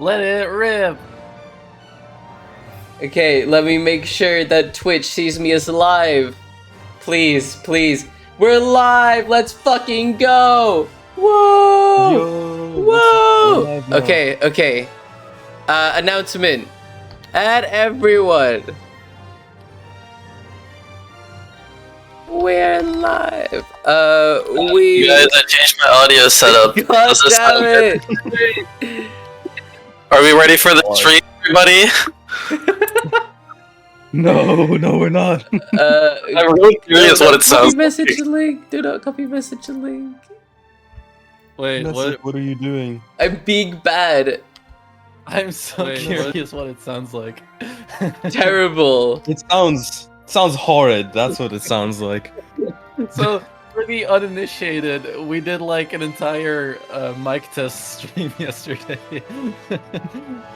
Let it rip. Okay, let me make sure that Twitch sees me as live. Please, please. We're live! Let's fucking go! Whoa! Yo, Whoa! Okay, okay. Announcement. Add everyone. We're live. You guys, I changed my audio setup. God Does this damn sound it! good? Are we ready for the stream, everybody? No, we're not. I'm really curious what it sounds Copy message like. the link. Do not copy message the link. Wait, What are you doing? I'm being bad. I'm so curious what it sounds like. Terrible. It sounds horrid. That's what it sounds like. So, for the uninitiated, we did like an entire mic test stream yesterday.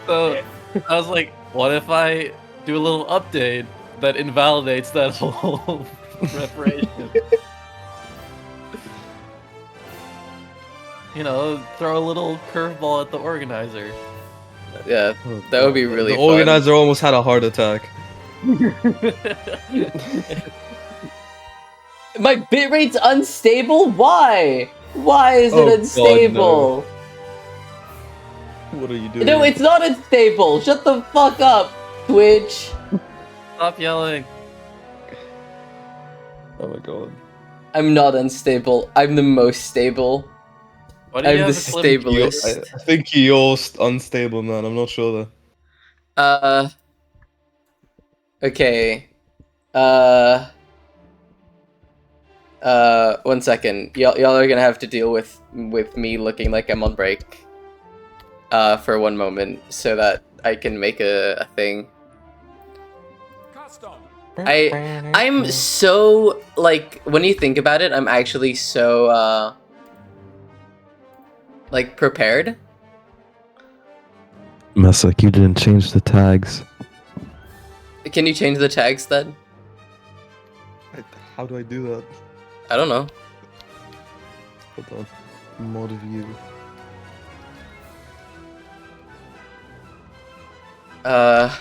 So, I was like, what if I do a little update that invalidates that whole preparation? You know, throw a little curveball at the organizer. Yeah, that would be really The fun. organizer almost had a heart attack. My bitrate's unstable? Why? Why is Oh, it God, unstable? What are you doing? No, it's not unstable. Shut the fuck up, Twitch. Stop yelling. Oh my god. I'm not unstable. I'm the most stable. Why do you I'm have the a clip- stablest. I think you're unstable, man. I'm not sure though. Okay. 1 second. Y'all are gonna have to deal with me looking like I'm on break. For 1 moment, so that I can make a thing. I'm so, like, when you think about it, I'm actually so, like, prepared. Messick, you didn't change the tags. Can you change the tags then? How do I do that? I don't know. Hold on. Mod view. Yeah,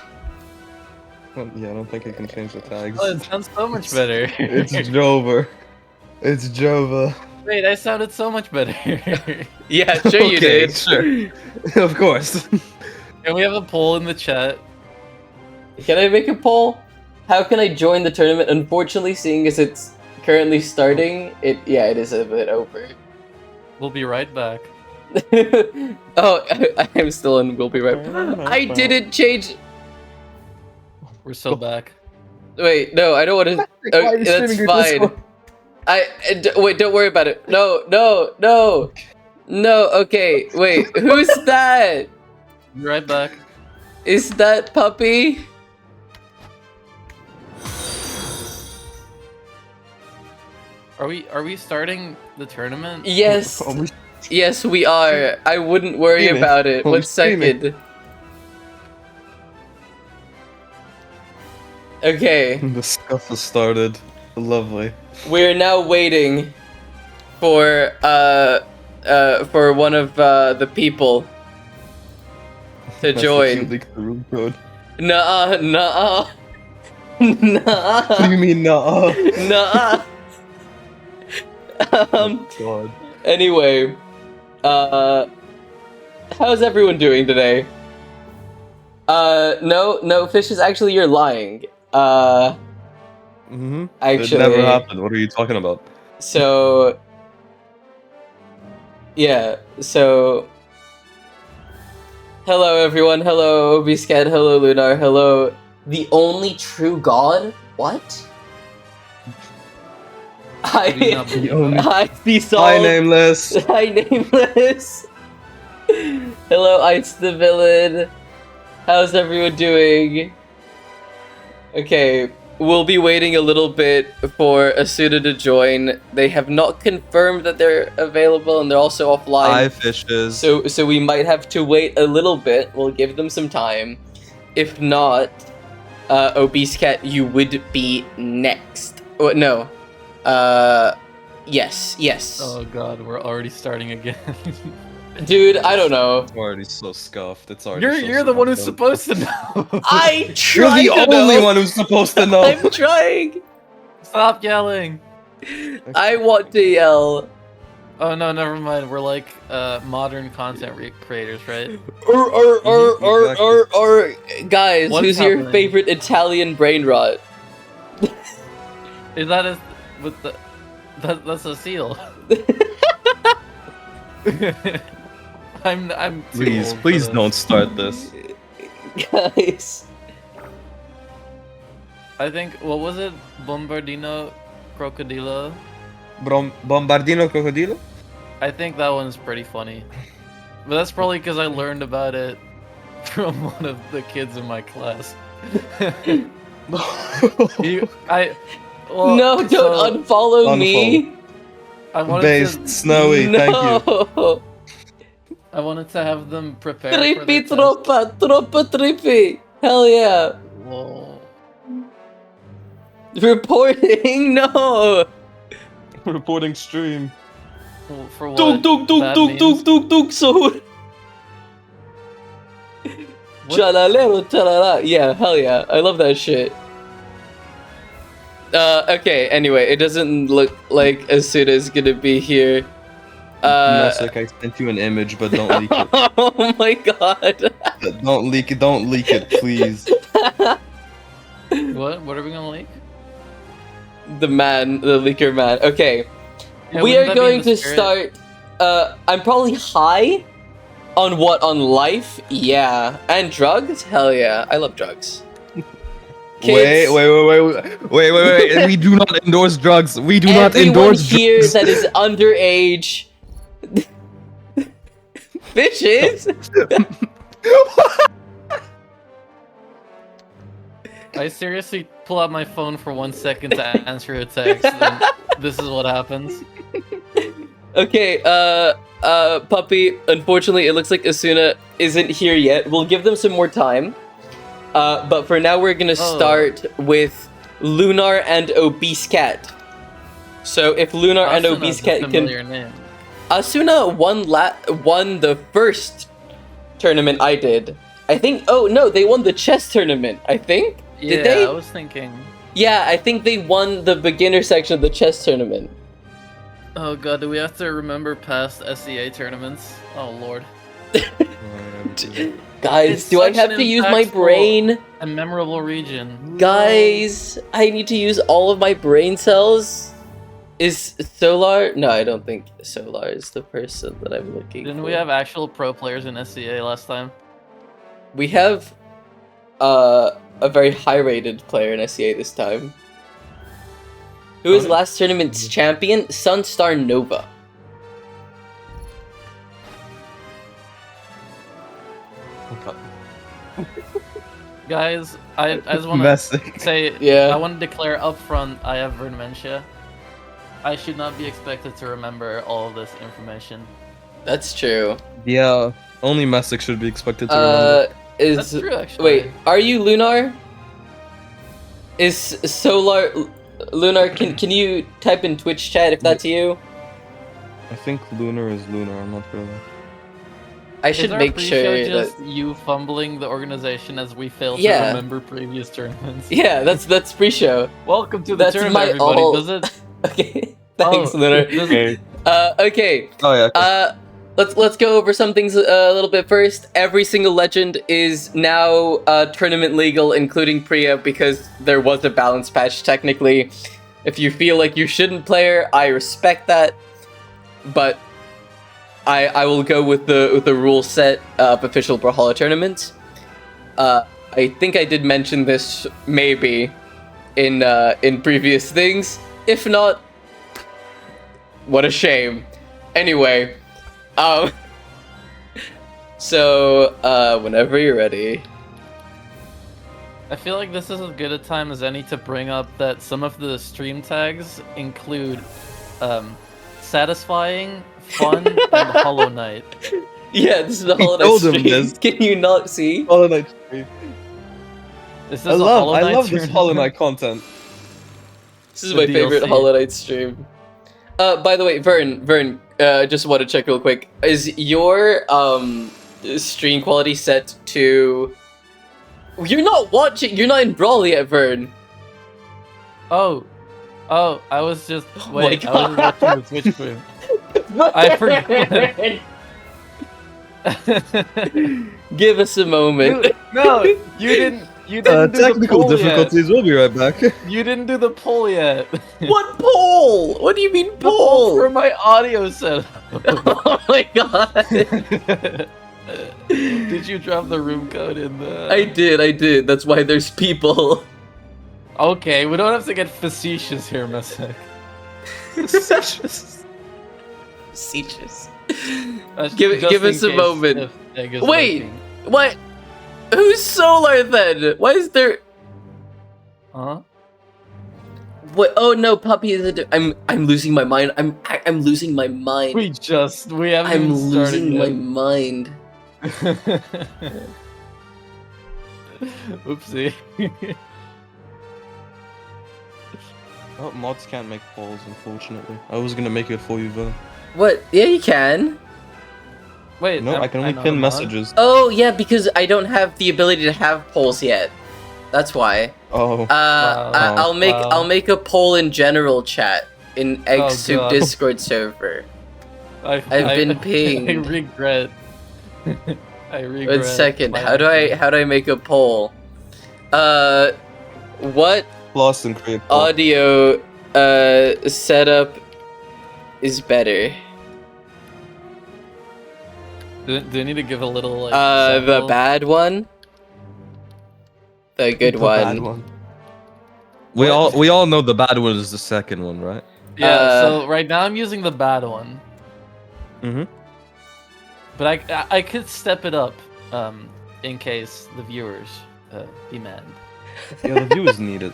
I don't think I can change the tags. Oh, it sounds so much better. It's Jova. It's Jova. Wait, I sounded so much better. Yeah, sure you Okay, did. sure. Of course. Can we have a poll in the chat? Can I make a poll? How can I join the tournament? Unfortunately, seeing as it's currently starting, it is a bit over. We'll be right back. Oh, I'm still in. We'll be right. I didn't change. We're so back. Wait, no, I don't want to. Okay, that's fine. Wait, don't worry about it. No. Okay, wait. Who's that? Be right back. Is that Puppy? Are we starting the tournament? Yes. Are we- Yes, we are. I wouldn't worry Streaming. about it. Are we 1 second. Okay, The scuff has started. Lovely. we're now waiting for one of the people to Messick, join. you leaked the room code. Nuh-uh. What do you mean, nah? Nuh-uh. God. Anyway, how's everyone doing today? No, Fish is actually, you're lying. Mm-hmm. Actually, It never happened. What are you talking about? So, yeah, so, hello everyone, hello Obiscat, hello Lunar, hello the only true god? What? Maybe not The only- Hi, Thesol. Hi, nameless. Hi, Nameless. Hello, Ice the Villain. How's everyone doing? Okay, we'll be waiting a little bit for Asuda to join. They have not confirmed that they're available, and they're also offline. Hi, fishes. So we might have to wait a little bit. We'll give them some time. If not, Obese Cat, you would be next. Oh, no. Yes. Oh god, we're already starting again. Dude, I don't know. It's already so scuffed. It's already. You're the one who's supposed to know. I You're tried the to only know. one who's supposed to know. I'm trying. Stop yelling. I want to yell. Oh no, never mind. We're like modern content creators, right? Or, guys, What's who's your happening? favorite Italian brain rot? Is that with the that's a seal? I'm too Please, old for please this. don't start this. Guys. I think what was it? Bombardino Crocodilo? Bombardino Crocodilo? I think that one's pretty funny. But that's probably because I learned about it from one of the kids in my class. Well, No, don't so unfollow me. I wanted Based, to, snowy, thank you. No. I wanted to have them prepare for Trippy their test. troppa trippy. Hell yeah. Whoa. Reporting? No. Reporting stream. For what? Tuk tuk tuk Bad tuk memes? tuk tuk tuk so. What? Chalalero chalala. Yeah, hell yeah. I love that shit. Okay, anyway, it doesn't look like Asuna's gonna be here. Messick, I sent you an image, but don't leak it. Oh my god. Don't leak it, please. What? What are we gonna leak? The leaker man. Okay. Yeah, We wouldn't are that be in going the to spirit? start. I'm probably high on what? On life? Yeah. And drugs? Hell yeah. I love drugs. Wait. Kids, We do not endorse drugs. We do not everyone endorse here drugs. that is underage. Bitches! I seriously pull out my phone for 1 second to answer a text, and this is what happens. Okay, Puppy, unfortunately it looks like Asuna isn't here yet. We'll give them some more time. But for now we're gonna start with Lunar and Obese Cat. So if Lunar and Asuna's Obese a Cat can... familiar name. Asuna won the first tournament I did. I think... Oh, no, they won the chess tournament, I think? Yeah, Did they? I was thinking. Yeah, I think they won the beginner section of the chess tournament. Oh god, do we have to remember past SEA tournaments? Oh lord. Guys, It's do I such have an to use my impactful- brain? A memorable region. Guys, I need to use all of my brain cells? Is Solar? No, I don't think Solar is the person that I'm looking Didn't for. we have actual pro players in SEA last time? We have a very high-rated player in SEA this time. Who was Okay. last tournament's champion? Sunstar Nova. Guys, I just want to Messick. say, Yeah. I want to declare upfront I have dementia. I should not be expected to remember all of this information. That's true. Yeah, only Messick should be expected to remember. That's true, actually. Wait, are you Lunar? Is Solar Lunar? Can you type in Twitch chat if that's you? I think Lunar is Lunar, I'm not really. I Is should our make pre-show sure just that. you fumbling the organization as we fail to Yeah. remember previous tournaments. Yeah, that's pre-show. Welcome to the That's tournament, my everybody. all- Does it? Okay, thanks, Oh, Lunar. does- Okay. Oh yeah. Let's go over some things a little bit first. Every single legend is now tournament legal, including Priya, because there was a balance patch technically. If you feel like you shouldn't play her, I respect that, but I will go with the rule set of official Brawlhalla tournaments. I think I did mention this maybe in previous things. If not, what a shame. Anyway, so whenever you're ready. I feel like this is as good a time as any to bring up that some of the stream tags include satisfying, fun, and Hollow Knight. Yeah, this is the He Hollow Knight told him stream. this. Can you not see? Hollow Knight stream. Is this I a Hollow Knight love this tournament? Hollow Knight content. This is The my favorite DLC. Hollow Knight stream. By the way, Vern, just want to check real quick. Is your stream quality set to? You're not watching. You're not in Brawl yet, Vern. Oh, I was just Oh wait. my I was watching the Twitch stream. I forgot. Give us a moment. No, you didn't. You didn't do the Technical poll difficulties. We'll be right back. Yet. You didn't do the poll yet. What poll? What do you mean The poll for poll? my audio setup. Oh my god! Did you drop the room code in the? I did. That's why there's people. Okay, we don't have to get facetious here, Messick. Sieges. That's Give just in us a case moment. if Egg is Wait. working. What? Who's Solar then? Why is there? Huh? What? Oh no, Puppy is a. I'm losing my mind. I'm losing my mind. We haven't I'm even losing my started mind. yet. Oopsie. Oh, mods can't make polls, unfortunately. I was gonna make it for you, though. What? Yeah, you can. Wait, No, I can only know pin the mod. messages. Oh yeah, because I don't have the ability to have polls yet. That's why. Oh. I'll make a poll in general chat in Eggsoup God. Discord server. I've been pinged. I regret. I regret. 1 second. my How do I make a poll? What Lost and create poll. audio setup is better? Do you need to give a little like? The sample? bad one? The good The one. bad one. We all know the bad one is the second one, right? Yeah. So right now I'm using the bad one, Mm-hmm. but I could step it up, in case the viewers demand. Yeah, the viewers need it.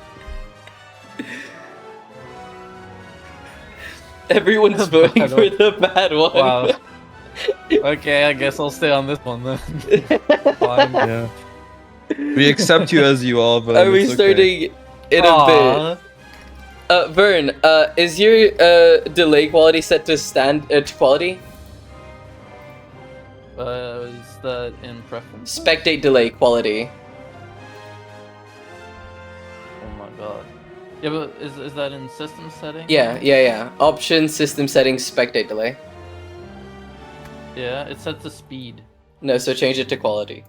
Everyone's voting bad for one. the bad one. Wow. Okay, I guess I'll stay on this one then. Fine. Yeah. We accept you as you are, but Are we it's okay. starting in a Aw. bit? Vern, is your delay quality set to quality? Is that in preference? Spectate delay quality. Oh my god. Yeah, but is that in system settings? Yeah. Options, system settings, spectate delay. Yeah, it's set to speed. No, so change it to quality.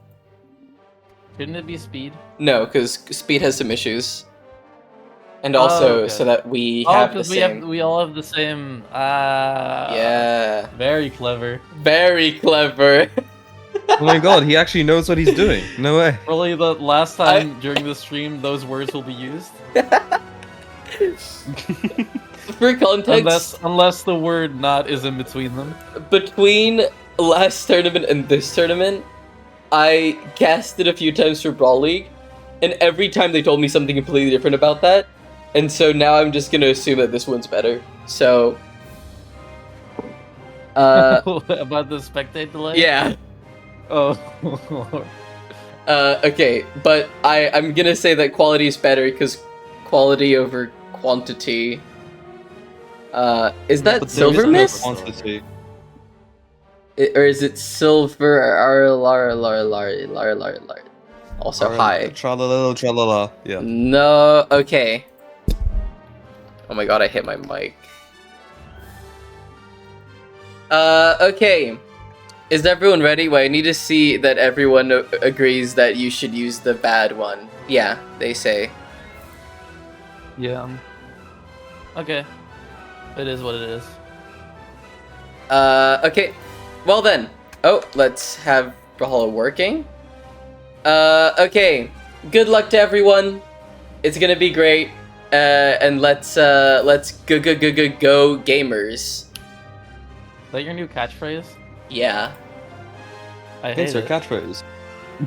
Shouldn't it be speed? No, because speed has some issues. And also, okay. so that we Oh, have the because same. we all have the same. Yeah. Very clever. Very clever. Oh my god, he actually knows what he's doing. No way. Probably the last time during the stream those words will be used. For context, Unless the word "not" is in between them. between last tournament and this tournament, I casted a few times for Brawl League, and every time they told me something completely different about that, and so now I'm just gonna assume that this one's better. So, About the spectate delay? yeah. Oh. Okay, but I'm gonna say that quality is better because quality over quantity. Is that But there Silver is no Mist? quantity. Or is it Silver Also high. Tralala, tralala. Yeah. No, okay. Oh my god, I hit my mic. Okay. Is everyone ready? Well, I need to see that everyone agrees that you should use the bad one. Yeah, they say. Yeah. Okay. It is what it is. Okay. Well then. Oh, let's have Brawlhalla working. Okay. Good luck to everyone. It's gonna be great. And let's go gamers. Is that your new catchphrase? Yeah. I hate Thanks for it. catchphrase.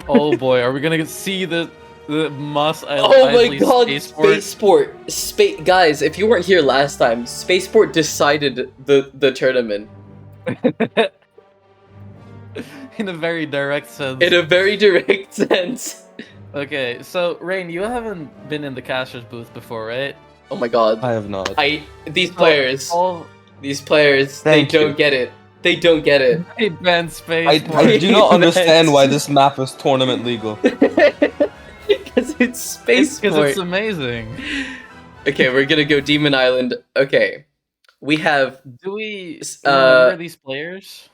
Oh boy, are we gonna see the Moss Oh my god, Spaceport? Spaceport. Guys, if you weren't here last time, Spaceport decided the tournament. In a very direct sense. In a very direct sense. Okay, so Rain, you haven't been in the caster's booth before, right? Oh my god. I have not. These players. These players, Thank they you. don't get it. They don't get it. Hey, Ben Space. I do not understand why this map is tournament legal. Because it's space Because sport. it's amazing. Okay, we're gonna go Demon Island. Okay. We have Do we Uh, remember these players?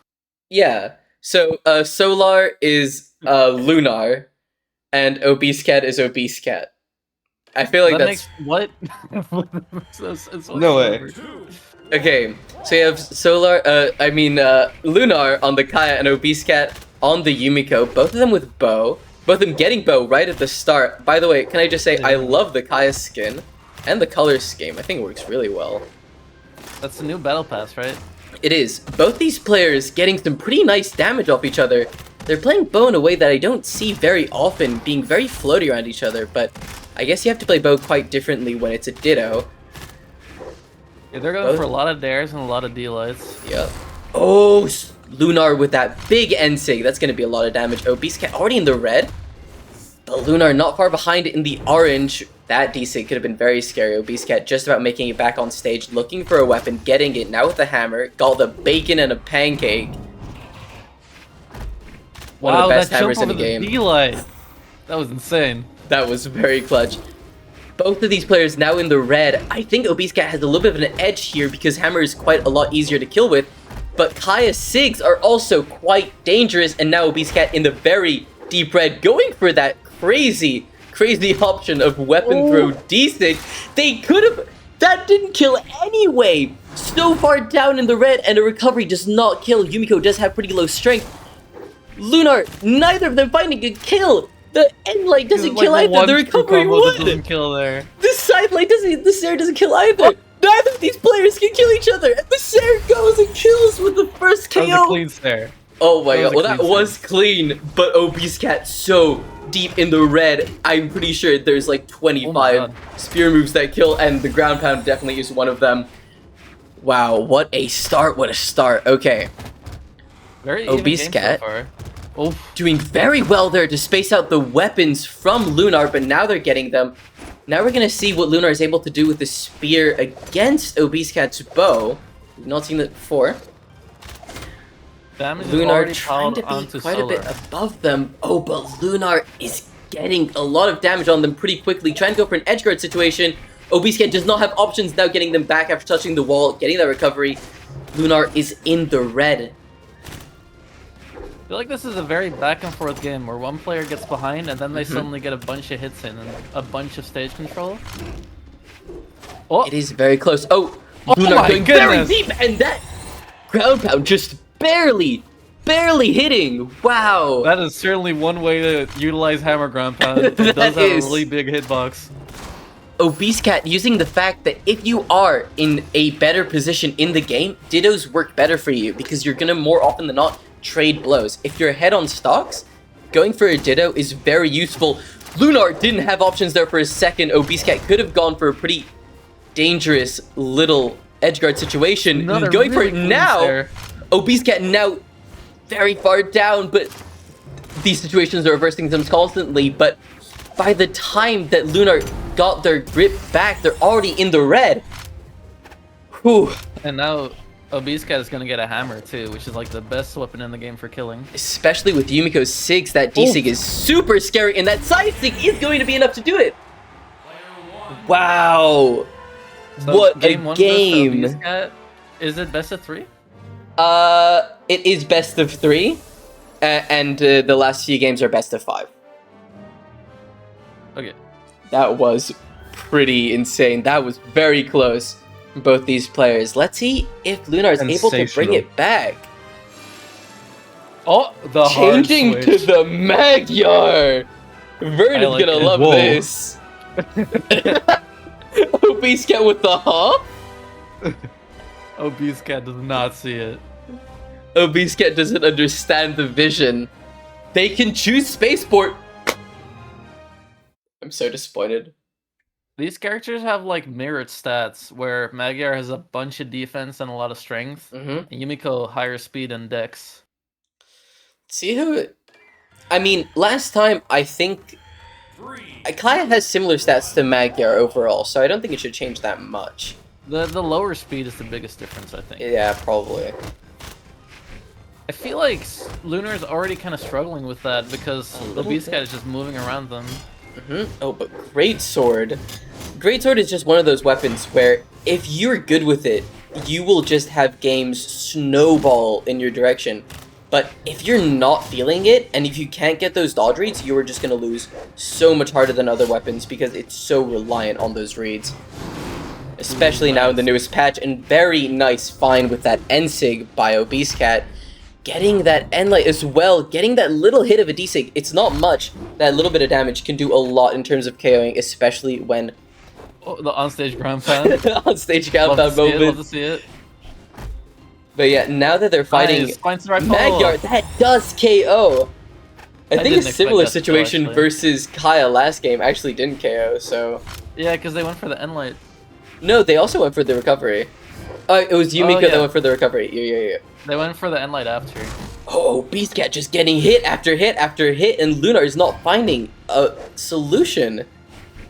yeah. So Solar is Lunar and Obese Cat is Obese Cat. I feel like that that's makes what? It's No way. whatsoever. okay. So you have Lunar on the Kaya and Obese Cat on the Yumiko. Both of them with bow. Both of them getting bow right at the start. By the way, can I just say I love the Kaya skin and the color scheme. I think it works really well. That's the new battle pass, right? It is. Both these players getting some pretty nice damage off each other. They're playing bow in a way that I don't see very often, being very floaty around each other, but I guess you have to play bow quite differently when it's a ditto. Yeah, they're going for a lot of dares and a lot of D-lights. Yep. Oh, Lunar with that big N-Sig. That's going to be a lot of damage. Obese Cat already in the red. But Lunar not far behind in the orange. That D-Sig could have been very scary. Obese Cat just about making it back on stage, looking for a weapon, getting it. Now with the hammer. Got the bacon and a pancake. One of the best that hammers jump in the over game. D-light. That was insane. That was very clutch. Both of these players now in the red. I think Obese Cat has a little bit of an edge here because Hammer is quite a lot easier to kill with. But Kaya Sigs are also quite dangerous, and now Obese Cat in the very deep red going for that crazy option of weapon throw D-Sig. They could have... That didn't kill anyway! So far down in the red, and a recovery does not kill. Yumiko does have pretty low strength. Lunar, neither of them finding a kill! The end light doesn't kill either, the recovery would! Doesn't kill there. The side light doesn't, the Sarah doesn't kill either! Neither of these players can kill each other! And the Sarah goes and kills with the first KO! That was a clean stare. Oh my god, That was well a that clean was clean, but Obese Cat so deep in the red, I'm pretty sure there's like 25 God. spear moves that kill, and the ground pound definitely is one of them. Wow, what a start, what a start. Okay, Very even Obese game Cat. So far. Oof. doing very well there to space out the weapons from Lunar, but now they're getting them. Now we're gonna see what Lunar is able to do with the spear against Obese Cat's bow. We've not seen that before. Damage is Lunar already trying to piled be onto quite a bit Solar. above them. Oh, but Lunar is getting a lot of damage on them pretty quickly, trying to go for an edge guard situation. Obese Cat does not have options now, getting them back after touching the wall, getting that recovery. Lunar is in the red. I feel like this is a very back and forth game where one player gets behind and then they suddenly get a bunch of hits in and a bunch of stage control. Oh, It is very close. Oh, Oh Lunar my going very goodness. deep, and that ground pound just barely hitting. Wow. that is certainly one way to utilize hammer ground pound. It That does have is. a really big hitbox. Obese Cat using the fact that if you are in a better position in the game, dittos work better for you because you're gonna more often than not trade blows. If you're ahead on stocks, going for a ditto is very useful. Lunar didn't have options there for a second. Obese Cat could have gone for a pretty dangerous little edgeguard situation. Another Going for really it clean now. stare. Obese Cat now very far down, but these situations are reversing themselves constantly. But by the time that Lunar got their grip back, they're already in the red. Whew. And now Obese Cat is gonna get a hammer too, which is like the best weapon in the game for killing. Especially with Yumiko's Sigs, that D-Sig is super scary, and that side Sig is going to be enough to do it. Wow. So What a game one game. versus Obese Cat, is it best of 3? It is best of 3, and the last few games are best of 5. Okay. That was pretty insane. That was very close. Both these players. Let's see if Lunar is able to bring Sensational. it back. Oh, the Changing hard to switch. the Magyar. Vern I is like gonna it. love Whoa. this. Obese Cat with the hop. Obese Cat does not see it. Obese Cat doesn't understand the vision. They can choose spaceport. I'm so disappointed. These characters have like mirrored stats, where Magyar has a bunch of defense and a lot of strength, Mm-hmm. and Yumiko higher speed and dex. See who... I mean, last time, I think... Kaya has similar stats to Magyar overall, so I don't think it should change that much. The lower speed is the biggest difference, I think. Yeah, probably. I feel like Lunar's already kind of struggling with that because A the little Beast bit. Cat is just moving around them. Oh, but Greatsword. Greatsword is just one of those weapons where if you're good with it, you will just have games snowball in your direction. But if you're not feeling it, and if you can't get those dodge reads, you are just going to lose so much harder than other weapons because it's so reliant on those reads. Especially now in the newest patch, and very nice find with that Ensig bio Beast Cat. Getting that Enlight as well, getting that little hit of a D-Sig, it's not much. That little bit of damage can do a lot in terms of KOing, especially when... Oh, the onstage ground pound. on stage Love countdown to see it, love moment. to see it. But yeah, now that they're fighting Nice, finds the right Magyar, follow-up. that does KO! I think a didn't expect similar that to kill, situation actually. versus Kaya last game actually didn't KO, so... Yeah, because they went for the Enlight. No, they also went for the recovery. It was Yumiko yeah. that went for the recovery. Yeah. They went for the Enlight after. Oh, Beast Cat just getting hit after hit after hit, and Lunar is not finding a solution.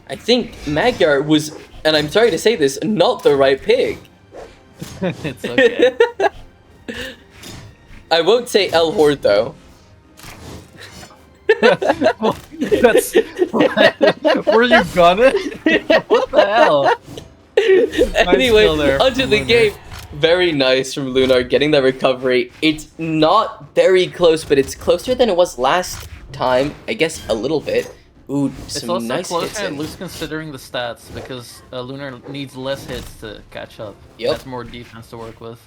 I think Magyar was, and I'm sorry to say this, not the right pick. It's okay. I won't say El Horde though. That's... Were you gonna? What the hell? Anyway, skill there onto from the Lunar. game. Very nice from Lunar getting that recovery. It's not very close, but it's closer than it was last time. I guess a little bit. Ooh, It's some also nice hits closer at in. least considering the stats because Lunar needs less hits to catch up. Yep. That's more defense to work with.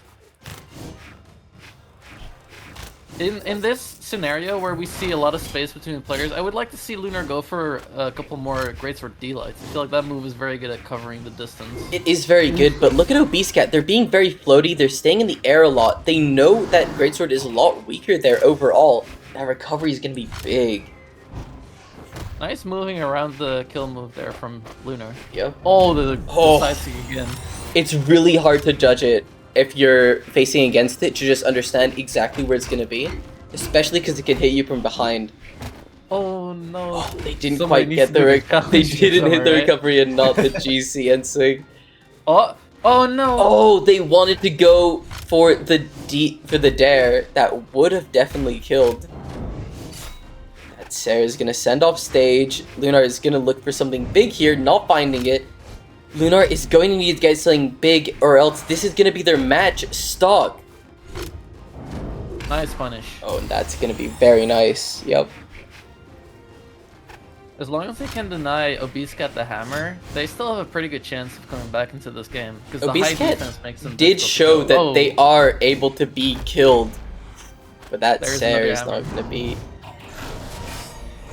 In this scenario where we see a lot of space between players, I would like to see Lunar go for a couple more Greatsword D-Lights. I feel like that move is very good at covering the distance. It is very good, but look at Obese Cat. They're being very floaty. They're staying in the air a lot. They know that Greatsword is a lot weaker there overall. That recovery is going to be big. Nice moving around the kill move there from Lunar. Yep. Oh, the Oh. side seek again. It's really hard to judge it if you're facing against it to just understand exactly where it's going to be. Especially because it can hit you from behind. Oh no. Oh, they didn't Somebody quite needs get to the do the recovery. They recovery didn't hit the somewhere, right? recovery and not the GC and Sig. Oh no. Oh, they wanted to go for the dare. That would have definitely killed. That Sarah's gonna send off stage. Lunar is gonna look for something big here, not finding it. Lunar is going to need to get something big, or else this is gonna be their match stock. Nice punish. Oh, and that's gonna be very nice. Yep. As long as they can deny Obese Cat the hammer, they still have a pretty good chance of coming back into this game. Because the Obese high Cat defense makes them did difficult to show kill. that Oh, they are able to be killed. But that There's Sarah another is not hammer. gonna be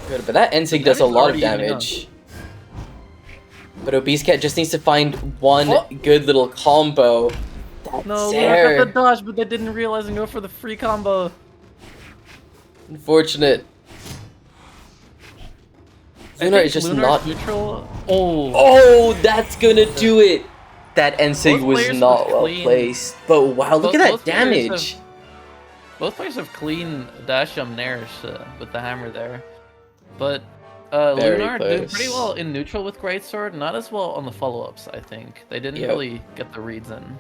good. But that Ensig does a damage lot of already evening damage. But Obese Cat just needs to find one Oh. good little combo. That No, Lunar Sarah. got the dodge, but they didn't realize and go for the free combo. Unfortunate. I Lunar think is just Lunar's not. neutral. Oh. Oh, that's gonna do it. That Ensig Both was players not were well clean. placed. But wow, look Both- at that both players damage. Both players have clean dash jump nairs with the hammer there. But Very Lunar did close. pretty well in neutral with Greatsword, not as well on the follow-ups, I think. They didn't Yep. really get the reads in.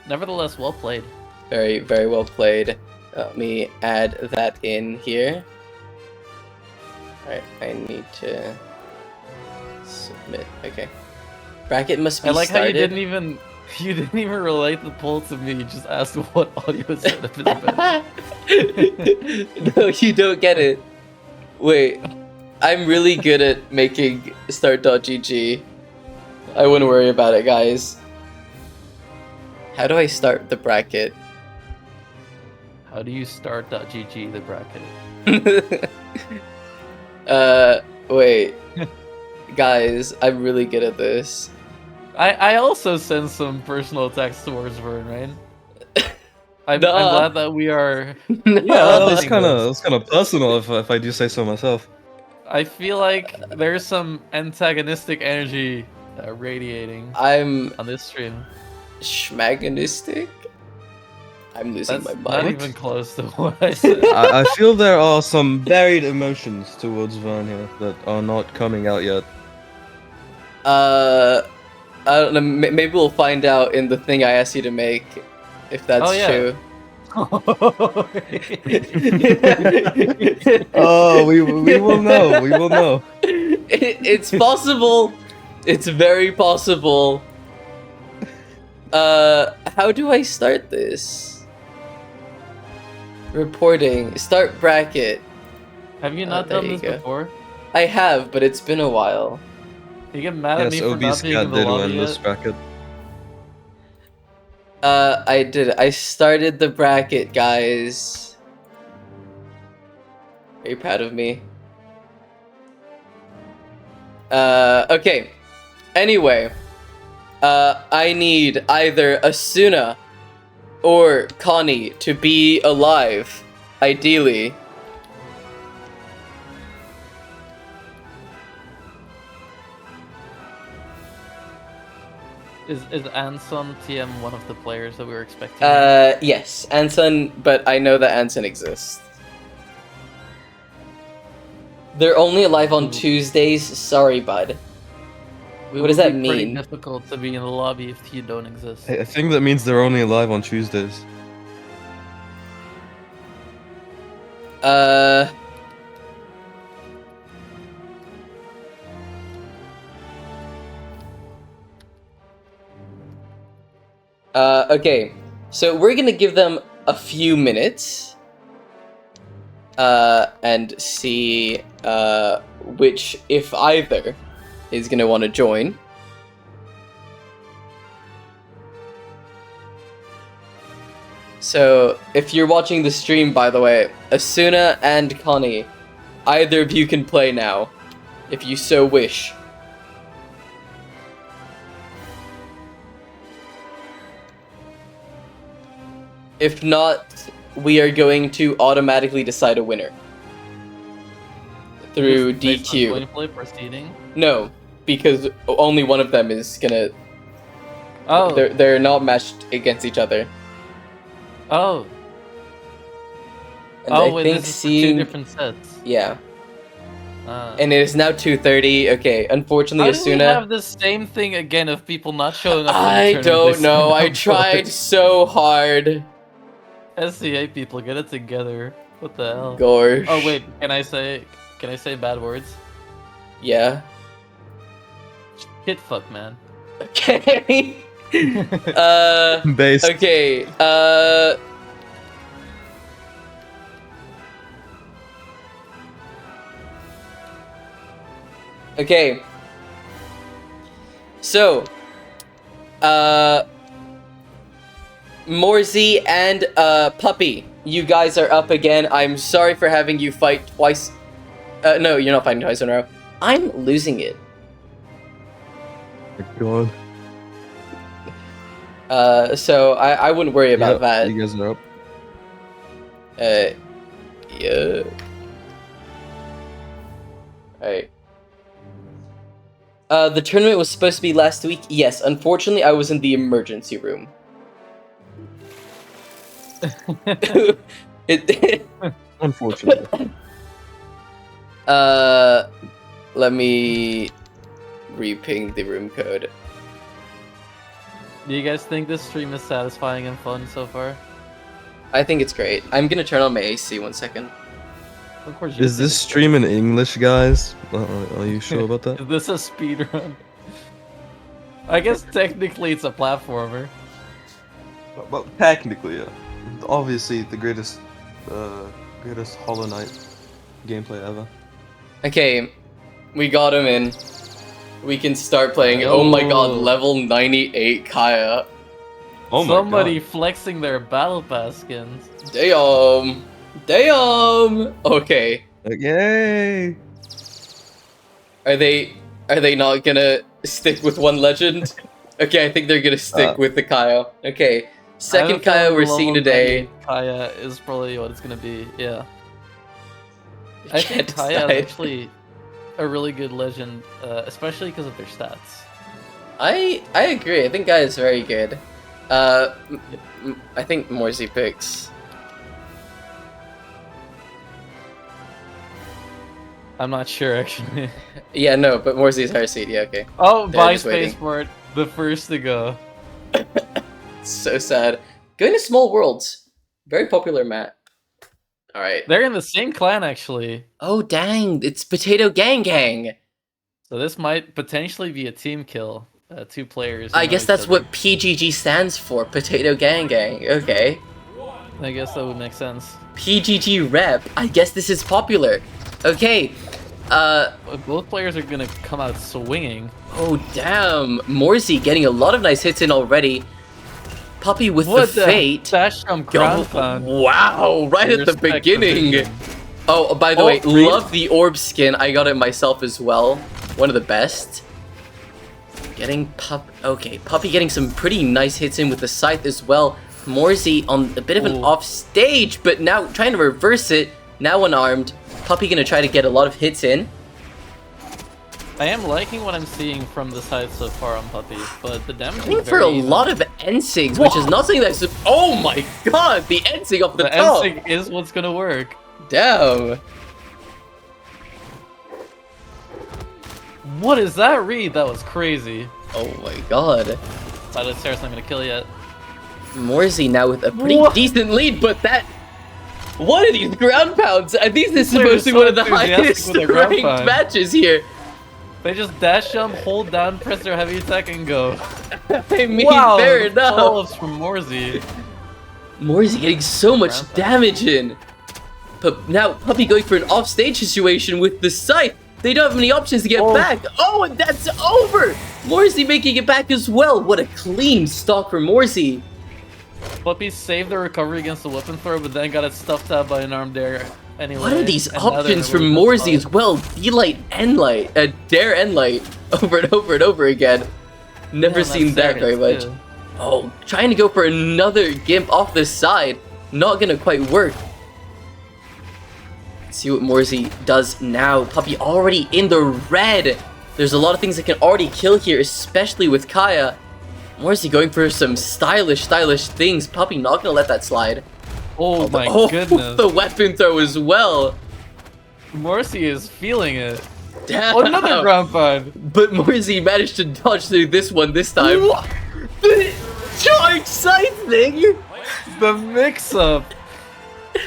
Nevertheless, well played. Very, very well played. Let me add that in here. Alright, I need to submit. Okay. Bracket must be I like how started. you didn't even relate the poll to me, you just asked what audio setup is better. No, you don't get it. Wait, I'm really good at making start.gg. I wouldn't worry about it, guys. How do I start the bracket? How do you start .gg the bracket? Wait. Guys, I'm really good at this. I also send some personal attacks towards Vern, right? I'm Duh. glad that we are. Yeah, that's Nothing kind goes. of personal if I do say so myself. I feel like there's some antagonistic energy radiating I'm on this stream. schmagonistic? I'm losing That's my not mind. even close to what I said. I feel there are some buried emotions towards Vern here that are not coming out yet. I don't know. Maybe we'll find out in the thing I asked you to make, if that's Oh, yeah. true. Oh, we will know. We will know. It's possible. It's very possible. How do I start this? Reporting. Start bracket. Have you not there done you this go. before? I have, but it's been a while. You get mad at Yes, me for OB not being in Scat the did lobby win this yet? bracket. I did. I started the bracket, guys. Are you proud of me? Okay. Anyway, I need either Asuna or Connie to be alive, ideally. Is Anson TM one of the players that we were expecting? Yes, Anson, but I know that Anson exists. They're only alive on Ooh. Tuesdays. Sorry, bud. It what does would that be pretty mean? difficult to be in the lobby if you don't exist. I think that means they're only alive on Tuesdays. Okay. So we're gonna give them a few minutes. And see, which, if either, is gonna want to join. So, if you're watching the stream, by the way, Asuna and Connie, either of you can play now, if you so wish. If not, we are going to automatically decide a winner. Through Based on DQ. gameplay proceeding? No, because only one of them is gonna... Oh, They're not matched against each other. oh, And oh! I Wait, think this is for seeing... two different sets. Yeah. Uh, And it is now 2:30. Okay, unfortunately, how do we Asuna... have the same thing again of people not showing up? I don't know. I tried so hard. SCA people, get it together. What the hell? Gosh. Oh wait, can I say bad words? Yeah. Shit, fuck, man. Okay. Based. Okay. Okay. So, Morzy and Puppy, you guys are up again. I'm sorry for having you fight twice. No, you're not fighting twice in a row. I'm losing it. God. So I wouldn't worry about that. You guys are up. Yeah. Alright. The tournament was supposed to be last week. Yes, unfortunately, I was in the emergency room. it. Unfortunately. Let me re-ping the room code. Do you guys think this stream is satisfying and fun so far? I think it's great. I'm gonna turn on my AC 1 second. Of course. You Is think this it's stream in English, guys? Are you sure about great. that? Is this a speed run? I guess technically it's a platformer. Well, technically, yeah. Obviously, the greatest Hollow Knight gameplay ever. Okay, we got him in. We can start playing. Oh my god, level 98 Kaya. Oh my Somebody god. flexing their battle pass skins. Damn. Damn. Okay. Yay! Are they not gonna stick with one legend? Okay, I think they're gonna stick with the Kaya. Okay. Second Kaya we're seeing today. Kaya is probably what it's gonna be, yeah. I Can't think Kaya decide. is actually a really good legend, especially because of their stats. I agree. I think Kaya is very good. I think Morzy picks. I'm not sure actually. Yeah, no, but Morzy's higher seed. Yeah, okay. Oh, They're buy just waiting. spaceport. The first to go. So sad. Going to Small Worlds. Very popular map. Alright. They're in the same clan, actually. Oh, dang. It's Potato Gang Gang. So this might potentially be a team kill. 2 players. I guess that's what PGG stands for. Potato Gang Gang. Okay. I guess that would make sense. PGG rep. I guess this is popular. Okay. Both players are gonna come out swinging. Oh, damn. Morsey getting a lot of nice hits in already. Puppy with the fate. Dash from ground pound. Wow, right at the Respect beginning. the vision. Oh, by the Oh, way, really? love the orb skin. I got it myself as well. One of the best. Getting Okay, Puppy getting some pretty nice hits in with the scythe as well. Morsey on a bit of an Ooh. off stage, but now trying to reverse it. Now unarmed. Puppy gonna try to get a lot of hits in. I am liking what I'm seeing from the side so far on Puppy, but the damage Going is for a very even. lot of NSIGs, which is not something that's. Oh my god, the NSIG off the top! NSIG is what's gonna work. Damn. What is that read? That was crazy. Oh my god. Side of the stairs not gonna kill yet. Morsey now with a pretty What? decent lead, but that. What are these ground pounds? I think this is Player supposed to be so one of the enthusiastic highest with their ground ranked pound. matches here. They just dash jump, hold down, press their heavy attack, and go. I mean, Wow, fair enough. follow-ups from Morsey. Morsey getting so much Ground pound. damage in. But now Puppy going for an offstage situation with the scythe. They don't have many options to get Oh. back. Oh, and that's over. Morsey making it back as well. What a clean stock for Morsey. Puppy saved the recovery against the weapon throw, but then got it stuffed out by an armed dare anyway. What are these and now they're in options a from really tough Morsey as spot. well? D-Light, N-Light, Dare N-Light, over and over and over again. Never Yeah, seen that's that very serious, much. too. Oh, trying to go for another Gimp off the side. Not gonna quite work. Let's see what Morsey does now. Puppy already in the red. There's a lot of things that can already kill here, especially with Kaya. Morsey going for some stylish things. Puppy not gonna let that slide. Oh my Oh, goodness. the weapon throw as well. Morsey is feeling it. Damn. Oh, another ground pound. But Morsey managed to dodge through this one this time. The charge scythe thing! The mix-up.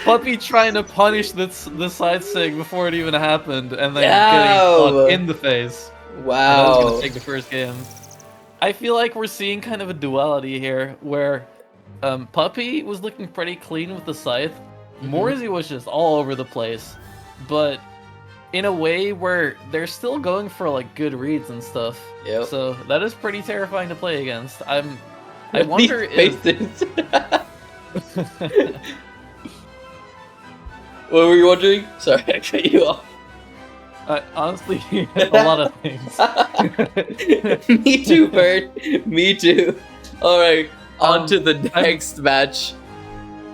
Puppy trying to punish the side sig before it even happened, and then getting Ow. caught in the face. And that was Wow. gonna take the first game. I feel like we're seeing kind of a duality here, where Puppy was looking pretty clean with the scythe. Morsey was just all over the place, but in a way where they're still going for like good reads and stuff. Yep. So that is pretty terrifying to play against. I wonder These if faces. What were you wondering? Sorry, I cut you off. honestly a lot of things. Me too, Bird. Me too. Alright, on to the next match.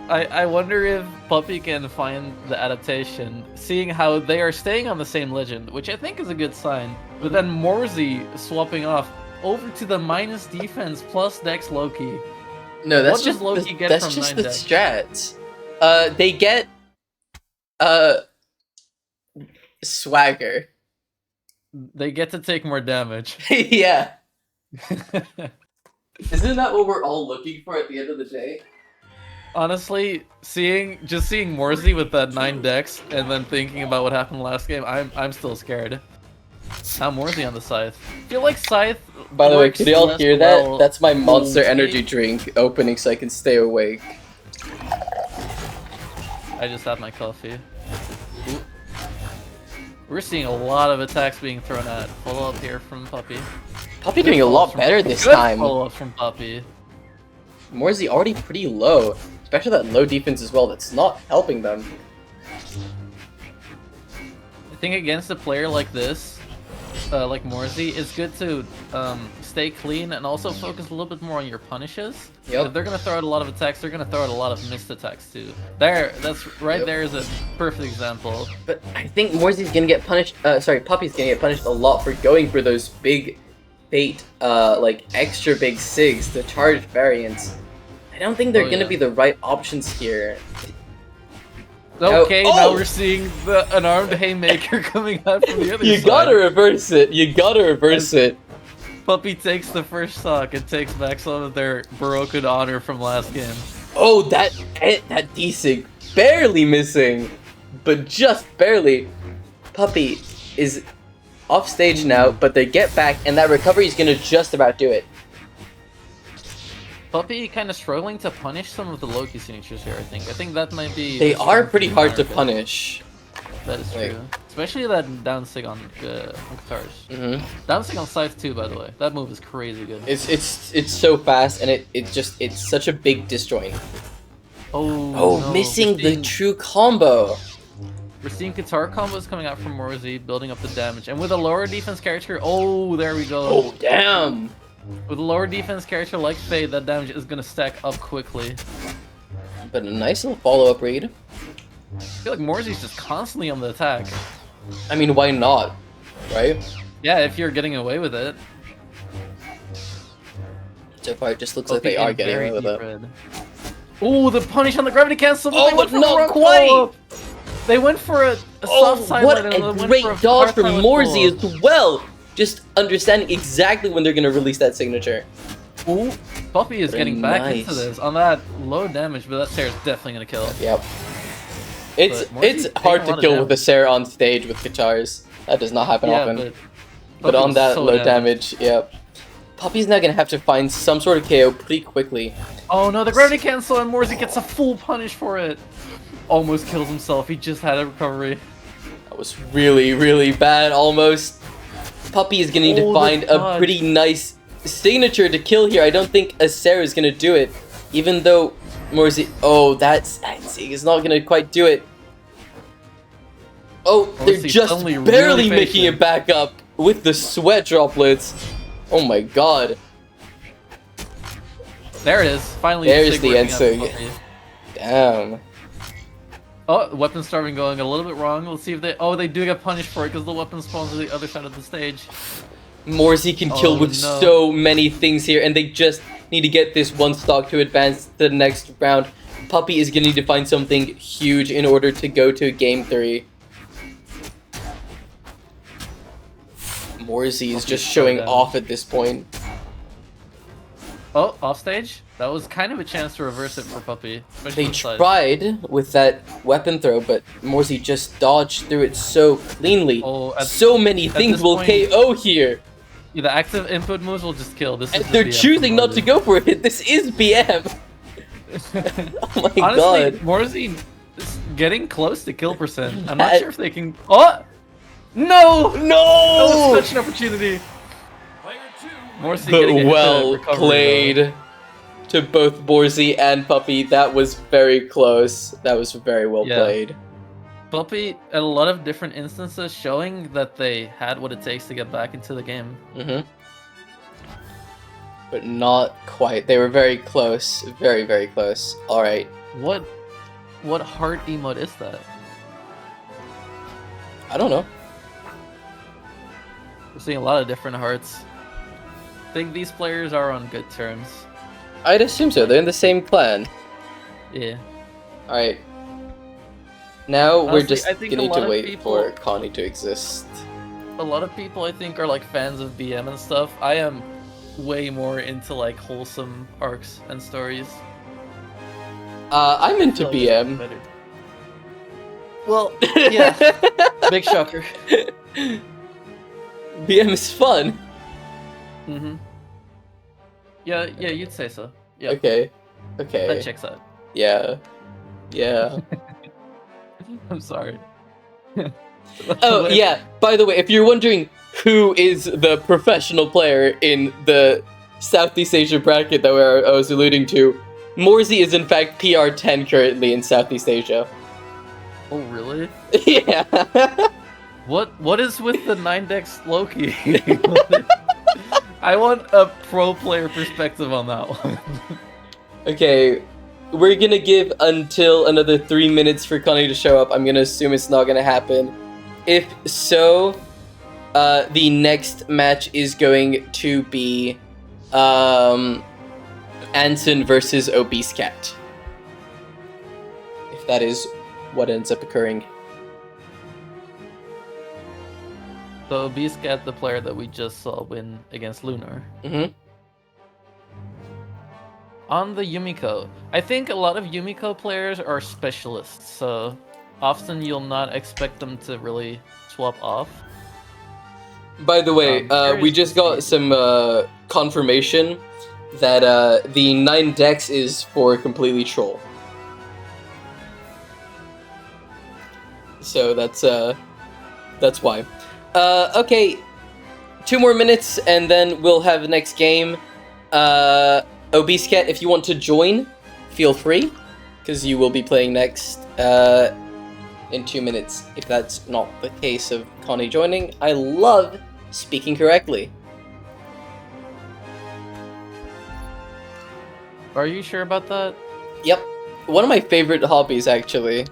I wonder if Puppy can find the adaptation, seeing how they are staying on the same legend, which I think is a good sign. But then Morsey swapping off over to the minus defense plus Dex Loki. No, that's What does just Loki get that's from just 9 the Dex? strats. They get swagger. They get to take more damage. Yeah. Isn't that what we're all looking for at the end of the day? Honestly, seeing Morsey with that 9 Dex and then thinking about what happened last game, I'm still scared. Now Morsey on the Scythe. I feel like Scythe. By the way, works can you all less hear that? well That's my Monster okay. Energy drink opening so I can stay awake. I just had my coffee. Ooh. We're seeing a lot of attacks being thrown at. Follow up here from Puppy. Puppy doing a lot better this Good time. follow up from Puppy. Morsey already pretty low, especially that low defense as well. That's not helping them. I think against a player like this, like Morsey, it's good to stay clean and also focus a little bit more on your punishes. Yep. If they're gonna throw out a lot of attacks, they're gonna throw out a lot of missed attacks too. That's right. Yep. There is a perfect example. But I think Morsey's gonna get punished. Puppy's gonna get punished a lot for going for those big fate, like extra big SIGs, the charged variants. I don't think they're Oh, gonna yeah. be the right options here. Okay, Oh! now we're seeing the unarmed haymaker coming out from the other You side. gotta reverse it. You gotta reverse it. Puppy takes the first stock and takes back some of their broken honor from last game. Oh, that desync barely missing, but just barely. Puppy is off stage now, but they get back, and that recovery is gonna just about do it. Puppy kind of struggling to punish some of the Loki signatures here, I think. I think that might be... They are pretty hard to punish. That is Like- true. Especially that down sig on guitars. Mm-hmm. Down sig on scythe too, by the way. That move is crazy good. It's so fast, and it's such a big disjoint. Oh, Oh, no. missing the true combo. We're seeing guitar combos coming out from Morzy, building up the damage. And with a lower defense character, oh, there we go. Oh, damn. With a lower defense character like Fade, that damage is gonna stack up quickly. But a nice little follow-up read. I feel like Morzy's just constantly on the attack. I mean, why not? Right? Yeah, if you're getting away with it. So far, it just looks like they are getting away with it. Oh, the punish on the gravity cancel! Oh, they went but for not a wrong quite! follow-up. They went for a soft side what line and a then went great for a dodge hard from side line Morzy follow-up. as well! Just understanding exactly when they're gonna release that signature. Ooh, Puppy is Very getting back nice. into this on that low damage, but that Sarah is definitely gonna kill. Yep. It's But Morzy's it's hard taking a to lot of kill with a damage. Sarah on stage with guitars. That does not happen Yeah, often. but But on Puppy's that so low damage, yep. Puppy's now gonna have to find some sort of KO pretty quickly. Oh no, the gravity cancel and Morzy gets a full punish for it. Almost kills himself. He just had a recovery. That was really, really bad, almost. Puppy is gonna need to Oh, the find a dodge. pretty nice signature to kill here. I don't think a Sarah is gonna do it. Even though Morzy... Oh, that's is not gonna quite do it. Oh, they're Morzy's just suddenly barely really making patient. it back up with the sweat droplets. Oh my god. There it is. Finally, There's Sig the working end out Sig. Puppy. Damn. Oh, weapon starving going a little bit wrong. Let's see if they... Oh, they do get punished for it because the weapon spawns on the other side of the stage. Morzy can kill Oh, with no. so many things here, and they just need to get this one stock to advance to the next round. Puppy is gonna need to find something huge in order to go to game 3. Morzy is just showing down. off at this point. Oh, off stage? That was kind of a chance to reverse it for Puppy. Especially They on side. tried with that weapon throw, but Morzy just dodged through it so cleanly. Oh, So many things this will point- KO here, Yeah, the active input moves will just kill. This and is the they're BM choosing from not to go for it. This is BM. Oh my Honestly, god. Morzy is getting close to kill percent. I'm That- not sure if they can... Oh! No! That No! was such an opportunity. Morzy getting a But well recovery, played to both Morzy and Puppy. That was very close. That was very well Yeah. played. though. Puppy, at a lot of different instances, showing that they had what it takes to get back into the game. But not quite. They were very close. Very, very close. Alright. What heart emote is that? I don't know. We're seeing a lot of different hearts. I think these players are on good terms. I'd assume so. They're in the same clan. Yeah. Alright. Now we're Honestly, just I think gonna a need lot to of wait people- for Connie to exist. A lot of people, I think, are like fans of BM and stuff. I am way more into like wholesome arcs and stories. I'm into I feel like it's BM. better. Well, yeah. Big shocker. BM is fun. Mm-hmm. Yeah, you'd say so. Yeah, Okay. that Okay. checks out. Yeah. Yeah. I'm sorry. Oh, yeah. By the way, if you're wondering who is the professional player in the Southeast Asia bracket that I was alluding to, Morzy is in fact PR10 currently in Southeast Asia. Oh, really? Yeah. What is with the 9-dex Loki? I want a pro player perspective on that one. Okay, we're gonna give until another 3 minutes for Connie to show up. I'm gonna assume it's not gonna happen. If so, the next match is going to be Anson versus Obese Cat. If that is what ends up occurring. So Obescat, the player that we just saw win against Lunar. Mm-hmm. On the Yumiko, I think a lot of Yumiko players are specialists, so often you'll not expect them to really swap off. By the way, we Curious just to got see. some confirmation that the 9 dex is for completely troll. So that's why. Okay, 2 more minutes and then we'll have the next game. Obese Cat, if you want to join, feel free, because you will be playing next in 2 minutes. If that's not the case of Connie joining, I love speaking correctly. Are you sure about that? Yep, one of my favorite hobbies actually.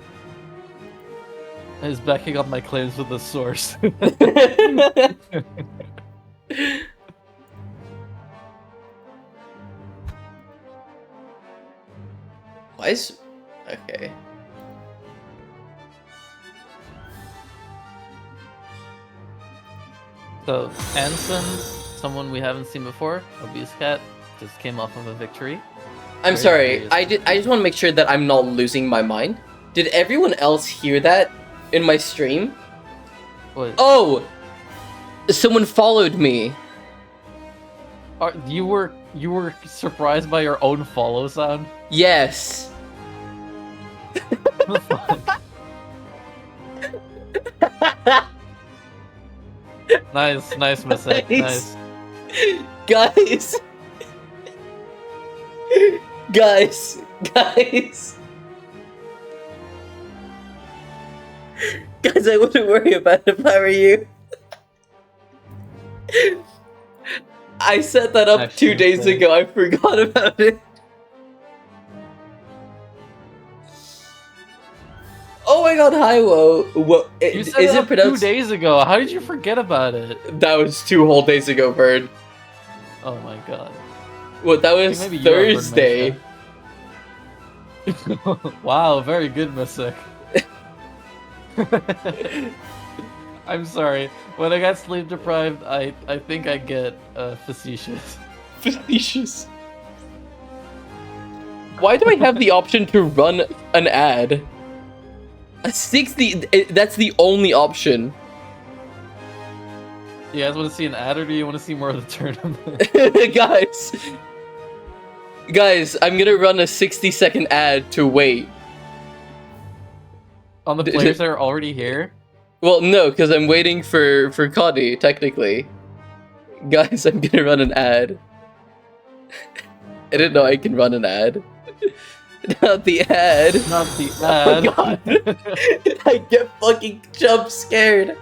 Is backing up my claims with the source. Why is... okay. So, Anson, someone we haven't seen before, Obese Cat, just came off of a victory. I'm Very sorry, curious. I just want to make sure that I'm not losing my mind. Did everyone else hear that in my stream? What? Oh! Someone followed me. You were surprised by your own follow sound? Yes. What the fuck? Nice mistake. Nice. Nice. Guys. Guys. Guys, I wouldn't worry about it if I were you. I set that up Actually, 2 days okay. ago. I forgot about it. Oh my god, Hiwo. What, You is said it it up 2 pronounced? days ago. How did you forget about it? That was 2 whole days ago, Bird. Oh my god. What, that was Maybe you are Thursday. Bird. Wow, very good, Mystic. I'm sorry. When I got sleep deprived, I think I get facetious. Facetious. Why do I have the option to run an ad? A 60. That's the only option. You guys want to see an ad, or do you want to see more of the tournament? Guys, I'm gonna run a 60-second ad to wait. On the players that are already here? Well, no, because I'm waiting for Connie, technically. Guys, I'm gonna run an ad. I didn't know I can run an ad. Not the ad. Not the Oh ad. my god. I get fucking jump scared.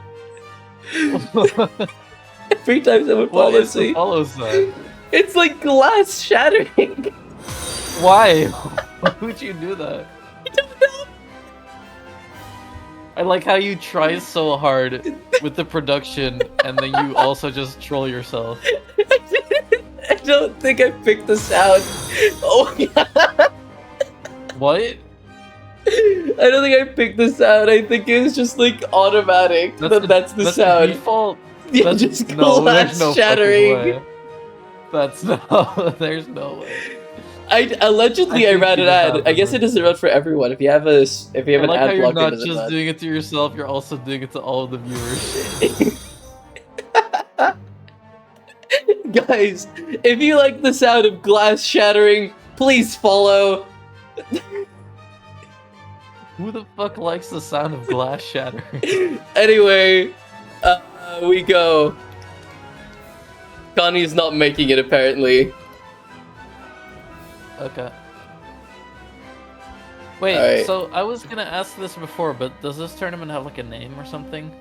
Every time someone What follows is the me. follow sign? It's like glass shattering. Why? Why would you do that? I don't know. I like how you try so hard with the production, and then you also just troll yourself. I don't think I picked the sound. Oh my god. What? I don't think I picked the sound. I think it was just like automatic. That's the sound. Default. Yeah, That's, just no, glass there's no shattering. fucking way. That's no. There's no way. Allegedly I think ran you an just ad. have I it, guess man. it doesn't run for everyone. If you have I an like how ad you're blocker, not it doesn't just run. doing it to yourself. You're also doing it to all of the viewers. Guys, if you like the sound of glass shattering, please follow. Who the fuck likes the sound of glass shattering? Anyway, we go. Connie's not making it apparently. Okay. Wait, Alright. so I was gonna ask this before, but does this tournament have like a name or something?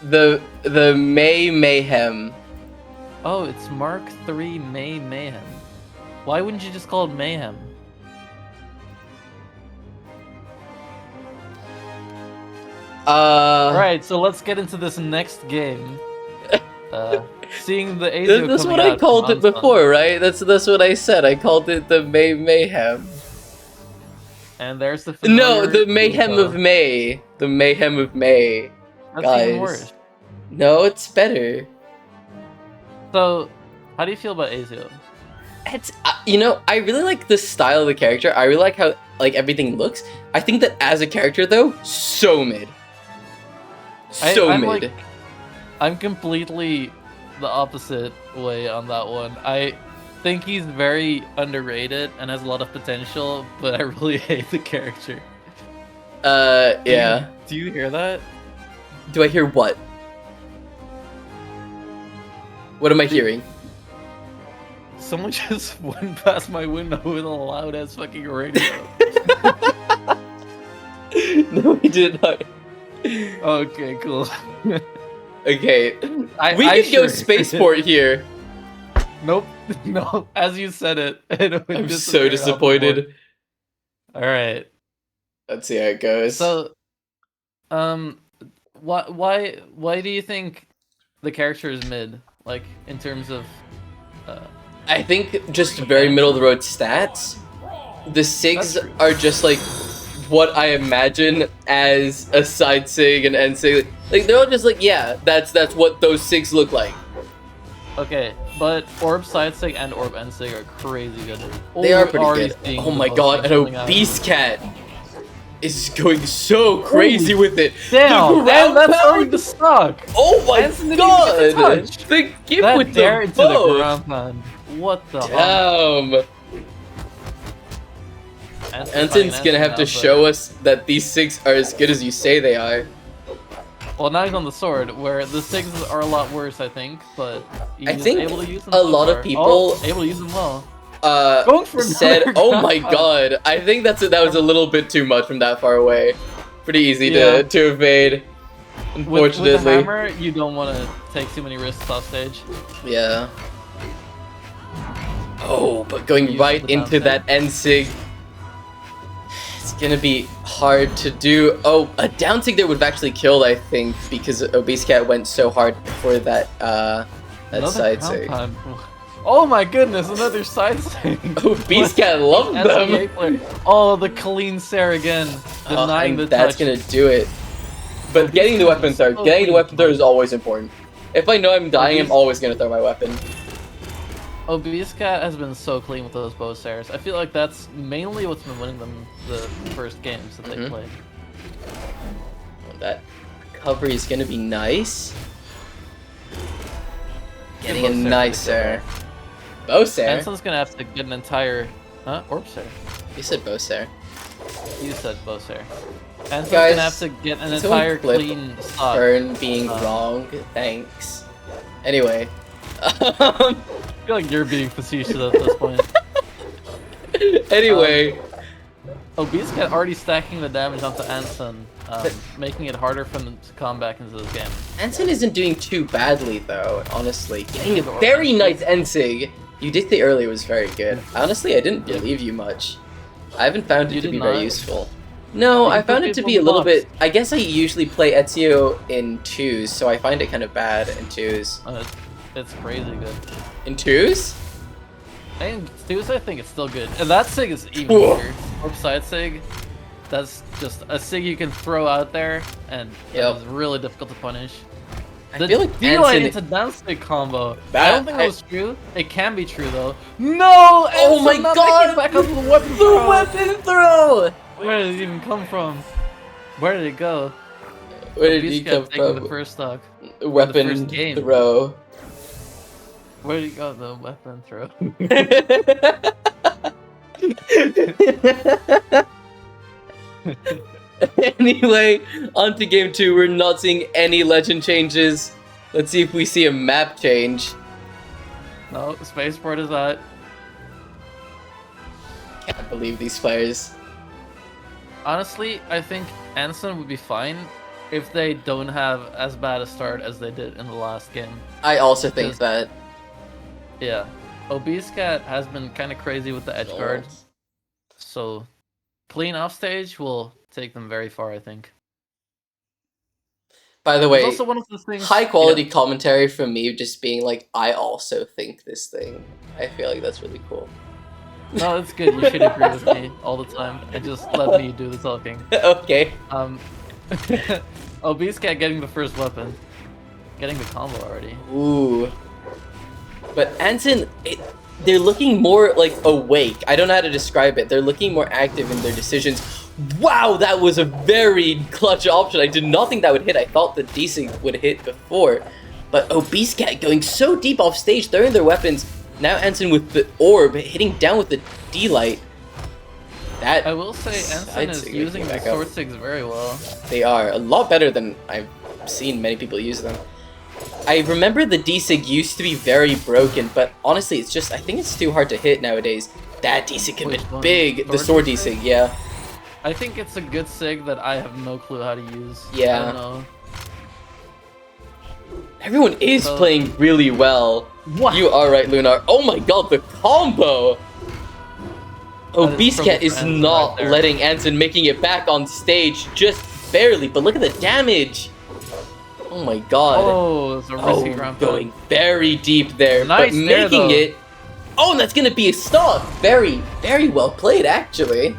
The Mayhem. Oh, it's Mark III Mayhem. Why wouldn't you just call it Mayhem? Alright, so let's get into this next game. Seeing the Azio That's coming what I out called from it Ansan. before, right? That's what I said. I called it the Mayhem. And there's the No, familiar the Mayhem Yumiko. of May. The Mayhem of May. That's guys. even worse. No, it's better. So, how do you feel about Azio? It's you know, I really like the style of the character. I really like how like everything looks. I think that as a character though, so mid. I'm Mid. like, I'm completely the opposite way on that one. I think he's very underrated and has a lot of potential, but I really hate the character. Yeah. Do you hear that? Do I hear what? What am I hearing? Someone just went past my window with a loud ass fucking radio. No, we did not. Okay, cool. Okay, I we could go sure- spaceport here. Nope, no. As you said it, I'm so disappointed. All right. Let's see how it goes. So, why do you think the character is mid? Like in terms of, I think just very middle of the road stats. The SIGs That's true. are just like what I imagine as a side SIG and end SIG. Like they're all just like, yeah, that's what those SIGs look like. okay, but Orb Side Sig and Orb End Sig are crazy good. They are We're pretty already good. seeing Oh the my most god, things an coming out. obese cat is going so crazy with it. Damn, The and ground that's pound- already the stock. Oh my Hanson didn't even god! get to touch. The gift That with dare the into the bow. ground pound. What the? Damn. Anson's gonna have to show us that these SIGs are as good as you say they are. Well, now he's on the sword, where the SIGs are a lot worse, I think, but he's I think able to use them a so lot of far. people- Oh, able to use them well. Going for Said, another "Oh my ground god!" I think that was a little bit too much from that far away. Pretty easy Yeah. to evade. With the Unfortunately, hammer, you don't want to take too many risks off stage. yeah. Oh, but going Use right the into down that end sig, it's gonna be hard to do. Oh, a down sig there would have actually killed, I think, because Obese Cat went so hard for that Another side ground sig. pound. Oh my goodness, another side sig. Obese Cat loved them. Oh, the clean Sarah again, denying the That's touch. gonna do it. But getting the weapon throw, so getting the clean. weapon throw is always important. If I know I'm dying, I'm always gonna throw my weapon. Obese Cat has been so clean with those bow stairs. I feel like that's mainly what's been winning them the first games that they Mhm. played. That recovery is gonna be nice. Getting a bow stare. nicer Bowser. Anson's gonna have to get an entire Orb Stare. You said Bowser. You said bow stare. Anson's Guys, gonna have to get an it's only entire clip clean stock. Burn being Uh, wrong. Thanks. Anyway. I feel like you're being facetious at this point. Anyway. Obese Cat already stacking the damage onto Anson, making it harder for them to come back into this game. Anson isn't doing too badly though, honestly. Getting a Or- very nice Ensig. You did say earlier was very good. Honestly, I didn't believe you much. I haven't found it You to did be not? very useful. No, You I put found it to people be a in little box. bit. I guess I usually play Ezio in twos, so I find it kind of bad in twos. It's crazy good. In twos? And I think it's still good. And that Sig is even Whoa. weirder. Orb side Sig, that's just a Sig you can throw out there, and Yep. it's really difficult to punish. I The feel like D-Line Anson. into down Sig combo. That- I don't think that was true. It can be true though. No! Oh Anson my not god! making it back up to the weapon The throw! weapon throw! Where did it even come from? Where did it go? Where did Obese he Cat come taking the from? first stock. Weapon first game. throw. Where did he go? The weapon throw. Anyway, on to game 2. We're not seeing any legend changes. Let's see if we see a map change. No, spaceport is out. Can't believe these players. Honestly, I think Anson would be fine if they don't have as bad a start as they did in the last game. I also think Because- that. Yeah. Obese Cat has been kind of crazy with the edge guard, so clean off stage will take them very far, I think. By the It's way, also one of the things. high quality commentary from me just being like, I also think this thing. I feel like that's really cool. Yeah. No, it's good. You should agree with me all the time and just let me do the talking. Okay. Obese Cat getting the first weapon. getting the combo already. Ooh. But Anson, they're looking more like awake. I don't know how to describe it. They're looking more active in their decisions. Wow, that was a very clutch option. I did not think that would hit. I thought the D-Sig would hit before. But Obese Cat going so deep off stage, throwing their weapons. Now Anson with the orb, hitting down with the D-Light. That I will say Anson is using the Sword Sigs very well. They are a lot better than I've seen many people use them. I remember the D-Sig used to be very broken, but honestly, it's just, I think it's too hard to hit nowadays. That D-Sig can be big. The Sword D-Sig, yeah. I think it's a good Sig that I have no clue how to use. Yeah. I don't know. Everyone is playing really well. What? You are right, Lunar. Oh my god, the combo! Obese Cat is not letting Anson making it back on stage, just barely, but look at the damage! Oh my god. Oh, it's a risky ground going very deep there, nice but making it... Oh, and that's gonna be a stock! Very, very well played, actually.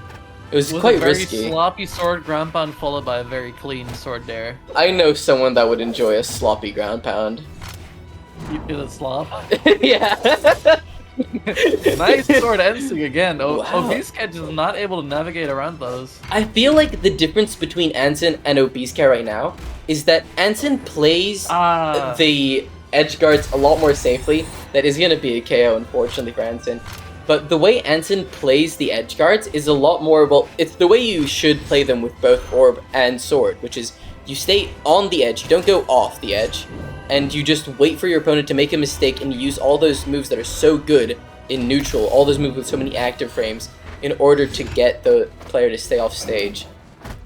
It was quite risky. A very sloppy sword ground pound followed by a very clean sword dare. I know someone that would enjoy a sloppy ground pound. You feel it slop? Yeah. Nice sword ending again. Wow. Obese Cat is not able to navigate around those. I feel like the difference between Anson and Obese Cat right now is that Anson plays the edge guards a lot more safely. That is going to be a KO, unfortunately, for Anson. But the way Anson plays the edge guards is a lot more, well, it's the way you should play them with both orb and sword, which is you stay on the edge, you don't go off the edge, and you just wait for your opponent to make a mistake and use all those moves that are so good in neutral, all those moves with so many active frames, in order to get the player to stay off stage.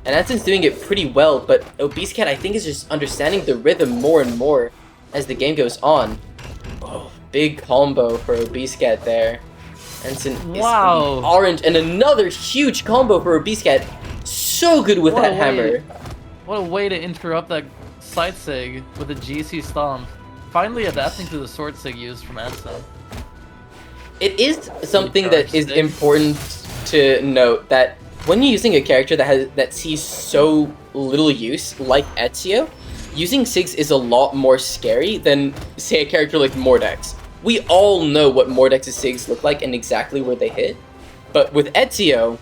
And Anson's doing it pretty well, but Obese Cat I think is just understanding the rhythm more and more as the game goes on. Oh, big combo for Obese Cat there. Anson is orange, and another huge combo for Obese Cat. So good with that hammer. What a way to interrupt that side sig with a GC stomp. Finally adapting to the sword sig used from Anson. It is something that is important to note, that when you're using a character that sees so little use, like Ezio, using Sigs is a lot more scary than, say, a character like Mordex. We all know what Mordex's Sigs look like and exactly where they hit, but with Ezio,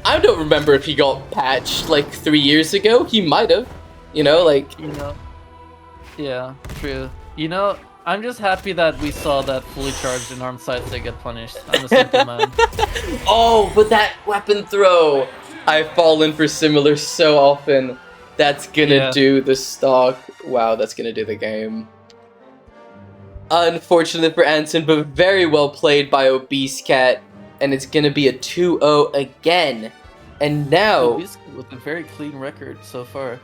I don't remember if he got patched like 3 years ago. He might have, you know, like... You know, yeah, true. You know, I'm just happy that we saw that fully charged and armed side sig get punished. I'm a simple man. Oh, but that weapon throw! I've fallen for similar so often. That's gonna do the stock. Wow, that's gonna do the game. Unfortunate for Anson, but very well played by Obese Cat. And it's gonna be a 2-0 again. And now... Obese Cat with a very clean record so far.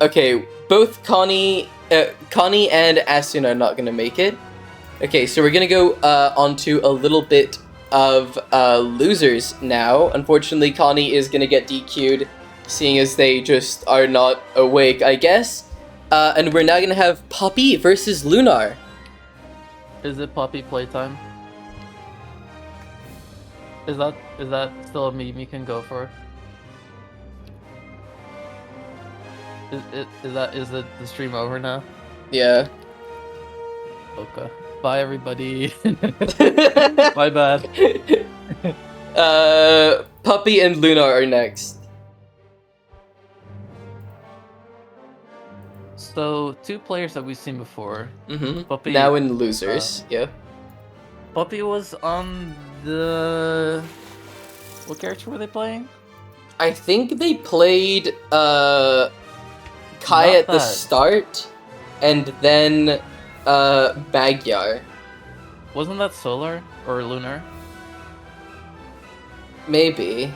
Okay, both Connie and Asuna are not gonna make it. Okay, so we're gonna go onto a little bit of losers now. Unfortunately, Connie is gonna get DQ'd, seeing as they just are not awake, I guess. And we're now gonna have Poppy versus Lunar. Is it Poppy playtime? Is that still a meme you can go for? Is the stream over now? Yeah. Okay. Bye everybody. My bad. Puppy and Lunar are next. So, two players that we've seen before. Mm-hmm. Puppy, now in losers, yeah. Puppy was on the... What character were they playing? I think they played Kai at the start, and then Magyar. Wasn't that Solar or Lunar? Maybe.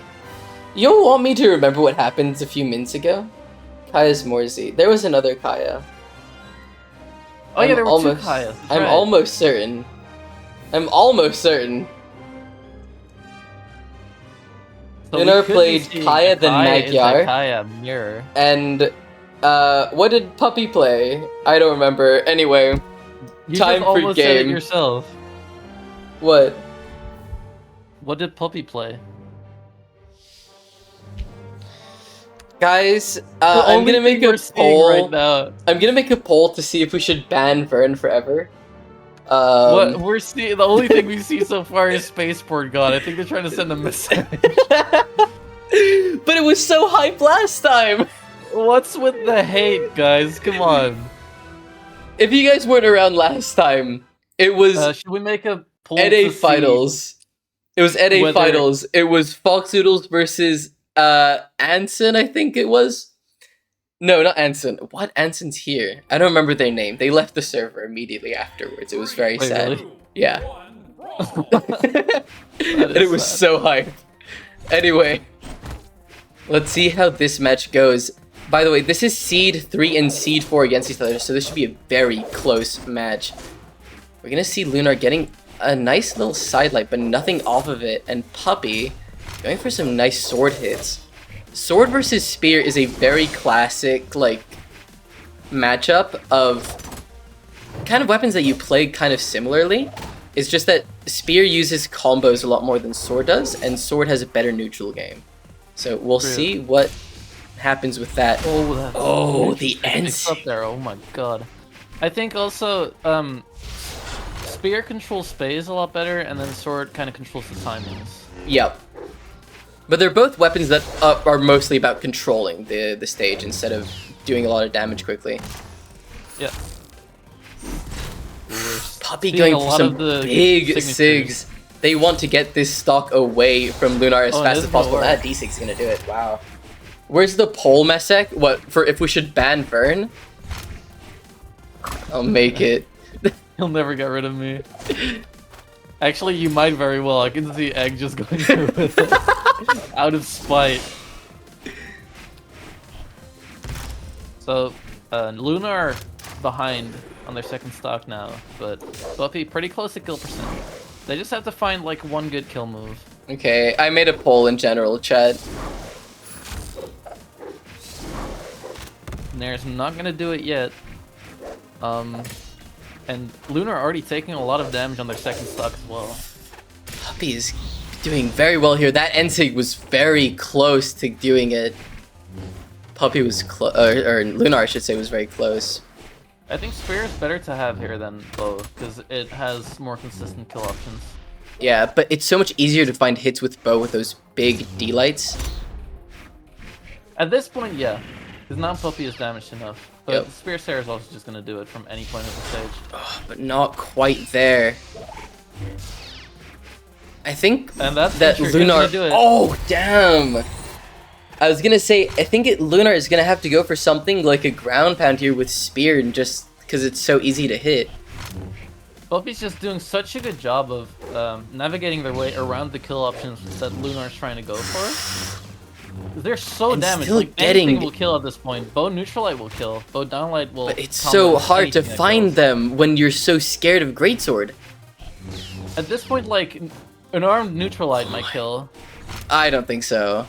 You don't want me to remember what happened a few minutes ago? Kaya's Morzi. There was another Kaya. Oh yeah, there were two Kayas. I'm almost certain. I'm almost certain. So Lunar played Kaya then Magyar. Kaya mirror. And what did Puppy play? I don't remember. Anyway, you time just for almost said it game. yourself. What? What did Puppy play? Guys, The I'm only gonna make thing a we're seeing poll. right now. I'm gonna make a poll to see if we should ban Vern forever. What we're seeing, the only thing we see so far is Spaceport God. I think they're trying to send a message. But it was so hype last time. What's with the hate, guys? Come on. If you guys weren't around last time, it was Should we make a poll NA to finals. It was NA whether- finals. It was Foxoodles versus Anson, I think it was. No, not Anson. What? Anson's here. I don't remember their name. They left the server immediately afterwards. It was very Wait, sad. really? Yeah. That And is it was sad. so hype. Anyway, let's see how this match goes. By the way, this is Seed 3 and Seed 4 against each other, so this should be a very close match. We're gonna see Lunar getting a nice little sidelight, but nothing off of it, and Puppy going for some nice sword hits. Sword versus Spear is a very classic, like, matchup of kind of weapons that you play kind of similarly. It's just that Spear uses combos a lot more than Sword does, and Sword has a better neutral game. So we'll see what happens with that. Oh, the ends ends. up there. Oh my god. I think also Spear controls phase a lot better, and then Sword kind of controls the timings. Yep. But they're both weapons that are mostly about controlling the stage instead of doing a lot of damage quickly. Yeah. Puppy seeing going a for lot some of the big signatures. SIGs. They want to get this stock away from Lunar as Oh, it fast is as gonna possible. work. That D6's gonna do it. Wow. Where's the poll, Mesek? What, for if we should ban Vern? I'll make it. He'll never get rid of me. Actually, you might very well. I can see Egg just going through with it. Out of spite. So, Lunar behind on their second stock now, but Buffy pretty close to kill percent. They just have to find like one good kill move. Okay, I made a poll in general chat. Nair's not gonna do it yet. And Lunar already taking a lot of damage on their second stock as well. Puppy is doing very well here. That NSIG was very close to doing it. Puppy was or Lunar, I should say, was very close. I think Spear is better to have here than Bow, because it has more consistent kill options. Yeah, but it's so much easier to find hits with Bow with those big D-lights. At this point, yeah. Because now Puppy is damaged enough. But Yep. Spear Sarah is also just going to do it from any point of the stage. But not quite there. I think And that's that You're Lunar... gonna do it. Oh, damn! I was gonna say, I think Lunar is gonna have to go for something like a ground pound here with Spear, and just because it's so easy to hit. Puppy's just doing such a good job of navigating their way around the kill options that Lunar's trying to go for. They're so And damaged. still Like, getting- anything will kill at this point. Bow Neutral Light will kill. Bow Downlight will. But it's combo so with hard to anything that find kills. them when you're so scared of Greatsword. At this point, like, an armed Neutral Light might kill. I don't think so.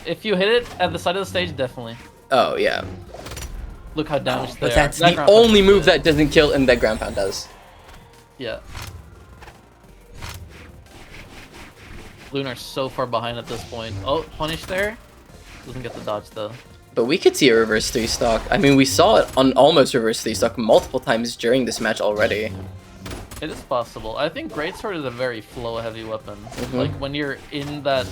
If you hit it at the side of the stage, definitely. Oh, yeah. Look how damaged they But are. that's That the ground pound only is move good. that doesn't kill, and that ground pound does. Yeah. Lunar's so far behind at this point. Oh, punish there. Doesn't get the dodge though. But we could see a reverse 3 stock. I mean, we saw it on almost reverse 3 stock multiple times during this match already. It is possible. I think Greatsword is a very flow-heavy weapon. Mhm. Like, when you're in that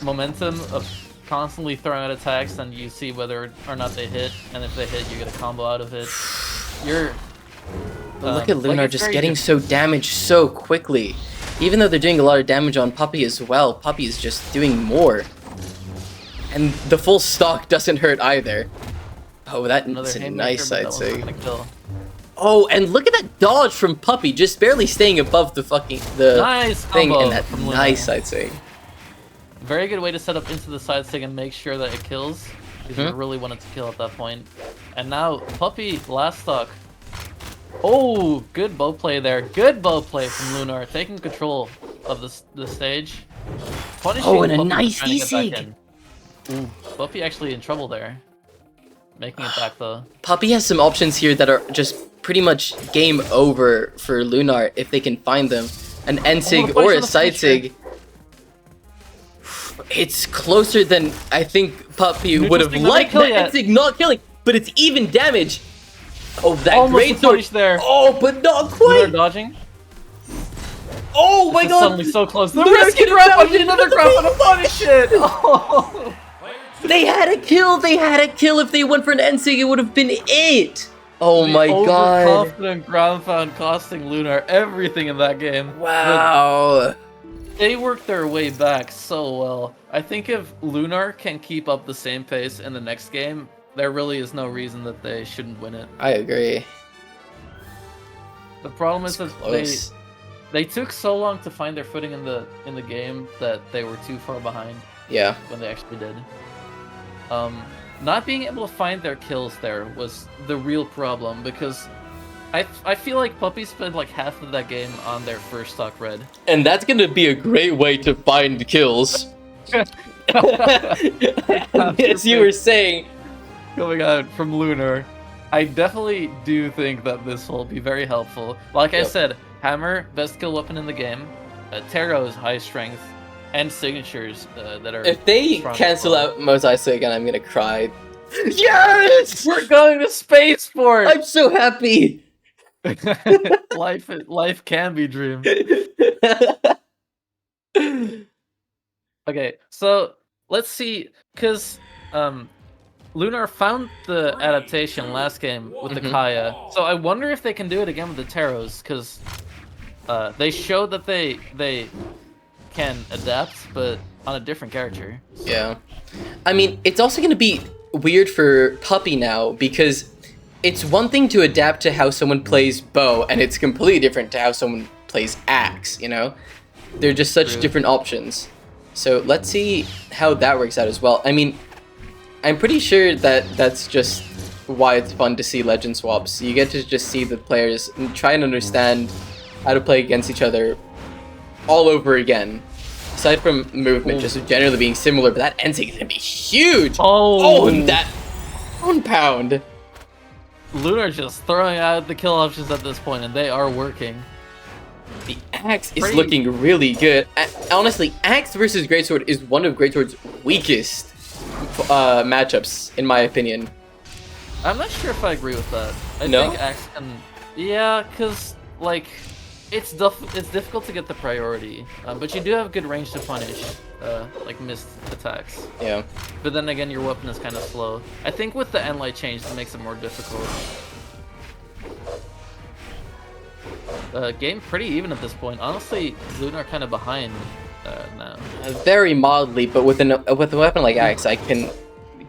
momentum of constantly throwing out attacks and you see whether or not they hit, and if they hit, you get a combo out of it. You're... But look at like, Lunar it's just very getting difficult. so damaged so quickly. Even though they're doing a lot of damage on Puppy as well, Puppy is just doing more. And the full stock doesn't hurt either. Oh, that's Another a haymaker, nice but side that one's not sig. gonna kill. Oh, and look at that dodge from Puppy, just barely staying above the Nice thing, combo and that from Lunar. nice side sig. Very good way to set up into the side stick and make sure that it kills. If you Mhm. really wanted to kill at that point. And now, Puppy, last stock. Oh, good bow play there. Good bow play from Lunar, taking control of the stage. Punishing Oh, and a Puppy for nice trying to get back D-sig. in. Ooh, Puppy actually in trouble there. Making it back though. Puppy has some options here that are just pretty much game over for Lunar if they can find them. An N-sig Oh, the or a punish on the side finisher. sig. It's closer than I think Puppy Neutral would have Stick not liked. gonna That kill end stick not killing, but it's even damage. Oh, that Almost great a sword. punish there. Oh, but not Lunar quite. dodging. Oh my It's god. suddenly so close. The The rescue rescue grab grab on another grab on a punish it. Oh. They had a kill. They had a kill. If they went for an end stick, it would have been it. Oh my god. Overconfident ground pound costing Lunar everything in that game. Wow. They worked their way back so well. I think if Lunar can keep up the same pace in the next game, there really is no reason that they shouldn't win it. I agree. The problem is It's that close. they took so long to find their footing in the game that they were too far behind Yeah. when they actually did. Not being able to find their kills there was the real problem because I feel like Puppy spent like half of that game on their first stock red. And that's gonna be a great way to find kills. As you were saying, Coming out from Lunar, I definitely do think that this will be very helpful. Like I Yep. said, Hammer, best kill weapon in the game. Taro's high strength, and signatures that are. if they strong as cancel well. out Mos Eisley again, I'm gonna cry. Yes! We're going to spaceport. I'm so happy! Life can be dreamed. Okay, so let's see, because Lunar found the adaptation last game with the Mhm. Kaya, so I wonder if they can do it again with the Taros, because they showed that they can adapt, but on a different character. So. Yeah. I mean, it's also gonna be weird for Puppy now, because it's one thing to adapt to how someone plays Bow, and it's completely different to how someone plays Axe, you know? They're just such True. different options. So let's see how that works out as well. I mean, I'm pretty sure that that's just why it's fun to see legend swaps. You get to just see the players and try and understand how to play against each other all over again. Aside from movement, just generally being similar, but that end stick is gonna be huge! Oh, and that pound! Lunar just throwing out the kill options at this point, and they are working. The axe is Pretty- looking really good. Honestly, axe versus greatsword is one of greatsword's weakest matchups, in my opinion. I'm not sure if I agree with that. I No? think Axe can... Yeah, because, like, it's difficult to get the priority, but you do have good range to punish, like, missed attacks. Yeah. But then again, your weapon is kind of slow. I think with the end light change, it makes it more difficult. Game pretty even at this point. Honestly, Lunar kind of behind now. Very mildly, but with a weapon like axe, I can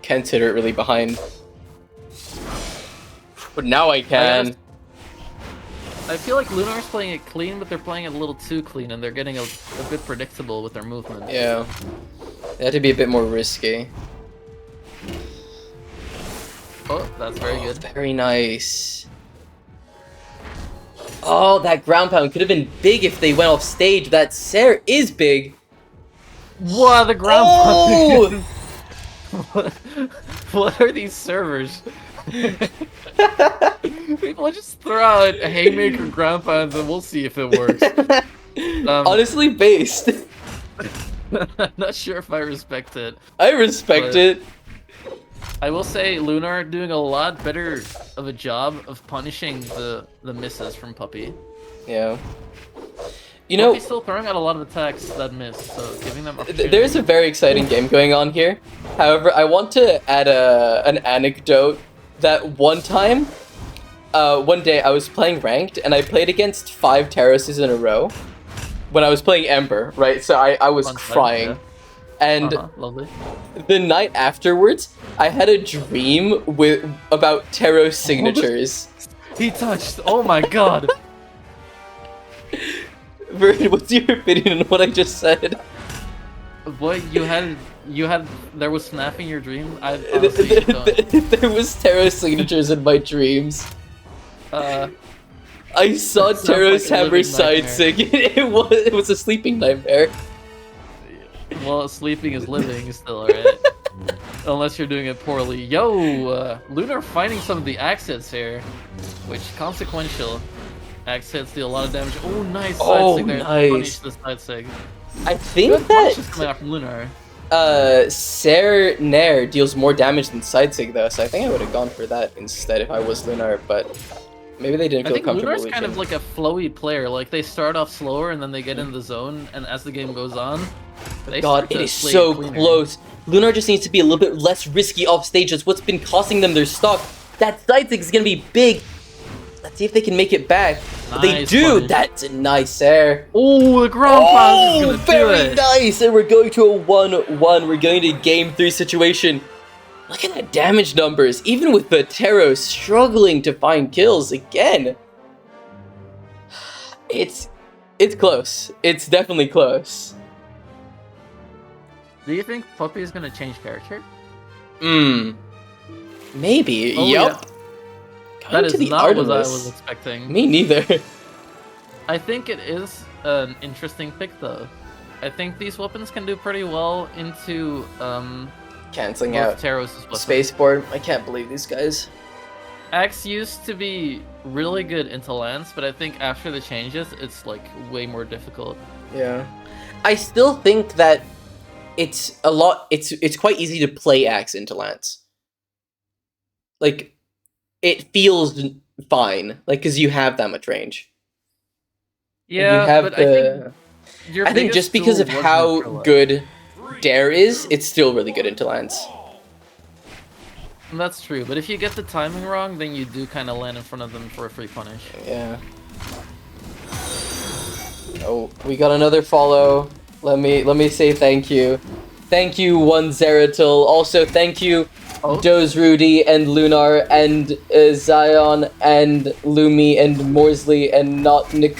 consider it really behind. But now I can. I feel like Lunar's playing it clean, but they're playing it a little too clean, and they're getting a bit predictable with their movement. Yeah. They had to be a bit more risky. Oh, that's very good. Very nice. Oh, that ground pound could have been big if they went off stage. That Sarah is big. Wow, the ground Oh! pound. What are these servers? People just throw out haymaker ground pounds and we'll see if it works. Honestly, based. I'm not sure if I respect it. I respect But- it. I will say Lunar doing a lot better of a job of punishing the misses from Puppy. Yeah. You know, Puppy's still throwing out a lot of attacks that miss, so giving them opportunity. there's a very exciting game going on here. However, I want to add an anecdote that one time, one day I was playing ranked and I played against 5 terraces in a row when I was playing Ember, right? So I was Fun time, crying. yeah. And Lovely. the night afterwards, I had a dream about tarot signatures. He touched. Oh my god. Vern, what's your opinion on what I just said? What you had there was FNAF in your dream? I honestly don't. There was tarot signatures in my dreams. I saw sounds Tarot's like a hammer living side nightmare. sig. It was a sleeping nightmare. Well, sleeping is living still, right? Unless you're doing it poorly. Yo, Lunar finding some of the axe hits here, which consequential. Axe hits deal a lot of damage. Oh, nice side Oh, sig there. nice. Punish the side sig. I think Good punches that coming out from Lunar. Ser Nair deals more damage than Sidesig though, so I think I would have gone for that instead if I was Lunar, but maybe they didn't I feel think comfortable Lunar's with kind him. of like a flowy player. Like they start off slower and then they get in the zone, and as the game goes on, they God, start it to is play so cleaner. close. Lunar just needs to be a little bit less risky off stage. That's what's been costing them their stock. That Sidesig is gonna be big. Let's see if they can make it back. They Nice do! punish. That's a nice air. Oh, the ground pound is gonna very do it. nice! And we're going to a 1-1. We're going to game 3 situation. Look at the damage numbers. Even with Vatero struggling to find kills again. It's close. It's definitely close. Do you think Puppy is gonna change character? Maybe. Oh, Yup. That is to the not Artemis. what I was expecting. Me neither. I think it is an interesting pick though. I think these weapons can do pretty well into Canceling both out Taros' weapons. Spaceport. I can't believe these guys. Axe used to be really good into Lance, but I think after the changes, it's like way more difficult. Yeah. I still think that it's quite easy to play Axe into Lance. Like, it feels fine, like, because you have that much range. And Yeah, you have but I think just because of how good Dare is, it's still really good into Lance. That's true, but if you get the timing wrong, then you do kind of land in front of them for a free punish. Yeah. Oh, we got another follow. Let me say thank you. Thank you, One Zeratul. Also, thank you, Doze Rudy and Lunar and Zion and Lumi and Morsley and not Nick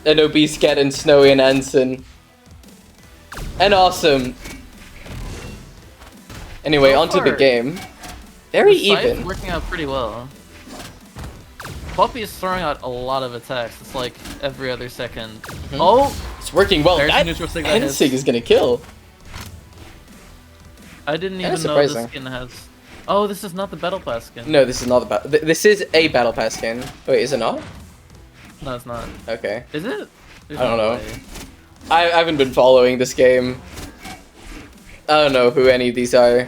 and Obese Cat and Snowy and Anson. And Awesome. Anyway, So onto the far, game. Very The scythe's even. working out pretty well. Puppy is throwing out a lot of attacks. It's like every other second. Oh! It's working well. There's That neutral sig that hits. Ensig is gonna kill. I didn't even That's know this surprising. skin has... Oh, this is not the Battle Pass skin. No, this is not the battle. This is a battle pass skin. Wait, is it not? No, it's not. Okay. Is it? There's I don't no know. way. I haven't been following this game. I don't know who any of these are.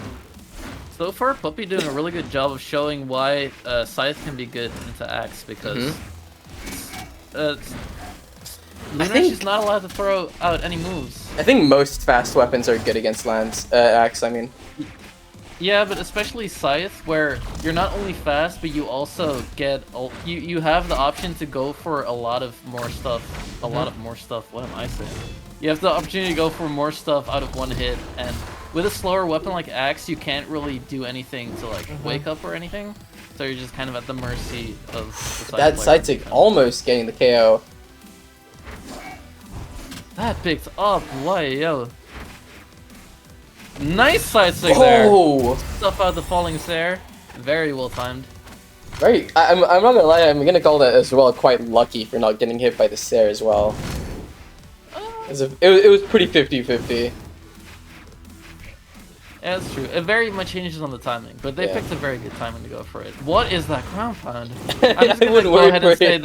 So far, Puppy doing a really good job of showing why Scythe can be good into Axe, because Lunar's think- just not allowed to throw out any moves. I think most fast weapons are good against Lance. Axe, I mean. Yeah, but especially Scythe, where you're not only fast, but you also get you have the option to go for a lot of more stuff. A lot of more stuff. What am I saying? You have the opportunity to go for more stuff out of one hit, and with a slower weapon like Axe, you can't really do anything to like wake up or anything. So you're just kind of at the mercy of the That side Sidesig almost getting the KO. That picked up, why yo. Nice side stick there. Oh! Stuff out the falling Sare. Very well timed. Very. I'm not gonna lie. I'm gonna call that as well quite lucky for not getting hit by the Sare as well. It was pretty 50-50. Yeah, that's true. It very much changes on the timing, but they Yeah. picked a very good timing to go for it. What is that ground pound? I I'm just gonna wouldn't go worry ahead and for say it.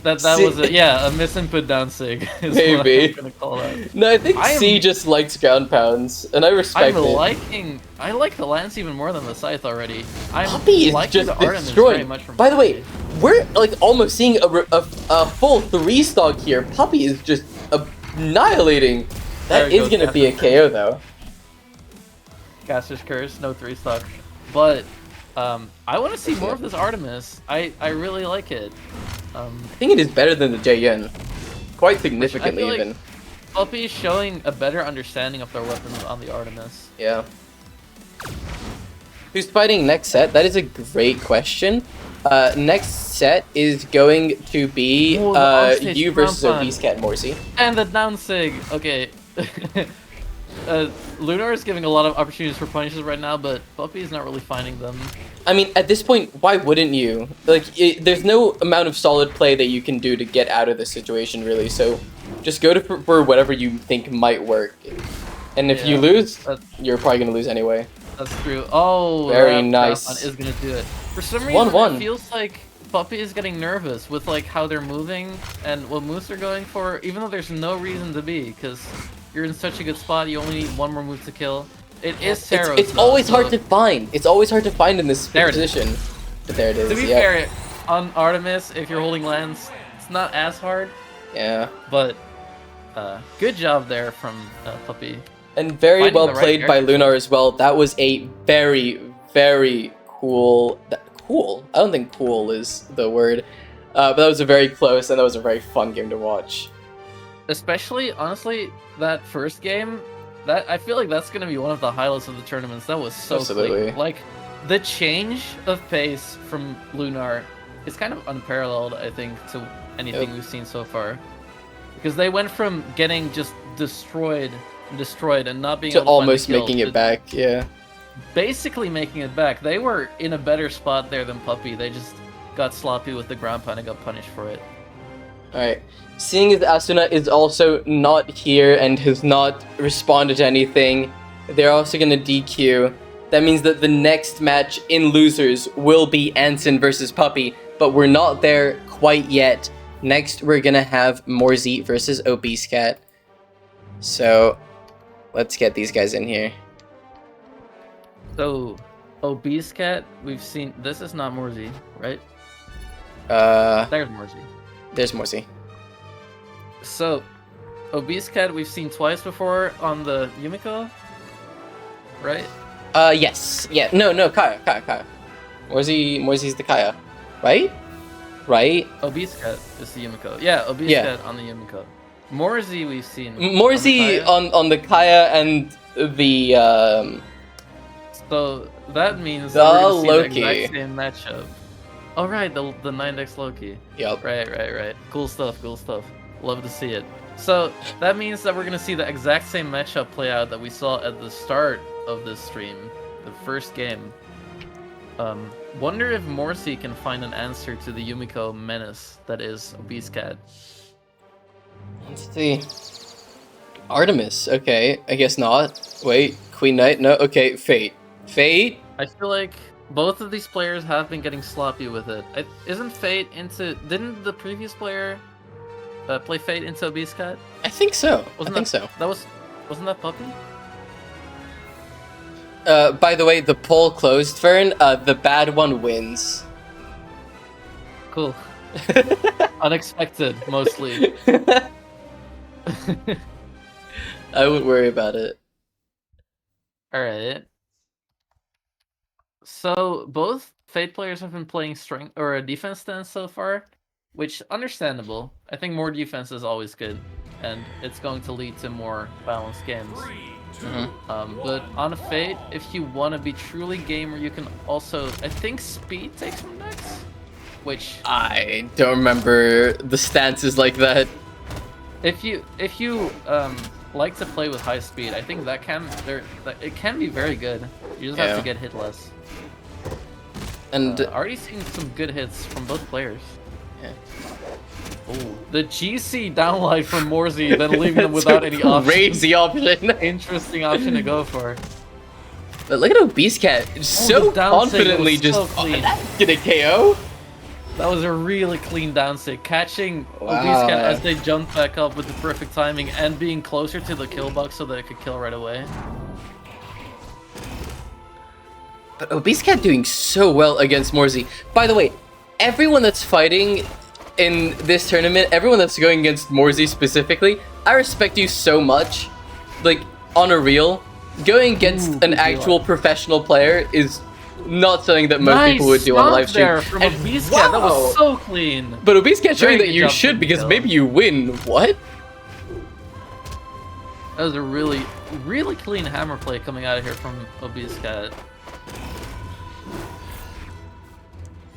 that See- was a misinput down sig. Is Maybe. what I'm gonna call that. No, I think I am- C just likes ground pounds, and I respect I'm it. I like the Lance even more than the Scythe already. I'm Puppy is liking just the Artemis destroying. very much from By the way, Puppy. we're like almost seeing a full 3 stock here. Puppy is just annihilating. There That it is goes, gonna be a Caster's KO though. Caster's Curse, no 3 stock. But I want to see more of this Artemis. I really like it. I think it is better than the JN. Quite I significantly feel like even. Puppy is showing a better understanding of their weapons on the Artemis. Yeah. Who's fighting next set? That is a great question. Next set is going to be Oh, the offstage you versus ground pound. Obese Cat Morsi. And the down sig. Okay. Lunar is giving a lot of opportunities for punishes right now, but Puppy is not really finding them. I mean, at this point, why wouldn't you? Like, there's no amount of solid play that you can do to get out of this situation, really. So, just go for whatever you think might work. And if you Yeah, lose, that's- you're probably gonna lose anyway. That's true. Oh, Very that nice. Marathon is gonna do it. For some reason, 1-1. it feels like Puppy is getting nervous with like how they're moving and what moves they're going for, even though there's no reason to be, because You're in such a good spot. You only need one more move to kill. It is It's, Saros. it's though, always so hard to find. It's always hard to find in this There it is. position. But there it is. To be Yep. fair, on Artemis, if you're holding lands, it's not as hard. Yeah. But good job there from Puppy. And very Finding well the right played by character. Lunar as well. That was a very, very cool. Cool? I don't think cool is the word. But that was a very close and that was a very fun game to watch. Especially, honestly, that first game, that I feel like that's gonna be one of the highlights of the tournaments. That was so Absolutely. quick. Like the change of pace from Lunar is kind of unparalleled, I think, to anything Yep. we've seen so far. Because they went from getting just destroyed and not being To able to almost find the kill, making it to back, yeah. basically making it back. They were in a better spot there than Puppy. They just got sloppy with the ground pound and got punished for it. Alright. Seeing as Asuna is also not here and has not responded to anything, they're also gonna DQ. That means that the next match in losers will be Anson versus Puppy, but we're not there quite yet. Next, we're gonna have Morzy versus Obese Cat. So, let's get these guys in here. So, Obese Cat, we've seen. This is not Morzy, right? There's Morzy. There's Morzy. So, Obese Cat, we've seen twice before on the Yumiko, right? Yes. Yeah, no, Kaya. Morzy's the Kaya. Right? Right? Obese Cat is the Yumiko. Yeah, Obese Yeah. Cat on the Yumiko. Morzy, we've seen. Morzy on on the the Kaya. Kaya and the, So, that means The that we're gonna see Loki. the exact same matchup. Oh, right, the 9-dex Loki. Yep. Right. Cool stuff. Love to see it. So that means that we're gonna see the exact same matchup play out that we saw at the start of this stream, the first game. Wonder if Morzy can find an answer to the Yumiko menace that is Obese Cat. Let's see. Artemis. Okay, I guess not. Wait, Queen Knight. No. Okay, Fate. Fate. I feel like both of these players have been getting sloppy with it. Isn't Fate into? Didn't the previous player play Fate into Obese Cat? I think so. Wasn't I think so. Wasn't that Puppy? By the way, the poll closed, Fern. The bad one wins. Cool. Unexpected, mostly. I wouldn't worry about it. Alright. So, both Fate players have been playing strength or a defense stance so far, which understandable. I think more defense is always good, and it's going to lead to more balanced games. But on a Fate, if you want to be truly gamer, you can also, I think speed takes from next, which I don't remember the stances like that. if you like to play with high speed, I think that it can be very good. You just have Yeah. to get hit less. And Already seen some good hits from both players. Yeah. Oh, the GC downlight from Morzy, then leaving them without any options. crazy option. Interesting option to go for. But look at Obese Cat, so the down sig confidently was just so clean. get a KO. That was a really clean down sig, catching Wow. Obese Cat as they jumped back up with the perfect timing and being closer to the kill box so that it could kill right away. But Obese Cat doing so well against Morzy. By the way, everyone that's fighting in this tournament, everyone that's going against Morzy specifically, I respect you so much. Like, on a real, going against Ooh, an good actual deal. professional player is not something that most Nice people would do on a stomp live stream. there from And Obese Cat, that wow! was so clean. But Obese Cat showing Very that good you job should from because Bill. maybe you win. What? That was a really, really clean hammer play coming out of here from Obese Cat.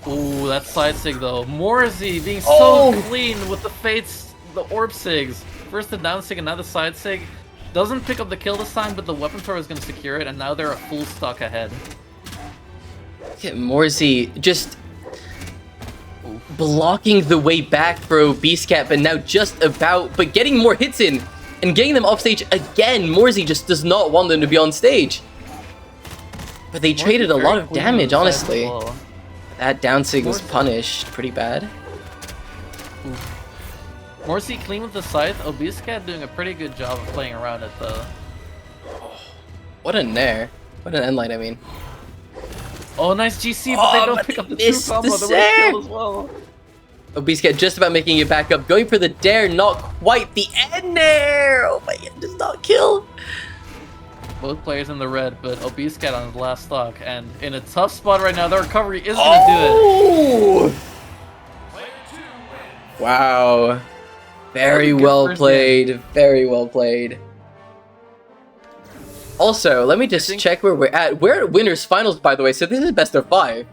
Ooh, that side sig though. Morzy being so Oh! clean with the fates, the orb sigs. First the down sig and now the side sig. Doesn't pick up the kill this time, but the weapon thrower is going to secure it, and now they're a full stock ahead. Look at Morzy just blocking the way back for Obese Cat, but now just about, but getting more hits in and getting them off stage again. Morzy just does not want them to be on stage. But they traded a Very lot of clean damage, on the honestly. side as well. That down sig was Morzy- punished pretty bad. Morsi clean with the scythe. Obese Cat doing a pretty good job of playing around it though. What a nair. What an end line, I mean. Oh, nice GC, but they don't pick up the true missed combo. the They would save. kill as well. Obese Cat just about making it back up. Going for the dare, not quite the end nair. Oh my god, does not kill. Both players in the red, but Obese Cat on his last stock, and in a tough spot right now. The recovery is gonna do it. Wow. Very Good well first played. Very well played. Also, let me just check where we're at. We're at winners finals, by the way, so this is best of 5.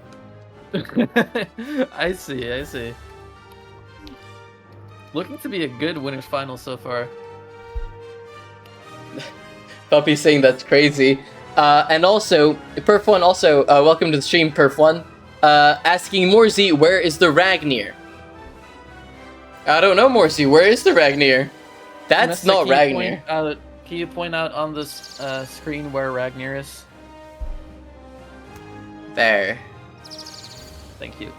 I see. Looking to be a good winners final so far. Puppy saying that's crazy. And also, Perf1 also, welcome to the stream, Perf1. Asking Morzy, where is the Ragnir? I don't know, Morzy, where is the Ragnir? That's not Ragnir. Can you point out on this screen where Ragnir is? There. Thank you.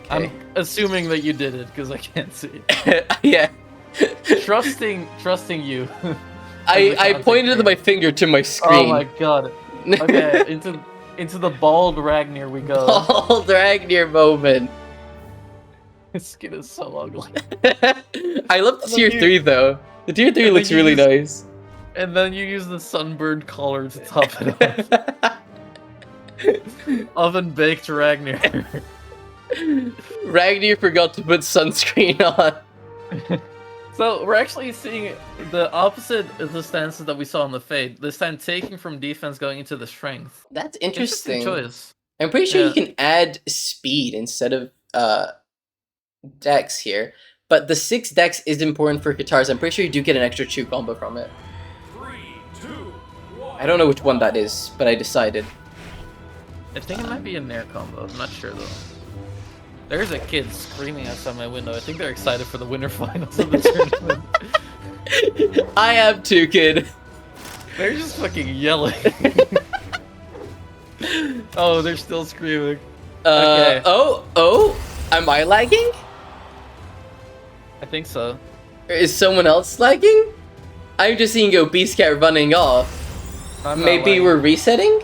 Okay. I'm assuming that you did it because I can't see. Yeah. trusting you. I pointed my finger to my screen. Oh my god. Okay, into the bald Ragnir we go. Bald Ragnir moment. His skin is so ugly. I love the tier 3 though. The tier 3 And looks then really you nice. And then you use the sunburned collar to top it off. Oven baked Ragnir. Ragnir forgot to put sunscreen on. So we're actually seeing the opposite of the stances that we saw in the Fade. This time taking from defense going into the strength. That's interesting. choice. I'm pretty sure Yeah. you can add speed instead of dex here. But the 6 dex is important for guitars. I'm pretty sure you do get an extra 2 combo from it. 3, 2, 1. I don't know which one that is, but I decided. I think it might be a Nair combo. I'm not sure though. There's a kid screaming outside my window. I think they're excited for the winter finals of the tournament. I am too, kid. They're just fucking yelling. Oh, they're still screaming. Okay. Oh, am I lagging? I think so. Or is someone else lagging? I'm just seeing Obese Cat running off. I'm not Maybe lagging. we're resetting?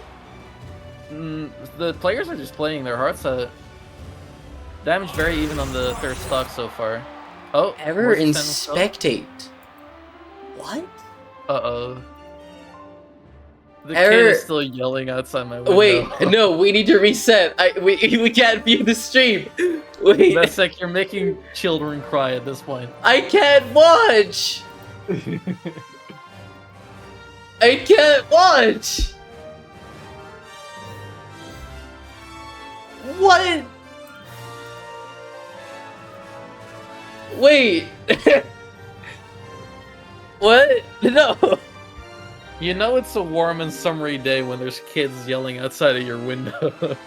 The players are just playing their hearts out. Damage very even on the third stock so far. Oh, Error more in sustainable spectate. What? Uh-oh. The Error- kid is still yelling outside my window. Wait, no, we need to reset. We can't view the stream. Wait, That's like you're making children cry at this point. I can't watch. I can't watch. What? Wait. What? No. You know it's a warm and summery day when there's kids yelling outside of your window.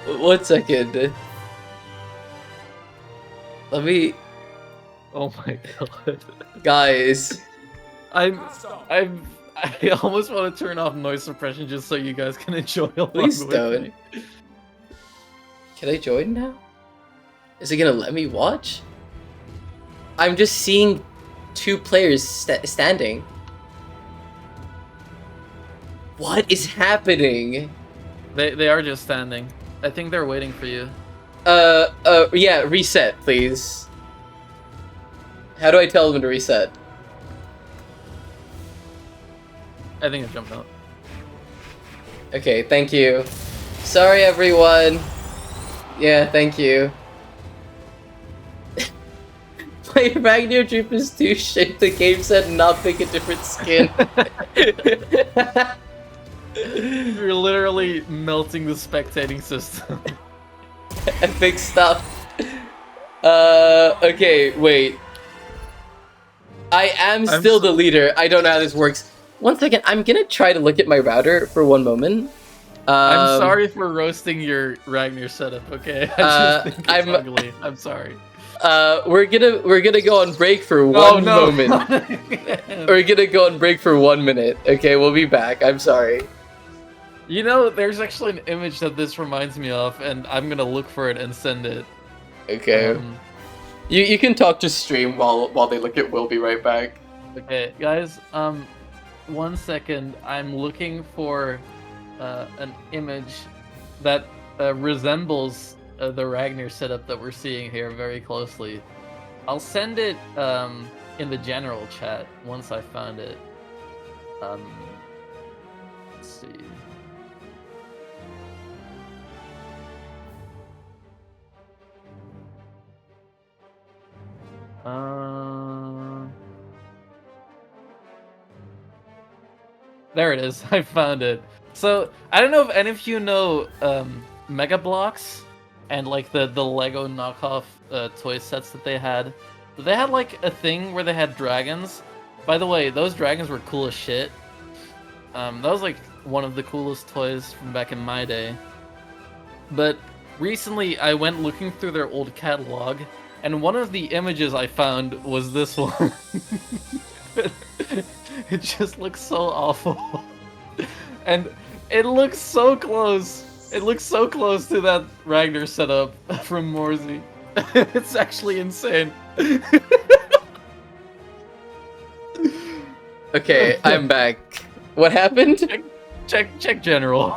1 second. Let me, Oh my god. guys. I almost want to turn off noise suppression just so you guys can enjoy along Please with don't. me. Can I join now? Is it gonna let me watch? I'm just seeing 2 players standing. What is happening? They are just standing. I think they're waiting for you. Yeah, reset, please. How do I tell them to reset? I think I jumped out. Okay, thank you. Sorry, everyone. Yeah, thank you. My Ragnir Droop is too shit. The game said not pick a different skin. You're literally melting the spectating system. Epic stuff. Okay, wait. I am I'm still the leader. I don't know how this works. 1 second, I'm gonna try to look at my router for 1 moment. I'm sorry for roasting your Ragnar setup, okay? I just think it's I'm- ugly. I'm sorry. We're gonna go on break for one moment. We're gonna go on break for 1 minute. Okay, we'll be back. I'm sorry. You know, there's actually an image that this reminds me of, and I'm gonna look for it and send it. Okay. You can talk to stream while they look at. We'll be right back. Okay, guys. 1 second. I'm looking for an image that resembles the Ragnar setup that we're seeing here very closely. I'll send it in the general chat once I found it. Let's see. There it is. I found it. So I don't know if any of you know Mega Bloks and like the Lego knockoff toy sets that they had. They had like a thing where they had dragons. By the way, those dragons were cool as shit. That was like one of the coolest toys from back in my day. But recently I went looking through their old catalog, and one of the images I found was this one. It just looks so awful. And it looks so close. It looks so close to that Ragnar setup from Morzy. It's actually insane. Okay, I'm back. What happened? Check general.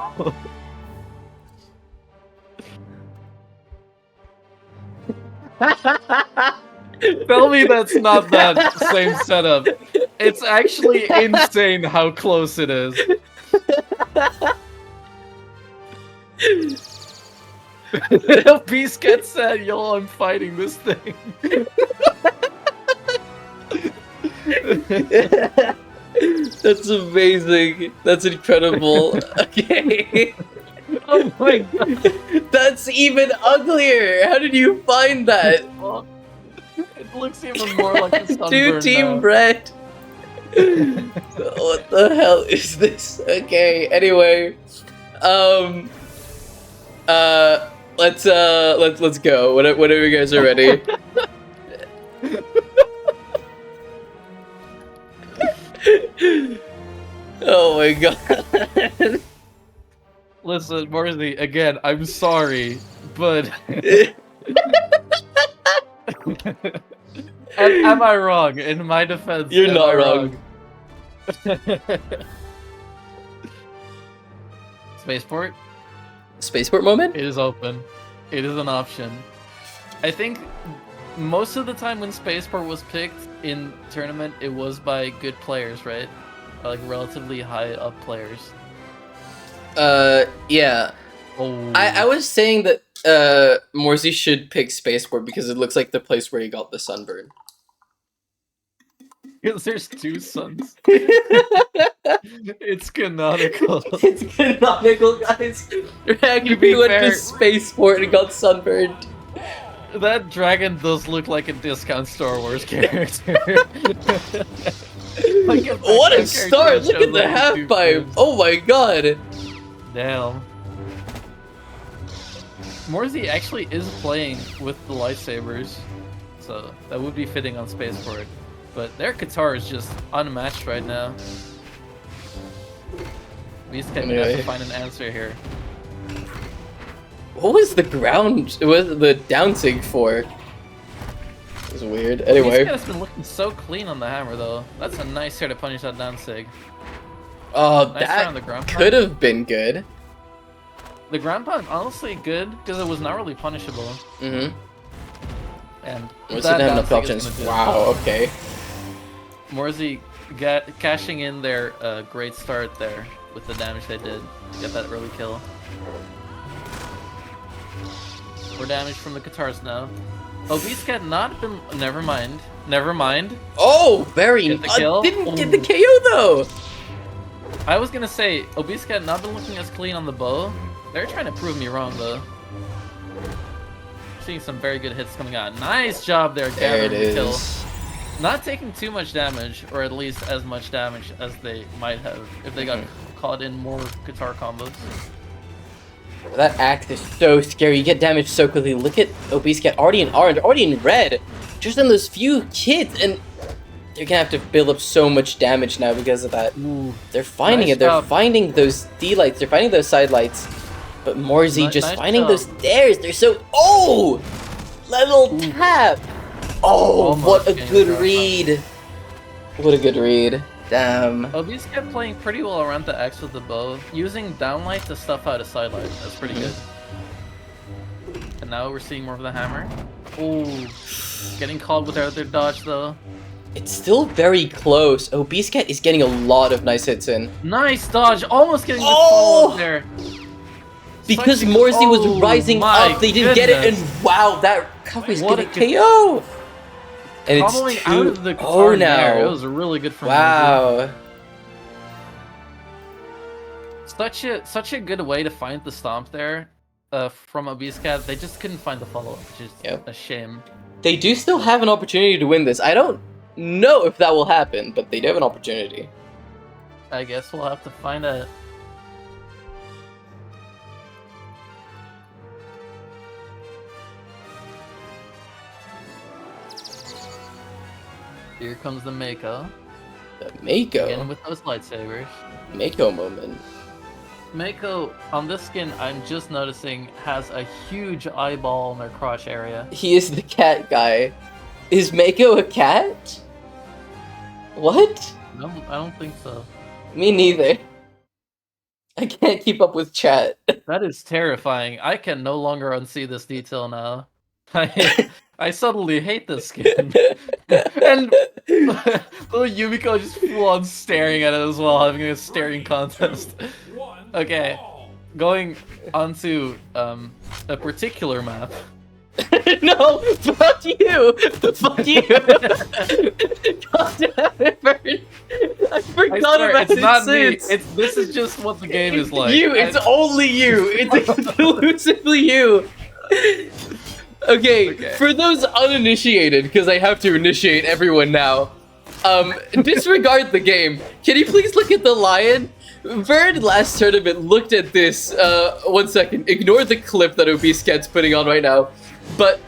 Tell me that's not that same setup. It's actually insane how close it is. Beast Cat said, "Yo, I'm fighting this thing." That's amazing. That's incredible. Okay. Oh my god. That's even uglier. How did you find that? Well, it looks even more like a sunburn Dude, Team now. Brett. What the hell is this? Okay, anyway. Let's go. Whenever you guys are ready. Oh my god. Listen, Morzy, again, I'm sorry, but am I wrong? In my defense, You're am not I wrong. Spaceport? Spaceport moment? It is open. It is an option. I think most of the time when Spaceport was picked in tournament, it was by good players, right? Like relatively high up players. Yeah. Oh. I was saying that Morzy should pick Spaceport because it looks like the place where he got the sunburn. Because there's two suns. It's canonical. It's canonical, guys. Ragnar be went fair- to Spaceport and got sunburned. That dragon does look like a discount Star Wars character. Like a What a character start! that Look at shows the up half in two pipe! frames. Oh my god! Damn. Morzy actually is playing with the lightsabers, so that would be fitting on Spaceport. But their Qatar is just unmatched right now. We just have Anyway. to find an answer here. What was the ground? What was the downsig for? It was weird. Anyway. This guy's been looking so clean on the hammer, though. That's a nice hair to punish that down sig. Oh, Nice try on the that ground could pound. have been good. The ground pound, honestly, good because it was not really punishable. Mm-hmm. And We that didn't have enough down sig is options. gonna do it. Wow, okay. Morzy cashing in their great start there with the damage they did. Get that early kill. More damage from the Qatars now. Obese Cat not been. Never mind. Never mind. Oh, very. Get the kill? Didn't get the KO though. I was gonna say Obese Cat not been looking as clean on the bow. They're trying to prove me wrong though. Seeing some very good hits coming out. Nice job there, There it gathering the kill. is. Not taking too much damage, or at least as much damage as they might have if they got caught in more guitar combos. That axe is so scary. You get damaged so quickly. Look at Obese Cat already in orange, already in red. Just on those few hits, and they're gonna have to build up so much damage now because of that. Ooh. They're finding Nice it. They're job. finding those D lights. They're finding those side lights. But Morzy just Nice finding job. those stairs. They're so. Oh! Level tap! Oh, Almost what a getting good the read! What a good read. Damn. Obese kept playing pretty well around the X with the bow, using downlight to stuff out a sidelight. That's pretty good. And now we're seeing more of the hammer. Ooh, getting caught with their other dodge though. It's still very close. Obese Cat is getting a lot of nice hits in. Nice dodge, almost getting the Oh! follow up there. Because Such a- Morsey was oh rising my up, they didn't get it, and goodness. wow, that recovery's What gonna a good- KO! And Comboing it's out of the oh guitar there. It now. was really good from Morsey. Wow. Such a good way to find the stomp there from Obese Cat. They just couldn't find the follow-up, which is Yep. a shame. They do still have an opportunity to win this. I don't know if that will happen, but they do have an opportunity. I guess we'll have to find out. Here comes the Mako. The Again Mako. with those lightsabers. Mako moment. Mako, on this skin, I'm just noticing, has a huge eyeball in their crotch area. He is the cat guy. Is Mako a cat? What? No, I don't think so. Me neither. I can't keep up with chat. That is terrifying. I can no longer unsee this detail now. I suddenly hate this skin. And little Yumiko just full on staring at it as well, having a staring contest. Okay, going onto a particular map. No! Fuck you! Fuck you! God damn it, Vern! I I forgot swear, about it's not me. it. This is just what the game is like. You! It's only you! It's exclusively you! Okay, for those uninitiated, because I have to initiate everyone now, disregard the game. Can you please look at the lion? Vern last tournament looked at this, 1 second, ignore the clip that Obese Cat's putting on right now, but,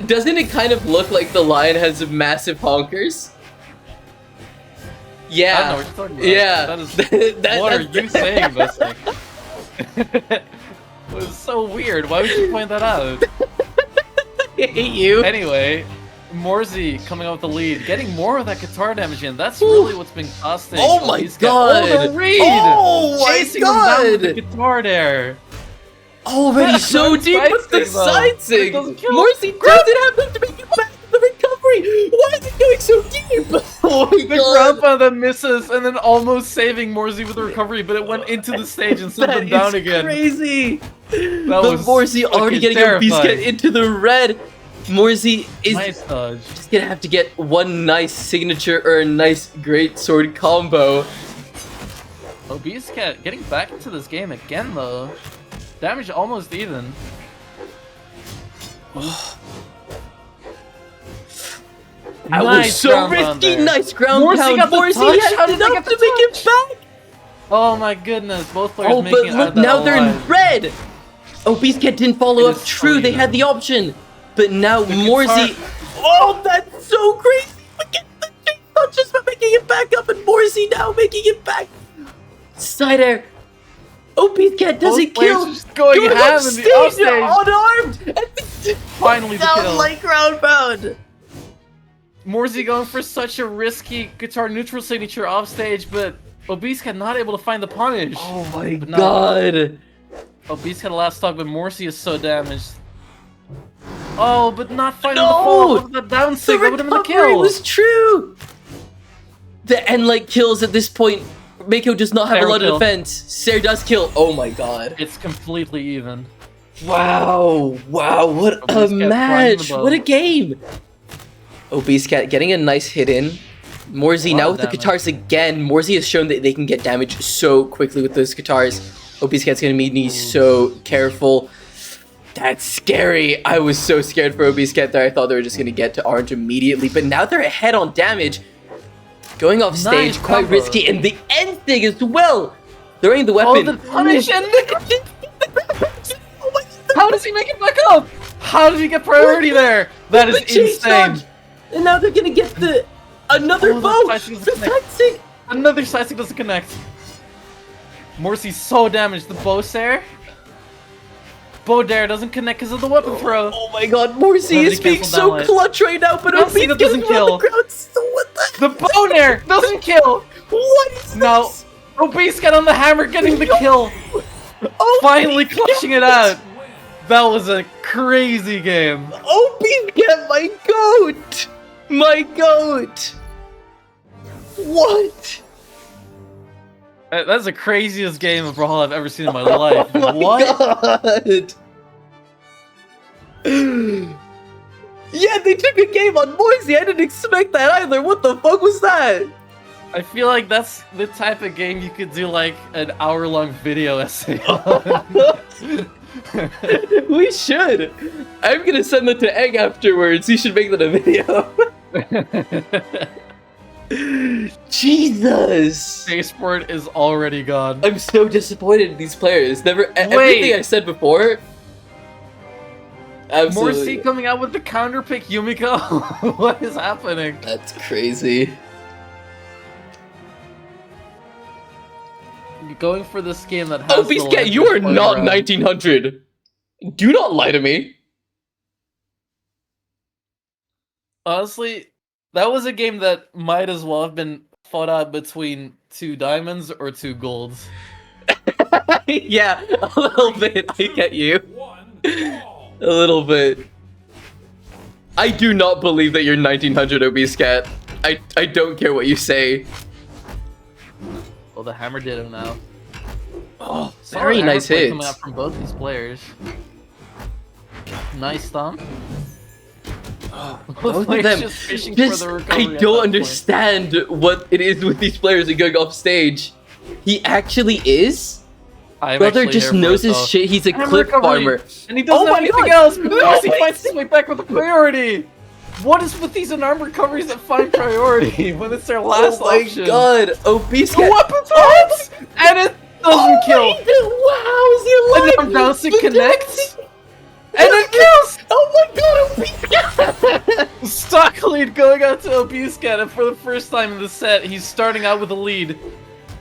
doesn't it kind of look like the lion has massive honkers? I Yeah. don't know what you're talking about. Yeah. That is, That- what are that's- you saying, this thing? It was so weird. Why would you point that out? I hate you. Anyway, Morsey coming up with the lead, getting more of that guitar damage in. That's really what's been costing. Oh my these guys. god! Oh, the read! Oh my Chasing him down with the god! guitar there. Already so That's deep with the side sig, though. side It sig! doesn't kill. Morsey doesn't have enough to make it back to the recovery! Why is it going so deep? Oh my The god! grandpa that misses and then almost saving Morsey with the recovery, but it went into the stage and sent That them down is again. crazy! That The was Morsey already fucking getting a beast terrifying. get into the red. Morsey is Nice dodge. just gonna have to get one nice signature or a nice great sword combo. Obese Cat getting back into this game again though. Damage almost even. That was so ground pound risky! there. Nice ground Morsey pound! got the Morsey touch? had How did they enough get to the make it touch? back! Oh my goodness, both players Oh, making but it out look, of that now they're in alive. red! Obese Cat didn't follow It up. is True, so they even. had the option. But now The Morsey... guitar- Oh, that's so crazy! Look at the thing, not just for making it back up, and Morsey now making it back. Side air. Obese Cat doesn't Both players kill. are just going ham in the offstage. Unarmed! And they Finally the down kill. like ground pound. Morsey going for such a risky guitar neutral signature off stage, but Obese Cat not able to find the punish. Oh my But no. god. Obese Cat a last stock, but Morsey is so damaged. Oh, but not finding No! the fall of the down The sig. That would have been the recovery kill. was true. The end like kills at this point. Mako does not have Sarah a lot kill. of defense. Sarah does kill. Oh my god. It's completely even. Wow. Wow. What a Obese Cat flying the match. bow. What a game. Obese Cat getting a nice hit in. Morsey Lot now of with the damage. guitars again. Morsey has shown that they can get damage so quickly with those guitars. Obese Cat's gonna need me so careful. That's scary. I was so scared for Obese Cat there. I thought they were just gonna get to orange immediately, but now they're ahead on damage. Going off stage, Nice quite combo. risky, and the end thing as well. Throwing the Oh, weapon. the punish and Oh my god. how does he make it back up? How did he get priority there? That is The chase insane. dodge. And now they're gonna get the another Oh, the bow. side sig The doesn't connect. side sig. Another side stick doesn't connect. Morsey's so damaged. The bow there. Bow Dare doesn't connect because of the weapon throw. Oh my god, Morsi Has is he being canceled so down light? clutch right now, but Don't see Obese that gets him doesn't on the kill. ground. So what the? The Bow Dare doesn't kill. What is No. this? Obese got on the hammer getting the kill. Oh, Finally clutching it out. That was a crazy game. Obese get my goat! My goat! What? That's the craziest game of Brawl I've ever seen in my life. Oh my What? god! Yeah, they took a game on Moisey. I didn't expect that either. What the fuck was that? I feel like that's the type of game you could do like an hour-long video essay on. We should. I'm gonna send that to Egg afterwards. You should make that a video. Jesus! Spaceport is already gone. I'm so disappointed in these players. Everything I said before. Absolutely. Morsi coming out with the counter pick Yumiko. What is happening? That's crazy. You're going for this game that has Obese Cat, you are not 1900. Do not lie to me. Honestly, that was a game that might as well have been fought out between 2 diamonds or 2 golds. Yeah, a little bit. I get you. One all. A little bit. I do not believe that you're 1900, Obese Cat. I don't care what you say. Well, the hammer did him now. Oh, Solid very hammer nice play hits. coming out from both these players. Nice stomp. Both of Players them. just fishing Just, for the recovery I at that don't point. understand what it is with these players and going off stage. He actually is? I'm Brother actually just here for knows it, his though. shit. He's a Hammer cliff recovery, farmer. and he doesn't Oh have my anything God. else. But No, he finds his way back with a priority. What is with these unarmed recoveries that find priority when it's their last Oh my option? god, Obese The Cat. weapon throws, and it doesn't kill. Wow, is he alive? And now bounce it But connects, then- and it kills. Oh my god, Obese Cat! Stock lead going out to Obese Cat, and for the first time in the set, he's starting out with a lead.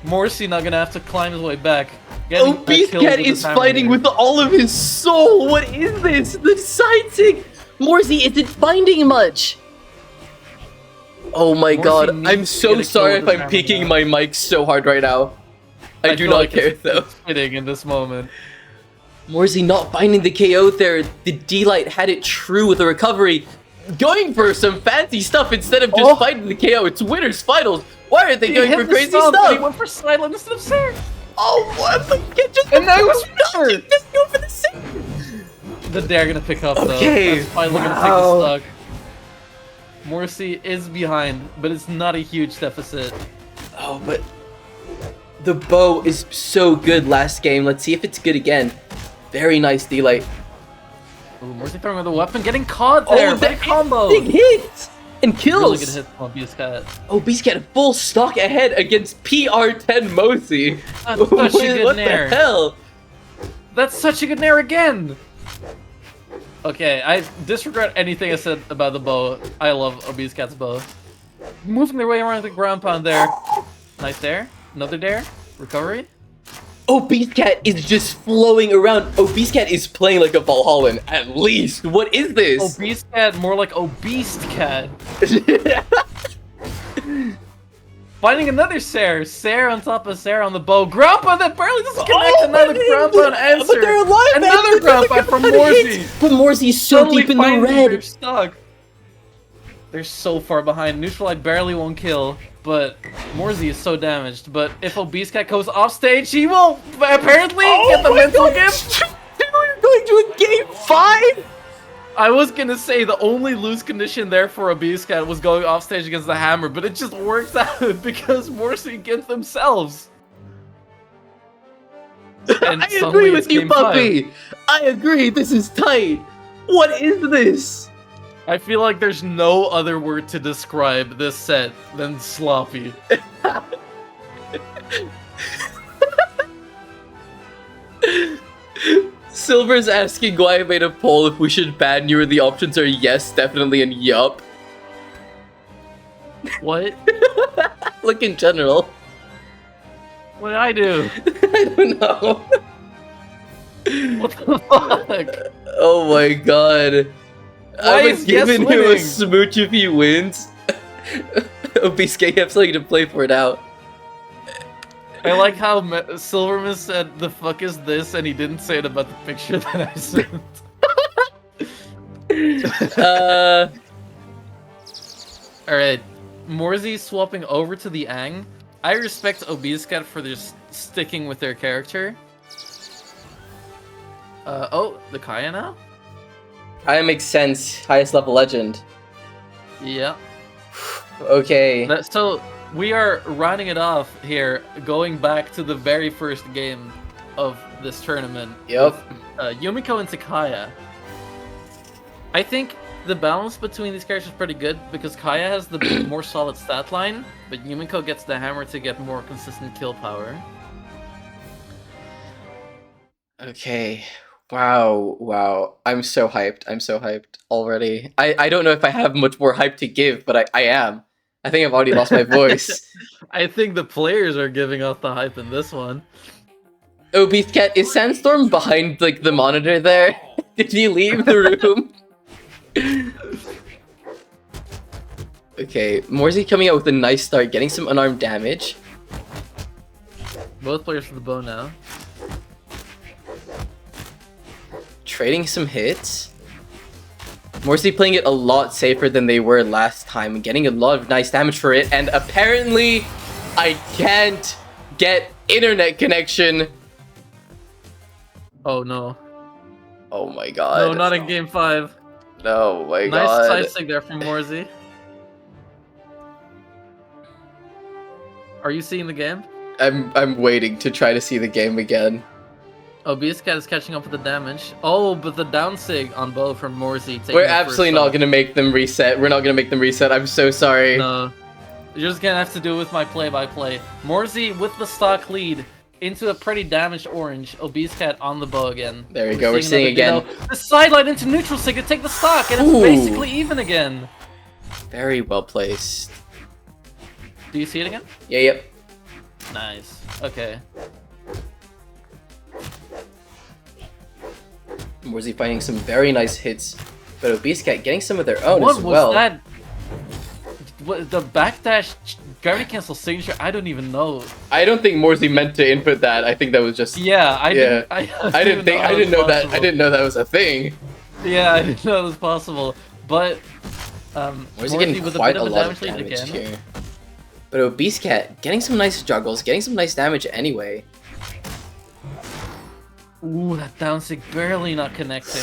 Morsi not gonna have to climb his way back. Getting Obese kills Cat with is his hammer fighting here. with all of his soul. What is this? The side sig. Morsi isn't finding much. Oh my Morsi god, needs I'm to so get a kill sorry with if his I'm hammer peeking now. my mic so hard right now. I do feel not like care it's though. fitting in this moment. Morsi not finding the KO there. The D-Light had it true with the recovery. Going for some fancy stuff instead of just Oh. fighting the KO. It's winners finals. Why are they He going hit for the crazy stomp, and He stuff? went for silent instead of Sarah. Oh, what the just And now he was no, better. just go for the same. The dare gonna pick up though. Okay, That's finally gonna take wow. the stock. Morsi is behind, but it's not a huge deficit. Oh, but the bow is so good last game. Let's see if it's good again. Very nice D-Light. Ooh, Morsi throwing with a weapon, getting caught there by a combo. Big hit! And kills! Really good hit from Obese Cat. Obese Cat full stock ahead against PR10 Mosi. That's such a good What nair. the hell? That's such a good nair again! Okay, I disregard anything I said about the bow. I love Obese Cat's bow. Moving their way around the ground pound there. Nice dare. Another dare. Recovery. Obese Cat is just flowing around. Obese Cat is playing like a Valhallan, at least. What is this? Obese Cat, more like Obese Cat. Finding another Sarah. Sarah on top of Sarah on the bow. Ground pound that barely doesn't connect. Another ground pound answer. But they're alive, man. Another They're ground like pound from about to Morsi. hit. But Morsi's so Suddenly deep in the finding red. They're stuck. They're so far behind. Neutral Light barely won't kill, but Morsi is so damaged. But if Obese Cat goes off stage, he will apparently get the my mental God. gift. We're going to a game 5? I was gonna say the only lose condition there for Obese Cat was going off stage against the hammer, but it just works out because Morsi gets themselves. And I suddenly agree it's with you, game 5. puppy. I agree. This is tight. What is this? I feel like there's no other word to describe this set than sloppy. Silver's asking why I made a poll if we should ban you, and the options are yes, definitely, and yup. What? Look in general. What did I do? I don't know. What the fuck? Oh my god. Why I would is give Guess him a winning? smooch if he wins. Obisque, you have something to play for now. I like how Silverman said, "The fuck is this?" and he didn't say it about the picture that I sent. Alright, Morzy swapping over to the Aang. I respect Obiscat for just sticking with their character. Oh, the Kaya now? Kaya makes sense. Highest level legend. Yeah. Okay. So, we are rounding it off here, going back to the very first game of this tournament. Yep. With, Yumiko and Takaya. I think the balance between these characters is pretty good because Kaya has the more solid stat line, but Yumiko gets the hammer to get more consistent kill power. Okay. Wow. I'm so hyped. I'm so hyped already. I don't know if I have much more hype to give, but I am. I think I've already lost my voice. I think the players are giving off the hype in this one. Oh, Beastcat, is Sandstorm behind, like, the monitor there? Did he leave the room? Okay, Morzy coming out with a nice start, getting some unarmed damage. Both players for the bow now. Trading some hits. Morzy playing it a lot safer than they were last time, getting a lot of nice damage for it, and apparently I can't get internet connection. Oh no. Oh my god. No, not in game 5. No, my Nice god. side stick there from Morzy. Are you seeing the game? I'm waiting to try to see the game again. Oh, Beastcat is catching up with the damage. Oh, but the down sig on bow from Morzy. We're absolutely not gonna make them reset. We're not gonna make them reset. I'm so sorry. No. You're just gonna have to do it with my play-by-play. Morzy with the stock lead into a pretty damaged orange. Obiscat on the bow again. There we go, we're seeing another again. ditto. The sideline into neutral sig to take the stock, and it's Ooh. basically even again. Very well placed. Do you see it again? Yeah, yep. Nice. Okay. Morzy finding some very nice hits, but Obiscat getting some of their own What as was well. that? What, the backdash gravity cancel signature? I don't even know. I don't think Morzy meant to input that. I think that was just. Yeah, I Yeah. didn't. I I didn't know that. I didn't know that was a thing. Yeah, I didn't know it was possible. But Morzy getting with quite a a bit lot of lead damage again. here. But Obiscat getting some nice juggles, getting some nice damage anyway. Ooh, that down sig barely not connecting.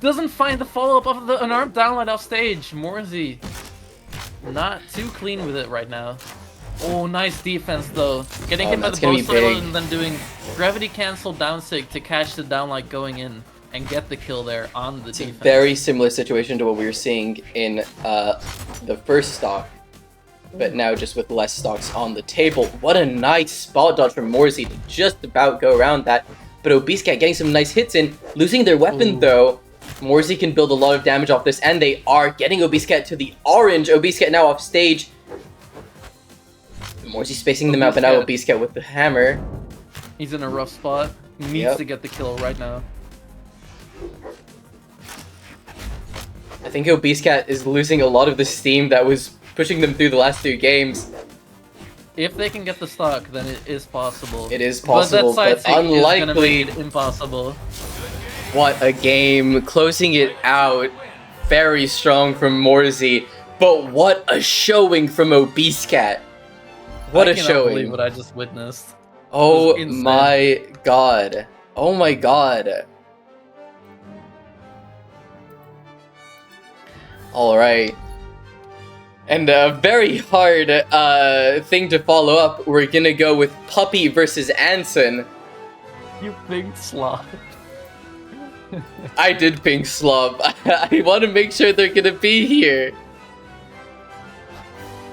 Doesn't find the follow-up of the unarmed downlight off stage. Morzy not too clean with it right now. Oh, nice defense though. Getting Oh, hit by the that's gonna bow be silo big. and then doing gravity cancel down sig to catch the downlight going in and get the kill there on the It's a defense. very similar situation to what we were seeing in the first stock, but now just with less stocks on the table. What a nice spot dodge from Morzy to just about go around that. But Obiscat getting some nice hits in, losing their weapon Ooh. though. Morzy can build a lot of damage off this, and they are getting Obiscat to the orange. Obiscat now off stage. Morzy spacing them out, but now Obiscat with the hammer. He's in a rough spot. Needs Yep. to get the kill right now. I think Obiscat is losing a lot of the steam that was pushing them through the last 2 games. If they can get the stock, then it is possible. It is possible, but, that but side sig is gonna unlikely. make it impossible. What a game. Closing it out. Very strong from Morzy. But what a showing from Obiscat. What I a cannot showing. believe what I just witnessed. Oh It was insane. my god. Oh my god. Alright. And a very hard thing to follow up. We're gonna go with Puppy versus Anson. You big slob. I did ping Slob. I want to make sure they're gonna be here.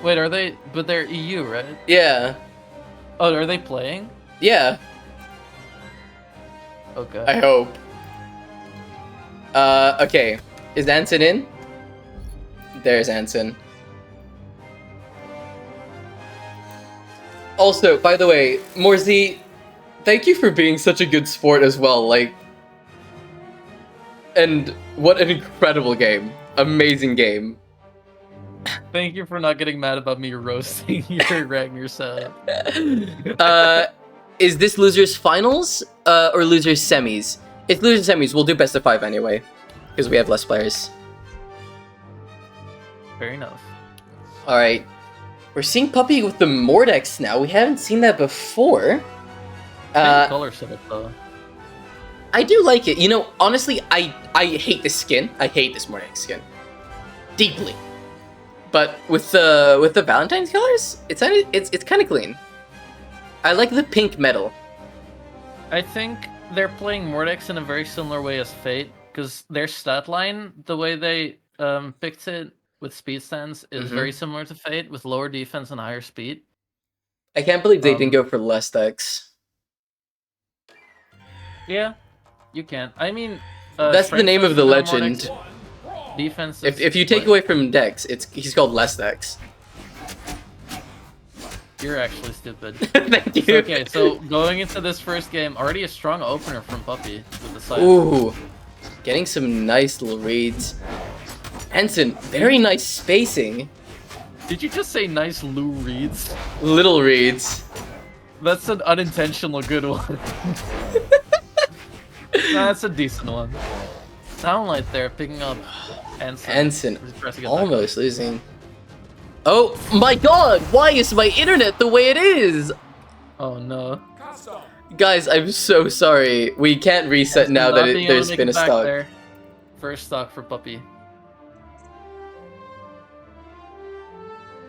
Wait, are they? But they're EU, right? Yeah. Oh, are they playing? Yeah. Okay. I hope. Okay. Is Anson in? There's Anson. Also, by the way, Morzy, thank you for being such a good sport as well. Like, And what an incredible game. Amazing game. Thank you for not getting mad about me roasting your Ragnar setup. Is this losers finals or losers semis? It's losers semis. We'll do best of 5 anyway, because we have less players. Fair enough. All right, we're seeing Puppy with the Mordex now. We haven't seen that before. Same color setup though. I do like it. You know, honestly, I hate this skin. I hate this Mordex skin deeply. But with the Valentine's colors, it's kind of clean. I like the pink metal. I think they're playing Mordex in a very similar way as Fate, because their stat line, the way they picked it with speed stands, is very similar to Fate, with lower defense and higher speed. I can't believe they didn't go for less Dex. Yeah, you can. I mean, That's the name of the legend. Defense. If you take away from Dex, he's called less Dex. You're actually stupid. Thank you. So, okay, so going into this first game, already a strong opener from Puppy with the side. Ooh, getting some nice little reads. Henson, very nice spacing. Did you just say nice Lou reads? Little reads. That's an unintentional good one. Nah, that's a decent one. Soundlight there, picking up Ensign. Ensign, almost losing. Oh my god, why is my internet the way it is? Oh no. Guys, I'm so sorry. We can't reset now that there's been a stock. There. First stock for Puppy.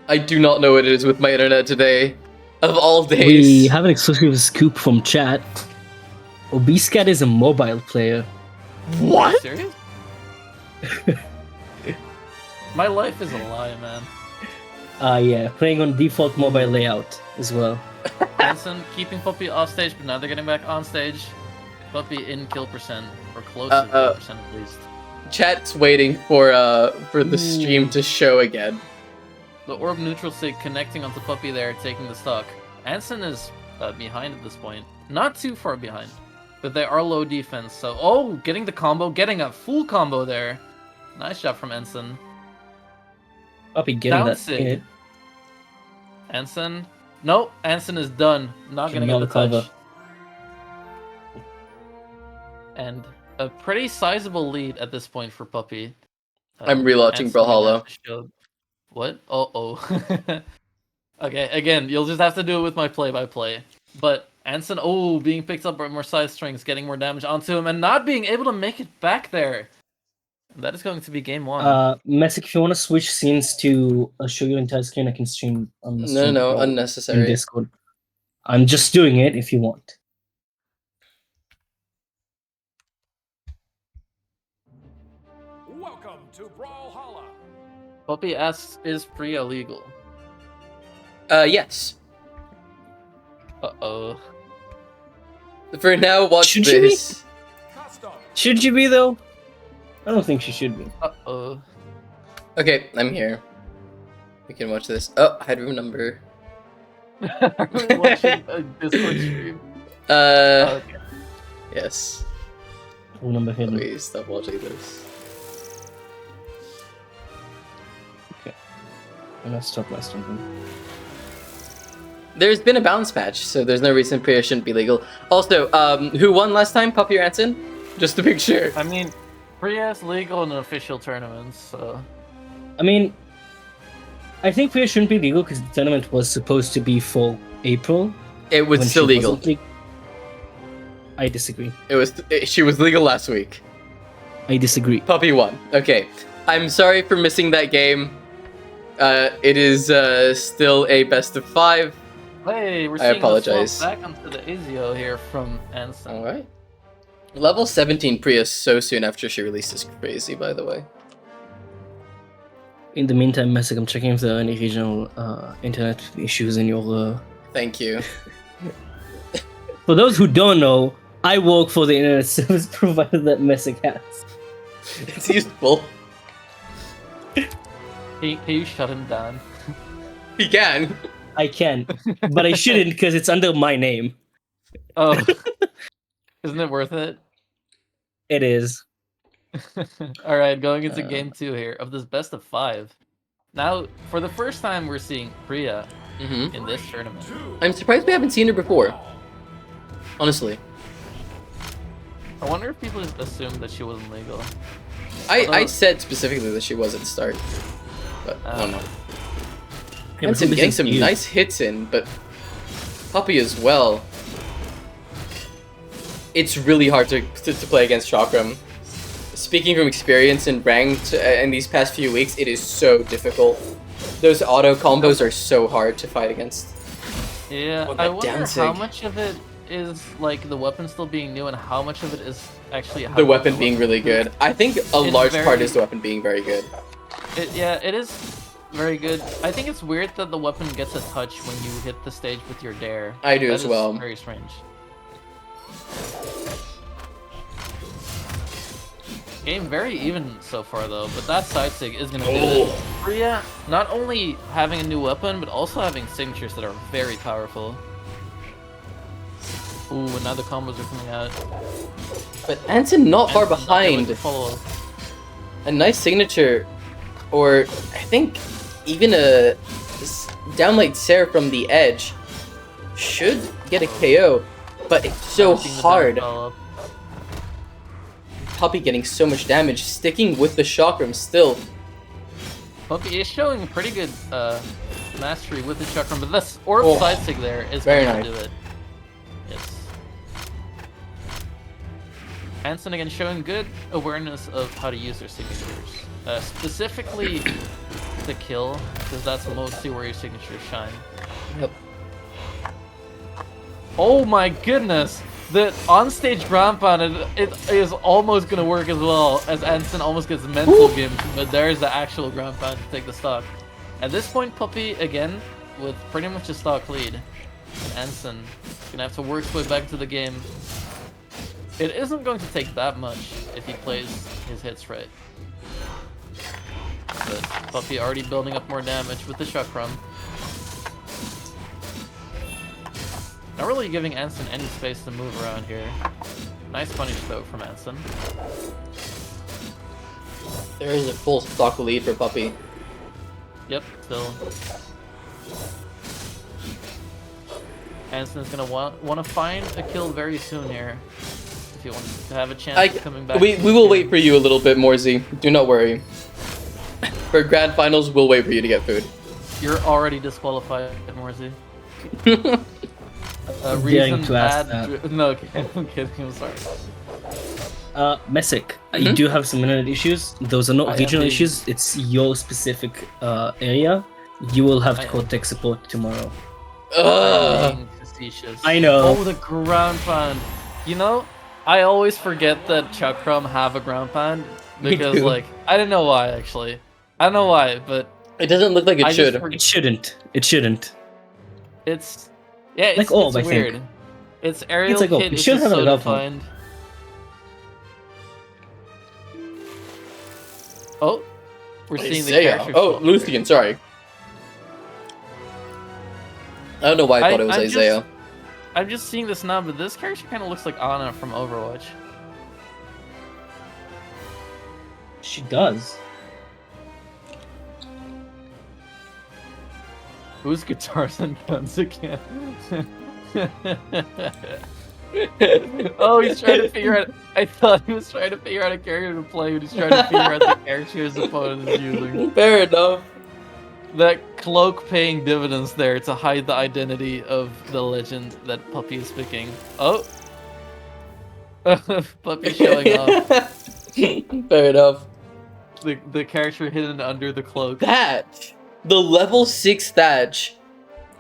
I do not know what it is with my internet today. Of all days. We have an exclusive scoop from chat. Obese Cat is a mobile player. What? Serious? My life is a lie, man. Yeah, playing on default mobile layout as well. Hanson keeping Puppy off stage, but now they're getting back on stage. Puppy in kill percent, or close to kill percent at least. Chat's waiting for the stream to show again. The orb neutral sig connecting onto Puppy there, taking the stock. Anson is behind at this point. Not too far behind. But they are low defense, so... Oh, getting the combo, getting a full combo there. Nice job from Ensign. Puppy getting Down that sig. hit. Ensign. Nope, Ensign is done. Not gonna get the touch. And a pretty sizable lead at this point for Puppy. I'm rewatching Brawlhalla. What? Uh-oh. Okay, again, you'll just have to do it with my play-by-play. But Anson, being picked up by more side strings, getting more damage onto him, and not being able to make it back there. That is going to be game 1. Messick, if you want to switch scenes to show your entire screen, I can stream on the stream. No, in unnecessary. Discord. I'm just doing it if you want. Welcome to Brawlhalla. Puppy asks, is Priya legal? Yes. Uh-oh. For now, watch Should she be? this. Should you be, though? I don't think she should be. Uh-oh. Okay, I'm here. We can watch this. Oh, headroom number. Are we watching a Discord stream? Okay. Okay. Yes. Rule number hidden. Please stop watching this. And let's stop last one. There's been a balance patch, so there's no reason Priya shouldn't be legal. Also, who won last time? Puppy or Anson? Just to make sure. I mean, Priya is legal in official tournaments, so... I mean, I think Priya shouldn't be legal because the tournament was supposed to be for April. It was when still she legal. wasn't I disagree. She was legal last week. I disagree. Puppy won. Okay. I'm sorry for missing that game. It is still a best of 5. Hey, we're I seeing apologize. the swap back onto the Ezio here from Anson. Alright. Level 17 Priya so soon after she released is crazy, by the way. In the meantime, Messick, I'm checking if there are any regional internet issues in your... Thank you. For those who don't know, I work for the internet service provider that Messick has. It's useful. Can you shut him down? He can. I can, but I shouldn't because it's under my name. Oh. Isn't it worth it? It is. All right, going into game 2 here of this best of 5. Now, for the first time, we're seeing Priya in this tournament. I'm surprised we haven't seen her before. Honestly. I wonder if people just assumed that she wasn't legal. I said specifically that she was at the start. But I don't know. Yeah, Hansen getting some you. nice hits in, but Puppy as well. It's really hard to play against Chakram. Speaking from experience in ranked in these past few weeks, it is so difficult. Those auto combos are so hard to fight against. Yeah, Oh, I that wonder Danzig. how much of it is like the weapon still being new and how much of it is actually how The weapon being really good. I think a large part is the weapon being very good. It is very good. I think it's weird that the weapon gets a touch when you hit the stage with your dare. I do That as is well. Very strange. Game very even so far though, but that side sig is gonna do it. Priya not only having a new weapon, but also having signatures that are very powerful. Ooh, and now the combos are coming out. But Hansen not far Anson's not able behind. to follow. A nice signature, or I think even a downlight Sarah from the edge should get a KO, but it's so Haven't seen the hard. down follow-up. Puppy getting so much damage, sticking with the chakram still. Puppy is showing pretty good mastery with the chakram, but this orb Oh, side sig there is very going nice. to do it. Yes. Hansen again showing good awareness of how to use their signatures. Specifically the kill, because that's mostly where your signatures shine. Yep. Oh my goodness! The on-stage ground pound, it is almost going to work as well, as Hansen almost gets mental gamed, but there's the actual ground pound to take the stock. At this point, Puppy, again, with pretty much a stock lead. Hansen gonna have to work his way back into the game. It isn't going to take that much if he plays his hits right. But Puppy already building up more damage with the chakram. Not really giving Anson any space to move around here. Nice punish though from Anson. There is a full stock lead for Puppy. Yep, still. Anson is gonna want to find a kill very soon here. If he wants to have a chance of coming back. We will wait for you a little bit more, Z. Do not worry. For grand finals, we'll wait for you to get food. You're already disqualified, Morzy. Daring to ask that. No, okay, I'm kidding. I'm sorry. Messick, you do have some internet issues. Those are not I am regional being- issues. It's your specific area. You will have to I call am. tech support tomorrow. Ugh. Being facetious. I know. Oh, the ground pound. You know, I always forget that Chakram have a ground pound Me because, too. like, I don't know why actually. I don't know why, but It doesn't look like it I should. just forget. It shouldn't. It shouldn't. It's it's, Like orb, it's I think. weird. Its aerial like orb. kit It is should just have a so level. defined. Oh, we're seeing the Isaiah. character. Oh, swap. Lucian, sorry. I don't know why I thought it was I'm Isaiah. I'm just seeing this now, but this character kind of looks like Ana from Overwatch. She does. Whose guitars and guns again? Oh, he's trying to figure out. I thought he was trying to figure out a character to play, but he's trying to figure out the character his opponent is using. Fair enough. That cloak paying dividends there to hide the identity of the legend that Puppy is picking. Oh! Puppy showing off. Fair enough. The character hidden under the cloak. Thatch! The level 6 Thatch.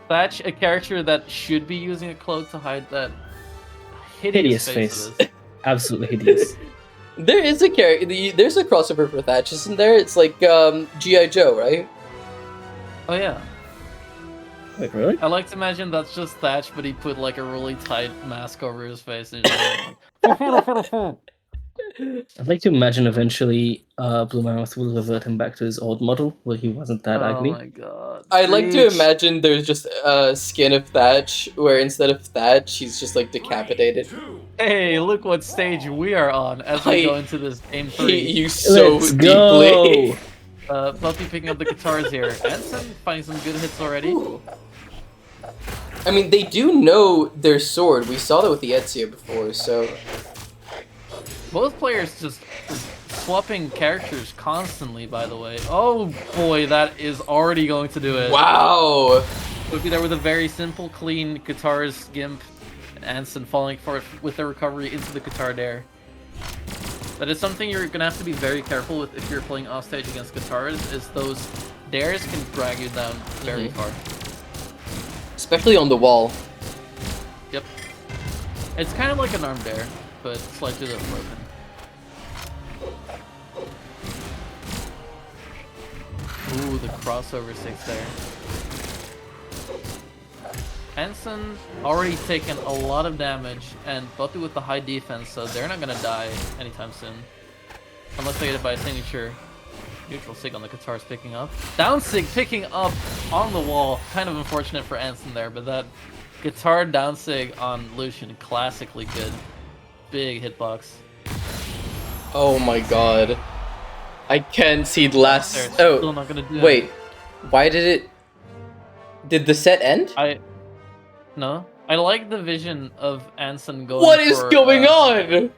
Thatch, a character that should be using a cloak to hide that Hideous hideous face. face. Absolutely hideous. There is a character. There's a crossover for Thatch, isn't there? It's like G.I. Joe, right? Oh yeah. Wait, really? I like to imagine that's just Thatch, but he put like a really tight mask over his face and just like, I'd like to imagine eventually Blue Mammoth will revert him back to his old model where he wasn't that Oh ugly. my god. I like to Preach. imagine there's just a skin of Thatch where instead of Thatch, he's just like 3, decapitated. 2, Hey, look what stage we are on as we go into this game 3. hate you so Let's deeply. go! Puppy picking up the guitars here. Anson finding some good hits already. Ooh. I mean, they do know their sword. We saw that with the Ezio before, so... Both players just swapping characters constantly, by the way. Oh boy, that is already going to do it. Wow! Would be there with a very simple, clean guitars gimp, and Anson falling for it with the recovery into the guitar dare. That is something you're gonna have to be very careful with if you're playing offstage against guitars, is those dares can drag you down very far. Especially on the wall. Yep. It's kind of like an arm dare, but slightly less broken. Ooh, the crossover 6 there. Anson already taken a lot of damage, and Buffy with the high defense, so they're not gonna die anytime soon. Unless they get it by a signature. Neutral sig on the guitars picking up. Down sig picking up on the wall. Kind of unfortunate for Anson there, but that guitar down sig on Lucian, classically good. Big hitbox. Oh my god. I can't see the last... There, it's still Oh, not gonna do wait. it. Why did it... Did the set end? No. I like the vision of Anson going What is for, going on?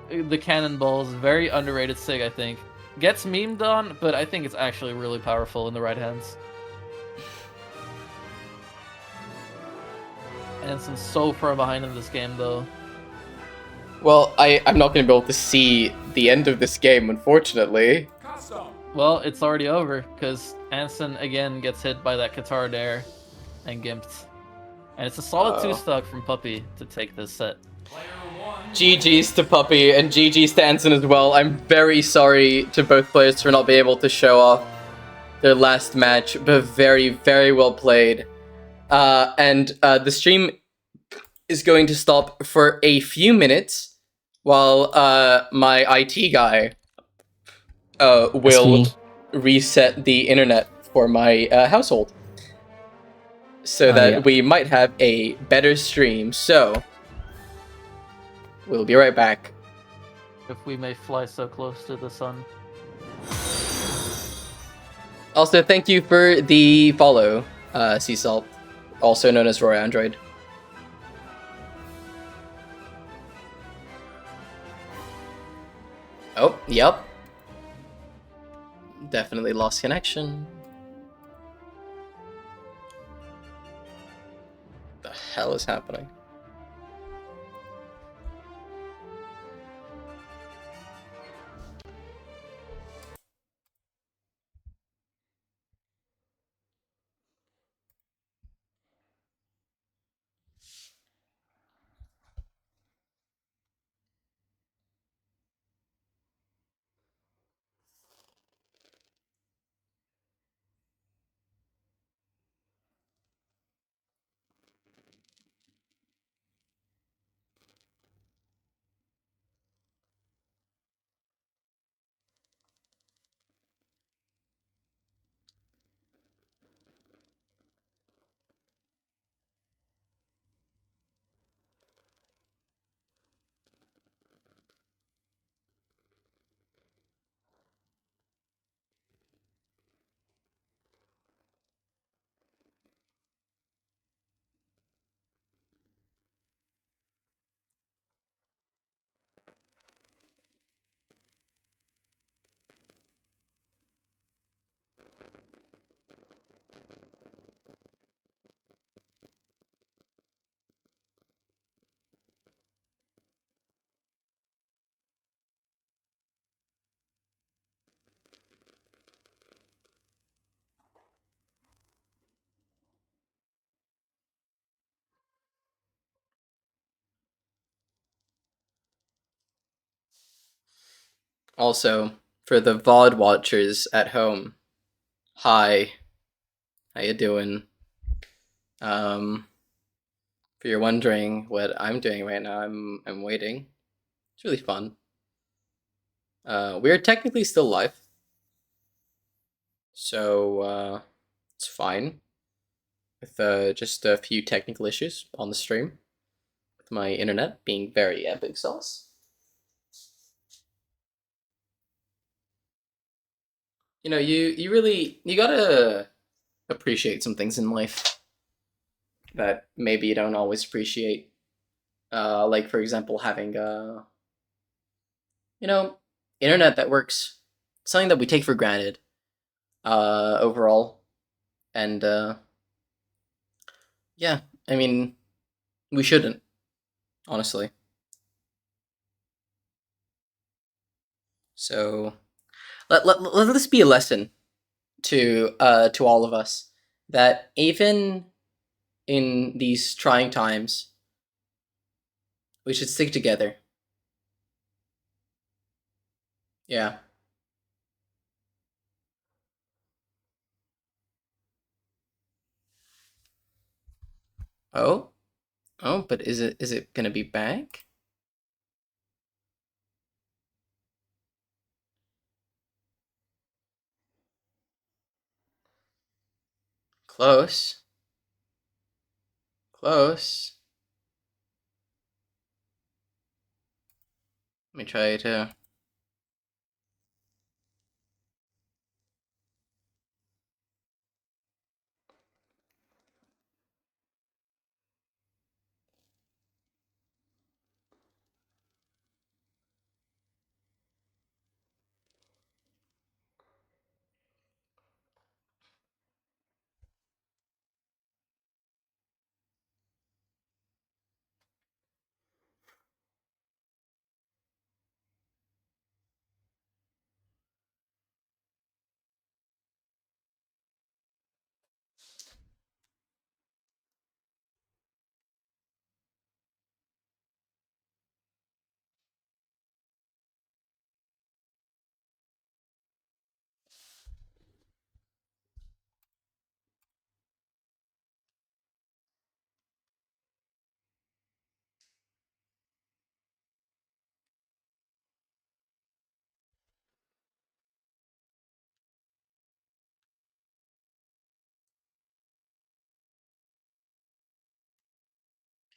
the cannonballs. Very underrated sig, I think. Gets memed on, but I think it's actually really powerful in the right hands. Anson's so far behind in this game, though. Well, I'm not going to be able to see the end of this game, unfortunately. custom. Well, it's already over, because Anson again gets hit by that guitar dare and gimped. And it's a solid Uh-oh. 2-stock from Puppy to take this set. Player 1. GG's to Puppy and GG's to Anson as well. I'm very sorry to both players for not being able to show off their last match, but very, very well played. The stream is going to stop for a few minutes while my IT guy will reset the internet for my household. So that we might have a better stream. So, we'll be right back. If we may fly so close to the sun. Also, thank you for the follow, Sea Salt, also known as Roy Android. Oh, yep. Definitely lost connection. The hell is happening? Also, for the VOD watchers at home, hi, how you doing? If you're wondering what I'm doing right now, I'm waiting. It's really fun. We're technically still live, so it's fine. With just a few technical issues on the stream, with my internet being very epic sauce. You know, you really you gotta appreciate some things in life that maybe you don't always appreciate. Like for example, having you know, internet that works. Something that we take for granted overall. And yeah, I mean, we shouldn't, honestly. So let this be a lesson to all of us that even in these trying times, we should stick together. Yeah. Oh, oh, but is it gonna be back? Close. Close. Let me try to.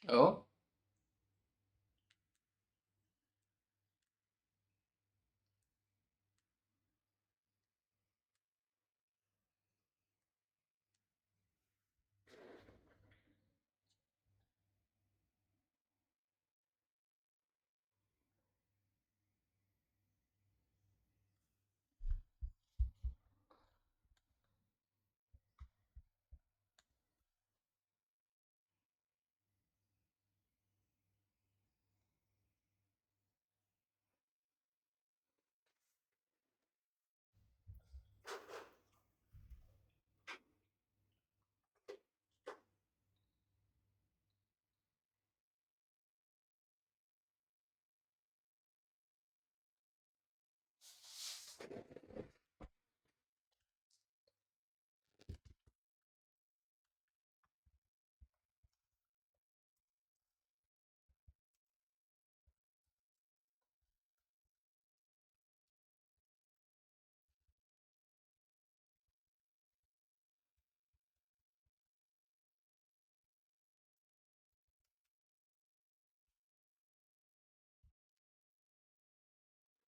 Oh.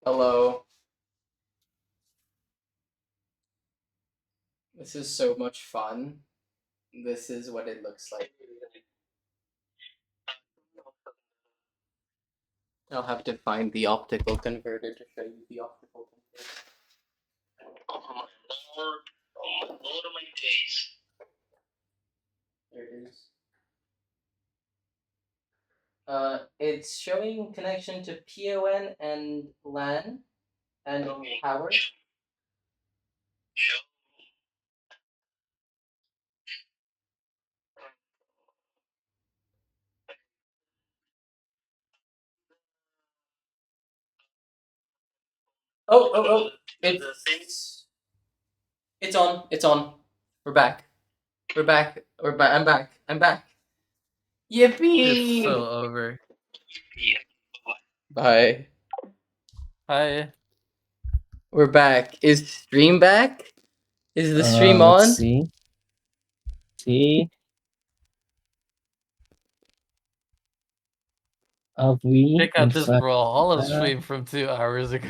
Hello. This is so much fun. This is what it looks like. I'll have to find the optical converter to show you the optical converter. Oh my lord. Oh my lord of my days. There it is. It's showing connection to PON and LAN and power. Oh. It's on. It's on. We're back. We're back. We're back. I'm back. I'm back. Yippee! It's so over. Bye. Hi. We're back. Is stream back? Is the stream on? Let's see. See. Have we? Check in out this fact, brawl. All of back? stream from 2 hours ago.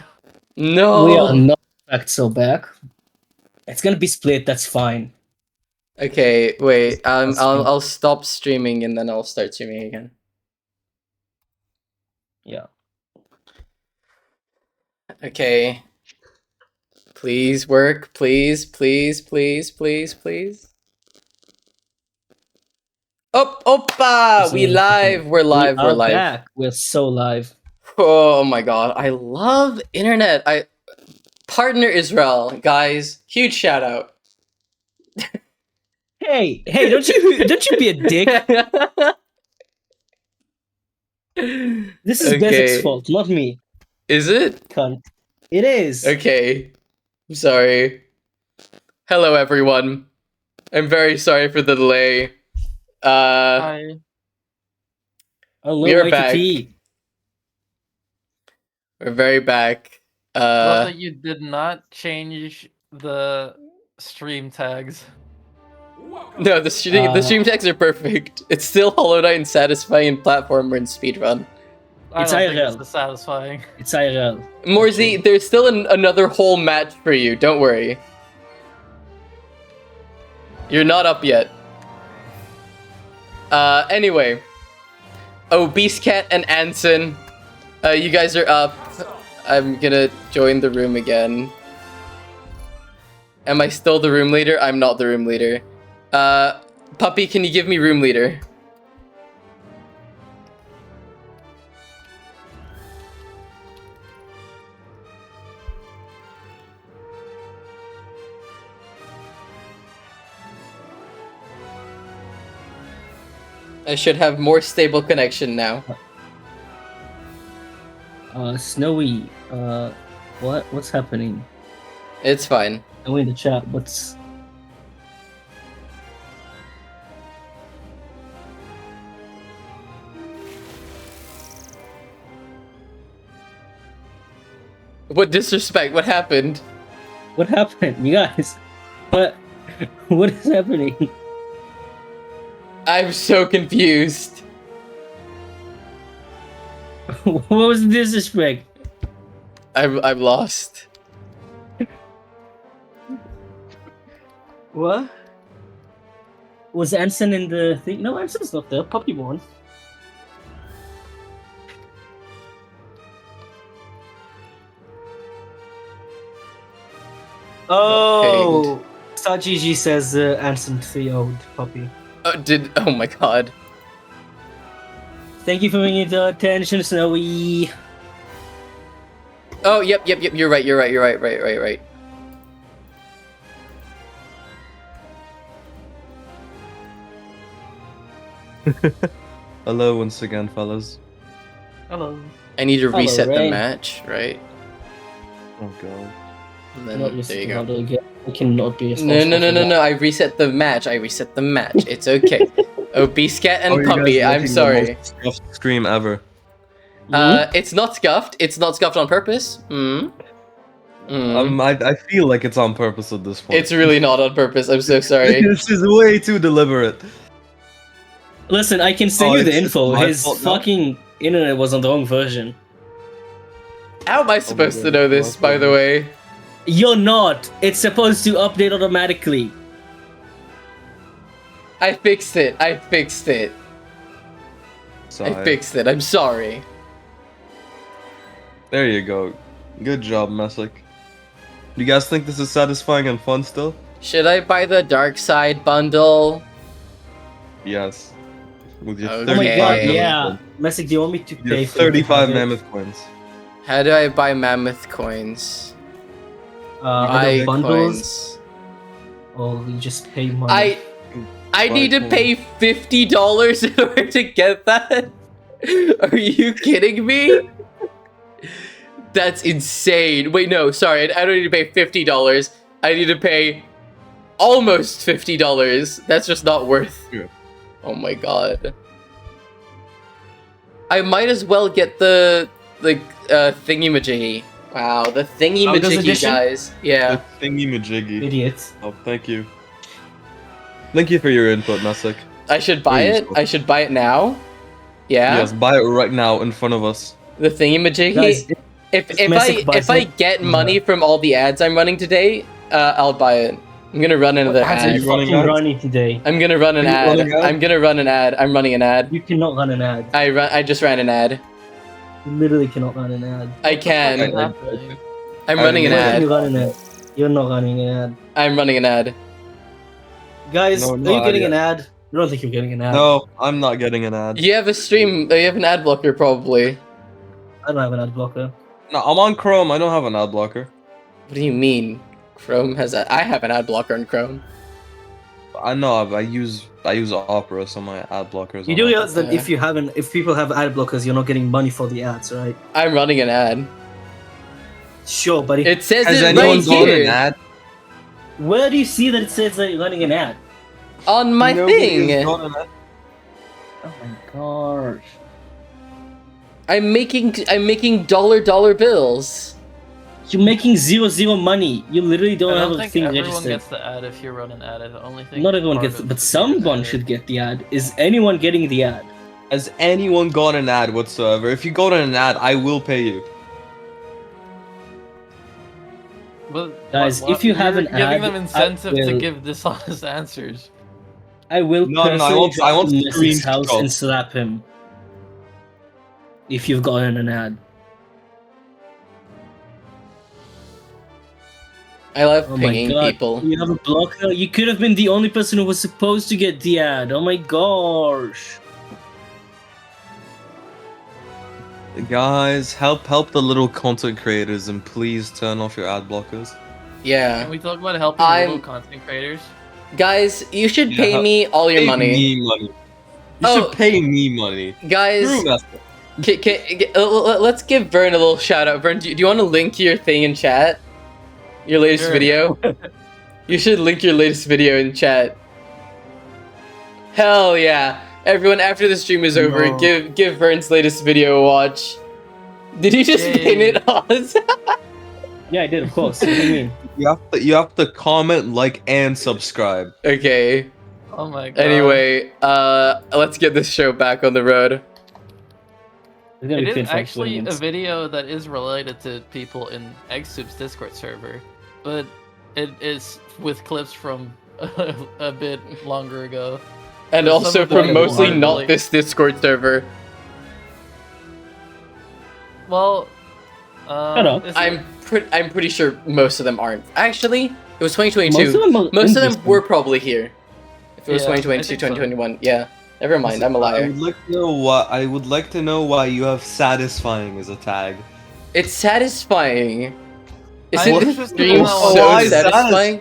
No. We are not in fact so back. It's gonna be split. That's fine. Okay, wait. That's I'll stop streaming and then I'll start streaming again. Yeah. Okay. Please work. Please, please, please, please, please. Oppa! We live. We're live. We We're are live. back. We're so live. Oh my god. I love internet. Partner Israel, guys. Huge shout out. Hey, don't you be a dick. This is Okay. Bezek's fault, not me. Is it? Cunt. It is. Okay. I'm sorry. Hello, everyone. I'm very sorry for the delay. Hi. Hello, we are Mikey back. P. We're very back. Love that you did not change the stream tags. No, the stream tags are perfect. It's still Hollow Knight and satisfying and platformer and speedrun. I It's don't think IRL. this is satisfying. It's IRL. Morzy, there's still another whole match for you. Don't worry. You're not up yet. Anyway. Oh, Beastcat and Anson. You guys are up. I'm gonna join the room again. Am I still the room leader? I'm not the room leader. Puppy, can you give me room leader? I should have more stable connection now. Snowy. What's happening? It's fine. I'm in the chat. What's What disrespect? What happened? what happened, you guys? What is happening? I'm so confused. What was the disrespect? I'm lost. What? Was Anson in the thing? No, Anson's not there. Puppy won. Oh, Star GG says Anson 3-0'd Puppy. Oh my god. Thank you for bringing it to our attention, Snowy. Oh, yep. You're right. Right. Hello once again, fellas. Hello. I need to Hello, reset the Ray. match, right? Oh god. And Not then, there you go. again. I cannot be responsible. No. I reset the match. It's okay. Oh, Beastcat and Oh, you guys Puppy, I'm making the sorry. most scuffed stream ever. It's not scuffed. It's not scuffed on purpose. I feel like it's on purpose at this point. It's really not on purpose. I'm so sorry. This is way too deliberate. Listen, I can send Oh, you the it's info. my His fault now? fucking internet was on the wrong version. How am I supposed to God. know this, by the way? You're not. It's supposed to update automatically. I fixed it. Sorry. I fixed it. I'm sorry. There you go. Good job, Messick. You guys think this is satisfying and fun still? Should I buy the Dark Side bundle? Yes. With your Okay. Oh my 35 god, Okay. yeah. mammoth Messick, do you want me to coins. pay Your for you to 35 have it? mammoth coins. How do I buy mammoth coins? Other Buy bundles? coins. Or you just pay money? I need to pay $50 in order to get that? Are you kidding me? That's insane. Wait, no, sorry. I don't need to pay $50. I need to pay almost $50. That's just not worth. Yeah. Oh my god. I might as well get the thingy-majiggy. Wow, the thingy August majiggy, edition? guys. Yeah. The thingy majiggy. Idiots. Oh, thank you. Thank you for your input, Messick. I should buy Very it. useful. I should buy it now. Yeah. Yes, buy it right now in front of us. The thingy majiggy. Guys, If Messick buys I it, get money from all the ads I'm running today, I'll buy it. I'm gonna run another ads are ad. you fucking ads? running today? I'm gonna run an Are you ad. running ads? I'm gonna run an ad. I'm running an ad. You cannot run an ad. I just ran an ad. You literally cannot run an ad. I can. I- Happening. I'm I running an didn't Why can ad. you run an ad? You're not running an ad. I'm running an ad. Guys, No, are no you getting idea. an ad? I don't think you're getting an ad. No, I'm not getting an ad. You have a stream. You have an ad blocker probably. I don't have an ad blocker. No, I'm on Chrome. I don't have an ad blocker. What do you mean? Chrome has a. I have an ad blocker on Chrome. I know. I use Opera, so my ad blockers. You do realize that if people have ad blockers, you're not getting money for the ads, right? I'm running an ad. Sure, buddy. It says Has it anyone right gone an here ad? Where do you see that it says that you're running an ad? on my Nobody has thing. gone an ad. Oh my gosh. I'm making dollar bills. You're making 0 money. You literally I don't have don't a think thing everyone registered. gets the ad if you run an ad. I only think Not everyone part gets of it, but the someone ad. should get the ad. Is anyone getting the ad? Has anyone gone an ad whatsoever? If you go to an ad, I will pay you. But Guys, if you have you're an giving ad, them I incentive to will- give dishonest answers. I will No, no, personally I want drop him screen his house shots. and slap him. If you've gotten an ad. I love Oh my pinging god. people. You have a blocker? You could have been the only person who was supposed to get the ad. Oh my gosh. Guys, help the little content creators and please turn off your ad blockers. Yeah. Can we talk about helping I'm- little content creators? Guys, you should Yeah, pay me all your Pay money. me money. You Oh. should pay me money. Guys, True, Master. let's give Vern a little shout out. Vern, do you want to link your thing in chat? Your latest Sure. video? You should link your latest video in chat. Hell yeah. Everyone, after the stream is over, No. give Vern's latest video a watch. Did you just Yay. pin it, Oz? Yeah, I did, of course. What do you mean? You have to comment, like, and subscribe. Okay. Oh my god. Anyway, let's get this show back on the road. It's gonna It be is fit for actually a months. video that is related to people in Eggsoup's Discord server, but it is with clips from a bit longer ago. And Some also of them from mostly are not really- this Discord server. Well, Shut up. I'm pretty sure most of them aren't. Actually, it was 2022. Most of them are Most of them interesting. were probably here. If it was Yeah, I 2022, think so. 2021, yeah. Never mind, I'm a I liar. would like to know why you have satisfying as a tag. It's satisfying. I Isn't was this just stream gonna so know why satisfying?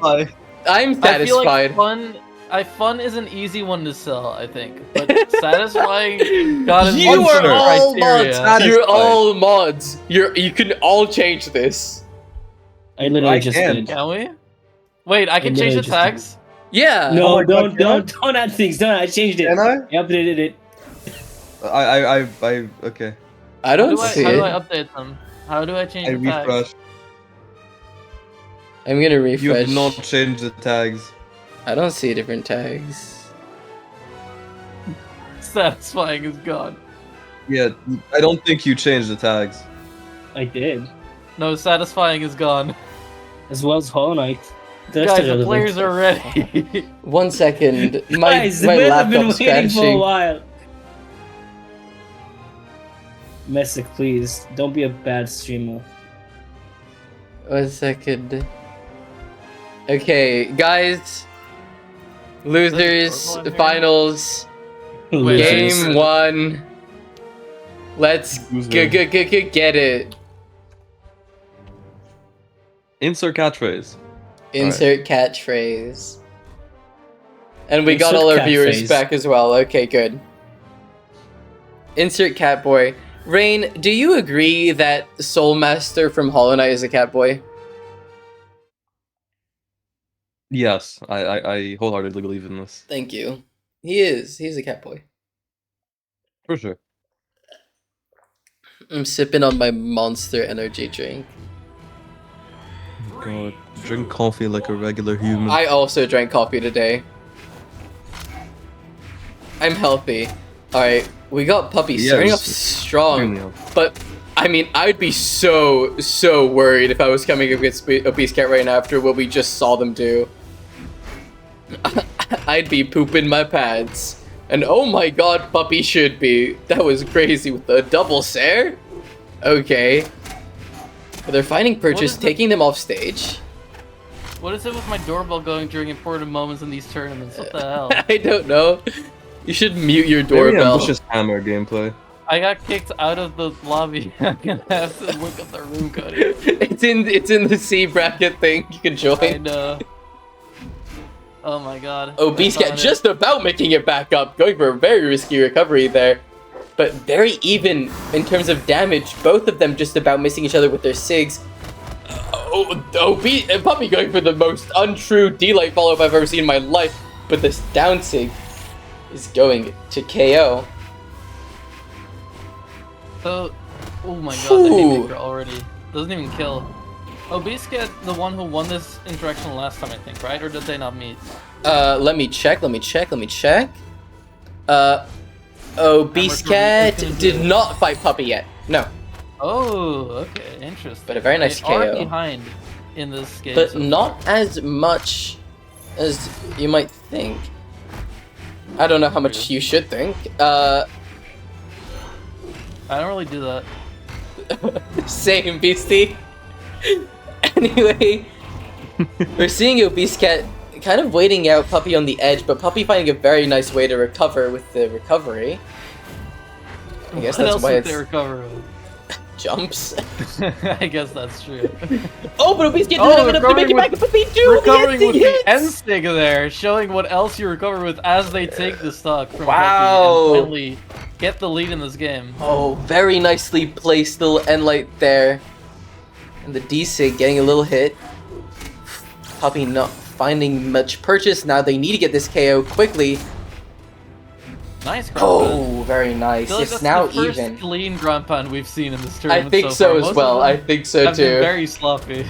I'm I feel like satisfied. fun is an easy one to sell, I think, but satisfying got You into are the all criteria. mods. You're Satisfying. all mods. You can all change this. I literally I just can. did. Can we? Wait, I can literally change the just tags. Yeah. No, Oh my God, don't add things. Don't. I changed it. Can I? I updated it. Okay. I don't see How do it. I update them? How do I change I the tags? refresh. I'm gonna You refresh. have not changed the tags. I don't see different tags. Satisfying is gone. Yeah, I don't think you changed the tags. I did. No, satisfying is gone. As well as Hollow Knight. The rest Guys, are the relevant. players are ready. 1 second. My Guys, my we have been laptop's waiting for a crashing. while. Messick, please don't be a bad streamer. 1 second. Okay, guys. Losers, Purple in here? finals, Wait, Losers. game 1. Let's Loser. get it. Insert catchphrase. Insert catchphrase. And we got Insert all our viewers catchphrase. back as well. Okay, good. Insert Catboy. Rain, do you agree that Soulmaster from Hollow Knight is a Catboy? Yes, I wholeheartedly believe in this. Thank you. He is. He's a Catboy. For sure. I'm sipping on my Monster Energy drink. god. Drink coffee like a regular human. I also drank coffee today. I'm healthy. Alright, we got Puppy starting off strong. But, I mean, I'd be so worried if I was coming against Obese Cat right now after what we just saw them do. I'd be pooping my pads. And oh my god, Puppy should be. That was crazy with the double Sair. Okay. But they're finding Purchase, taking them off stage. What is it with my doorbell going during important moments in these tournaments? What the hell? I don't know. You should mute your Very doorbell. ambitious hammer gameplay. I got kicked out of the lobby. I'm gonna have to look up the room code. It's in the C bracket thing. You can join. I know. Oh my god. Obese I Cat found just about making it back up, going for a very risky recovery there. But very even in terms of damage, both of them just about missing each other with their SIGs. Puppy going for the most untrue D-Light follow-up I've ever seen in my life, but this down SIG is going to KO. So, oh my god, the haymaker already. Doesn't even kill. Obese Cat, the one who won this interaction last time, I think, right? Or did they not meet? Let me check. Obese Cat did not fight Puppy yet. No. Oh, okay, interesting. But a very nice They are KO. behind in this game. But so not far. as much as you might think. I don't know how much you should think. I don't really do that. Same, Beastie. Anyway, we're seeing Obese Cat kind of waiting out Puppy on the edge, but Puppy finding a very nice way to recover with the recovery. I guess What that's else why would it's they recover with? jumps. I guess that's true. Oh, but Obese Cat doesn't have enough to make it back, but they do Recovering with the hits! N-Stig there, showing what else you recover with as they take the stock from Wow. Puppy and finally get the lead in this game. Oh, very nicely placed little end light there. And the D-Sig getting a little hit. Puppy not finding much purchase. Now they need to get this KO quickly. Nice ground pound. Oh, very nice. I feel like It's that's now the first even. clean ground pound we've seen in this I tournament think so so far. as Most well. of I them think so have been too. very sloppy.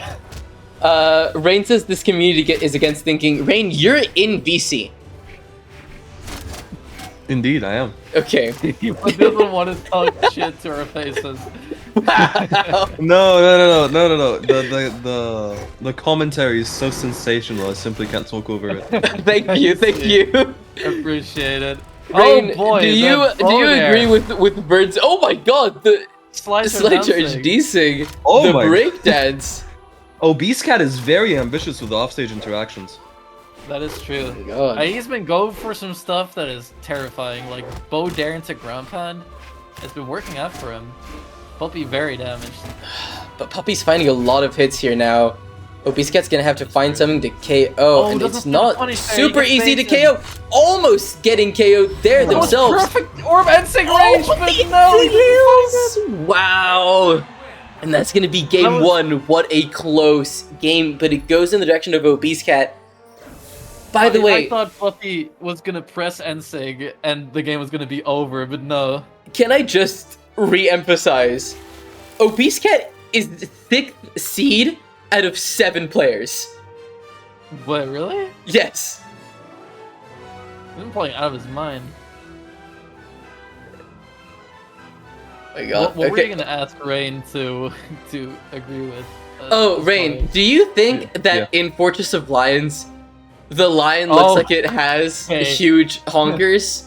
Rain says this community is against thinking. Rain, you're in VC. Indeed, I am. Okay. He doesn't want to talk shit to our faces. Wow. No. The commentary is so sensational. I simply can't talk over it. Thank you. Appreciate it. Rain, oh boy, do you agree with Bird's? Oh my god, the Slide charge D-Sig. Oh the my breakdance. Obese Cat is very ambitious with offstage interactions. That is true. God. He's been going for some stuff that is terrifying, like bow dare into ground pound. It's been working out for him. Puppy very damaged. But Puppy's finding a lot of hits here now. Obese Cat's gonna have to find something to KO, and it's not super easy to KO. Almost getting KO'd there themselves. Perfect orb N-Stig range, but no, Wow. And that's gonna be game one. What a close game, but it goes in the direction of Obese Cat. By the way, I thought Puppy was gonna press N-Sig and the game was gonna be over, but no. can I just re-emphasize? Obese Cat is the 6th seed out of 7 players. What, really? Yes. He's been playing out of his mind. Oh my god. What were Okay. you gonna ask Rain to agree with? Oh, Rain, do you think that in Fortress of Lions, the lion looks like it has huge honkers?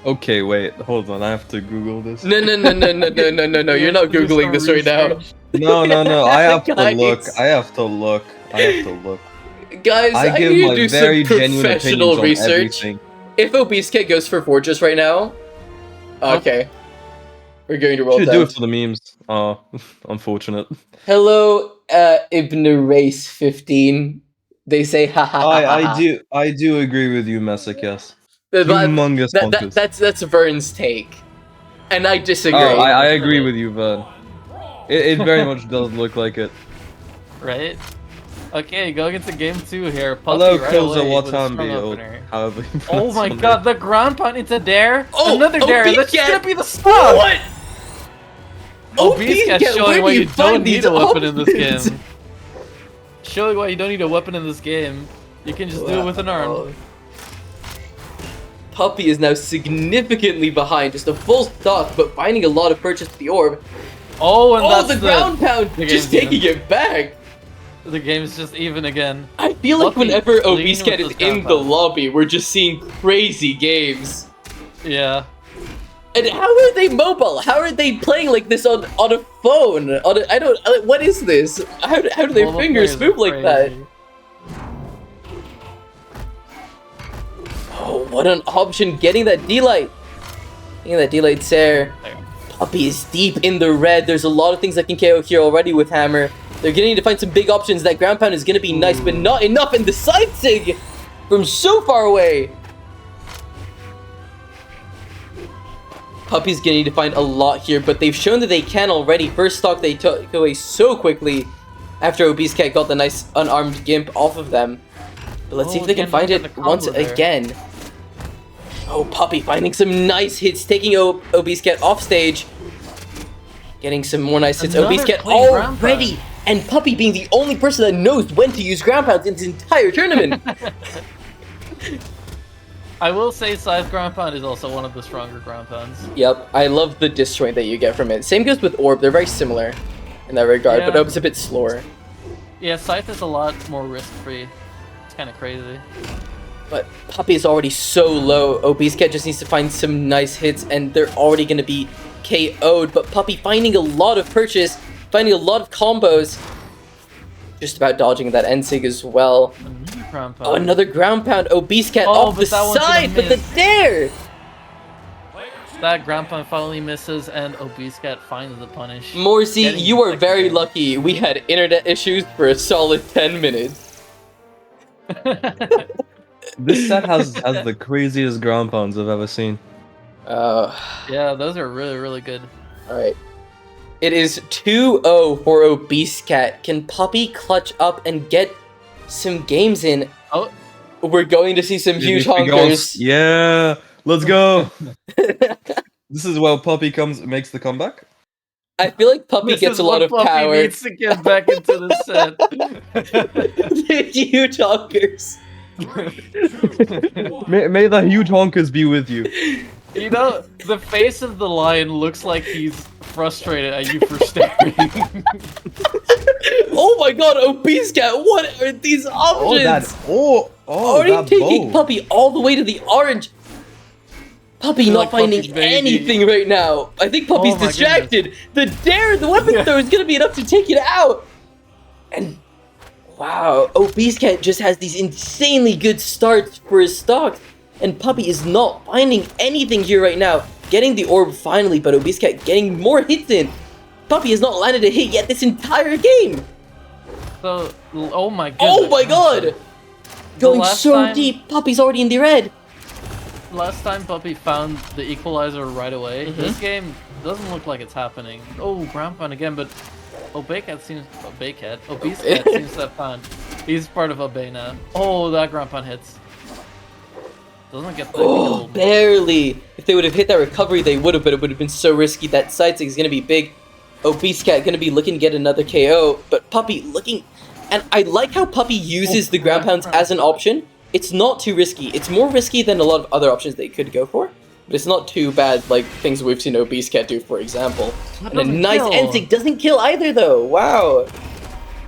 Okay, wait, hold on. I have to Google this. No. You're not googling this right now. No. I have to Guys. look. I have to look. Guys, I give need my to do very some genuine professional opinions on research. everything. If Obese Cat goes for Fortress right now, okay, we're going to roll Should down. do it for the memes. Oh, unfortunate. Hello, Ibn Race 15. They say ha ha ha. I do agree with you, Messick. Yes. But Humongous bonkers. that's Vern's take, and I disagree. Oh, I agree with you, Vern. It very much does look like it. Right? Okay, going into game 2 here. Puppy Hello, right Kills away with a Watambi, strong or opener. however you Oh pronounce my it. god, the ground pound into dare! Oh, Another dare! Obese That's Cat- gonna be the stop! What? Obese Cat Cat, where showing do why you you don't find need these a weapon in this options? game. showing why you don't need a weapon in this game. You can just do it with an arm. Puppy is now significantly behind, just a full stock, but finding a lot of purchase with the orb. Oh, and Oh, that's the ground pound, the just game's taking it back. The game's just even again. I feel like Puppy whenever leading Obese Cat with is those in ground the pounds. lobby, we're just seeing crazy games. Yeah. And how are they mobile? How are they playing like this on a phone? I don't. What is this? How do their Mobile fingers players are move like that? crazy. Oh, what an option! Getting that D-light. Getting that D-light there. There. Puppy is deep in the red. There's a lot of things that can KO here already with Hammer. They're gonna need to find some big options. That ground pound is gonna be nice, but not enough. And the side sig from so far away. Puppy's gonna need to find a lot here, but they've shown that they can already. First stock they took away so quickly after Obese Cat got the nice unarmed gimp off of them. But let's see if they can again, find look at it the once combo there. again. Oh, Puppy finding some nice hits, taking Obese Cat off stage. Getting some more nice hits. Another Obese Cat clean ground already, and Puppy being the only person that knows when to use ground pounds in this entire tournament. I will say Scythe ground pound is also one of the stronger ground pounds. Yep, I love the disjoint that you get from it. Same goes with Orb, they're very similar in that regard, but Yeah. Orb's a bit slower. Yeah, Scythe is a lot more risk-free. It's kind of crazy. But Puppy is already so low. Obese Cat just needs to find some nice hits, and they're already going to be KO'd. But Puppy finding a lot of purchase, finding a lot of combos. Just about dodging that N-Sig as well. Another ground pound. Oh, another ground pound. Obese Cat Oh, off the but that one's gonna side, but the miss. dare! That ground pound finally misses, and Obese Cat finds the punish. Morsey, Getting you are second very game. lucky. We had internet issues for a solid 10 minutes. This set has the craziest ground pounds I've ever seen. Yeah, those are really, really good. Alright. It is 2-0 for Obese Cat. Can Puppy clutch up and get some games in? Oh, We're going to see some huge Big honkers. Yeah, let's go. This is where Puppy makes the comeback. I feel like Puppy this gets is a lot what of Puppy power. needs to get back into the set. The huge honkers. May the huge honkers be with you. You know, the face of the lion looks like he's frustrated at you for staring. Oh my god, Obese Cat, what are these options? Already that taking bow. Puppy all the way to the orange. Puppy Feel not like finding Puppy baby. anything right now. I think Puppy's Oh my distracted. The dare, the weapon throw is gonna be enough to take it out. And wow, Obese Cat just has these insanely good starts for his stocks. And Puppy is not finding anything here right now. Getting the orb finally, but Obese Cat getting more hits in. Puppy has not landed a hit yet this entire game. So, oh my goodness. Oh my god! Going last so time- deep, Puppy's already in the red. Last time Puppy found the equalizer right away. Mhm. This game doesn't look like it's happening. Oh, ground pound again, but Obese Cat seems to have found. He's part of Obey now. Oh, that ground pound hits. Doesn't get the Oh, kill. barely. If they would have hit that recovery, they would have, but it would have been so risky. That side sig is going to be big. Obese Cat going to be looking to get another KO, but Puppy looking... And I like how Puppy uses the ground pounds as an option. It's not too risky. It's more risky than a lot of other options they could go for, but it's not too bad like things we've seen Obese Cat do, for example. That And a doesn't nice kill. N-sig doesn't kill either, though. Wow.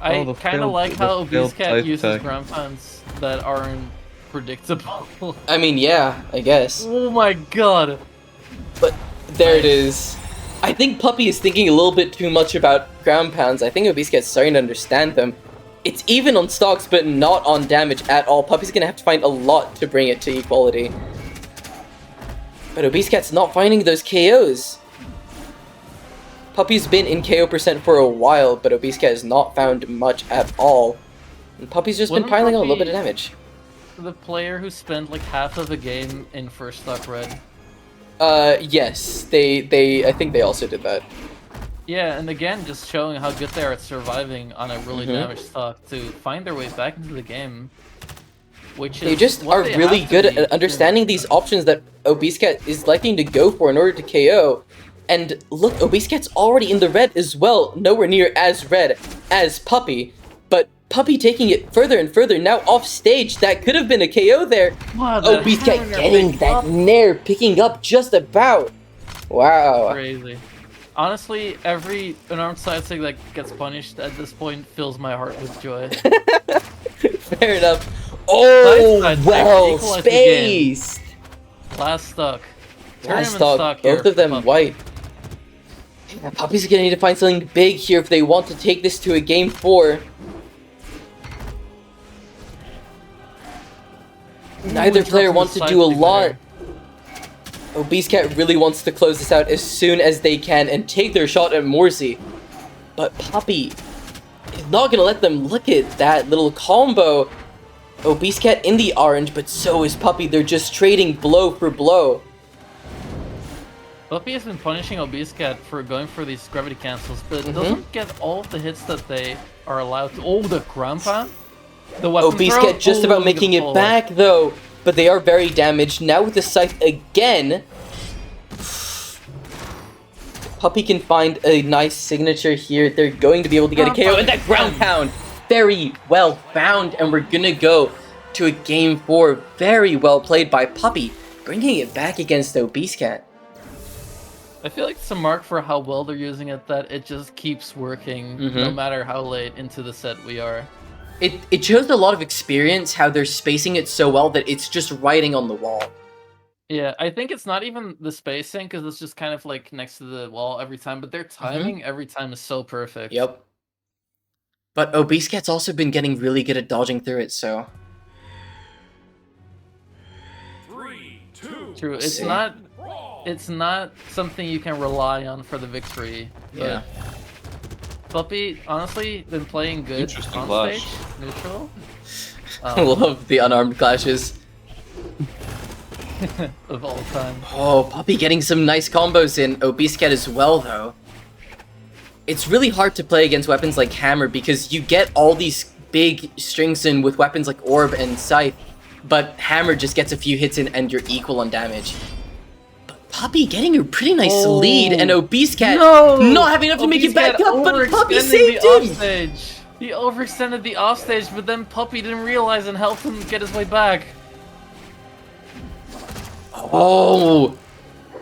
I Oh, the kind of failed- like the how Obese failed Cat scythe uses tech. ground pounds that aren't predictable. I mean, yeah, I guess. Oh my god. But there it is. I think Puppy is thinking a little bit too much about ground pounds. I think Obese Cat's starting to understand them. It's even on stocks, but not on damage at all. Puppy's gonna have to find a lot to bring it to equality. But Obese Cat's not finding those KOs. Puppy's been in KO percent for a while, but Obese Cat has not found much at all. And Puppy's just been Wasn't piling on a little bit Puppy- of damage. The player who spent like half of a game in first stock red. Yes, I think they also did that. Yeah, and again, just showing how good they are at surviving on a really Mhm. damaged stock to find their way back into the game. Which is They just what are they really have to good be at to- understanding these options that Obese Cat is liking to go for in order to KO. And look, Obese Cat's already in the red as well, nowhere near as red as Puppy. but Puppy taking it further and further, now off stage. That could have been a KO there. Oh, Beast Cat getting that nair, picking up just about. Wow. Crazy. Honestly, every unarmed side stick that gets punished at this point fills my heart with joy. Fair enough. Oh, Side well equalize the game. spaced. Last stock. Last Tournament stock, here both of them for Puppy. white. Yeah, Puppy's gonna need to find something big here if they want to take this to a game 4. Neither player wants to do a lot. Obese Cat really wants to close this out as soon as they can and take their shot at Morsey. But Puppy is not gonna let them look at that little combo. Obese Cat in the orange, but so is Puppy. They're just trading blow for blow. Puppy has been punishing Obese Cat for going for these gravity cancels, but doesn't get all of the hits that they are allowed to. Oh, the ground pound? The weapon Obese throw? Cat just about making it back though, but they are very damaged. Now with the scythe again. Puppy can find a nice signature here. They're going to be able to get a KO. And that ground pound! Very well found. And we're gonna go to a game 4. Very well played by Puppy. Bringing it back against Obese Cat. I feel like it's a mark for how well they're using it, that it just keeps working no matter how late into the set we are. It shows a lot of experience how they're spacing it so well that it's just writing on the wall. Yeah, I think it's not even the spacing, because it's just kind of like next to the wall every time, but their timing every time is so perfect. Yep. But Obese Cat's also been getting really good at dodging through it, so... 3, 2, True, it's See. not brawl. it's not something you can rely on for the victory. But Yeah. Puppy, honestly, been playing good Interesting on clash. stage, neutral. I love the unarmed clashes. Of all time. Oh, Puppy getting some nice combos in. Obese Cat as well, though. It's really hard to play against weapons like Hammer because you get all these big strings in with weapons like Orb and Scythe, but Hammer just gets a few hits in and you're equal on damage. But Puppy getting a pretty nice lead, and Obese Cat not having enough to make it back up, but Puppy saved him! Offstage. He overextended the offstage, but then Puppy didn't realize and helped him get his way back. Oh!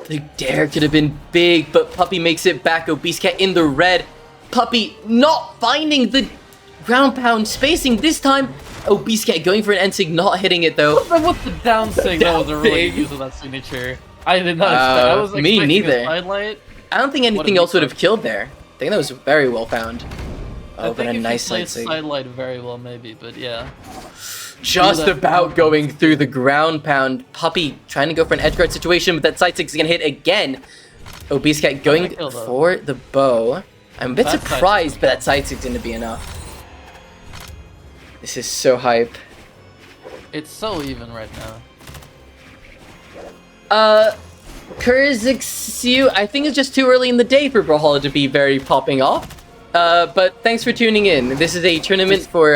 The dare could have been big, but Puppy makes it back. Obese Cat in the red. Puppy not finding the ground pound spacing this time. Obese Cat going for an N-sig, not hitting it though. What's the down sig? That was a really good use of that signature. I did not expect. I was me expecting neither. a sidelight. I don't think anything a else would mix-up. have killed there. I think that was very well found. I Oh, but think a if nice he played side sig. sidelight very well, maybe, but yeah. Just that about going through the ground pound. Puppy trying to go for an edge guard situation, but that side sig is gonna hit again. Obese Cat going kill, though. for the bow. I'm a bit That side surprised, sig. but that side sig's gonna be enough. This is so hype. It's so even right now. Kurzixu, I think it's just too early in the day for Brawlhalla to be very popping off. But thanks for tuning in. This is a tournament for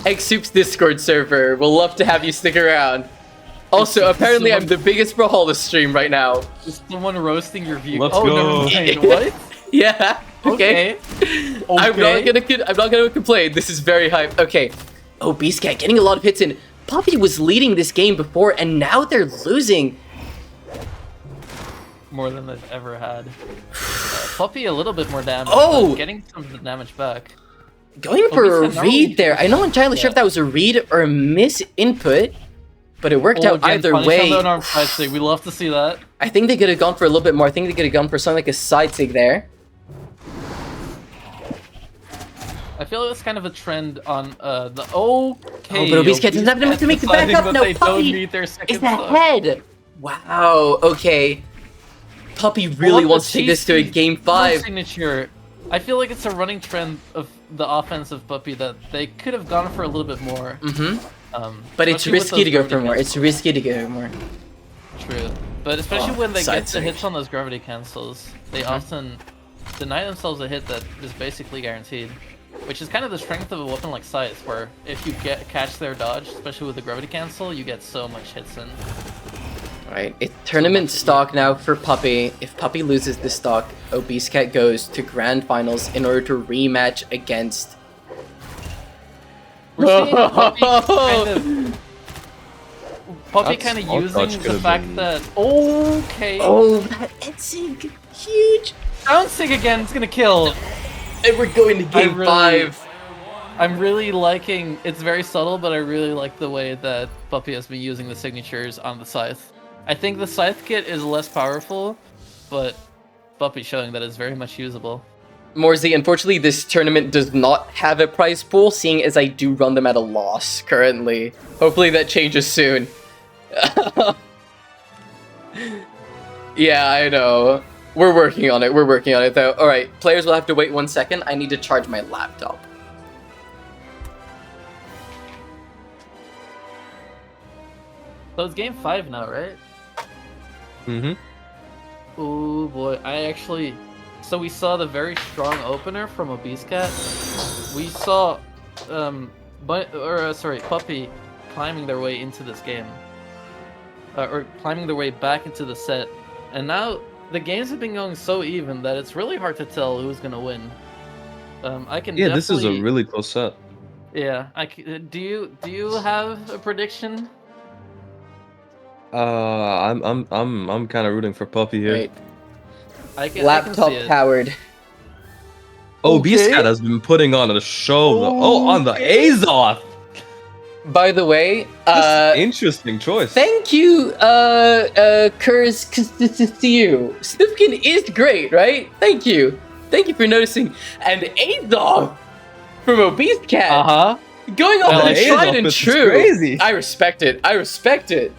Eggsoup's Discord server. We'll love to have you stick around. Also, apparently I'm the biggest Brawlhalla stream right now. Is someone roasting your view? Let's oh, go. Never mind. What? Yeah. Okay. I'm not gonna complain. This is very hype. Okay. Obese Cat getting a lot of hits in. Puppy was leading this game before, and now they're losing. More than they've ever had. Puppy a little bit more damage. Oh! But getting some damage back. Going for a Obese Cat read now- there. I'm not entirely sure if that was a read or a miss input, but it worked Oh, out again, either punish way. on the unarmed side sig. We love to see that. I think they could have gone for a little bit more. I think they could have gone for something like a side sig there. I feel it's kind of a trend on the okay. Oh, but Obese Cat doesn't have enough to make the back deciding up. that No, they Puppy don't need their second is stock. ahead. Wow. Okay. Puppy really wants to take this to a game 5. Signature. I feel like it's a running trend of the offensive Puppy that they could have gone for a little bit more. But it's especially with risky to those go for gravity more. cancels. It's risky to go more. True, but especially when they side get the sig. hits on those gravity cancels, they often deny themselves a hit that is basically guaranteed. Which is kind of the strength of a weapon like Scythe, where if you catch their dodge, especially with the gravity cancel, you get so much hits in. Alright, it's tournament stock now for Puppy. If Puppy loses this stock, Obese Cat goes to Grand Finals in order to rematch against We're seeing Puppy That's kind of all using touch the could've fact been- that okay, Oh, that Eggsoup, huge. bouncing again. It's gonna kill. And we're going to game really- 5. I'm really liking. It's very subtle, but I really like the way that Puppy has been using the signatures on the scythe. I think the scythe kit is less powerful, but Puppy showing that it's very much usable. Morzy, unfortunately, this tournament does not have a prize pool, seeing as I do run them at a loss currently. Hopefully that changes soon. Yeah, I know. We're working on it. We're working on it, though. All right, players will have to wait 1 second. I need to charge my laptop. So it's game 5 now, right? Mm-hmm. Oh boy, so we saw the very strong opener from Obese Cat. We saw, Puppy climbing their way into this game. Or climbing their way back into the set. And now, the games have been going so even that it's really hard to tell who's gonna win. Yeah, this is a really close set. Yeah, do you have a prediction? I'm kind of rooting for Puppy here. Wait, I can laptop see it. powered. Oh, Okay. Beast Cat has been putting on a show. Oh, on the Azoth. By the way, Interesting choice. thank you, Kurz you. Snoopkin is great, right? Thank you. Thank you for noticing. And Azoth from Obese Cat. Uh-huh. Going off Well, the tried Azoth and is true. crazy. I respect it. I respect it.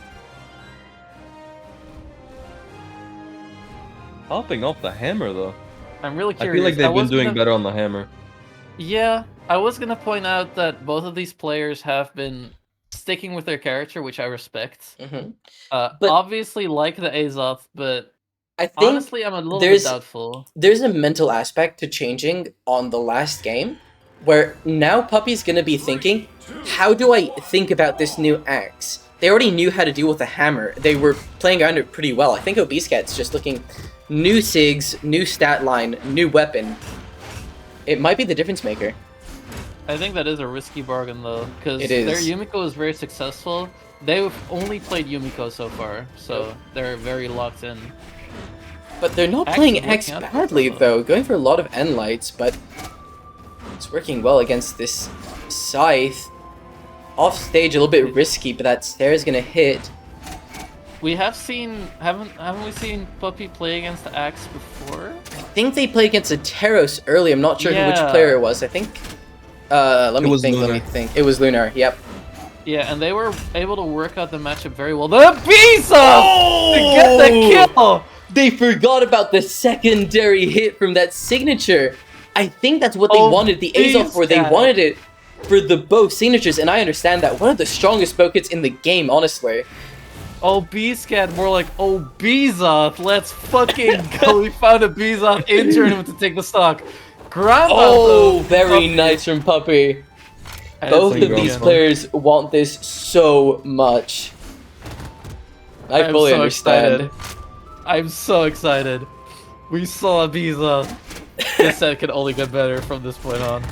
Popping off the hammer though. I'm really I curious. feel like they've been was doing gonna- better on the hammer. Yeah, I was gonna point out that both of these players have been sticking with their character, which I respect. Mhm. But- Obviously like the Azoth, but I think honestly I'm a little there's- bit doubtful. there's a mental aspect to changing on the last game, where now Puppy's gonna be thinking, how do I think about this new axe? They already knew how to deal with the hammer. They were playing around it pretty well. I think Obese Cat's just looking new SIGs, new stat line, new weapon. It might be the difference maker. I think that is a risky bargain though, because It their is. Yumiko is very successful. They've only played Yumiko so far, so they're very locked in. But they're not Axe playing is X working out badly well. though, going for a lot of end lights, but it's working well against this scythe. Off stage a little bit risky, but that stair is gonna hit. We have seen haven't we seen Puppy play against the Axe before? I think they played against a Teros early. I'm not sure which Yeah. player it was. I think. Let me was think. Let Lunar. me think. It was Lunar. Yep. Yeah, and they were able to work out the matchup very well. The Visa to get the kill. They forgot about the secondary hit from that signature. I think that's what they Oh, wanted the Azoth for. They Beast wanted it for the bow signatures, and I understand that. One of the strongest bow kits in the game, honestly. Oh, B-Scat, more like, oh, Bezoth, let's fucking go. We found a Bezoth in tournament to take the stock. Ground Oh, pound, though. very Puppy. nice from Puppy. And Both it's of like, these yeah. players want this so much. I I'm fully so understand. excited. I'm so excited. We saw a Bezoth. This set can only get better from this point on.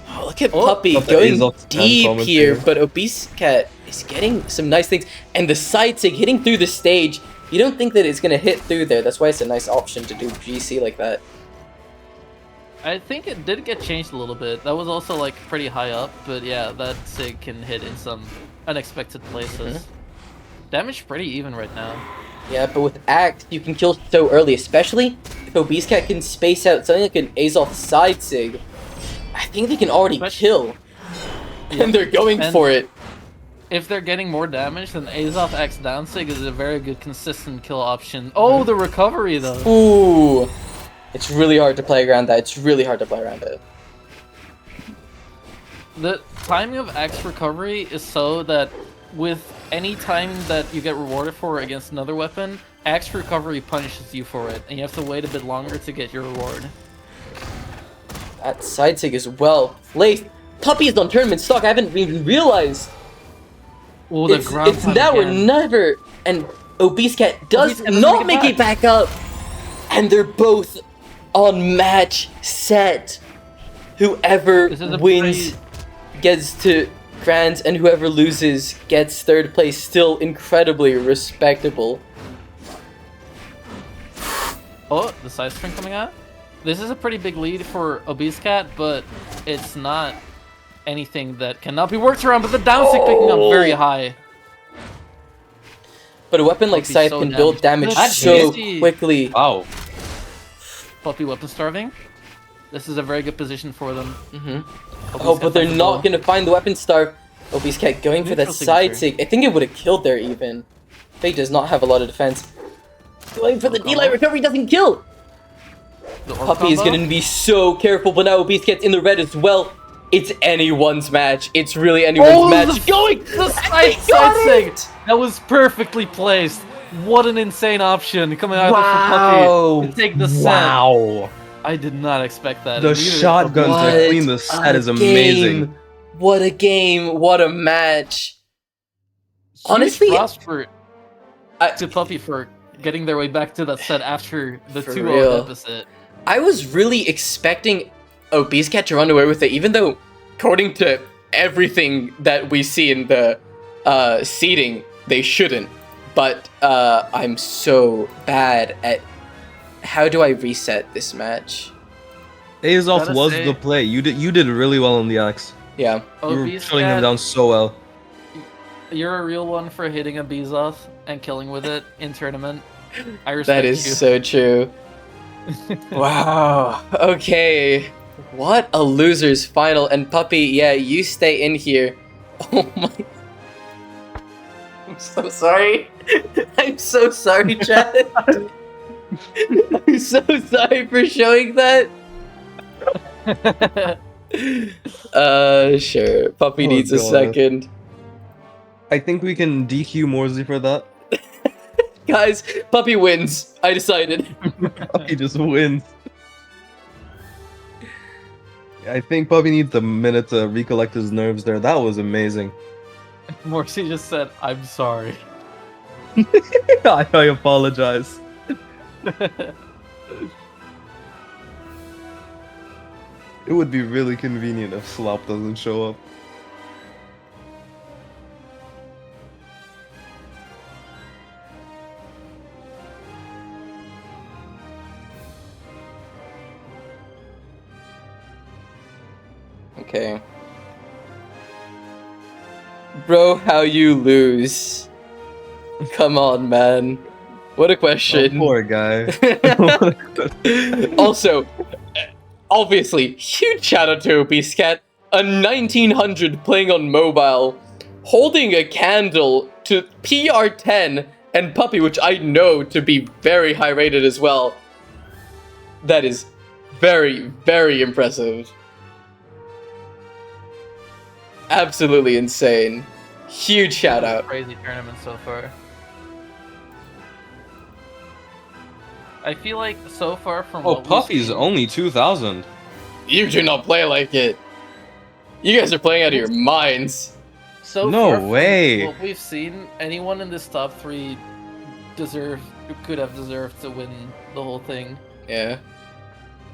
Oh, look at Oh, Puppy got the going Azoth 10 deep comments here, here. but Obese Cat is getting some nice things. And the side sig hitting through the stage, you don't think that it's going to hit through there. That's why it's a nice option to do GC like that. I think it did get changed a little bit. That was also like pretty high up, but yeah, that Sig can hit in some unexpected places. Damage pretty even right now. Yeah, but with Axe, you can kill so early, especially if Obese Cat can space out something like an Azoth side sig. I think they can already kill. And they're going And- for it. If they're getting more damage, then Azoth X down Sig is a very good consistent kill option. Oh, the recovery though. Ooh. It's really hard to play around that. It's really hard to play around it. The timing of X recovery is so that with any time that you get rewarded for against another weapon, X recovery punishes you for it, and you have to wait a bit longer to get your reward. That side sig is well placed. Puppy is on tournament stock. I haven't even realized. Oh, the It's ground pound now or again. never. And Obese Cat does Obese Cat doesn't not make make it it back up. And they're both on match set. Whoever This is a wins gets to Grand, and whoever loses gets third place. Still incredibly respectable. Oh, the side string coming out. This is a pretty big lead for Obese Cat, but it's not anything that cannot be worked around. But the down stick picking up very high. But a weapon like Puppy's Scythe so can build damage damaged. so That's quickly. Wow. Puppy weapon starving. This is a very good position for them. Oh, but they're not gonna find the weapon star. Obese Cat going for that Neutral side signature. sig. I think it would have killed there even. Faye does not have a lot of defense. Going for the D-Light recovery doesn't kill! Puppy is gonna be so careful, but now Obese Cat's in the red as well. It's anyone's match. It's really anyone's match. Going! The side sig! That was perfectly placed. What an insane option coming out of Puppy to take the set. Wow. I did not expect that. The Neither did shotguns Puppy. to clean the set is amazing. What a game! What a match! Huge Honestly, props I- to Puppy for getting their way back to that set after the For 2-0 real. deficit. I was really expecting Obese Cat to run away with it, even though, according to everything that we see in the seeding, they shouldn't. But I'm so bad at how do I reset this match? Azoth Gotta was say- the play. You did really well on the axe. Yeah. You were Obese shutting him Cat, down so well. you're a real one for hitting a Bezoth and killing with it in tournament. I respect That is you. so true. Wow. Okay. What a loser's final. And Puppy, yeah, you stay in here. Oh my. I'm so sorry. I'm so sorry, Chad. I'm so sorry for showing that. Sure. Puppy Oh, needs a God. second. I think we can DQ Morsey for that. Guys, Puppy wins. I decided. He just wins. I think Puppy needs a minute to recollect his nerves there. That was amazing. Morsi just said, I'm sorry. I apologize. It would be really convenient if Slop doesn't show up. Okay. Bro, how you lose? Come on, man. What a Oh, question. poor guy. Also, obviously, huge shout out to Obese Cat. A 1900 playing on mobile, holding a candle to PR10 and Puppy, which I know to be very high rated as well. That is very, very impressive. Absolutely insane. Huge shout out. Crazy tournament so far. I feel like so far from Oh, what we've Puffy's seen- only 2,000. You do not play like it. You guys are playing out of your minds. So No far from way. what we've seen, anyone in this top 3 could have deserved to win the whole thing. Yeah.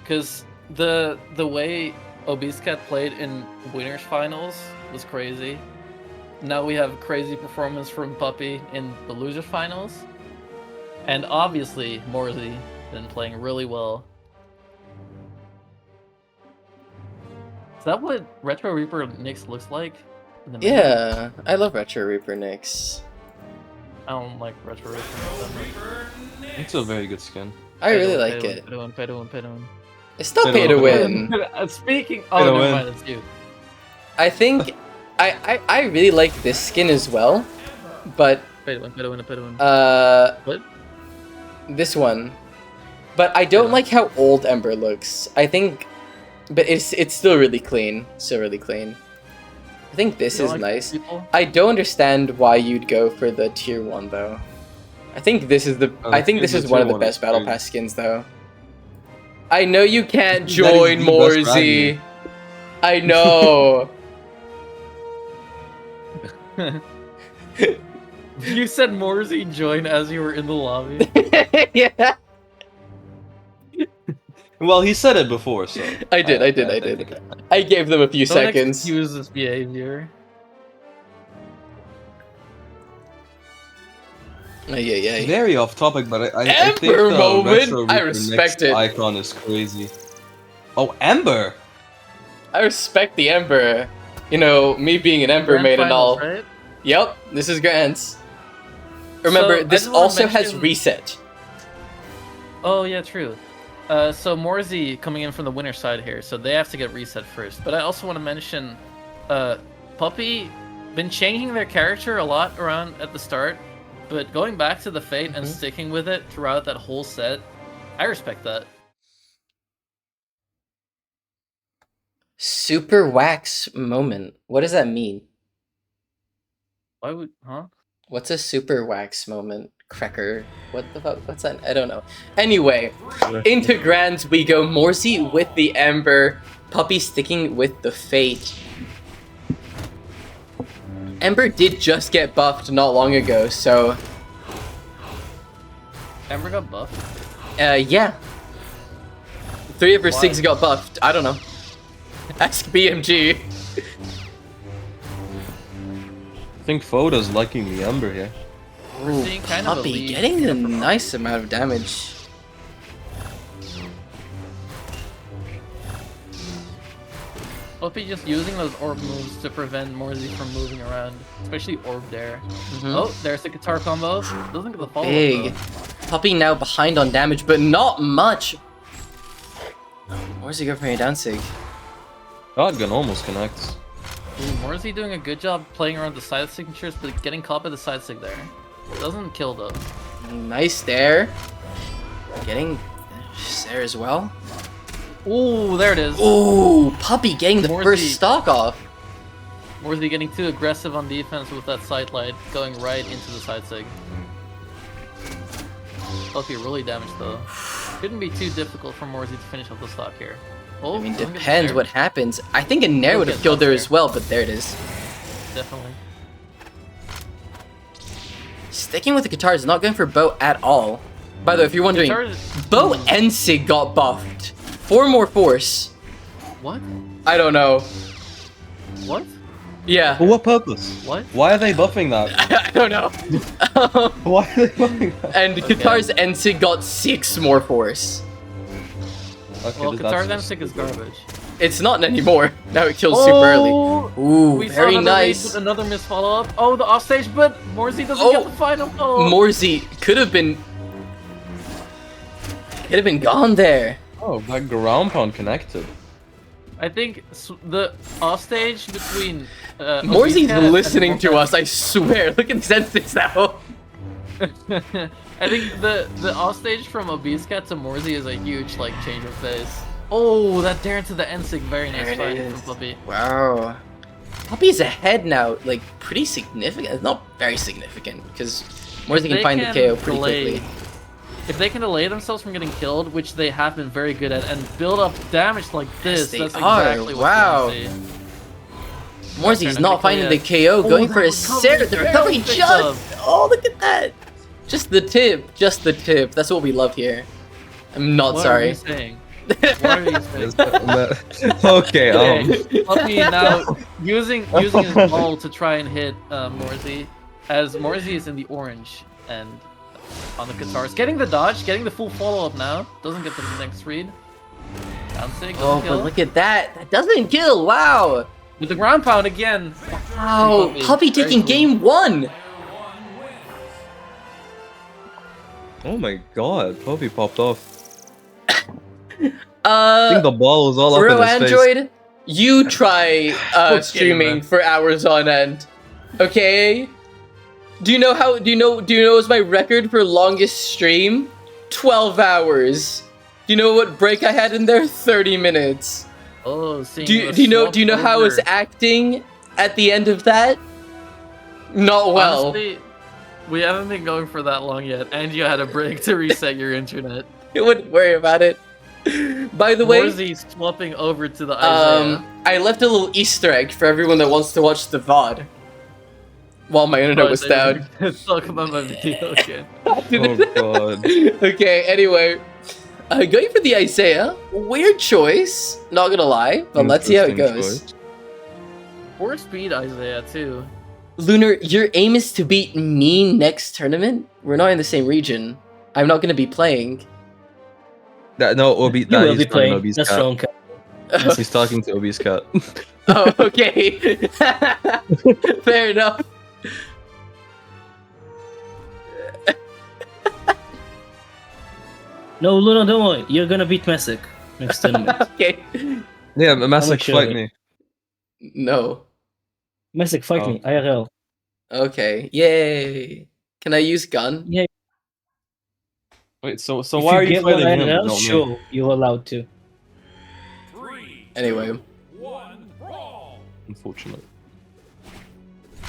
Because the way Obese Cat played in winners finals was crazy. Now we have crazy performance from Puppy in the losers finals. And obviously Morsey been playing really well. Is that what Retro Reaper Nyx looks like? in the menu? Yeah, I love Retro Reaper Nyx. I don't like Retro Reaper Nyx that much. It's a very good skin. I really like it. Pay to win. It's not Pay pay to to win. Speaking, Pay to never win. mind, it's you. I think I really like this skin as well, but Pay to win. What? this one. But I don't like how old Ember looks. I think, but it's still really clean. Still really clean. I think this You is don't like nice. people? I don't understand why you'd go for the tier 1 though. I think this is the Oh, I think the this is one of the tier 1 best is battle crazy. pass skins though. I know you can't That is join the best Morsey. I know. You said Morsey join as you were in the lobby. Yeah. Well, he said it before, so. I did. I gave them a few Don't seconds. excuse this behavior. Yeah. Very off topic, but I think Ember the moment? retro I Reaper respect next it. icon is crazy. Oh, Ember! I respect the Ember. You know, me being an Ember Grand maid and all. finals, right? Yep, this is Grants. Remember, So, I this just wanna also has mention- reset. Oh yeah, true. So Morzy coming in from the winner side here, so they have to get reset first. But I also want to mention, Puppy been changing their character a lot around at the start, but going back to the Fate and sticking with it throughout that whole set, I respect that. Super wax moment. What does that mean? Why would, huh? What's a super wax moment? Cracker. What the fuck? What's that? I don't know. Anyway, into Grands we go. Morzy with the Ember. Puppy sticking with the Fate. Ember did just get buffed not long ago, so... Ember got buffed. Yeah. 3 of her Why? 6 got buffed. I don't know. Ask BMG. I think Foda's liking the Ember here. We're seeing kind of a Puppy lead getting here a from nice amount of damage. Puppy just using those orb moves to prevent Morzy from moving around, especially orb there. Mhm. Oh, there's the guitar combo. Doesn't get the follow Big. Puppy now behind on damage, but not much. Where's he go for a down sig? Shotgun almost connects. Morzy doing a good job playing around the side signatures, but getting caught by the side sig there. Doesn't kill though. Nice there. Getting there as well. Ooh, there it is. Ooh, Puppy getting the Morzy. first stock off. Morzy getting too aggressive on defense with that side light, going right into the side sig. Puppy really damaged though. Shouldn't be too difficult for Morzy to finish off the stock here. Oh, I mean, doesn't get the depends snare. what happens. I think a Nair would have get killed her there. as well, but there it is. Definitely. Sticking with the guitar is not going for Bo at all. By the way, if you're wondering, Guitar- Bo and Sig got buffed. 4 more force. What? I don't know. What? Yeah. For what purpose? What? Why are they buffing that? I don't know. Why are they buffing that? And Guitar's Ensig got 6 more force. Okay, Well, that's Guitar just Dancing is stupid. garbage. It's not anymore. Now it kills super early. Ooh, We saw very another lead nice. with another miss follow up. Oh, the offstage, but Morzy doesn't Oh. get the final goal. Morzy could have been gone there. Oh, that ground pound connected. I think the offstage between Morzy's Obiscat listening and to us, I swear. Look at these Ensigs now. I think the offstage from Obiscat to Morzy is a huge like change of pace. Oh, that dare into the Ensig, very nice There it fight is. from Puppy. Wow. Puppy's ahead now, like pretty significant. Not very significant because Morzy can They find the KO pretty delay- quickly. If they can delay themselves from getting killed, which they have been very good at, and build up damage like this, they that's are. exactly what Wow. you want to see. Morzy's Turn, not I think finding the they- KO, going that for a recovery Sarah. The barely recovery picked just. Oh, look at that. Just the tip. Just the tip. That's what we love here. I'm not What sorry. are you saying? What are you saying? Okay, Puppy now using his ball to try and hit Morzy, as Morzy is in the orange and on the guitars, getting the dodge, getting the full follow up now. Doesn't get the next read. Bouncing, Oh, doesn't kill. but look at that. That doesn't kill. Wow. With the ground pound again. Wow. Puppy, Puppy very taking cool. game 1. oh my god, Poppy popped off. I think the ball was all up Bro in his face. Android, you try Okay, streaming man. for hours on end. Okay? Do you know what's my record for longest stream? 12 hours. Do you know what break I had in there? 30 minutes. Oh, seeing Do the you know swap how I was over. acting at the end of that? Not well. Honestly, we haven't been going for that long yet, and you had a break to reset your internet. Wouldn't worry about it. By the way, Morzy swapping over to the Isaiah. I left a little Easter egg for everyone that wants to watch the VOD. While my internet was down. Talk about my video again. Oh god. Okay, anyway. Going for the Isaiah. Weird choice. Not gonna lie, but let's see how it Interesting goes. choice. 4 speed Isaiah too. Lunar, your aim is to beat me next tournament? We're not in the same region. I'm not gonna be playing. No, Obi. You That will he's be talking playing. Obi's That's cat. wrong. He's talking to Obi's cat. Oh, okay. Fair enough. No, Luna, don't worry. You're gonna beat Messick next tournament. Okay. Yeah, Masick, sure fight of me. No. Messick, fight Oh. me. IRL. Okay. Yay. Can I use gun? Yeah. Wait, so If why are you get one fighting him? IRL, not me? sure, you're allowed to. 3, Anyway. 1, brawl! Unfortunately.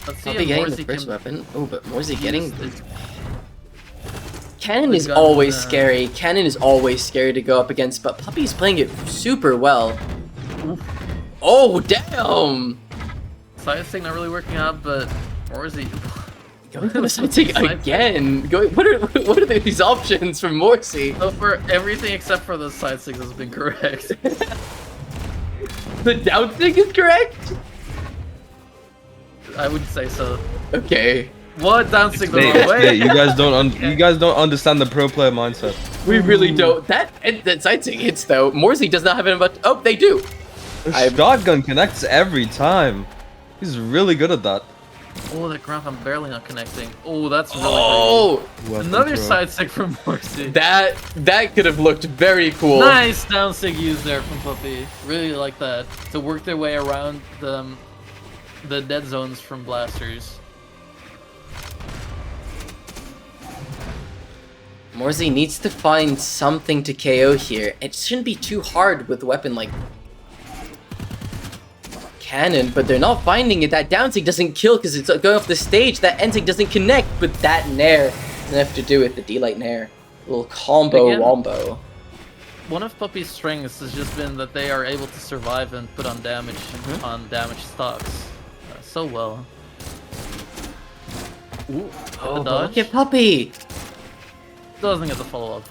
Let's see I'll if be getting Morsey the first can weapon. Oh, but Morsey getting... use the- Cannon the is gun, always uh, scary. Cannon is always scary to go up against, but Puppy's playing it super well. Oh, damn! Side stick not really working out, but Morsey. Going for the side stick again. What are these options from Morsey? So for everything except for the side stick has been correct. The down stick is correct? I would say so. Okay. What down stick the Mate, wrong way? mate, you guys don't understand the pro player mindset. We really don't. That side stick hits though. Morsey does not have it, but oh, they do. The shotgun connects every time. He's really good at that. Oh, that graph I'm barely not connecting. Oh, that's really Oh, Weapon another throw. side stick from Morsey. that could have looked very cool. Nice down stick used there from Puppy. Really like that to work their way around the dead zones from blasters. Morsey needs to find something to KO here. It shouldn't be too hard with a weapon like Cannon, but they're not finding it. That down tick doesn't kill because it's going off the stage. That end tick doesn't connect, but that nair doesn't have to do with the D-Light nair. Little combo Again? wombo. One of Puppy's strengths has just been that they are able to survive and put on damage on damaged stocks so well. Ooh, Oh, the but dodge look at Puppy. doesn't get the follow up.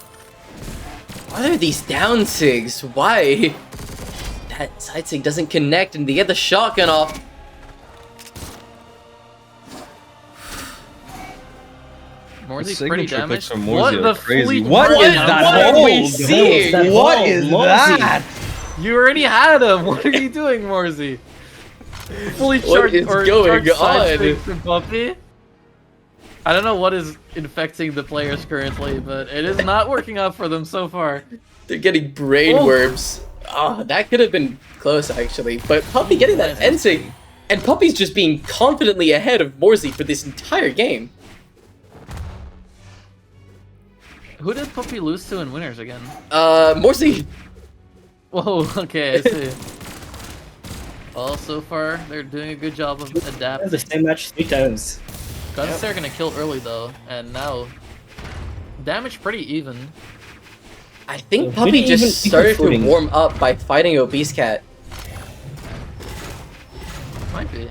Why are these down sigs? Why? That side sig doesn't connect and they get the shotgun off. Morsey's The pretty signature picks damaged. from What Morsey the are crazy. fully What What is that are we hold? seeing? What is that? You already had him. What are you doing, Morsey? Fully What charged is or going charged side on? stick from Puppy. I don't know what is infecting the players currently, but it is not working out for them so far. They're getting brain Oh. worms. Ah, that could have been close actually. But Puppy getting that end sig, and Puppy's just being confidently ahead of Morsey for this entire game. Who did Puppy lose to in winners again? Morsey. Whoa, okay, I see. Well, so far, they're doing a good job of That's the adapting. same match 3 times. Guns they're gonna kill early though, and now damage pretty even. I think So Puppy pretty just even started to footing. warm up by fighting Obese Cat. Might be.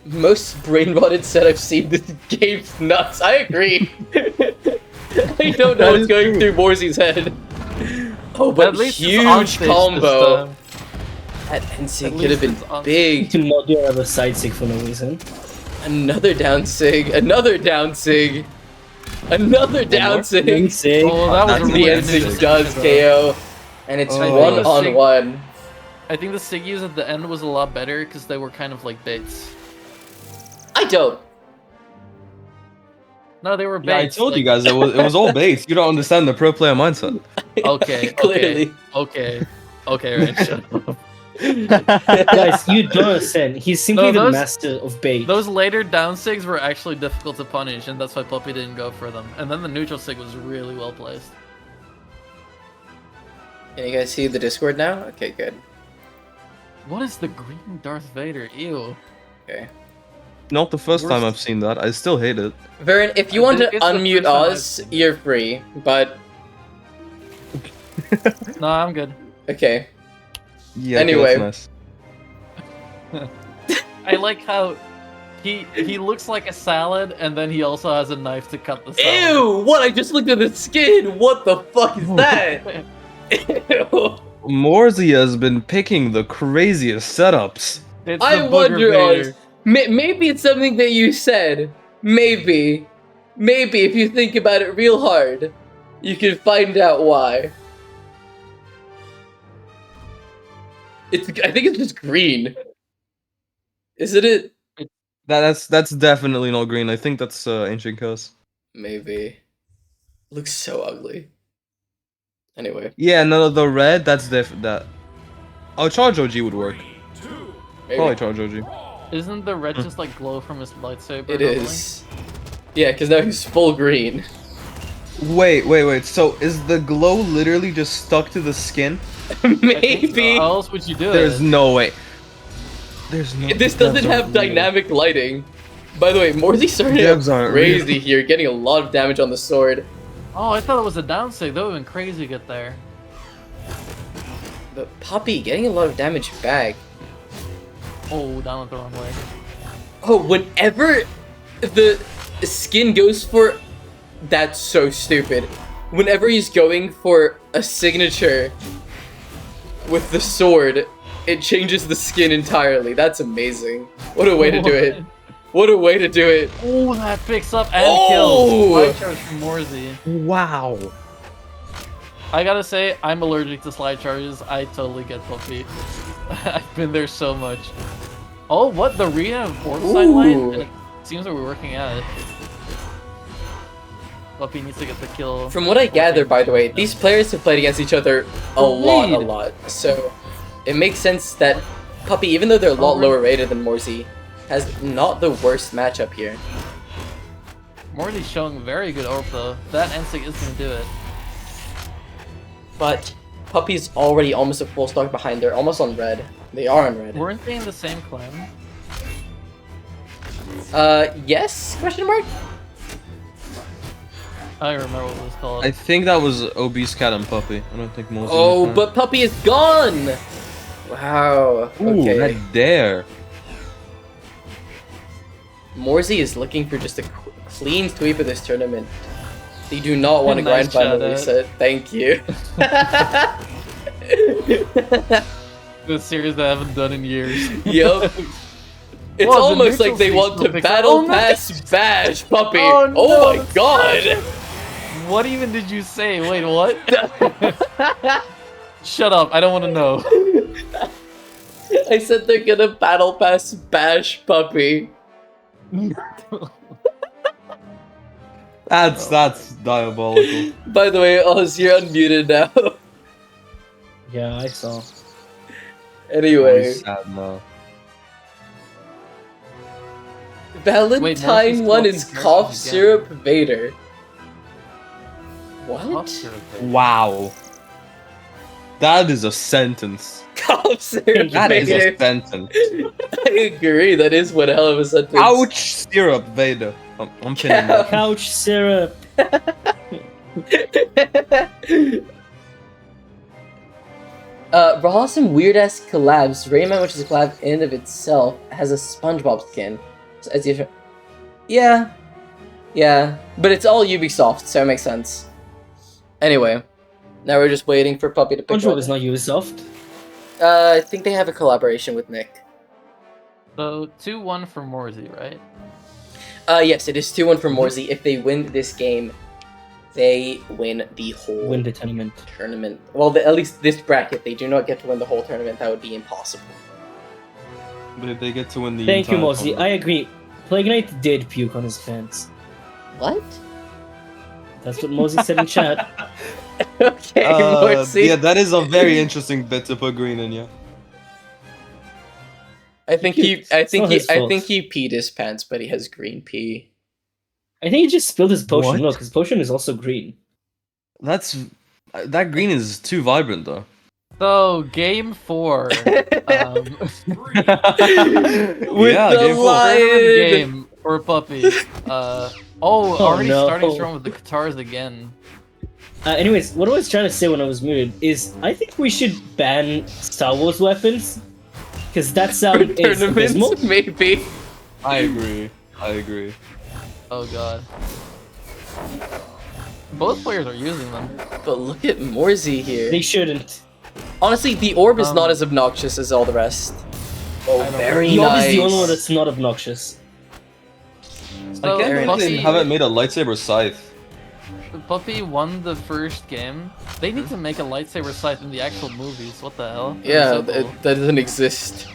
Most brain-rotted set I've seen this game's nuts. I agree. I don't know That what's is going true. through Morsey's head. Oh, but At least it's on stage huge this combo. time. That NC At could have least been it's on- big. To not do another side sig for no reason. Another down sig. Another down sig. Another down One sig. sig. Oh, that was That's a The really end sig good does KO. And it's Oh. one on one. I think the Siggies at the end was a lot better because they were kind of like baits. I don't. No, they were Yeah, I baits. told you like- guys it was all base. You don't understand the pro player mindset. Okay, Clearly. okay, right, shut up. Guys, you don't understand. He's simply No, the those- master of bait. Those later down sigs were actually difficult to punish, and that's why Puppy didn't go for them. And then the neutral sig was really well placed. Can you guys see the Discord now? Okay, good. What is the green Darth Vader? Ew. Okay. Not the first time Worst- I've seen that. I still hate it. Vern, if you want to It's the unmute first time I've us, seen it. you're free. But No, I'm good. okay. Yeah. Anyway. Okay, that's nice. I like how He looks like a salad, and then he also has a knife to cut the salad. Ew! What? I just looked at the skin. What the fuck is that? Ew. Morzy has been picking the craziest setups. It's I the booger wonder, Vader. Oz. Maybe it's something that you said. Maybe if you think about it real hard, you can find out why. I think it's just green. Isn't it? That's definitely not green. I think that's Ancient Curse. Maybe. Looks so ugly. Anyway, Yeah, no, the red, that's that. Oh, Charge OG would work. maybe. Probably Charge OG. Isn't the red just like glow from his lightsaber? It normally? is. Yeah, because now he's full green. Wait. So is the glow literally just stuck to the skin? Maybe. How else would you do There's it? no way. There's no. This doesn't have dynamic lighting. By the way, Morzy's starting to Devs go aren't crazy here, getting a lot of damage on the sword. Oh, I thought it was a down sig. That would have been crazy to get there. But Poppy getting a lot of damage back. Oh, down the wrong way. Oh, whenever the skin goes for... That's so stupid. Whenever he's going for a signature with the sword, it changes the skin entirely. That's amazing. What a way to do it. What a way to do it. Oh, that picks up and Oh! kills. Slide charge from Morzy. Wow. I gotta say, I'm allergic to slide charges. I totally get Puppy. I've been there so much. Oh, what? The Rhea forward side line? Ooh. And it seems like we're working at it. Puppy needs to get the kill. From what I gather, by the way, these players have played against each other a lot. So it makes sense that Puppy, even though they're a lot lower rated than Morzy, has not the worst matchup here. Morzy's showing very good orb though. That Ensig is gonna do it. But Puppy's already almost a full stock behind. They're almost on red. They are on red. Weren't they in the same clan? Yes? Question mark? I don't remember what it was called. I think that was Obese Cat and Puppy. I don't think Morzy. Oh, was but Puppy is gone! Wow. that. Ooh, Okay. that dare. Morzy is looking for just a clean sweep of this tournament. They do not want to Nice grind final shout out. reset. Thank you. The series that I haven't done in years. Yup. It's Whoa, the almost neutral like they stage want still to picks up- battle Oh, no. pass Bash Puppy. Oh, no, Oh my that's god. What even did you say? Wait, what? Shut up, I don't want to know. I said they're gonna battle pass Bash Puppy. That's diabolical. By the way, Oz, you're unmuted now. Yeah, I saw. Anyway, Mory's sad now. Valentine Morpheus 1 is swapping cough characters again. syrup Vader. What? Wow. That is a sentence. Cough syrup That is a Vader. sentence. I agree, that is one hell of a sentence. Ouch, syrup, Vader. I'm pinning that. Couch syrup. Raw some weird ass collabs. Rayman, which is a collab in and of itself, has a SpongeBob skin. So as if, yeah, but it's all Ubisoft, so it makes sense. Anyway, now we're just waiting for Puppy to pick SpongeBob up. is not Ubisoft. I think they have a collaboration with Nick. So 2-1 for Morzy, right? Yes, it is 2-1 for Morzy. If they win this game, they win the whole Win the tournament. tournament. Well, at least this bracket. They do not get to win the whole tournament. That would be impossible. But if they get to win the Thank you, entire Mozi. I tournament- agree. Plague Knight did puke on his pants. What? That's what Mozi said in chat. Okay, Morzy. Yeah, that is a very interesting bit to put green in, yeah. I think he It's not his fault. peed his pants, but he has green pee. I think he just spilled his potion. What? Look, his potion is also green. That green is too vibrant though. So, game 4. With Yeah, the game four. lion. Game for Puppy. Already no. starting strong with the guitars again. Anyways, what I was trying to say when I was muted is I think we should ban Star Wars weapons. Because that sound is abysmal. Tournaments, maybe. I agree. I agree. Oh god. Both players are using them. But look at Morzy here. They shouldn't. Honestly, the orb is not as obnoxious as all the rest. Oh, I know. very The orb nice. is the only one that's not obnoxious. So, I can't believe Puppy, they haven't made a lightsaber scythe. Puppy won the first game. They need to make a lightsaber scythe in the actual movies. What the hell? That'd be Yeah, so cool. that doesn't exist.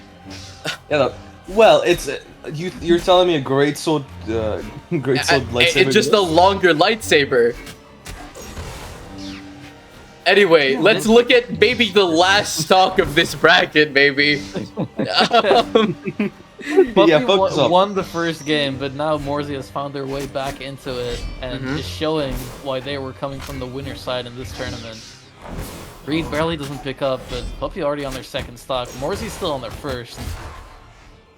Yeah. No, well, it's you're telling me a great sword, lightsaber. It's just a longer lightsaber. Anyway, let's look at maybe the last stock of this bracket, maybe. Puppy Yeah, focus up. won the first game, but now Morzy has found their way back into it and is showing why they were coming from the winner side in this tournament. Reed barely doesn't pick up, but Puppy already on their second stock. Morzy's still on their first.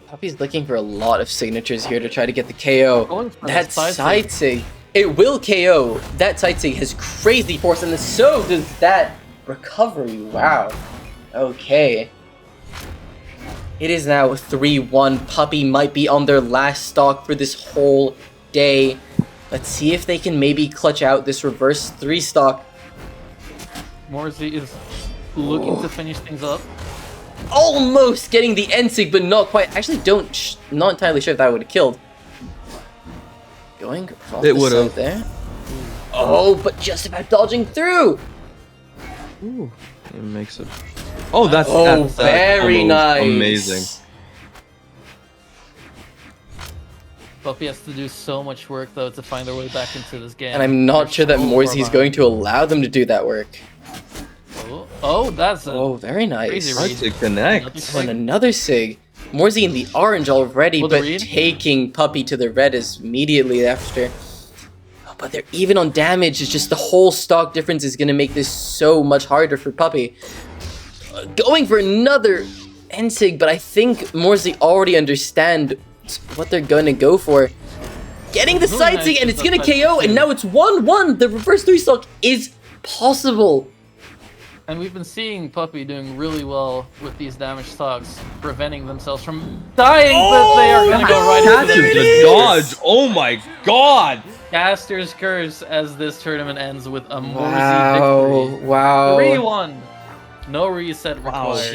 Puppy's looking for a lot of signatures here to try to get the KO. Going for That the side side sig, it will KO. That side sig has crazy force, and so does that recovery. Wow. Okay. It is now 3-1. Puppy might be on their last stock for this whole day. Let's see if they can maybe clutch out this reverse 3 stock. Morzy is looking to finish things up. Almost getting the end sig, but not quite. Actually, not entirely sure if that would have killed. Going off It the would've. side there. Oh, but just about dodging through. Ooh, it makes it. Oh, that's Very combo nice. is amazing. Puppy has to do so much work though to find their way back into this game. And I'm not They're sure that so Morzy is far going to allow them to do that work. behind. Oh, that's a Oh, very nice. Crazy Hard read. to connect. Another And another sig. Morzy in the orange already, Will the but read? taking Puppy to the red is immediately after. Oh, but they're even on damage. It's just the whole stock difference is going to make this so much harder for Puppy. Going for another Ensig, but I think Morzy already understand what they're going to go for. Getting the Really side nice sig, and with it's the going to side KO, sig. and now it's 1-1. The reverse 3 stock is possible. And we've been seeing Puppy doing really well with these damage stocks, preventing themselves from dying, but they are gonna go right into Catches the the dodge. Oh my god. Caster's Curse as this tournament ends with a Morzy victory. Wow. 3-1. No reset required.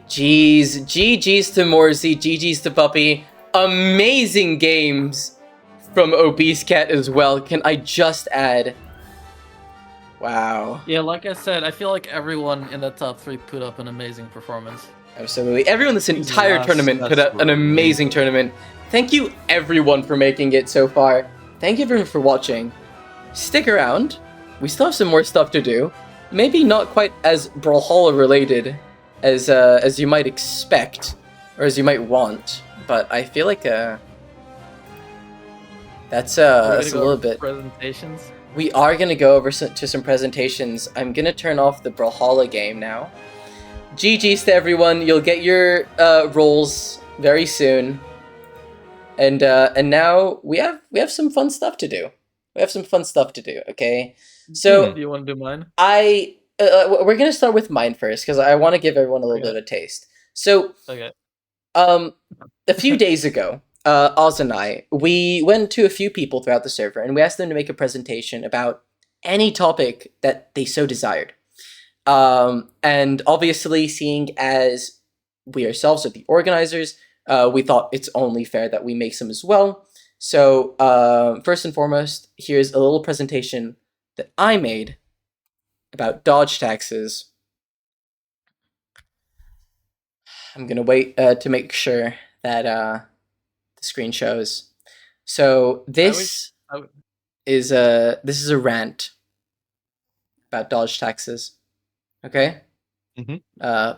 GG's to Morzy, GG's to Puppy. Amazing games from Obese Cat as well. Can I just add? Wow. Yeah, like I said, I feel like everyone in the top 3 put up an amazing performance. Absolutely. Everyone this entire Yes, tournament put that's up an amazing tournament. Thank you everyone for making it so far. Thank you everyone for watching. Stick around. We still have some more stuff to do. Maybe not quite as Brawlhalla related as you might expect or as you might want, but I feel like that's We're a gonna go little over bit. presentations. We are gonna go over to some presentations. I'm gonna turn off the Brawlhalla game now. GG's to everyone. You'll get your roles very soon. And now we have some fun stuff to do. Okay. So Do you want to do mine? we're gonna start with mine first because I want to give everyone a little bit of a taste. So Okay. a few days ago, Oz and I, we went to a few people throughout the server and we asked them to make a presentation about any topic that they so desired. And obviously, seeing as we ourselves are the organizers, we thought it's only fair that we make some as well. So first and foremost, here's a little presentation that I made about Dodge taxes. I'm gonna wait to make sure that the screen shows. So this I is a rant about Dodge taxes. Okay.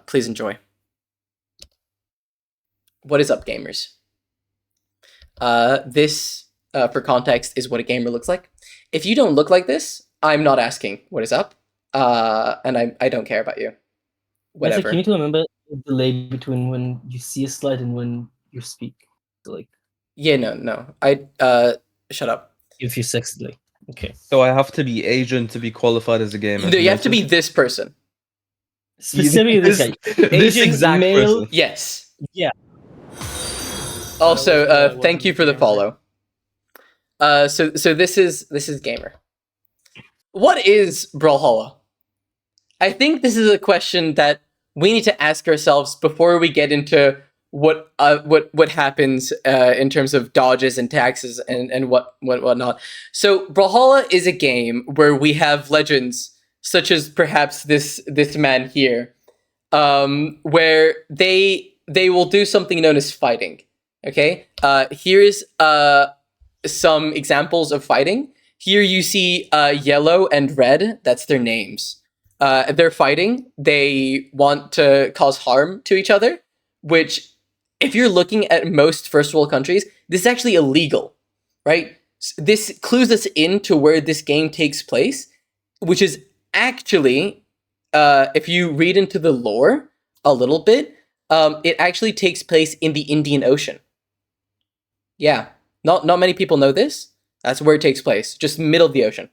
Please enjoy. What is up, gamers? This, for context, is what a gamer looks like. If you don't look like this, I'm not asking what is up, and I don't care about you. It's like Whatever. you need to remember the delay between when you see a slide and when you speak. So like, Yeah, no. Shut up. give a few seconds delay. Okay. So I have to be Asian to be qualified as a gamer. No, you have to be this person. Specifically this guy. This Asian, exact male. person. Yes. Yeah. Also, that thank you wasn't for the gamer. follow. So this is gamer. What is Brawlhalla? I think this is a question that we need to ask ourselves before we get into what happens in terms of dodges and taxes and whatnot. So Brawlhalla is a game where we have legends such as perhaps this man here, where they will do something known as fighting. Okay, here's some examples of fighting. Here you see yellow and red. That's their names. They're fighting. They want to cause harm to each other, which, if you're looking at most first world countries, this is actually illegal, right? This clues us into where this game takes place, which is actually, if you read into the lore a little bit, it actually takes place in the Indian Ocean. Yeah, not many people know this. That's where it takes place, just middle of the ocean.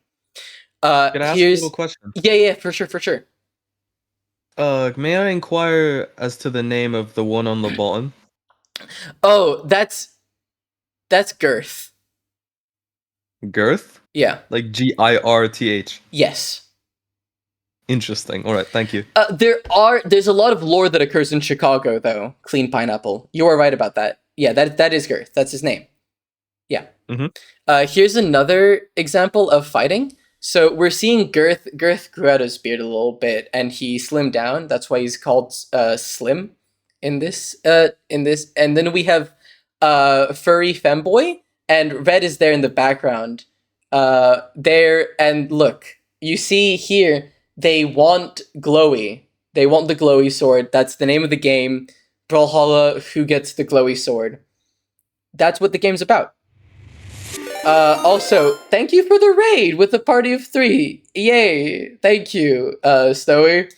Can I ask a Here's little question? yeah, for sure. May I inquire as to the name of the one on the bottom? Oh, that's Girth. Girth? Yeah. Like Girth. Yes. Interesting. All right, thank you. There's a lot of lore that occurs in Chicago, though. Clean Pineapple. You are right about that. Yeah, that is Girth. That's his name. Yeah. Mm-hmm. Here's another example of fighting. So we're seeing Girth. Girth grew out his beard a little bit, and he slimmed down. That's why he's called Slim in this. And then we have Furry Femboy, and Red is there in the background. There, and look, you see here, they want Glowy. They want the Glowy sword. That's the name of the game. Brawlhalla, who gets the Glowy sword. That's what the game's about. Also, thank you for the raid with a party of 3. Yay! Thank you, Stowy.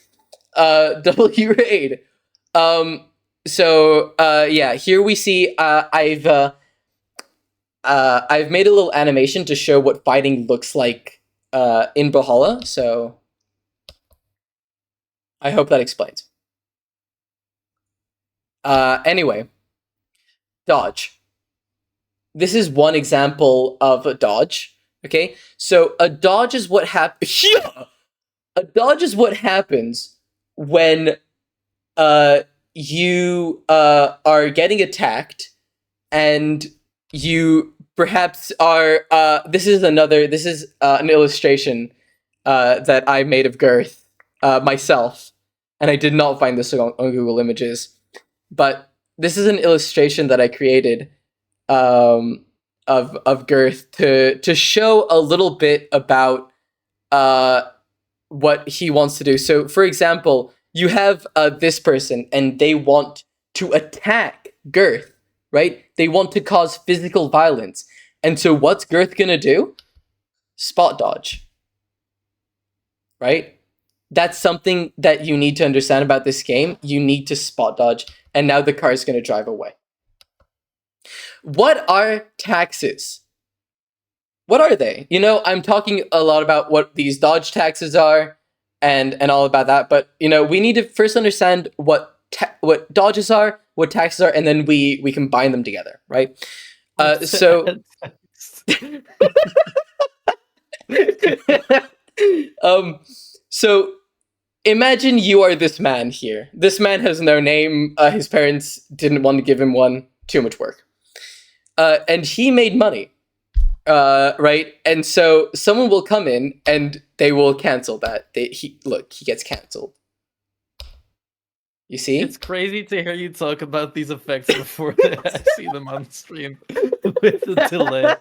W raid. Yeah, here we see I've made a little animation to show what fighting looks like in Brawlhalla, so I hope that explains. Anyway, dodge. This is one example of a dodge. Okay, so a dodge is what happens. A dodge is what happens when you are getting attacked, and you perhaps are. This is an illustration that I made of Girth myself, and I did not find this on Google Images, but this is an illustration that I created of Girth to show a little bit about what he wants to do. So, for example, you have this person, and they want to attack Girth, right? They want to cause physical violence. And so what's Girth gonna do? Spot dodge. Right? That's something that you need to understand about this game. You need to spot dodge, and now the car is gonna drive away. What are taxes? What are they? You know, I'm talking a lot about what these dodge taxes are and all about that, but you know, we need to first understand what dodges are, what taxes are, and then we combine them together, right? So so imagine you are this man here. This man has no name. His parents didn't want to give him one. Too much work. And he made money, right? And so someone will come in and they will cancel that. He gets canceled. You see? It's crazy to hear you talk about these effects before I see them on stream with a delay.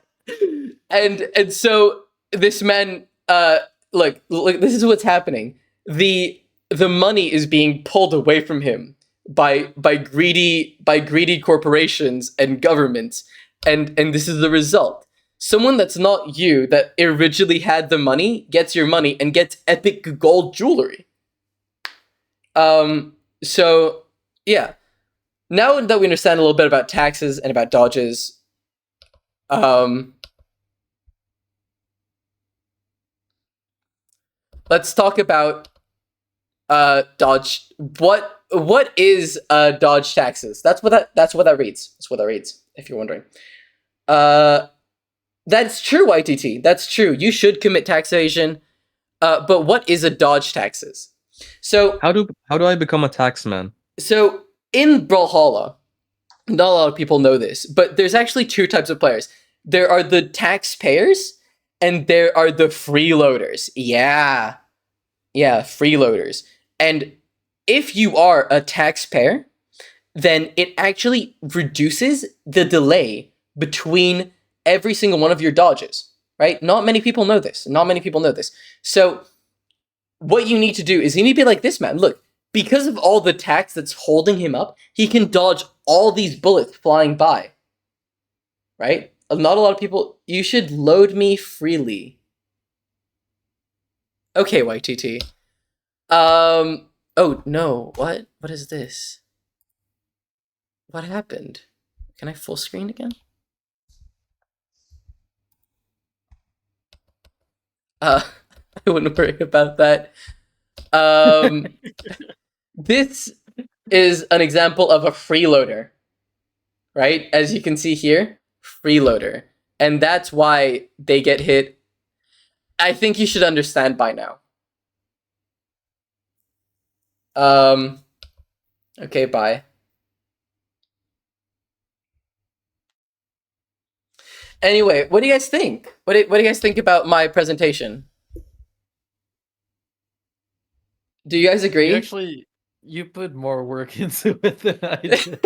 And so this man, look, this is what's happening. The money is being pulled away from him by greedy corporations and governments, and this is the result. Someone that's not you, that originally had the money, gets your money and gets epic gold jewelry. So yeah, now that we understand a little bit about taxes and about dodges, let's talk about dodge. What is dodge taxes? That's what that reads. That's what that reads. if you're wondering. That's true, YTT. That's true. You should commit tax evasion. But what is a dodge taxes? So How do I become a taxman? So in Brawlhalla, not a lot of people know this, but there's actually two types of players. There are the taxpayers, and there are the freeloaders. Yeah, freeloaders. And if you are a taxpayer, then it actually reduces the delay between every single one of your dodges, right? Not many people know this. So what you need to do is you need to be like this man. Look, because of all the tax that's holding him up, he can dodge all these bullets flying by. Right? Not a lot of people... You should load me freely. Okay, YTT. Oh, no. What? What is this? What happened? Can I full screen again? I wouldn't worry about that. This is an example of a freeloader, right? As you can see here, freeloader. And that's why they get hit. I think you should understand by now. Okay, bye. Anyway, what do you guys think? What do you guys think about my presentation? Do you guys agree? You put more work into it than I did.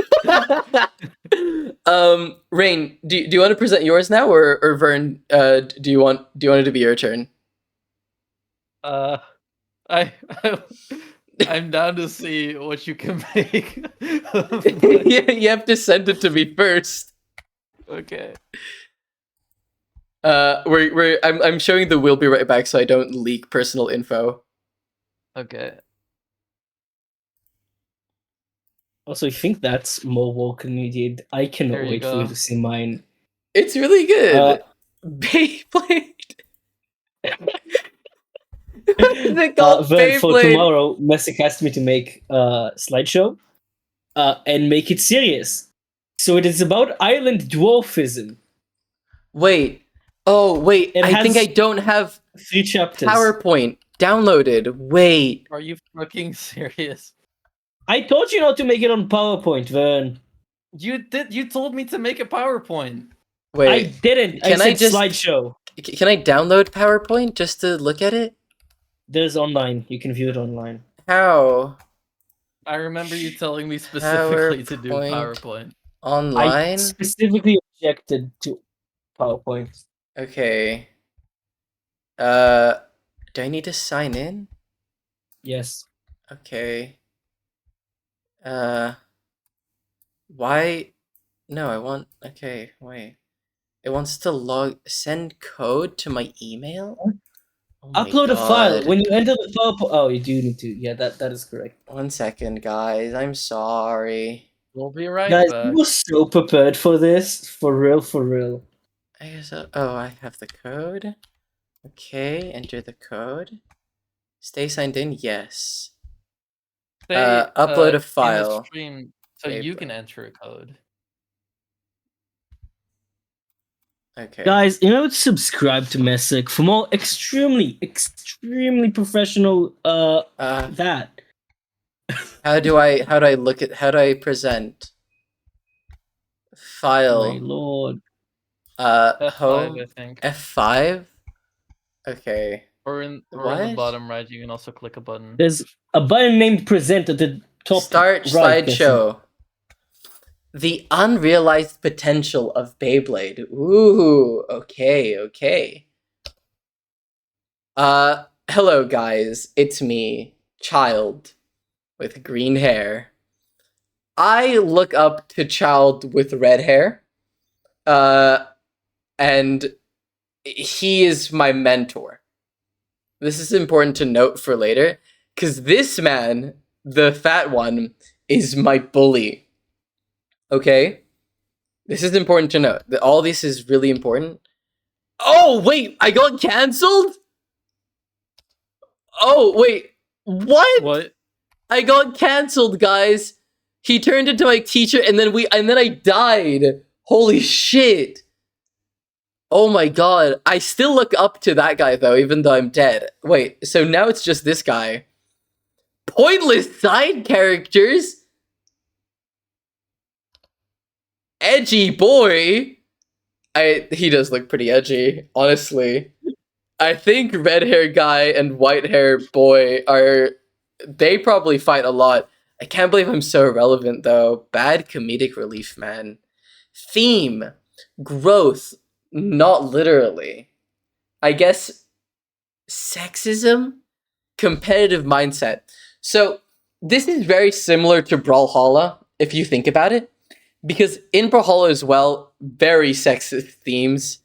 Rain, do you want to present yours now, or Vern? Do you want it to be your turn? I'm down to see what you can make. Yeah, you have to send it to me first. Okay. I'm showing the "We'll be right back" so I don't leak personal info. Okay. Also, I think that's more work needed. I cannot There you wait for go. you to see mine. It's really good. Beyblade. What is it called? Vern, for Beyblade. tomorrow, Messick asked me to make a slideshow and make it serious. So it is about island dwarfism. Wait. Oh, wait. It I think has I don't have 3 chapters. PowerPoint downloaded. Wait. Are you fucking serious? I told you not to make it on PowerPoint, Vern. You did. You told me to make a PowerPoint. Wait. I didn't. Can I I said just- slideshow. Can I download PowerPoint just to look at it? There's online. You can view it online. How? I remember you telling me specifically to do PowerPoint. PowerPoint. I Online? specifically objected to PowerPoint. Okay. Do I need to sign in? Yes. Okay. Why? No, I want... Okay, wait. It wants to send code to my email? Oh my Upload a file. God. When you enter the file... Oh, you do need to. Yeah, that is correct. 1 second, guys. I'm sorry. We'll be right Guys, back. you were so prepared for this. For real, for real. I guess I have the code. Okay, enter the code. Stay signed in? Yes. Upload a in the file. stream so you can enter a code. Okay. Guys, you know, subscribe to Messick for more extremely professional that. How do I look at... How do I present? File. My lord. F5, Home. I think. F5? Okay. Or in the What? bottom right, you can also click a button. There's a button named present at the top Start right. slideshow. The unrealized potential of Beyblade. Ooh, okay. Hello guys, it's me, Child, with green hair. I look up to Child with red hair. And he is my mentor. This is important to note for later, because this man, the fat one, is my bully. Okay? This is important to note. All this is really important. Oh, wait! I got cancelled? Oh, wait. What? What? I got cancelled, guys. He turned into my teacher, and then I died. Holy shit! Oh my god. I still look up to that guy though, even though I'm dead. Wait, so now it's just this guy. Pointless side characters? Edgy boy? He does look pretty edgy, honestly. I think red hair guy and white hair boy they probably fight a lot. I can't believe I'm so irrelevant though. Bad comedic relief, man. Theme. Growth. Not literally. I guess sexism? Competitive mindset. So this is very similar to Brawlhalla, if you think about it. Because in Brawlhalla as well, very sexist themes.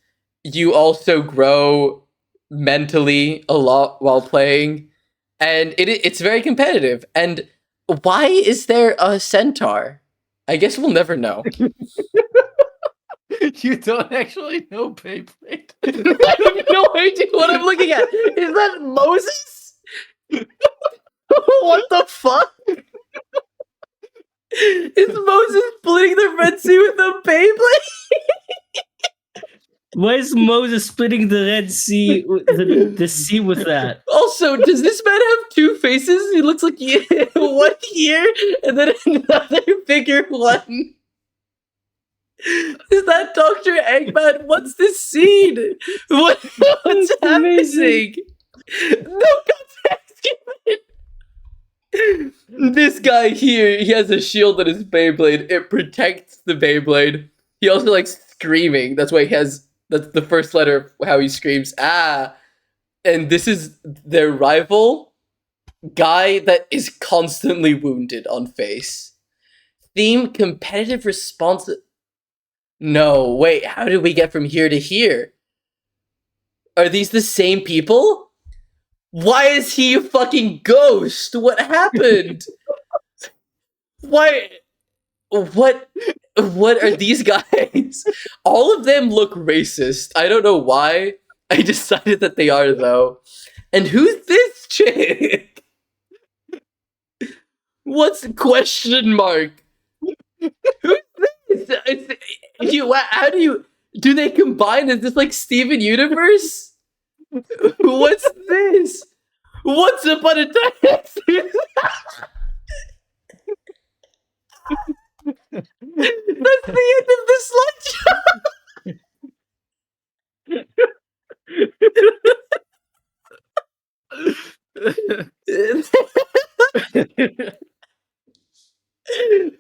You also grow mentally a lot while playing. And it's very competitive. And why is there a centaur? I guess we'll never know. You don't actually know Beyblade. I have no idea what I'm looking at. Is that Moses? What the fuck? Is Moses splitting the Red Sea with a Beyblade? Why is Moses splitting the Red Sea, the sea with that? Also, does this man have two faces? He looks like one here and then another bigger one. Is that Dr. Eggman? What's this scene? What's happening? No context given. This guy here, he has a shield on his Beyblade. It protects the Beyblade. He also likes screaming. That's why that's the first letter of how he screams. Ah. And this is their rival guy that is constantly wounded on face. Theme competitive response. No, wait, how did we get from here to here? Are these the same people? Why is he a fucking ghost? What happened? Why? What are these guys? All of them look racist. I don't know why. I decided that they are, though. And who's this chick? What's question mark? Who's this? How do they combine? Is this like Steven Universe? What's this? What's up on a text? That's the end of the slideshow.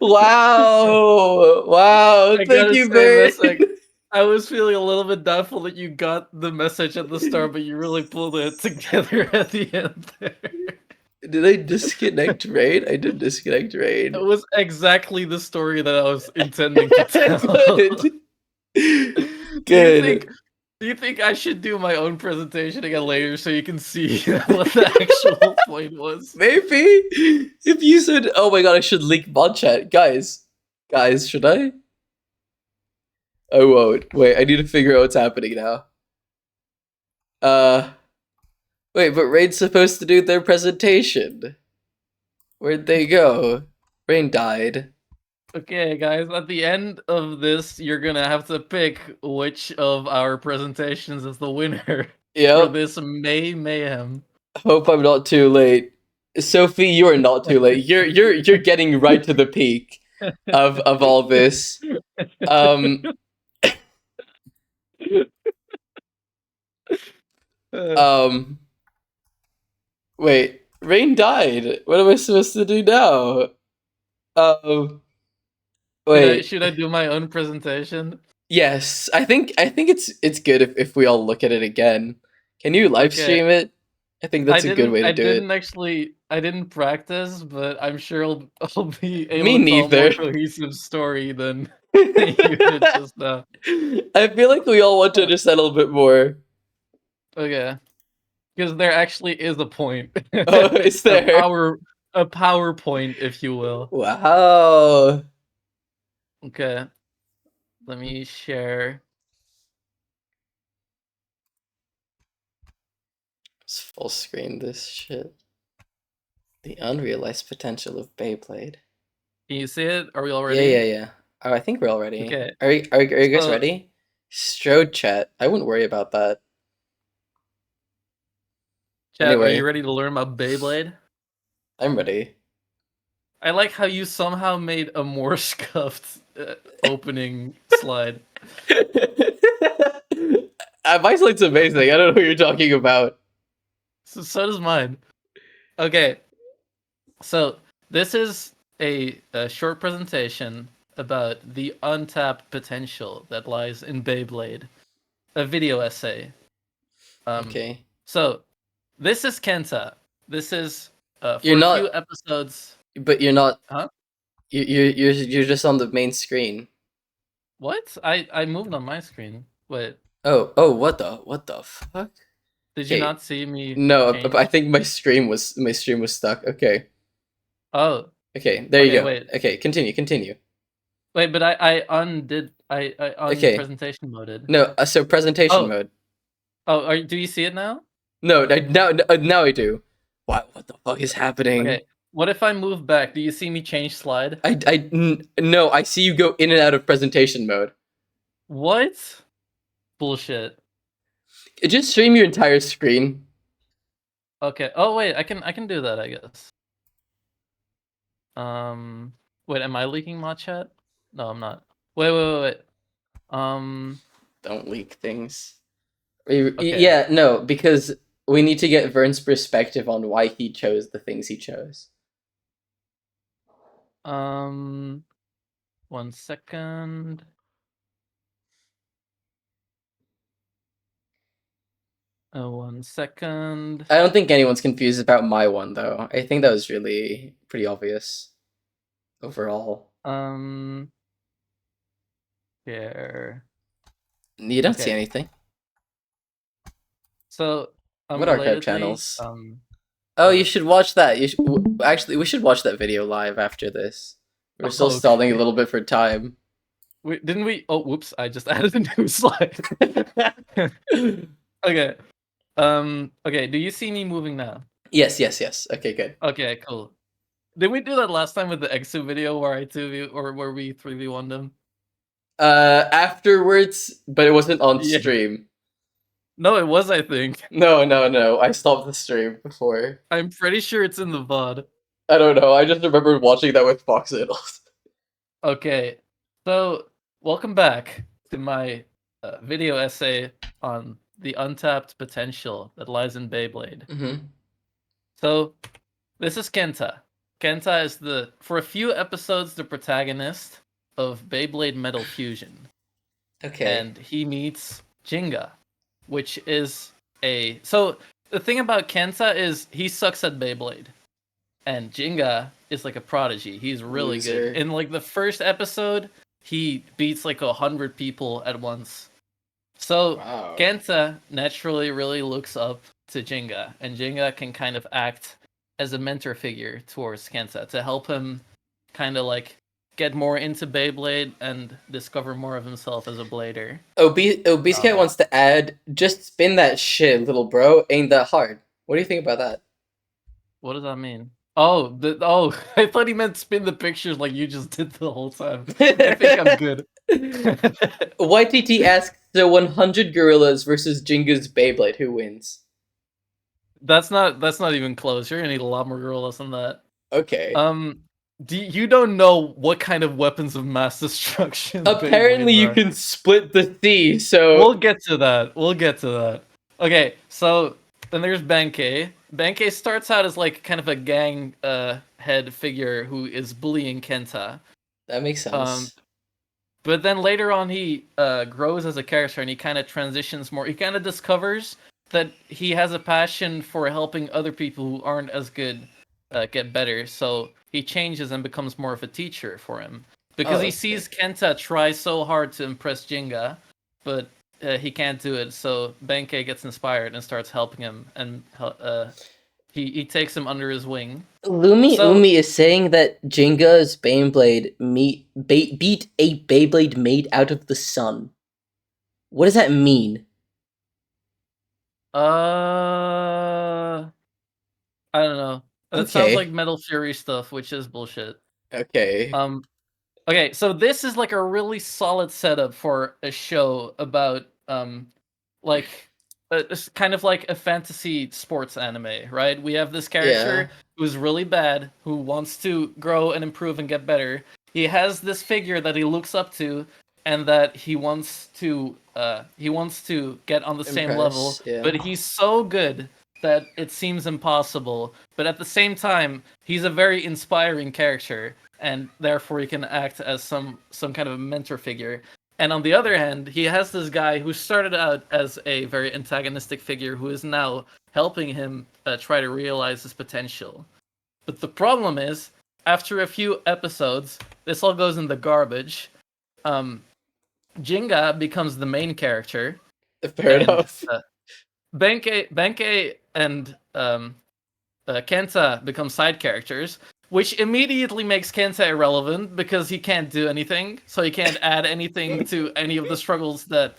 Wow. I Thank gotta you say very this, I was feeling a little bit doubtful that you got the message at the start, but you really pulled it together at the end there. Did I disconnect Raid? I did disconnect Raid. It was exactly the story that I was intending to tell. Good. Do you think I should do my own presentation again later so you can see what the actual point was? Maybe if you said, "Oh my god, I should leak mod chat," guys, should I? I won't. Wait, I need to figure out what's happening now. Wait, but Rain's supposed to do their presentation. Where'd they go? Rain died. Okay, guys, at the end of this, you're gonna have to pick which of our presentations is the winner for Yep. this Mayhem. Hope I'm not too late. Sophie, you are not too late. You're getting right to the peak of all this. Wait, Rain died. What am I supposed to do now? Wait. Should I do my own presentation? Yes, I think it's good if we all look at it again. Can you live stream it? I think that's a good way to do it. I didn't practice, but I'm sure I'll be able Me to neither. tell a more cohesive story than you did just now. I feel like we all want to understand a little bit more. Okay. Because there actually is a point. Oh, is there? A PowerPoint, if you will. Wow. Okay. Let me share. Just full screen this shit. The unrealized potential of Beyblade. Can you see it? Are we all ready? Yeah. Oh, I think we're all ready. Okay. Are you guys So- ready? Strode chat. I wouldn't worry about that. Chat, are Anyway. you ready to learn about Beyblade? I'm ready. I like how you somehow made a more scuffed opening slide. My slide's amazing. I don't know what you're talking about. So does mine. Okay. So this is a short presentation about the untapped potential that lies in Beyblade. A video essay. Okay. So this is Kenta. This is for You're a not- few episodes. But you're not. Huh? You're just on the main screen. What? I moved on my screen. Wait, Oh, what the fuck? did you Okay. not see me? No, change? I think my stream was stuck. Okay. Oh, Okay, there you Okay, go. wait. Okay, continue. wait, but I undid. I Okay. presentation moded. No, so presentation Oh. mode. Oh, do you see it now? No, now I do. What the fuck is happening? Okay. What if I move back? Do you see me change slide? No, I see you go in and out of presentation mode. What? Bullshit. Just stream your entire screen. Okay. Oh wait, I can do that, I guess. Wait, am I leaking my chat? No, I'm not. Wait. Don't leak things. Okay. Yeah, no, because we need to get Vern's perspective on why he chose the things he chose. 1 second. Oh, 1 second. I don't think anyone's confused about my one though. I think that was really pretty obvious overall. Here. You don't see Okay. anything. So, What archive relatedly, channels? Oh, you should watch that. Actually, we should watch that video live after this. We're still Okay. stalling a little bit for time. Didn't we? Oh, whoops! I just added a new slide. Okay. Okay. Do you see me moving now? Yes. Okay, good. Okay. Cool. Did we do that last time with the Eggsoup video where I 2v or where we 3v1 them? Afterwards, but it wasn't on Yeah. stream. No, it was. I think. No. I stopped the stream before. I'm pretty sure it's in the VOD. I don't know. I just remember watching that with Fox Idols. Okay. So, welcome back to my video essay on the untapped potential that lies in Beyblade. Mm-hmm. So, this is Kenta. Kenta is for a few episodes, the protagonist of Beyblade Metal Fusion. Okay. And he meets Jinga, which is So, the thing about Kenta is he sucks at Beyblade. And Jinga is like a prodigy. He's really Loser. good. In like the first episode, he beats like 100 people at once. So Wow. Kenta naturally really looks up to Jinga, and Jinga can kind of act as a mentor figure towards Kenta to help him kind of like get more into Beyblade and discover more of himself as a blader. Obese Cat wants to add, just spin that shit, little bro. Ain't that hard. What do you think about that? What does that mean? Oh, I thought he meant spin the pictures like you just did the whole time. I think I'm good. YTT asks, so 100 gorillas versus Jinga's Beyblade, who wins? That's not even close. You're gonna need a lot more gorillas than that. Okay. You don't know what kind of weapons of mass destruction. Apparently you Beyblades are. can split the sea, so... We'll get to that. Okay, so then there's Benkei. Benkei starts out as like kind of a gang head figure who is bullying Kenta. That makes sense. But then later on he grows as a character and he kind of transitions more. He kind of discovers that he has a passion for helping other people who aren't as good get better. So he changes and becomes more of a teacher for him. Because he sees Kenta try so hard to impress Jinga, but he can't do it. So Benkei gets inspired and starts helping him, and he takes him under his wing. Umi is saying that Jinga's Beyblade beat a Beyblade made out of the sun. What does that mean? I don't know. That sounds like Metal Fury stuff, which is bullshit. Okay. Okay, so this is like a really solid setup for a show about like it's kind of like a fantasy sports anime, right? We have this character who's really bad, who wants to grow and improve and get better. He has this figure that he looks up to, and that he wants to get on the same level, Impress, yeah. but he's so good that it seems impossible. But at the same time, he's a very inspiring character, and therefore he can act as some kind of a mentor figure. And on the other hand, he has this guy who started out as a very antagonistic figure who is now helping him try to realize his potential. But the problem is, after a few episodes, this all goes in the garbage. Jinga becomes the main character. Fair and, enough. Benkei and Kenta become side characters, which immediately makes Kenta irrelevant because he can't do anything, so he can't add anything to any of the struggles that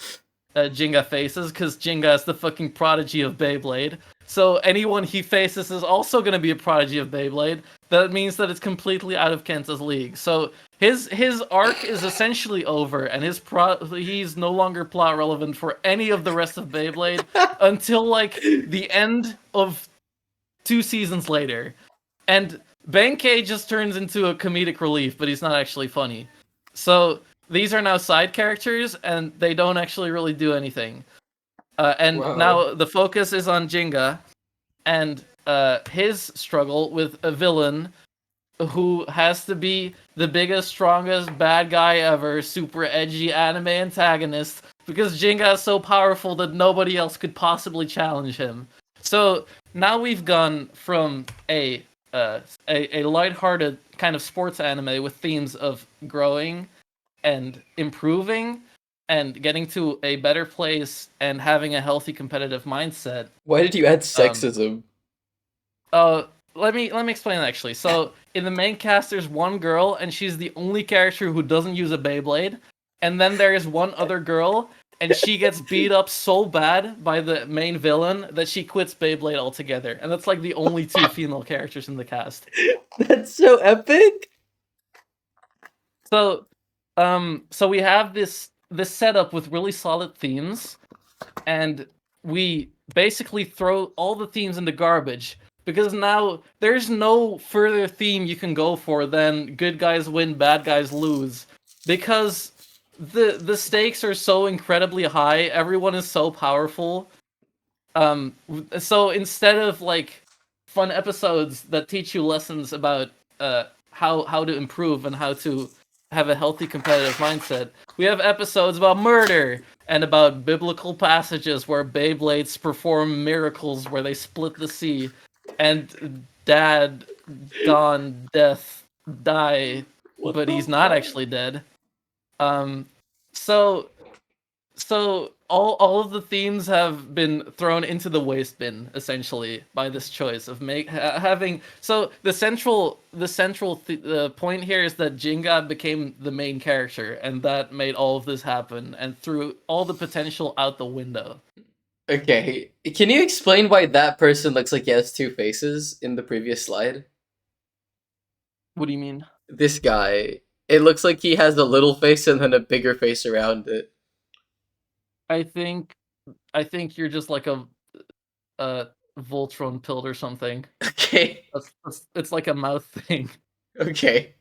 Jinga faces, because Jinga is the fucking prodigy of Beyblade. So anyone he faces is also going to be a prodigy of Beyblade. That means that it's completely out of Kenta's league. So his arc is essentially over, and he's no longer plot relevant for any of the rest of Beyblade until like the end of 2 seasons later. And Benkei just turns into a comedic relief, but he's not actually funny. So these are now side characters, and they don't actually really do anything. And Wow. now the focus is on Jinga, and his struggle with a villain who has to be the biggest, strongest bad guy ever, super edgy anime antagonist, because Jinga is so powerful that nobody else could possibly challenge him. So now we've gone from a lighthearted kind of sports anime with themes of growing and improving and getting to a better place and having a healthy competitive mindset. Why did you add sexism? Let me explain actually. So in the main cast, there's one girl, and she's the only character who doesn't use a Beyblade. And then there is one other girl, and she gets beat up so bad by the main villain that she quits Beyblade altogether. And that's like the only 2 female characters in the cast. That's so epic. So, so we have this setup with really solid themes, and we basically throw all the themes in the garbage, because now there's no further theme you can go for than good guys win, bad guys lose, because the stakes are so incredibly high. Everyone is so powerful. So instead of like fun episodes that teach you lessons about how to improve and how to have a healthy competitive mindset, we have episodes about murder and about biblical passages where Beyblades perform miracles where they split the sea, and Dad, Don, Death, die, but he's not actually dead. So all of the themes have been thrown into the waste bin essentially by this choice of having. So the central point here is that Jinga became the main character, and that made all of this happen and threw all the potential out the window. Okay, can you explain why that person looks like he has 2 faces in the previous slide? What do you mean? This guy, it looks like he has a little face and then a bigger face around it. I think you're just like a Voltron pilled or something. Okay. It's like a mouth thing. Okay.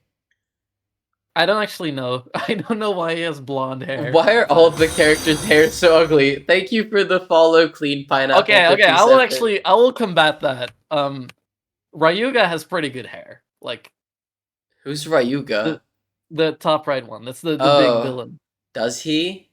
I don't actually know. I don't know why he has blonde hair. Why are all the characters' hair so ugly? Thank you for the follow, Clean Pineapple. Okay, I will combat that. Ryuga has pretty good hair. Like, who's Ryuga? The top right one. That's the Oh, big villain. Does he?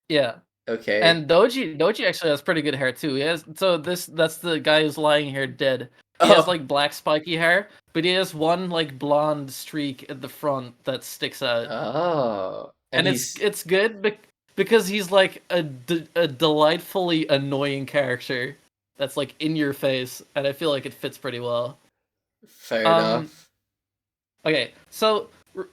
Yeah. Okay. And Doji actually has pretty good hair too. That's the guy who's lying here dead. He has like black spiky hair, but he has one like blonde streak at the front that sticks out. Oh. And it's good because he's like a delightfully annoying character that's like in your face, and I feel like it fits pretty well. Fair enough. Okay, so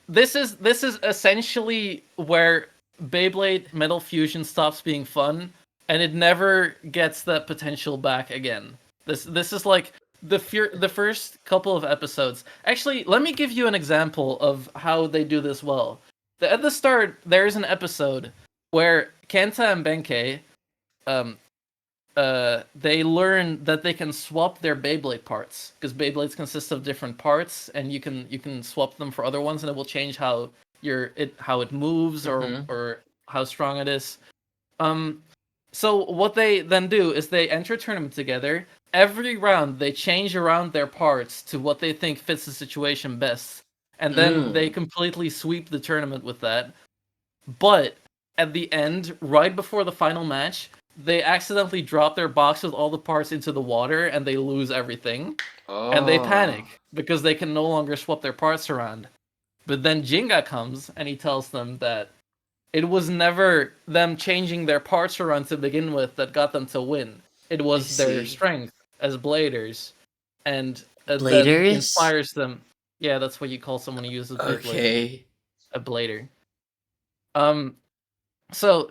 this is essentially where Beyblade Metal Fusion stops being fun, and it never gets that potential back again. This is like the first couple of episodes. Actually, let me give you an example of how they do this well. At the start, there's an episode where Kenta and Benkei, they learn that they can swap their Beyblade parts because Beyblades consist of different parts, and you can swap them for other ones, and it will change how it moves or how strong it is. So what they then do is they enter a tournament together. Every round they change around their parts to what they think fits the situation best, and then they completely sweep the tournament with that. But at the end, right before the final match, they accidentally drop their box with all the parts into the water and they lose everything. And they panic because they can no longer swap their parts around. But then Jinga comes and he tells them that it was never them changing their parts around to begin with that got them to win. It was their strength as bladers. And that inspires them. Yeah, that's what you call someone who uses Beyblade. A blader. So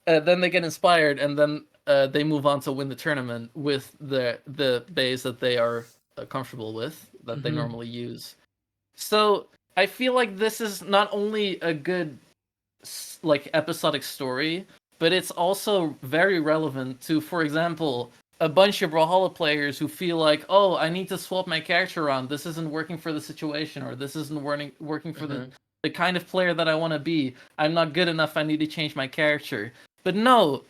then they get inspired, and then they move on to win the tournament with the bays that they are comfortable with, that they normally use. So I feel like this is not only a good like episodic story, but it's also very relevant to, for example, a bunch of Brawlhalla players who feel like, oh, I need to swap my character around. This isn't working for the situation, or this isn't working for the kind of player that I want to be. I'm not good enough. I need to change my character. But no,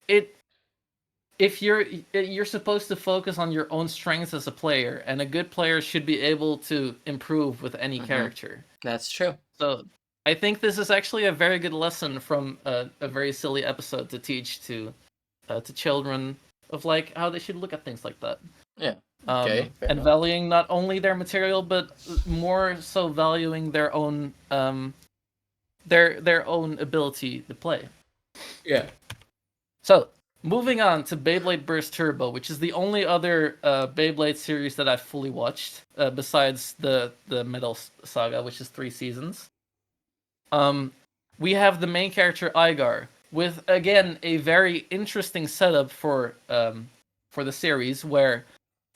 if you're supposed to focus on your own strengths as a player, and a good player should be able to improve with any character. That's true. So I think this is actually a very good lesson from a very silly episode to teach to children of like how they should look at things like that. Yeah. And valuing not only their material, but more so valuing their own their own ability to play. Yeah. So moving on to Beyblade Burst Turbo, which is the only other Beyblade series that I've fully watched besides the Metal Saga, which is 3 seasons. We have the main character Igar with again a very interesting setup for the series, where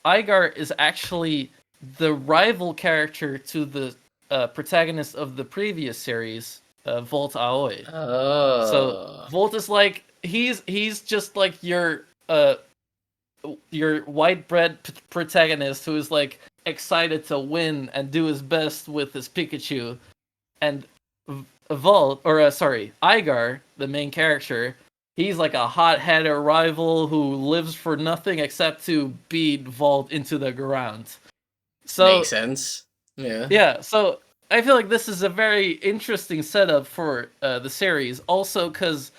Igar is actually the rival character to the protagonist of the previous series, Volt Aoi. Oh. So Volt is like he's just like your white bread protagonist who is like excited to win and do his best with his Pikachu, and Igar, the main character, he's like a hot-headed rival who lives for nothing except to beat Volt into the ground. So makes sense. Yeah. Yeah, so I feel like this is a very interesting setup for the series. Also, because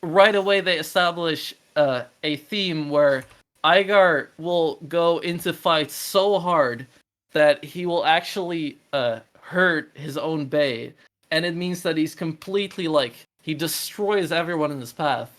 right away they establish a theme where Igar will go into fights so hard that he will actually hurt his own Bay. And it means that he's completely like, he destroys everyone in his path.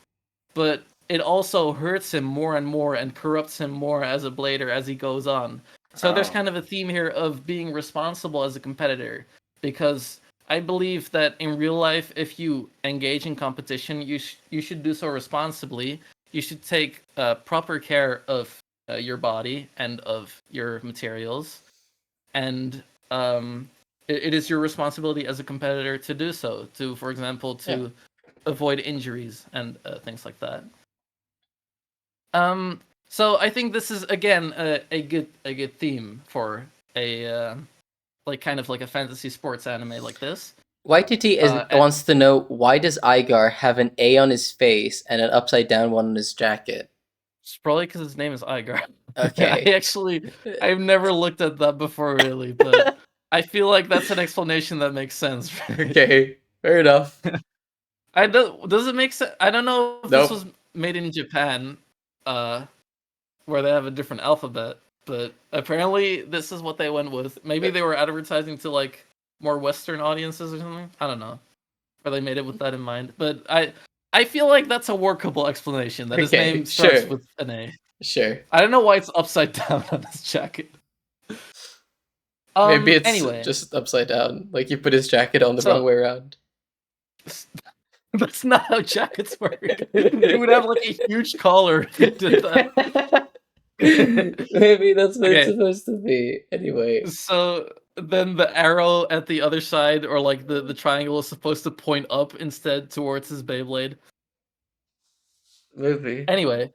But it also hurts him more and more and corrupts him more as a blader as he goes on. So there's kind of a theme here of being responsible as a competitor. Because I believe that in real life, if you engage in competition, you should do so responsibly. You should take proper care of your body and of your materials. And it is your responsibility as a competitor to do so. To, for example, avoid injuries and things like that. So I think this is again a good theme for a like kind of like a fantasy sports anime like this. YTT wants to know, why does Igar have an A on his face and an upside down one on his jacket? It's probably because his name is Igar. Okay. I've never looked at that before, really, but I feel like that's an explanation that makes sense. Okay, fair enough. Does it make sense? I don't know if this was made in Japan, where they have a different alphabet, but apparently this is what they went with. Maybe they were advertising to like more Western audiences or something. I don't know, or they made it with that in mind. But I feel like that's a workable explanation. That his name starts with an A. Sure. I don't know why it's upside down on his jacket. Maybe it's just upside down. Like you put his jacket on the wrong way around. That's not how jackets work. You would have like a huge collar if you did that. Maybe that's what it's Okay. supposed to be. Anyway. So then the arrow at the other side, or like the triangle, is supposed to point up instead towards his Beyblade. Maybe. Anyway,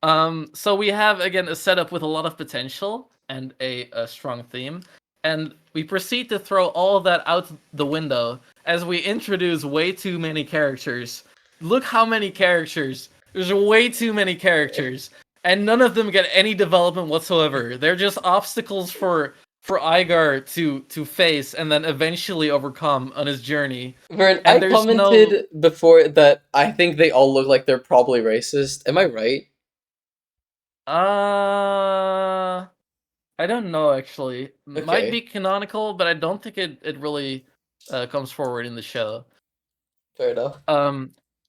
so we have again a setup with a lot of potential and a strong theme, and we proceed to throw all of that out the window as we introduce way too many characters. Look how many characters! There's way too many characters, and none of them get any development whatsoever. They're just obstacles for Igar to face and then eventually overcome on his journey. Vern, And I there's no commented before that I think they all look like they're probably racist. Am I right? I don't know actually. Might Okay, be canonical, but I don't think it really comes forward in the show. fair enough.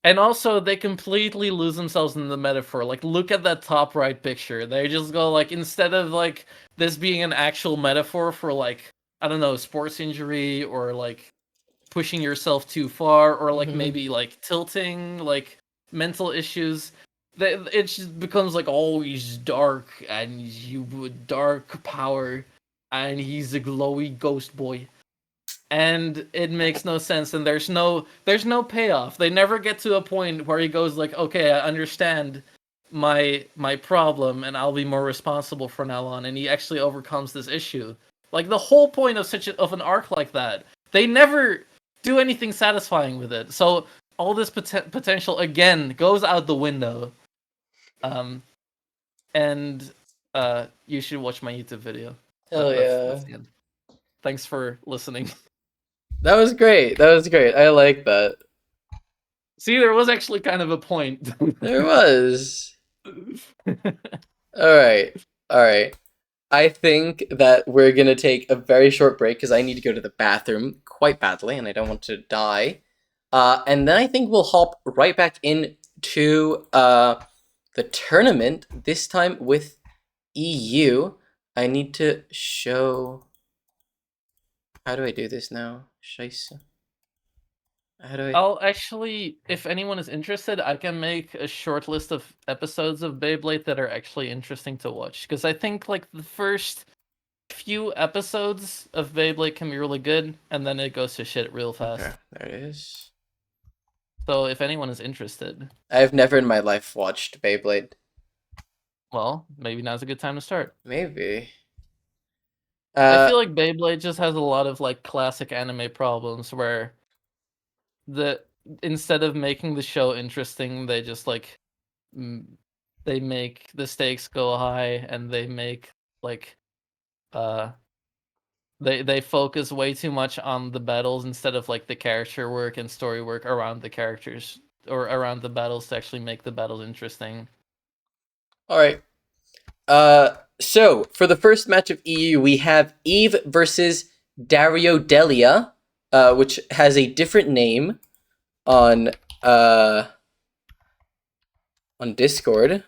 And also they completely lose themselves in the metaphor. Like, look at that top right picture. They just go like, instead of like this being an actual metaphor for like, I don't know, sports injury or like pushing yourself too far or like Mhm. maybe like tilting, like mental issues, that it just becomes like, oh, he's dark and you with dark power and he's a glowy ghost boy, and it makes no sense, and there's no payoff. They never get to a point where he goes like, okay, I understand my problem and I'll be more responsible from now on, and he actually overcomes this issue. Like, the whole point of of an arc like that, they never do anything satisfying with it. So all this potential again goes out the window. um and you should watch my YouTube video. Hell yeah. That's the end. Thanks for listening. That was great. That was great. I like that. See, there was actually kind of a point. There was. Alright. Alright. I think that we're gonna take a very short break because I need to go to the bathroom quite badly and I don't want to die. And then I think we'll hop right back into the tournament, this time with EU. I need to show... How do I do this now? Scheiße. How do I... I'll actually, if anyone is interested, I can make a short list of episodes of Beyblade that are actually interesting to watch. Because I think like the first few episodes of Beyblade can be really good, and then it goes to shit real fast. Okay, there it is. So if anyone is interested, I've never in my life watched Beyblade. well, maybe now's a good time to start. Maybe. I feel like Beyblade just has a lot of like classic anime problems where the instead of making the show interesting, they just like they make the stakes go high, and they make like uh they focus way too much on the battles instead of like the character work and story work around the characters or around the battles to actually make the battles interesting. Alright. So, for the first match of EU, we have Eve versus Dario Delia, which has a different name on Discord.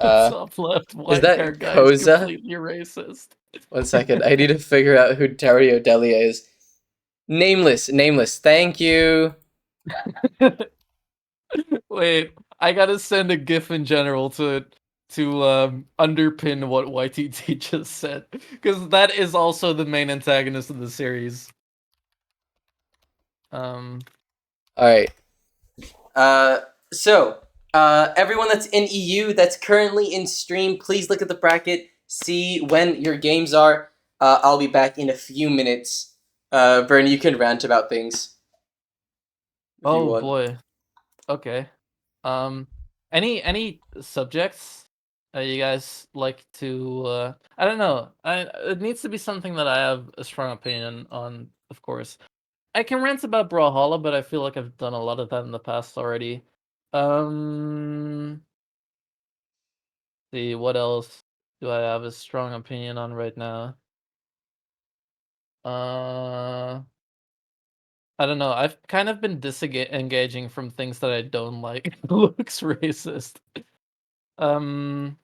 Top left white that hair guy is Koza? completely racist. 1 second, I need to figure out who Dario Delia is. Nameless, thank you. Wait, I gotta send a GIF in general to underpin what YTT just said, because that is also the main antagonist of the series. Alright. Everyone that's in EU that's currently in stream, please look at the bracket, see when your games are. I'll be back in a few minutes. Vern, you can rant about things. If you Oh want. boy. Okay. Any subjects you guys like to? I don't know. It needs to be something that I have a strong opinion on, of course. I can rant about Brawlhalla, but I feel like I've done a lot of that in the past already. See, what else do I have a strong opinion on right now? I don't know. I've kind of been disengaging from things that I don't like. Looks racist. Um,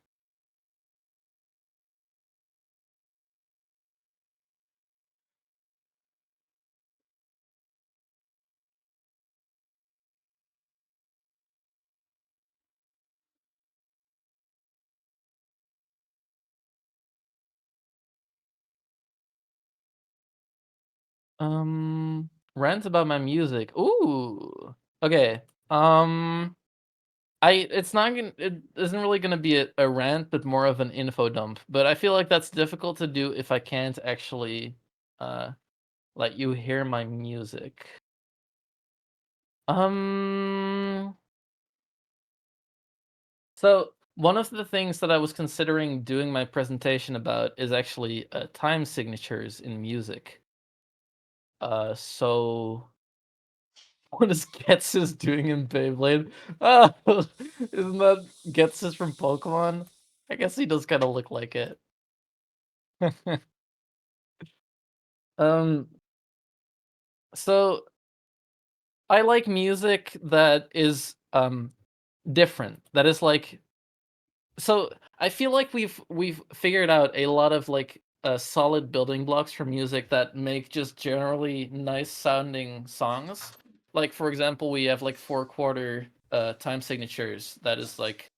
Rant about my music. Ooh. Okay. Um, it's not gonna. It isn't really gonna be a rant, but more of an info dump. But I feel like that's difficult to do if I can't actually, uh, let you hear my music. Um. So one of the things that I was considering doing my presentation about is actually time signatures in music. So what is Getsus doing in Beyblade? Oh, isn't that Getsus from Pokemon? I guess he does kind of look like it. um, so I like music that is different. That is like so I feel like we've figured out a lot of like solid building blocks for music that make just generally nice sounding songs. Like for example, we have like 4/4 time signatures that is like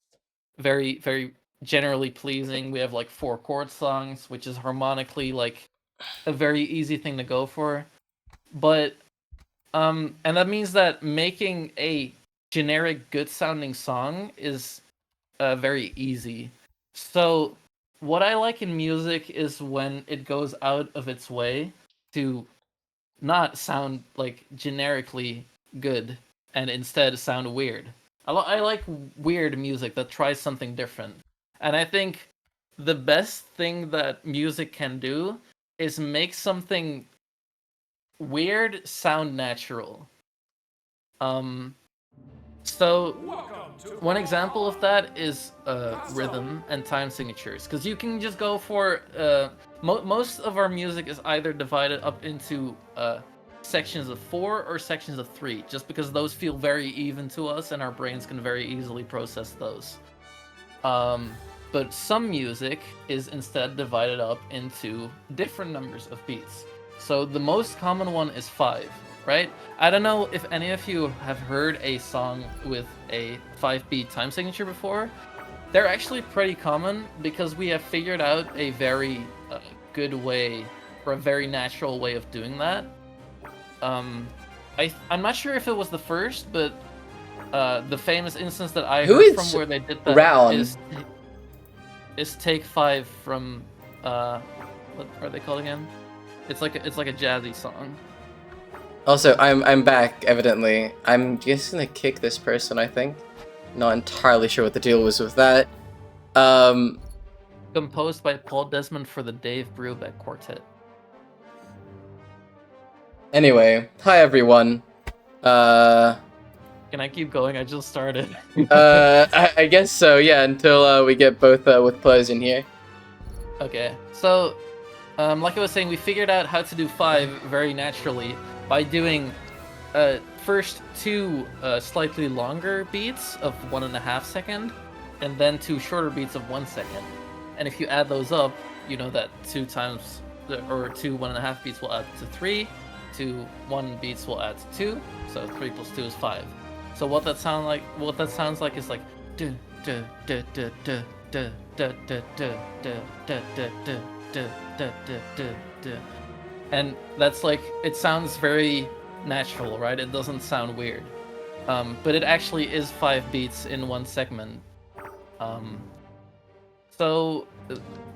very generally pleasing. We have like 4 chord songs, which is harmonically like a very easy thing to go for. But and that means that making a generic good sounding song is very easy. So what I like in music is when it goes out of its way to not sound like generically good and instead sound weird. I like weird music that tries something different. And I think the best thing that music can do is make something weird sound natural. Um so one example of that is rhythm and time signatures, because you can just go for most of our music is either divided up into sections of 4 or sections of 3, just because those feel very even to us and our brains can very easily process those. But some music is instead divided up into different numbers of beats. So the most common one is 5, right? I don't know if any of you have heard a song with a 5-beat time signature before. They're actually pretty common because we have figured out a very good way, or a very natural way of doing that. I'm not sure if it was the first, but the famous instance that I Who heard is from where they did that Round? is Take 5 from what are they called again? It's like a jazzy song. Also, I'm back. Evidently, I'm just gonna kick this person. I think. Not entirely sure what the deal was with that. Composed by Paul Desmond for the Dave Brubeck Quartet. Anyway, hi everyone. Can I keep going? I just started. I guess so. Yeah, until we get both with players in here. Okay, so like I was saying, we figured out how to do 5 very naturally by doing first 2 slightly longer beats of 1.5 second, and then 2 shorter beats of 1 second. And if you add those up, you know that 2 times or 2 1.5 beats will add to 3, 2 1 beats will add to 2, so 3 plus 2 is 5. So what that sounds like is like duh, duh, duh, duh, duh, duh, duh, duh, duh, duh, duh, duh, duh, duh, duh, duh, duh. And that's like, it sounds very natural, right? It doesn't sound weird. But it actually is 5 beats in one segment. So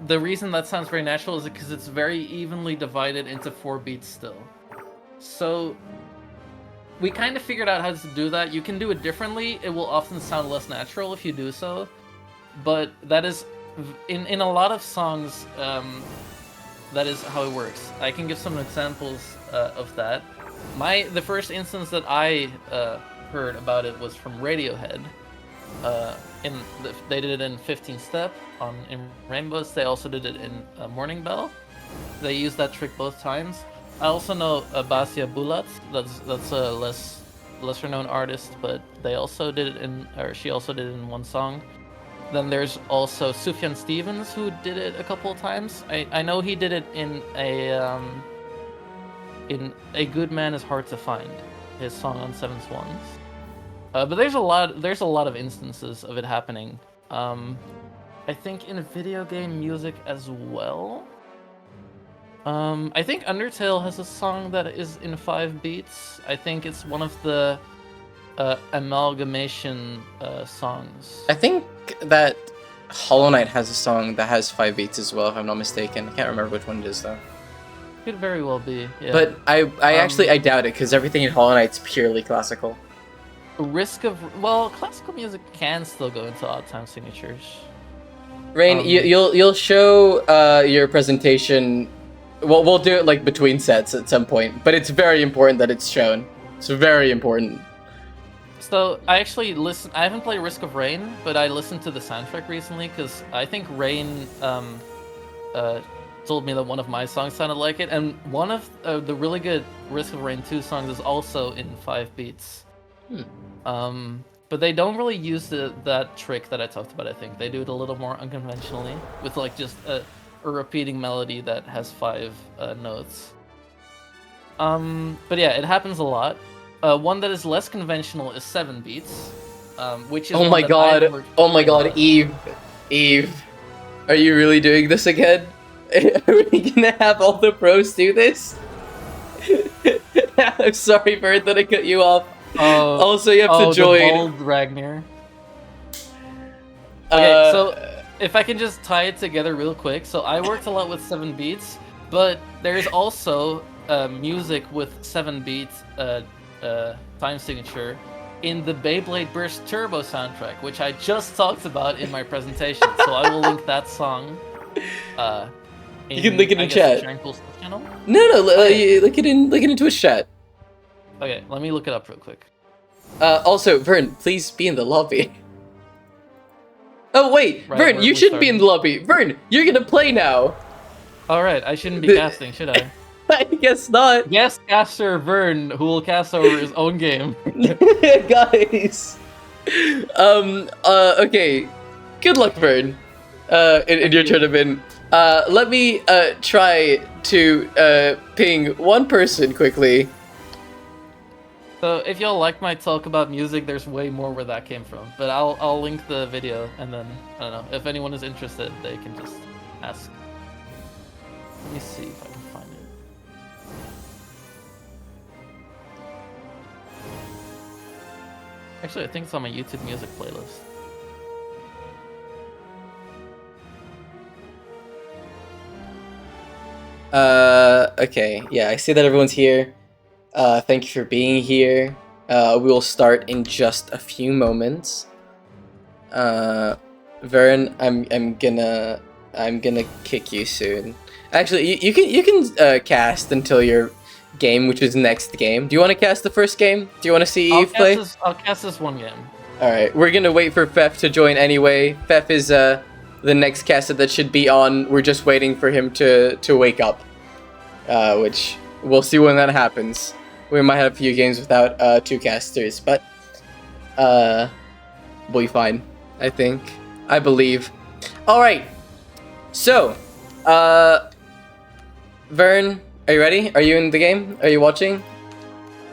the reason that sounds very natural is because it's very evenly divided into 4 beats still. So we kind of figured out how to do that. You can do it differently. It will often sound less natural if you do so. But that is, in a lot of songs, that is how it works. I can give some examples of that. The first instance that I heard about it was from Radiohead. They did it in 15 Step in Rainbows. They also did it in Morning Bell. They used that trick both times. I also know Basia Bulat. That's a lesser known artist, but they also did it she also did it in one song. Then there's also Sufjan Stevens, who did it a couple of times. I know he did it in A Good Man Is Hard to Find, his song on Seven Swans. But there's a lot of instances of it happening. I think in video game music as well. I think Undertale has a song that is in 5 beats. I think it's one of the amalgamation songs. I think that Hollow Knight has a song that has 5 beats as well, if I'm not mistaken. I can't remember which one it is though. Could very well be. Yeah. But I actually I doubt it because everything in Hollow Knight's purely classical. Risk of classical music can still go into odd time signatures. Rain, you'll show your presentation. Well, we'll do it like between sets at some point, but it's very important that it's shown. It's very important. So I actually I haven't played Risk of Rain, but I listened to the soundtrack recently because I think Rain told me that one of my songs sounded like it, and one of the really good Risk of Rain 2 songs is also in 5 beats. But they don't really use that trick that I talked about. I think they do it a little more unconventionally with like just a repeating melody that has 5 notes. But yeah, it happens a lot. One that is less conventional is 7 beats, which is Oh my god, Eve, are you really doing this again? Are we gonna have all the pros do this? I'm sorry, Bird, that I cut you off. Also, you have to join. The bold Ragnar. Okay, so if I can just tie it together real quick. So I worked a lot with 7 beats, but there's also music with 7 beats time signature in the Beyblade Burst Turbo soundtrack, which I just talked about in my presentation. So I will link that song. You can link it in chat. Channel? No, you link it into a chat. Okay, let me look it up real quick. Also, Vern, please be in the lobby. Oh wait, Right, Vern, you shouldn't be in the lobby. Vern, you're gonna play now. Alright, I shouldn't be casting, should I? I guess not. Yes, caster Vern, who will cast over his own game. Guys. Okay. Good luck, Vern. In your tournament. Let me try to ping one person quickly. So if y'all like my talk about music, there's way more where that came from. But I'll link the video, and then I don't know if anyone is interested, they can just ask. Let me see if I can find it. Actually, I think it's on my YouTube music playlist. Okay, yeah, I see that everyone's here. Thank you for being here. We will start in just a few moments. Vern, I'm gonna kick you soon. Actually, you can cast until your game, which is next game. Do you want to cast the first game? Do you want to see Eve play? I'll cast this one game. All right, we're gonna wait for Fef to join anyway. Fef is the next caster that should be on. We're just waiting for him to wake up, which we'll see when that happens. We might have a few games without 2 casters, but we'll be fine. I think. I believe. All right. So, Vern, are you ready? Are you in the game? Are you watching?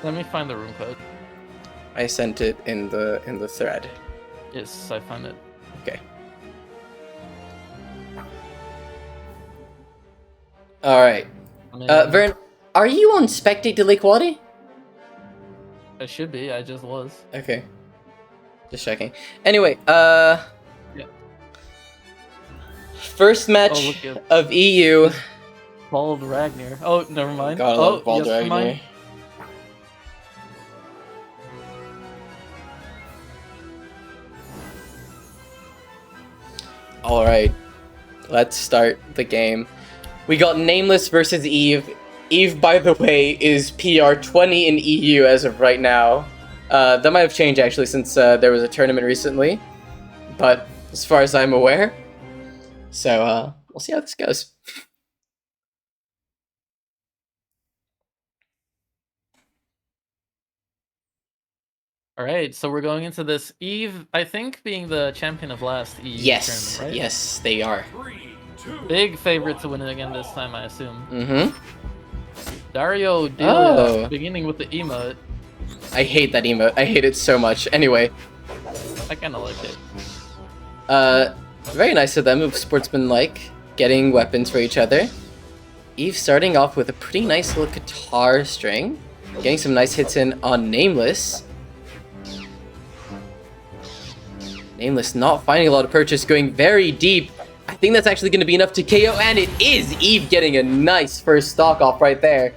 Let me find the room code. I sent it in the thread. Yes, I found it. Okay. All right. Vern, are you on Spectate Delay Quality? I should be. I just was. Okay. Just checking. Anyway, Yeah. first match look at- of EU. Bald Ragnar. Oh, never mind. God, I love Bald yes, never Ragnar. mind. All right, let's start the game. We got Nameless versus Eve. Eve, by the way, is PR 20 in EU as of right now. That might have changed actually since there was a tournament recently, but as far as I'm aware. So we'll see how this goes. All right, so we're going into this. Eve, I think, being the champion of last EU Yes, tournament, right? yes, they are. 3, 2, Big favorite to win it again this time, I assume. Mm-hmm. Dario Delia, Oh. beginning with the emote. I hate that emote. I hate it so much. Anyway, I kind of like it. very nice of them, of sportsmanlike, getting weapons for each other. Eve starting off with a pretty nice little guitar string. Getting some nice hits in on Nameless. Nameless not finding a lot of purchase, going very deep. I think that's actually going to be enough to KO, and it is Eve getting a nice first stock off right there.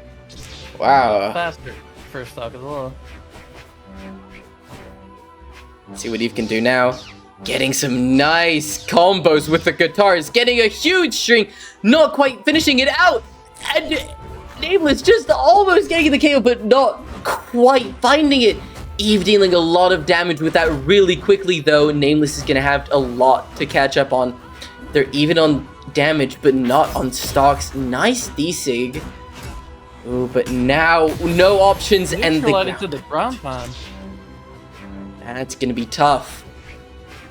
Wow. Faster first stock as well. Let's see what Eve can do now. Getting some nice combos with the guitars, getting a huge string, not quite finishing it out, and Nameless just almost getting the KO, but not quite finding it. Eve dealing a lot of damage with that really quickly, though. Nameless is going to have a lot to catch up on. They're even on damage, but not on stocks. Nice D-Sig. Ooh, but now, no options, and to the ground pound. That's going to be tough.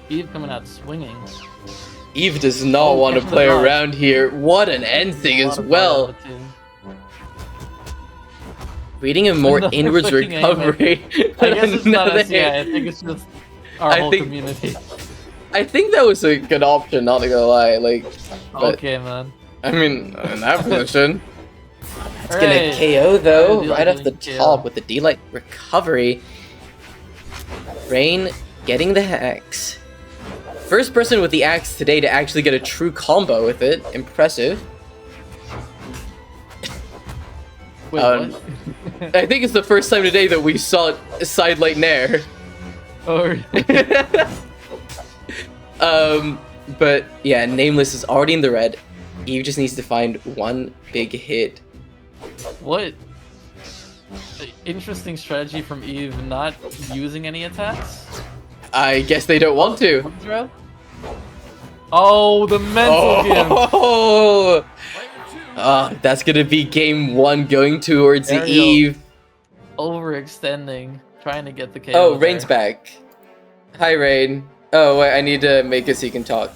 Eve coming out swinging. Eve does not want to play around here. What an end thing as well. Reading a more inwards recovery. I guess it's not us, yeah, I think it's just our whole community. I think that was a good option, not to go lie. Like, but, okay, man. I mean, in that position. It's gonna KO though, right off the top with the D-Light recovery. Rain getting the axe. First person with the axe today to actually get a true combo with it. Impressive. Wait, what? I think it's the first time today that we saw side light nair. Oh. But yeah, Nameless is already in the red. Eve just needs to find one big hit. What? Interesting strategy from Eve, not using any attacks. I guess they don't want to. Oh, the mental game. Oh, that's gonna be game one going towards Eve. Overextending, trying to get the KO. Oh, Rain's back. Hi, Rain. Oh, wait, I need to make it so you can talk.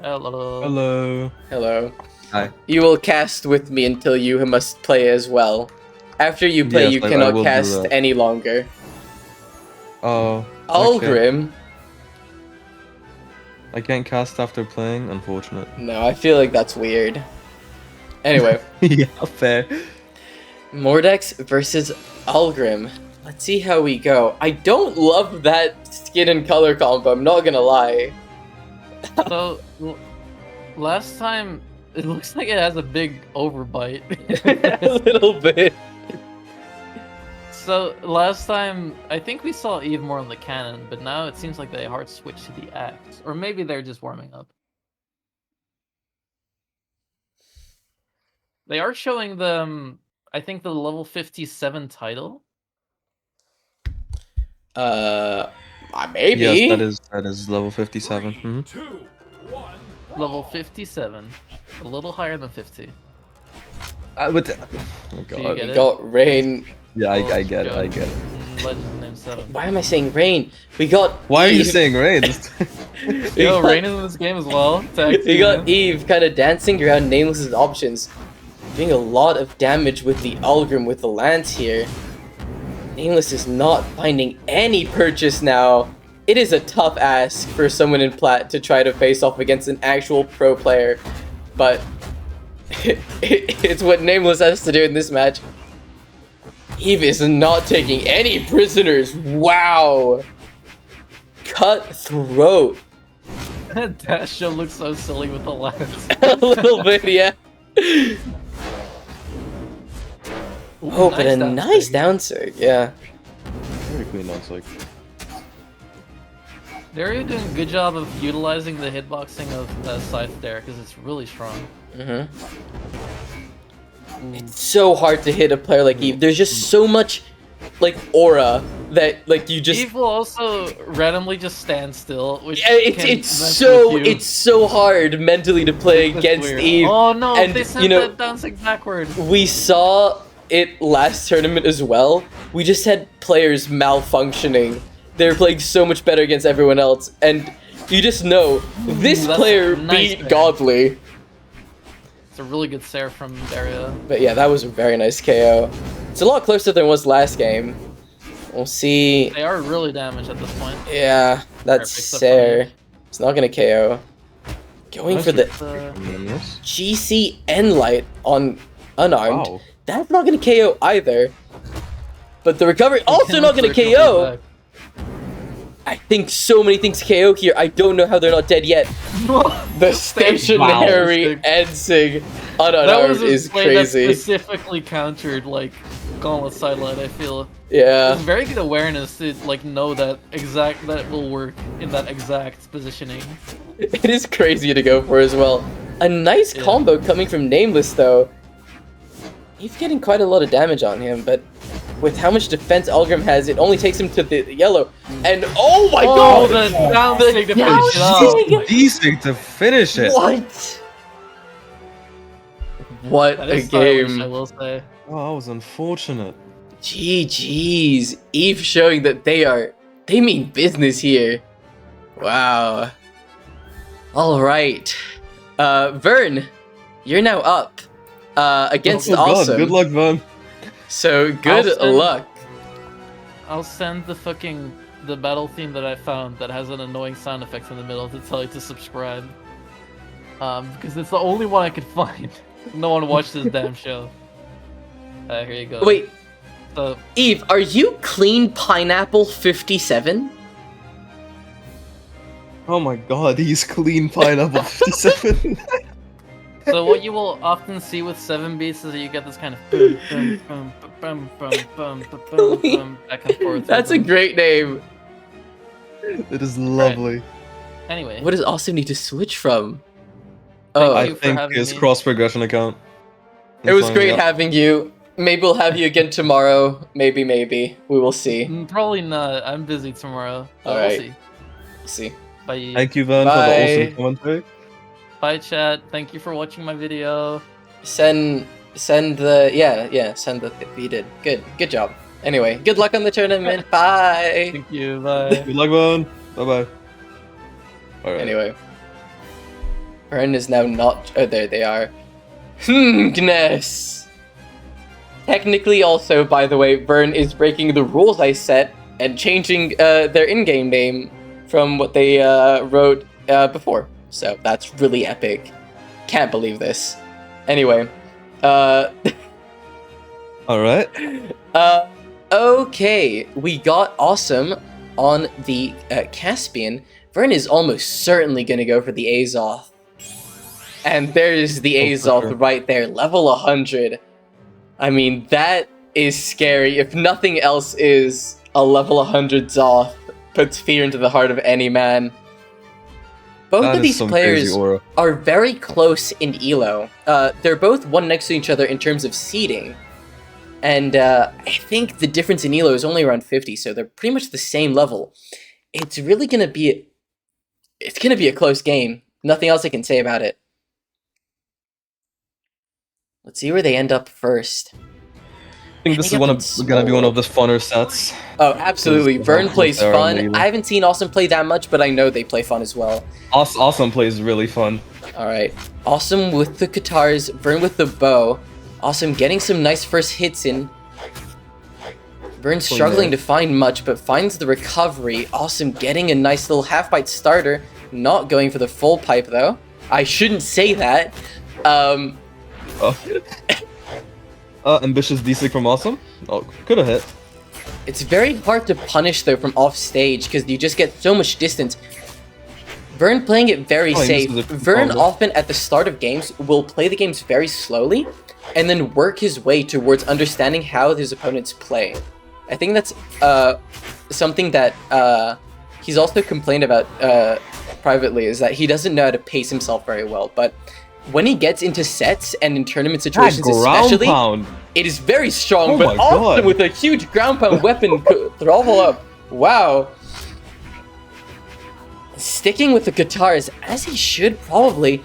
Hello. Hello. Hello. Hi. You will cast with me until you must play as well. After you play, Yes, you I cannot will do cast that. any longer. Oh. Algrim? I can't cast after playing, unfortunate. No, I feel like that's weird. Anyway. Yeah, fair. Mordex versus Algrim. Let's see how we go. I don't love that skin and color combo, I'm not gonna lie. So, last time, it looks like it has a big overbite. A little bit. So, last time, I think we saw Eve more on the cannon, but now it seems like they hard switch to the axe. Or maybe they're just warming up. They are showing them, I think, the level 57 title. Maybe. Yes, that is level 57. 3, 2, 1. Level 57. A little higher than 50. Oh god. Do you get We it? got Rain. Yeah, I get it, I get it. Legend name 7. Why am I saying Rain? We got Why are you Eve. saying rain? Yo, Rain is in this game as well. We got Eve kind of dancing around Nameless's options. Doing a lot of damage with the Algrim with the lance here. Nameless is not finding any purchase now. It is a tough ask for someone in plat to try to face off against an actual pro player, but it's what Nameless has to do in this match. Eve is not taking any prisoners. Wow. Cutthroat. Dasho looks so silly with the lance. A little bit, yeah. Oh, but a nice down sig, yeah. Very clean on like. They're doing a good job of utilizing the hitboxing of Scythe there because it's really strong. It's so hard to hit a player like Eve. There's just so much, like, aura that, like, you just. Eve will also randomly just stand still, which Yeah, it's so hard mentally to play against weird. Eve. Oh no! And, They sent you know, that bouncing backward. We saw it last tournament as well. We just had players malfunctioning. They were playing so much better against everyone else, and you just know this that's player nice beat there. Godly. It's a really good Sarah from Daria. But yeah, that was a very nice KO. It's a lot closer than it was last game. We'll see. They are really damaged at this point. Yeah, that's Perfect, Sarah. It's not gonna KO. Going for the Yes. GCN light on unarmed. Wow. That's not gonna KO either. But the recovery also not gonna KO. I think so many things KO here. I don't know how they're not dead yet. The stationary Ensing That unarmed was a is play that crazy. specifically countered like Gauntlet Sidelight, I feel. Yeah. It's very good awareness to like know that it will work in that exact positioning. It is crazy to go for as well. A nice combo coming from Nameless though. He's getting quite a lot of damage on him, but with how much defense Algrim has, it only takes him to the yellow. And oh my god! The down sig to finish it off. downsig! Decent to finish it. What? What That a is stylish, I game. will say. Oh, that was unfortunate. GG's. Eve showing that they mean business here. Wow. Alright. Vern, you're now up. Against Oh, God. Awesome. Good luck, Von. So good Awesome. luck. I'll send the battle theme that I found that has an annoying sound effect in the middle to tell you to subscribe. Because it's the only one I could find. No one watched this damn show. Here you go. Wait, So, Eve, are you Clean Pineapple 57? Oh my god, he's clean pineapple 57. so what you will often see with 7 beats is that you get this kind of boom, boom, boom, boom, boom, boom, boom, boom, back and forth. That's a rhythm. great name. It is lovely. Anyway, What does Awesome need to switch from? Thank Oh, I you for think having his me. cross progression account. it was Fine, great yeah. having you. Maybe we'll have you again tomorrow. Maybe. We will see. Probably not. I'm busy tomorrow. But Alright. We'll see. We'll see. Bye. Thank you, Vern, for Bye. the awesome commentary. Bye, chat. Thank you for watching my video. Send the send the you did good job. Anyway, good luck on the tournament. Bye. Thank you. Bye. Good luck, Vern. Bye bye. Alright. Anyway, Vern is now not. Oh, there they are. Gness. Technically, also, by the way, Vern is breaking the rules I set and changing their in-game name from what they wrote before. So that's really epic. Can't believe this. Anyway, Alright. okay, we got Awesome on the Caspian. Vern is almost certainly going to go for the Azoth. And there's the Azoth sure. right there, level 100. I mean, that is scary. If nothing else is, a level 100 Zoth puts fear into the heart of any man. Both That of is these some players crazy aura. are very close in elo. They're both one next to each other in terms of seeding. And I think the difference in elo is only around 50, so they're pretty much the same level. It's really gonna be a close game. Nothing else I can say about it. Let's see where they end up first. I think this is gonna be one of the funner sets. Oh, absolutely. Vern plays They're fun. unbelievable. I haven't seen Awesome play that much, but I know they play fun as well. Awesome plays really fun. Alright. Awesome with the guitars, Vern with the bow. Awesome getting some nice first hits in. Vern's struggling to find much, but finds the recovery. Awesome getting a nice little half-bite starter. Not going for the full pipe, though. I shouldn't say that. Ambitious D6 from Awesome. Oh, could have hit. It's very hard to punish, though, from off stage, because you just get so much distance. Vern playing it very Oh, he safe. misses a Vern combo. often, at the start of games, will play the games very slowly, and then work his way towards understanding how his opponents play. I think that's something that he's also complained about privately, is that he doesn't know how to pace himself very well, but when he gets into sets and in tournament situations especially, pound. it is very strong, Oh but my Awesome God. with a huge ground pound weapon throttle up. Wow. Sticking with the guitars, as he should probably.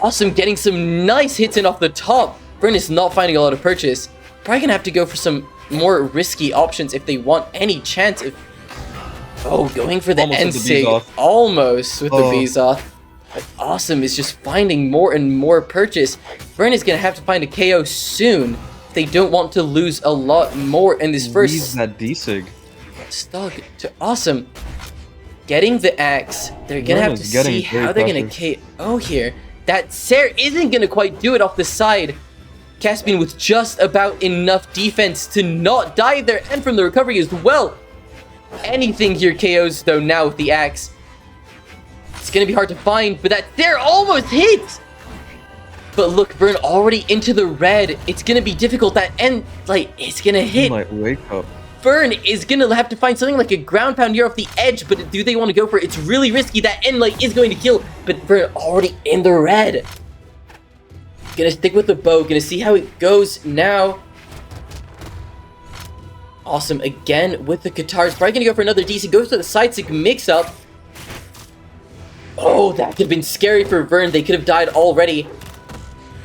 Awesome getting some nice hits in off the top. Vern is not finding a lot of purchase. Probably gonna have to go for some more risky options if they want any chance of... Oh, going for the Almost with the N-Sig. Bezoth. Almost with the Oh. Bezoth. But Awesome is just finding more and more purchase. Vern is gonna have to find a KO soon if they don't want to lose a lot more in this Leave first that D-Sig. Stug to Awesome. getting the axe. They're gonna Vern have to is getting see very how they're gonna KO here. That Sarah isn't gonna quite do it off the side. Caspian with just about enough defense to not die there, and from the recovery as well. Anything here KOs though now with the axe. It's gonna be hard to find, but that Sarah almost hits! But look, Vern already into the red. It's gonna be difficult. That end, like, it's gonna He hit. might wake up. Vern is gonna have to find something like a ground pound here off the edge, but do they want to go for it? It's really risky. That end light is going to kill, but Vern already in the red. Gonna stick with the bow, gonna see how it goes now. Awesome, again with the guitars. Probably gonna go for another DC. Goes to the side stick mix up. Oh, that could have been scary for Vern. They could have died already.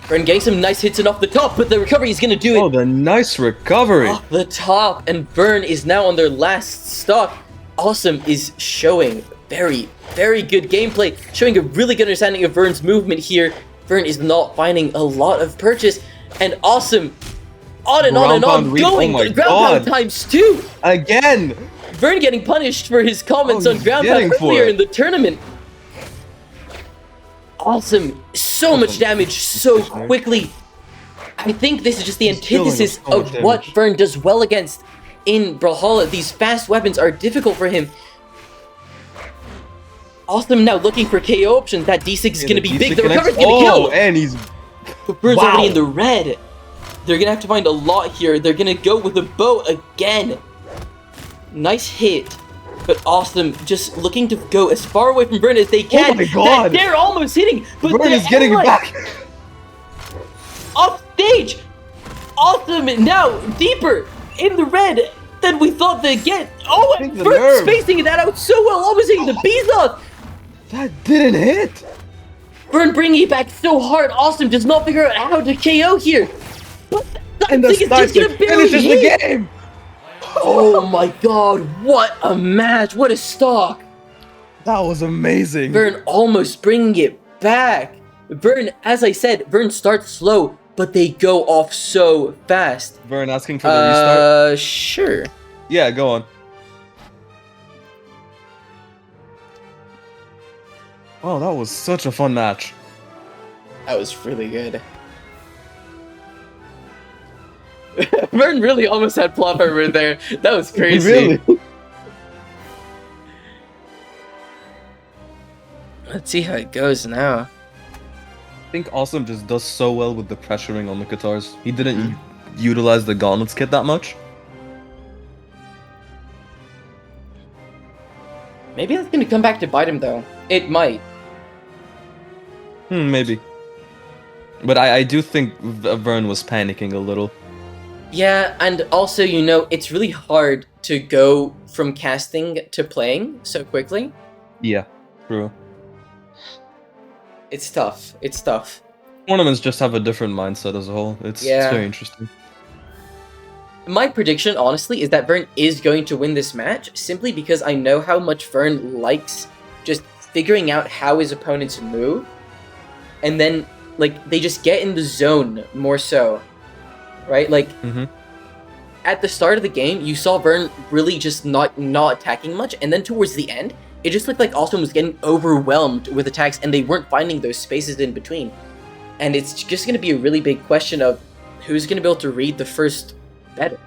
Vern getting some nice hits and off the top, but the recovery is gonna do it. Oh, the nice recovery. Off the top, and Vern is now on their last stock. Awesome is showing very, very good gameplay, showing a really good understanding of Vern's movement here. Vern is not finding a lot of purchase, and Awesome, on and on and on, going oh my ground pound God. ×2. Again. Vern getting punished for his comments Oh, on ground getting pound for earlier it. in the tournament. Awesome, so much damage so quickly. I think this is just the He's killing us antithesis so much of what damage. Vern does well against in Brawlhalla. These fast weapons are difficult for him. Awesome now looking for KO options. That D6 is going to be big. The recovery's going to Oh, kill. and he's But Vern's Wow. already in the red. They're going to have to find a lot here. They're going to go with a bow again. Nice hit. But Awesome just looking to go as far away from Vern as they can. Oh my God. They're almost hitting. But Vern the is getting it airline- back. Off stage! Awesome now deeper in the red than we thought they'd get. Oh, and Think the Vern nerve. spacing that out so well, almost hitting the bees off. That didn't hit. Vern bringing it back so hard. Awesome does not figure out how to KO here. But that And the thing is just gonna sniper barely finishes hit. the game. Oh my God! What a match! What a stock! That was amazing. Vern almost bringing it back. Vern, as I said, Vern starts slow, but they go off so fast. Vern asking for the restart. Sure. Yeah, go on. Oh, that was such a fun match. That was really good. Vern really almost had plop over there. That was crazy. Really? Let's see how it goes now. I think Awesome just does so well with the pressuring on the guitars. He didn't utilize the gauntlets kit that much. Maybe that's gonna come back to bite him though. It might. Maybe. But I do think Vern was panicking a little. Yeah, and also, you know, it's really hard to go from casting to playing so quickly. Yeah, true. It's tough. It's tough. Tournaments just have a different mindset as a whole. It's Yeah. very interesting. My prediction, honestly, is that Vern is going to win this match simply because I know how much Vern likes just figuring out how his opponents move. And then, like, they just get in the zone more so. Right? Like, at the start of the game, you saw Vern really just not attacking much. And then towards the end, it just looked like Awesome was getting overwhelmed with attacks and they weren't finding those spaces in between. And it's just going to be a really big question of who's going to be able to read the first better.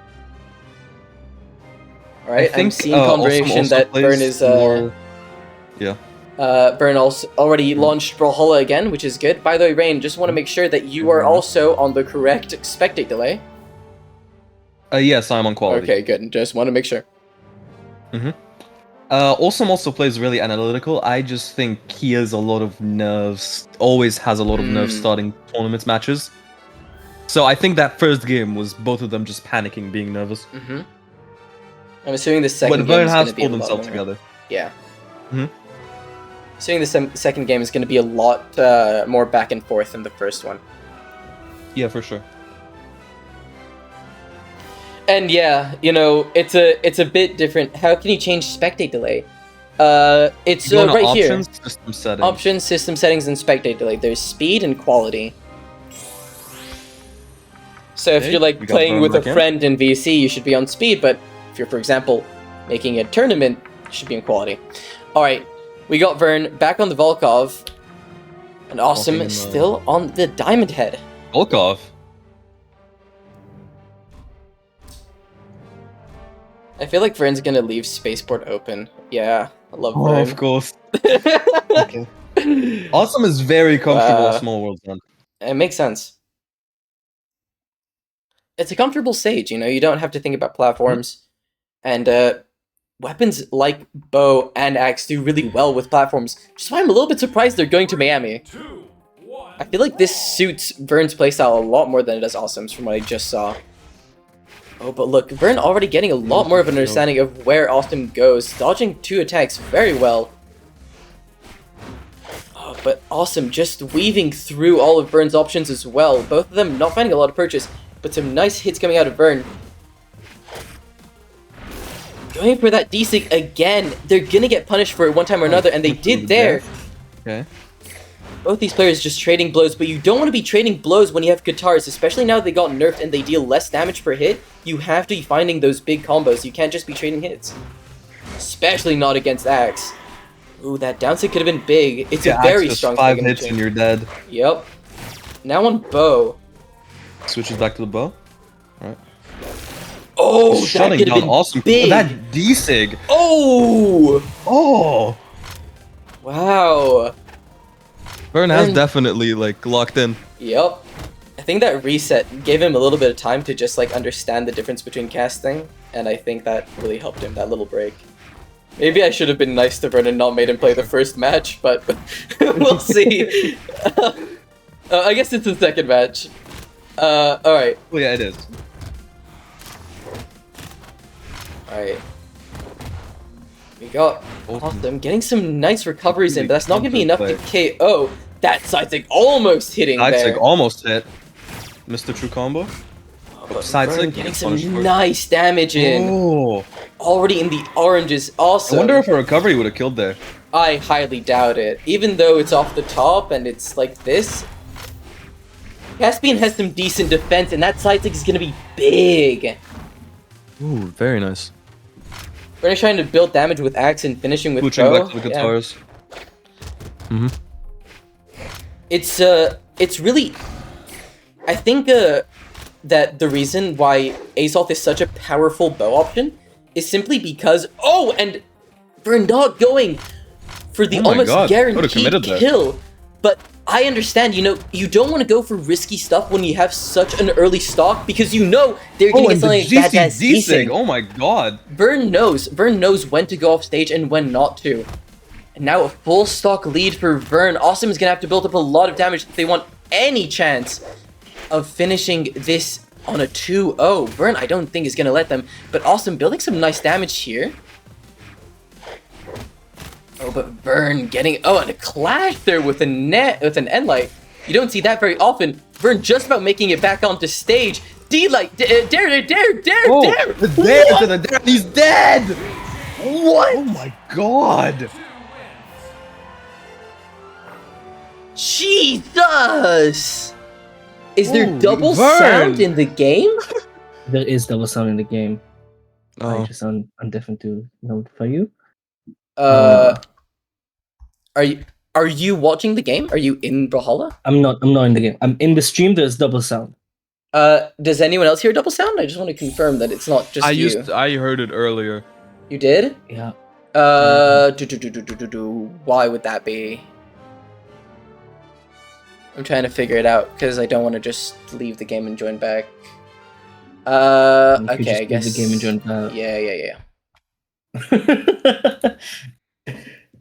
Alright, I'm seeing confirmation also that plays Vern is... more- Yeah. Vern also already launched Brawlhalla again, which is good. By the way, Rain, just want to make sure that you are also on the correct spectate delay. Yes, I'm on quality. Okay, good. Just want to make sure. Awesome also plays really analytical. I just think he has a lot of nerves. Always has a lot of nerves starting tournaments matches. So I think that first game was both of them just panicking, being nervous. I'm assuming the second But game Vern is going has to be a pulled lot themselves more. together. Yeah. Mhm. Assuming the second game is going to be a lot more back and forth than the first one. Yeah, for sure. And yeah, you know, it's a bit different. How can you change spectate delay? It's Go to right options, here. system settings. Options, system settings, and spectate delay. There's speed and quality. So if Okay, you're like we got playing Vern with a back in. friend in VC, you should be on speed. But if you're, for example, making a tournament, should be in quality. All right, we got Vern back on the Volkov, and Awesome Walking in the- still on the Diamond Head. Volkov. I feel like Vern's gonna leave Spaceport open. Yeah, I love Oh, Vern. of course. Awesome is very comfortable Wow. in Small World Run. It makes sense. It's a comfortable stage, you know, you don't have to think about platforms. And weapons like bow and axe do really well with platforms, which is why I'm a little bit surprised they're going to Miami. 2, 1. I feel like this suits Vern's playstyle a lot more than it does Awesome's from what I just saw. Oh, but look, Vern already getting a lot more of an understanding of where Awesome goes, dodging 2 attacks very well. Oh, but Awesome just weaving through all of Vern's options as well. Both of them not finding a lot of purchase, but some nice hits coming out of Vern. Going for that D-Sig again. They're gonna get punished for it one time or another, and they did there. Okay. Both these players just trading blows, but you don't want to be trading blows when you have guitars, especially now they got nerfed and they deal less damage per hit. You have to be finding those big combos. You can't just be trading hits. Especially not against Axe. Ooh, that down stick could have been big. It's a very Axe, strong 5 stick hits energy. and you're dead. Yep. Now on bow. Switches back to the bow. Oh, that Shutting could have down been Awesome. big. That D-Sig. Oh! Oh! Wow. Vern has And- definitely, like, locked in. Yep. I think that reset gave him a little bit of time to just, like, understand the difference between casting, and I think that really helped him, that little break. Maybe I should have been nice to Vern and not made him play the first match, but we'll see. I guess it's the second match. Alright. Well, yeah, it is. Alright. We got Awesome getting some nice recoveries in, but that's not gonna be enough to KO. That side stick almost hitting Side there. stick almost hit. Mr. True Combo. But side Vern stick, getting punish some for it. nice damage in. Oh. Already in the oranges. Awesome. I wonder if a recovery would have killed there. I highly doubt it. Even though it's off the top and it's like this. Caspian has some decent defense, and that side stick is gonna be big. Ooh, very nice. Vern is trying to build damage with axe and finishing with Switching bow. back to the Yeah. guitars. It's really, I think that the reason why Azoth is such a powerful bow option is simply because, oh, and Vern not going for the Oh my almost God, would've guaranteed committed there. kill. But I understand, you know, you don't want to go for risky stuff when you have such an early stock because you know they're gonna Oh, get and the something like badass GCD D-Sig. sig. Oh my god. Vern knows when to go off stage and when not to. And now a full stock lead for Vern. Awesome is gonna have to build up a lot of damage if they want any chance of finishing this on a 2-0. Vern, I don't think is gonna let them, but Awesome building some nice damage here. Oh, but Vern getting and a clash there with an end light. You don't see that very often. Vern just about making it back onto stage. D-light, dare. Oh, the dare to the dare. He's dead. What? Oh my god. Jesus! Is there Holy double Vern! sound in the game? There is double sound in the game. I Oh. just undeffined to notify you. Are you watching the game? Are you in Brawlhalla? I'm not in the game. I'm in the stream. There's double sound. Does anyone else hear double sound? I just want to confirm that it's not just you. I heard it earlier. You did? Yeah. Why would that be? I'm trying to figure it out because I don't want to just leave the game and join back. You could Okay, just I leave guess. the game and join back. Yeah.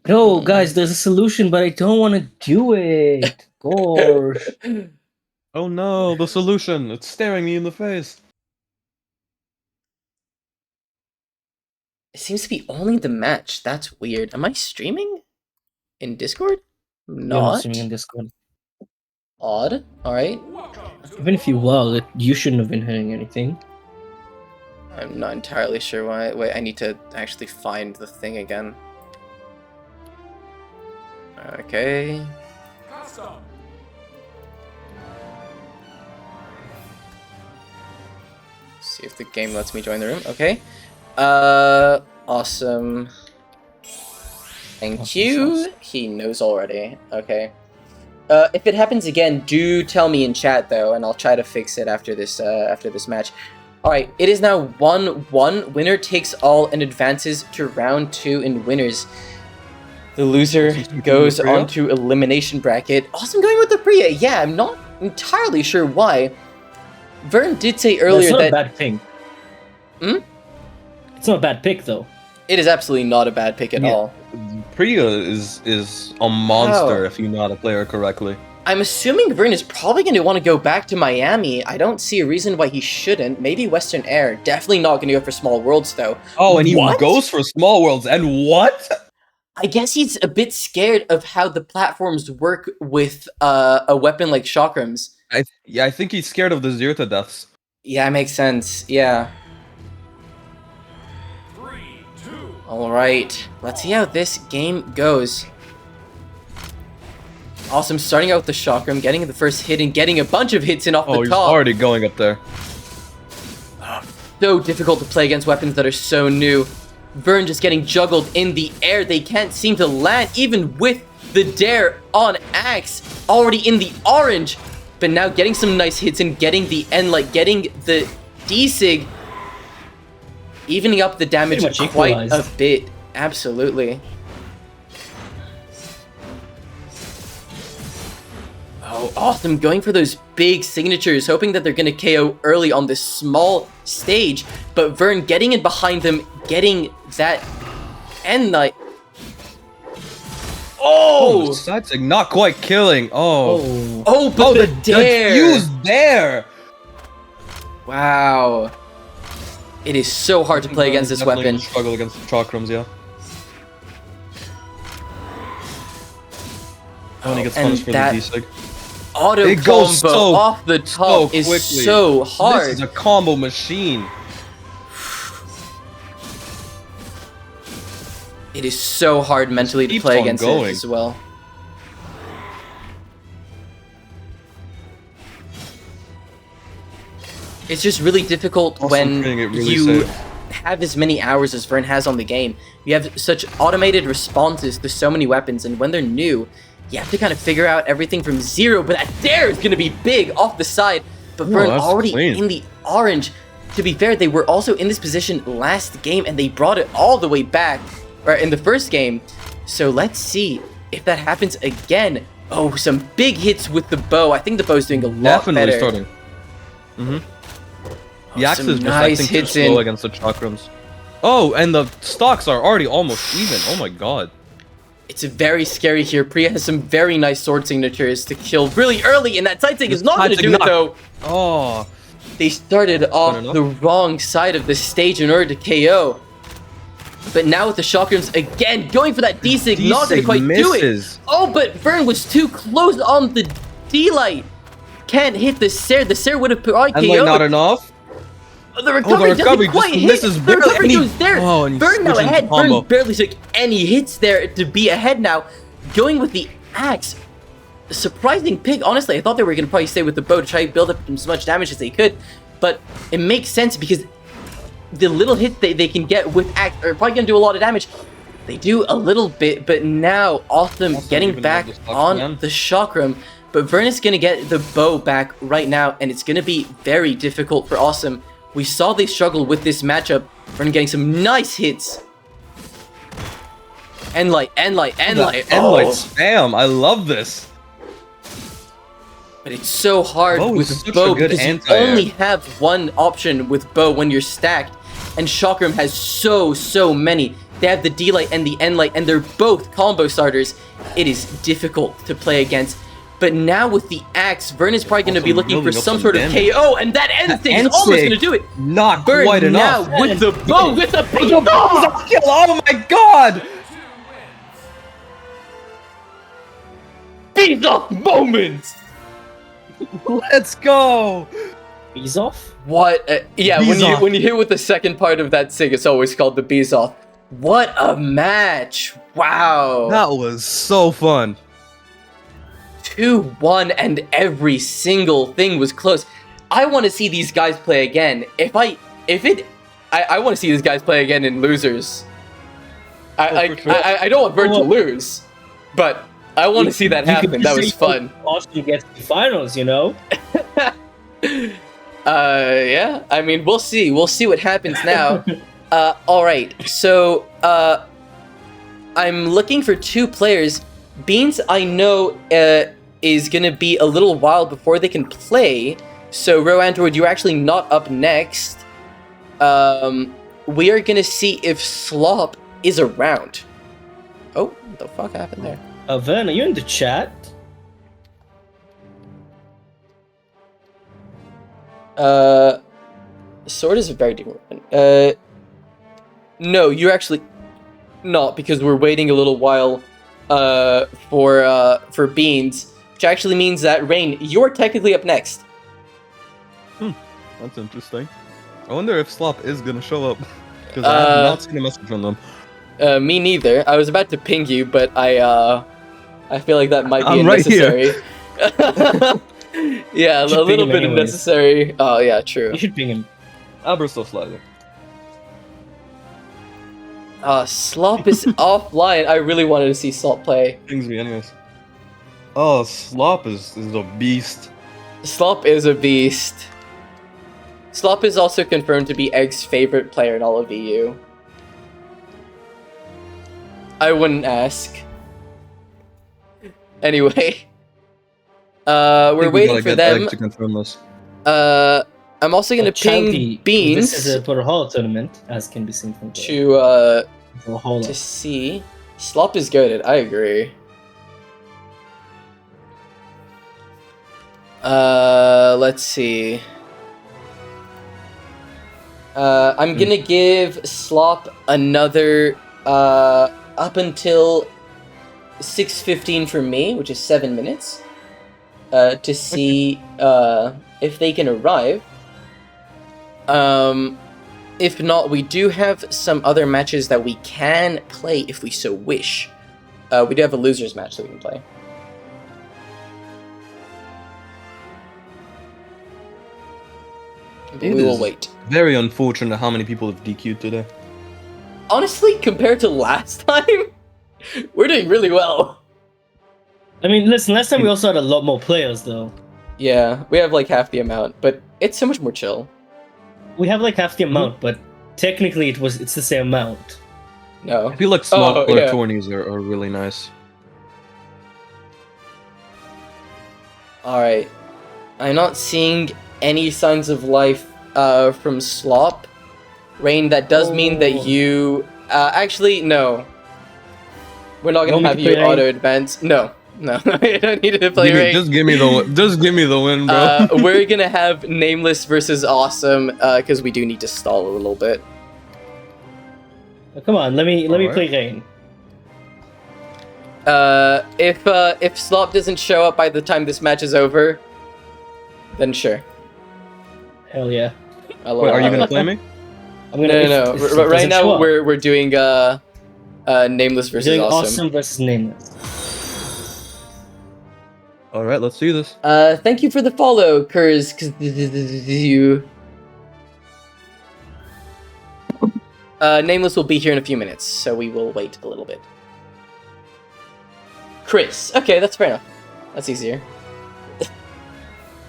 No, guys, there's a solution, but I don't want to do it. Gosh. Oh no, the solution. It's staring me in the face. It seems to be only the match. That's weird. Am I streaming in Discord? You're Not. streaming in Discord. Odd. All right. Even if you were, you shouldn't have been hearing anything. I'm not entirely sure why. Wait, I need to actually find the thing again. Okay. Custom. See if the game lets me join the room. Okay. Awesome. Thank you. He knows already. Okay. If it happens again, do tell me in chat though, and I'll try to fix it after this match. All right, it is now 1-1. Winner takes all and advances to round 2 in winners. The loser goes on to elimination bracket. Awesome going with the Priya. Yeah, I'm not entirely sure why. Vern did say earlier That's not that a bad thing. Hmm? It's not a bad pick though. it is absolutely not a bad pick at Yeah. all. Priya is a monster if you know how to play her correctly. I'm assuming Vern is probably going to want to go back to Miami. I don't see a reason why he shouldn't. Maybe Western Air. Definitely not going to go for Small Worlds, though. Oh, and he What? goes for Small Worlds, and what? I guess he's a bit scared of how the platforms work with a weapon like Chakrams. I think he's scared of the Zirta deaths. Yeah, it makes sense. Yeah. 3, 2, Alright. Let's see how this game goes. Awesome, starting out with the Chakram, getting the first hit and getting a bunch of hits in off Oh, the he's top. already going up there. So difficult to play against weapons that are so new. Vern just getting juggled in the air. They can't seem to land, even with the dare on Axe. Already in the orange. But now getting some nice hits and getting the N-Light, getting the D-Sig. Evening up the damage Pretty much quite equalized. a bit. Absolutely. Oh, awesome. Going for those big signatures, hoping that they're going to KO early on this small stage. But Vern getting in behind them, getting that N-Light. Oh! Sidesig not quite killing. Oh. Oh. Oh, but the dare! Used there! Wow. It is so hard to play against this Definitely weapon. gonna struggle against the Chakrams, yeah. Oh, and he gets and punished for that- the D-Sig. Auto It goes combo so- off the top is quickly. so hard. This is a combo machine. It is so hard mentally to keeps play on against going. it as well. It's just really difficult Also when playing it really you safe. have as many hours as Vern has on the game. You have such automated responses to so many weapons, and when they're new, you have to kind of figure out everything from zero, but that dare is going to be big off the side. But Vern that's already clean. in the orange. To be fair, they were also in this position last game, and they brought it all the way back or in the first game. So let's see if that happens again. Oh, some big hits with the bow. I think the bow's doing a lot Definitely better. starting. Mm-hmm. The axe some is just, I nice think, hits too slow in. against the Chakrams. Oh, and the stocks are already almost even. Oh my god. It's very scary here. Priya has some very nice sword signatures to kill really early, and that Sidesig is not going to Sidesig do it not- though. Oh. They started off enough. the wrong side of the stage in order to KO. But now with the Chakrams again, going for that D-Sig, not going to quite do it. misses. Oh, but Vern was too close on the D-Light. Can't hit the Sair. The Sair would have probably And like not KO'd. enough. The recovery recovery doesn't quite just hit. misses The barely, recovery and he- goes there. Oh, and he Vern now switches into ahead. combo. Vern barely took any hits there to be ahead now. Going with the axe. Surprising pick. Honestly, I thought they were going to probably stay with the bow to try to build up as much damage as they could. But it makes sense because the little hits they can get with axe are probably going to do a lot of damage. They do a little bit, but now Awesome getting even back above the stocks on again. the Chakram. But Vern is going to get the bow back right now, and it's going to be very difficult for Awesome. We saw they struggle with this matchup. Vern getting some nice hits. N-Light. Endlight Oh, spam. I love this. but it's so hard Bow is with such a bow good because you anti-air. only have one option with bow when you're stacked, and Chakram has so many. They have the D-Light and the N-Light, and they're both combo starters. It is difficult to play against. But now with the axe, Vern is probably going to Also be looking for building up some some sort of damage. KO, and that end thing is end almost sig. going to do it. Not Vern quite enough. now with the bow, with the big Kill. Oh my god. beat off moments. Let's go. He's off. What? Yeah, Bees off. when you hit with the second part of that sig, it's always called the bees off. What a match! Wow. That was so fun. 2-1 and every single thing was close. I want to see these guys play again. I want to see these guys play again in losers. I don't want Vert to lose, but I want to see that You could happen. That say was fun. Austin gets the finals, you know. Yeah. I mean, we'll see. We'll see what happens now. All right. So, I'm looking for 2 players. Beans, I know, is gonna be a little while before they can play. So, Android, you're actually not up next. We are gonna see if Slop is around. Oh, what the fuck happened there? Vern, are you in the chat? Sword is a very different weapon. No, you're actually not, because we're waiting a little while for Beans, which actually means that Rain, you're technically up next. That's interesting. I wonder if Slop is gonna show up. Because I have not seen a message from them. Me neither. I was about to ping you, but I feel like that might be I'm right unnecessary. Yeah, a You should ping little him bit anyways. unnecessary. Oh yeah, true. You should ping him. Albert's still sliding. Slop is offline. I really wanted to see Slop play. Pings me anyways. Oh, Slop is a beast. Slop is a beast. Slop is also confirmed to be Egg's favorite player in all of EU. I wouldn't ask. Anyway. We're waiting for them. To confirm this. I'm also gonna ping Chanti, Beans This is a Brawlhalla tournament, as can be seen from the to Brawlhalla. see. Slop is goated, I agree. Let's see. I'm gonna give Slop another up until 6:15 for me, which is 7 minutes, to see if they can arrive. If not, we do have some other matches that we can play if we so wish. We do have a losers match that we can play. But It we will is wait. Very unfortunate how many people have DQ'd today. Honestly, compared to last time, we're doing really well. I mean, listen, last time we also had a lot more players, though. Yeah, we have like half the amount, but it's so much more chill. We have like half the amount, but technically it's the same amount. No. I feel like smaller yeah. tourneys are really nice. Alright. I'm not seeing any signs of life from Slop. Rain, that does mean that you... actually, no. We're not You gonna want me have to you play Rain? auto-advance. No. No, I don't need to play Rain. Just give me the win, bro. We're gonna have Nameless versus Awesome, because we do need to stall a little bit. Oh, come on, let me Alright. play Rain. If Slop doesn't show up by the time this match is over, then sure. Hell yeah. I'll Wait, are you allow gonna it. play me? I'm gonna. No. if Right doesn't show now up. we're doing Nameless We're versus doing Awesome. awesome versus Nameless. All right, let's do this. Thank you for the follow, Kurz. You. Nameless will be here in a few minutes, so we will wait a little bit. Chris. Okay, that's fair enough. That's easier.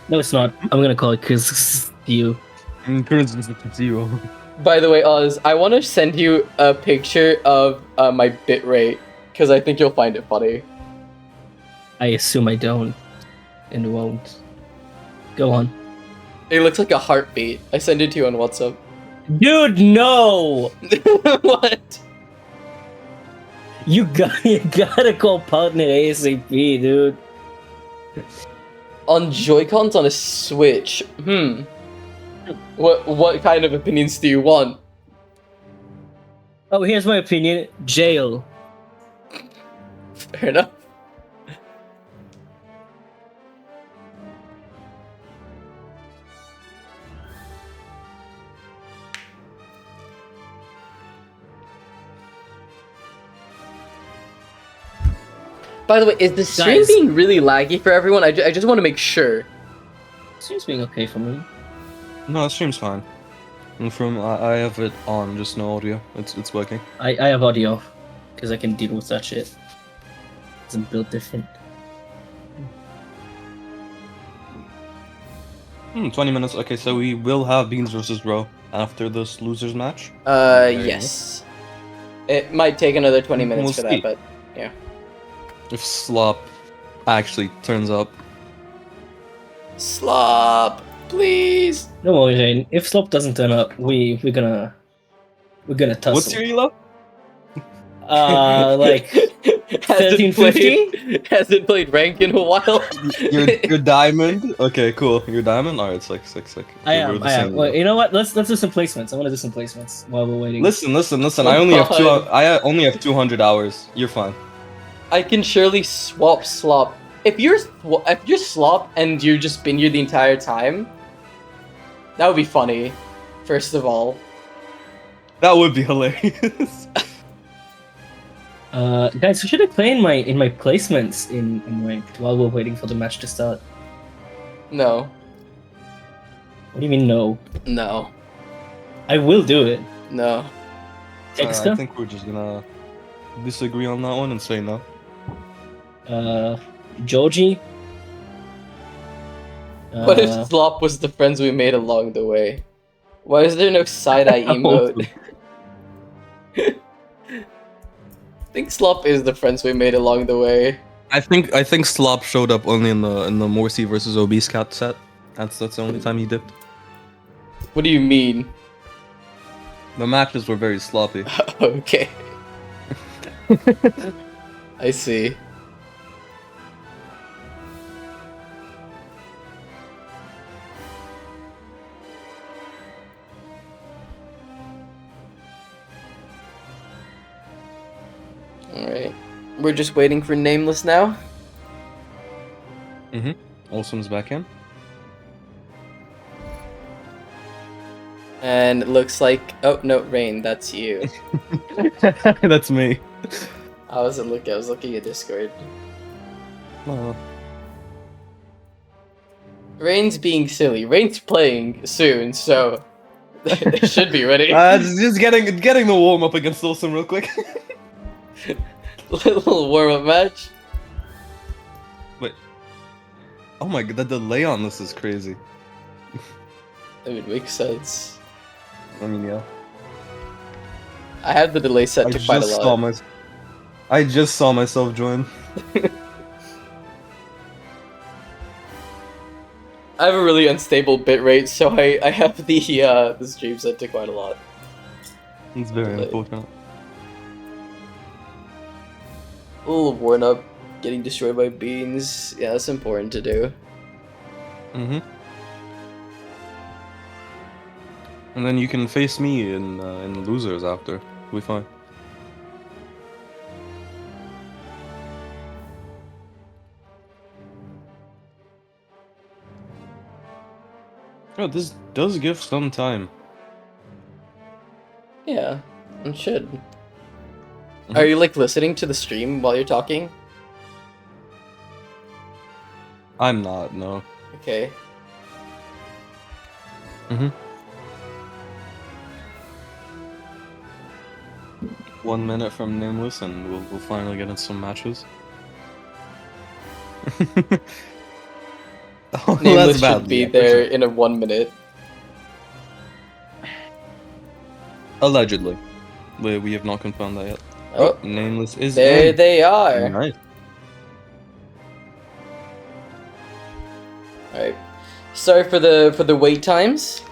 No, it's not. I'm gonna call it Chris you. Zero. By the way, Oz, I want to send you a picture of my bitrate, because I think you'll find it funny. I assume I don't, and won't. Go on. It looks like a heartbeat. I send it to you on WhatsApp. Dude, no! What? You gotta call partner ASAP, dude. On Joy-Cons on a Switch? What kind of opinions do you want? Oh, here's my opinion. Jail. Fair enough. By the way, is the stream Guys. being really laggy for everyone? I just want to make sure. Seems being okay for me. No, the stream's fine. And I have it on, just no audio. It's working. I have audio. because I can deal with that shit. It's built different. 20 minutes. Okay, so we will have Beans versus Ro after this losers match. There you Yes. It might take another 20 minutes We'll for see. that, but yeah. If Slop actually turns up. Slop, please. Don't worry, Rain. If Slop doesn't turn up, we're gonna tussle. What's your elo? Like 13, 15? Hasn't played rank in a while. You're diamond? Okay, cool. You're diamond? Alright, sick. I We're am. the I am. same Wait, elo. you know what? Let's do some placements. I want to do some placements while we're waiting. Listen. Oh I only have God. I only have 200 hours. You're fine. I can surely swap Slop. If you're Slop and you've just been here the entire time, that would be funny. First of all, That would be hilarious. Guys, should I play in my placements in ranked while we're waiting for the match to start? no, What do you mean no? no, I will do it. no. I Extra? think we're just gonna disagree on that one and say no. Georgie. What if Slop was the friends we made along the way? Why is there no side-eye emote? I think Slop is the friends we made along the way. I think Slop showed up only in the Morsi versus Obese Cat set. That's the only time he dipped. What do you mean? The matches were very sloppy. Okay. I see. Alright. We're just waiting for Nameless now. Olson's back in. And it looks like... Oh, no, Rain, that's you. That's me. I was looking at Discord. Oh. Rain's being silly. Rain's playing soon, so... they should be ready. Just getting the warm up against Olson real quick. Little warm-up match. Wait. Oh my god, the delay on this is crazy. That would make sense. I mean, yeah. I have the delay set to quite a lot. I just saw myself join. I have a really unstable bitrate, so I have the stream set to quite a lot. It's very Delay. unfortunate. A little worn up, getting destroyed by beans. Yeah, that's important to do. And then you can face me in losers after. We'll be fine. Oh, this does give some time. Yeah, it should. Are you like listening to the stream while you're talking? I'm not, no. Okay. 1 minute from Nameless and we'll finally get into some matches. Oh, Nameless that's bad. should be Yeah, for there sure. in a 1 minute. Allegedly. We have not confirmed that yet. Oh, Nameless is there in. they are. Nice. Alright. Sorry for the wait times.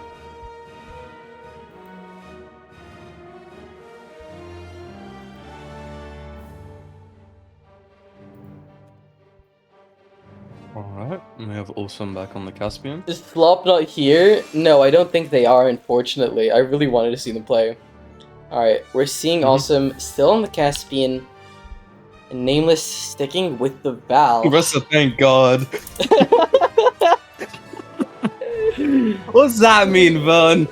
Alright, we have Awesome back on the Caspian. Is Flop not here? No, I don't think they are, unfortunately. I really wanted to see them play. Alright, we're seeing Awesome still on the Caspian. And Nameless sticking with the Val. Ressa, thank God. What's that mean, Vern?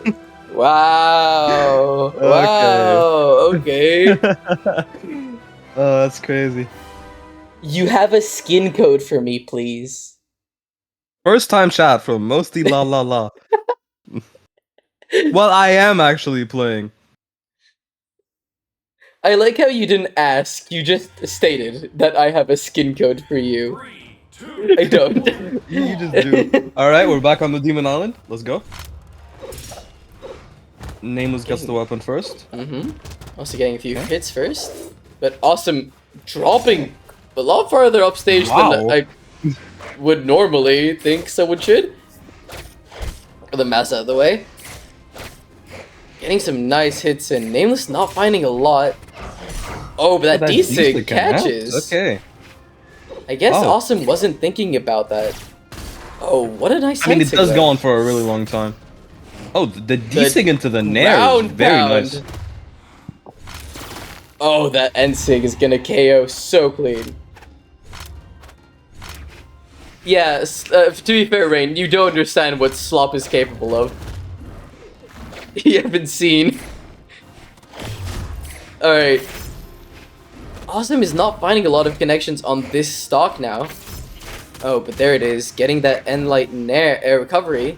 Wow. Wow. Okay. Oh, that's crazy. You have a skin code for me, please. First time chat from Mostly La La La. Well, I am actually playing. I like how you didn't ask. You just stated that I have a skin code for you. 3, 2, I don't. You just do. Alright, we're back on the Demon Island. Let's go. Nameless gets the weapon first. Also getting a few hits first. But Awesome dropping a lot farther upstage Wow. than I would normally think someone should. Get the mass out of the way. Getting some nice hits in. Nameless not finding a lot. Oh, but that D-Sig catches. Okay. I guess Oh. Awesome wasn't thinking about that. Oh, what a nice I mean, it side does segue. go on for a really long time. Oh, the D-Sig into the Nair is Round very pound. nice. Oh, that N-Sig is gonna KO so clean. Yeah, to be fair, Rain, you don't understand what Slop is capable of. You haven't seen. Alright. Awesome is not finding a lot of connections on this stock now. Oh, but there it is. Getting that N-Light Nair recovery.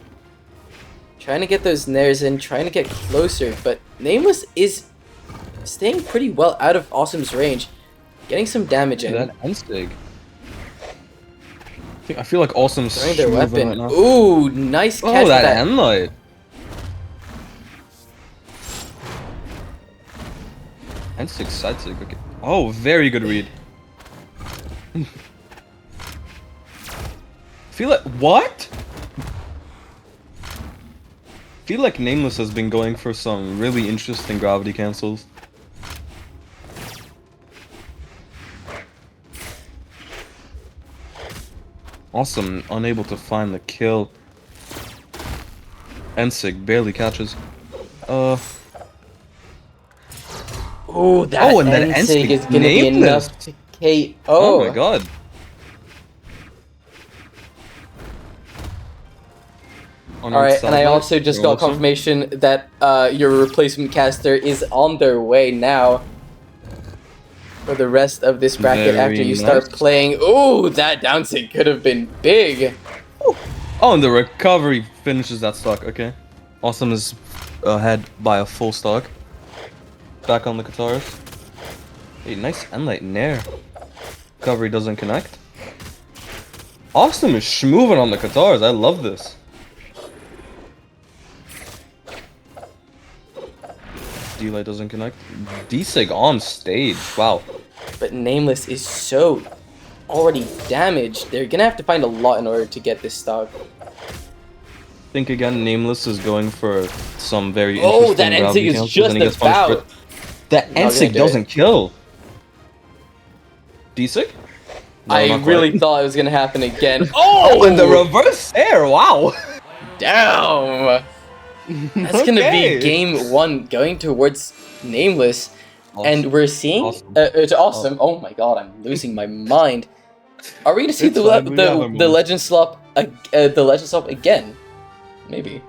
Trying to get those Nairs in, trying to get closer, but Nameless is staying pretty well out of Awesome's range. Getting some damage in. That N-Stig. I feel like Awesome's Throwing their moving weapon. right now. Ooh, nice catch Oh, with that that. N-Light. N-Stig, side-Sig, okay. Oh, very good read. Feel like what? Feel like Nameless has been going for some really interesting gravity cancels. Awesome, unable to find the kill. Ensig barely catches. Ooh, that Oh, and that N-Sig N-Sig is gonna be Nameless. enough to KO. Oh my god. Alright, and I also just got confirmation that your replacement caster is on their way now. For the rest of this bracket Very after you start nice. playing. Ooh, that downsig could have been big. Oh, and the recovery finishes that stock, okay. Awesome is ahead by a full stock. Back on the guitars. Hey, nice N-Light Nair. Recovery doesn't connect. Awesome is schmoving on the guitars, I love this. D-Light doesn't connect. D-Sig on stage, wow. But Nameless is so already damaged. They're gonna have to find a lot in order to get this stock. Think again, Nameless is going for some very Oh, interesting that N-Sig gravity is cancels, just and he gets punished for about. it. That Not N-Sig gonna do it. doesn't kill. D-Sig? No, I not quite. really thought it was gonna happen again. Oh, and the reverse air, wow! Damn! That's gonna Okay. be game one, going towards Nameless. Awesome. And we're seeing Awesome. it's awesome. Oh my god, I'm losing my mind. Are we gonna see It's the fine, we have a the moment. legend swap the legend swap again? Maybe.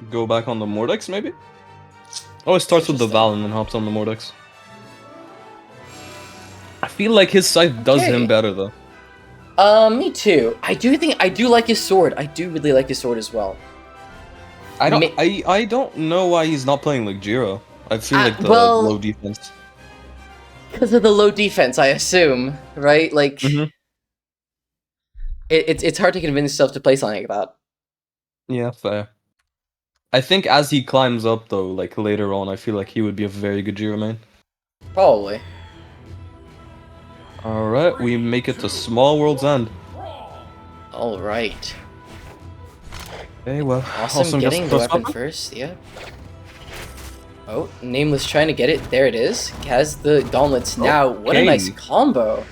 Go back on the Mordex, maybe? Oh, it starts with the Interesting. Val and then hops on the Mordex. I feel like his scythe does Okay. him better, though. Me too. I do like his sword. I do really like his sword as well. I don't, Ma- I don't know why he's not playing like Jiro. I feel like the well- low defense. Because of the low defense, I assume, right? Like, Mhm. it's hard to convince yourself to play something like that. Yeah, fair. I think as he climbs up, though, like later on, I feel like he would be a very good Jiro main. Probably. Alright, we make it to Small World's End. All right. Okay, well, Awesome, gets getting the first weapon first. Yeah. Oh, Nameless trying to get it. There it is. Has the gauntlets now. What a Okay. nice combo.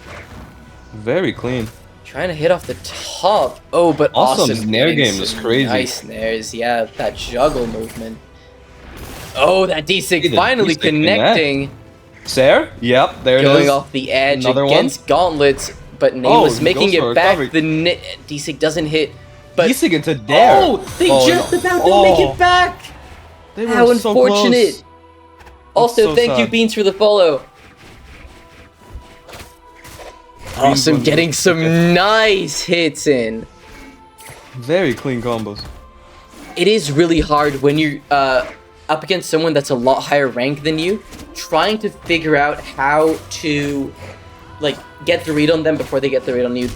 Very clean. Trying to hit off the top. Oh, but Awesome's awesome. nair getting game is some crazy. Nice nairs. Yeah, that juggle movement. Oh, that D6 Hey, the finally D6 connect. connecting. Sair? Yep, there it Going is. off the edge Another one? against gauntlets. But Nameless he making goes for it back. recovery. The D6 doesn't hit. But He's into Dare. oh, they Oh, just no. about to make it back. They were How so unfortunate. close. Also, so thank you, sad. Beans, for the follow. Awesome, Beans getting won. some nice hits in. Very clean combos. It is really hard when you're up against someone that's a lot higher rank than you trying to figure out how to like get the read on them before they get the read on you.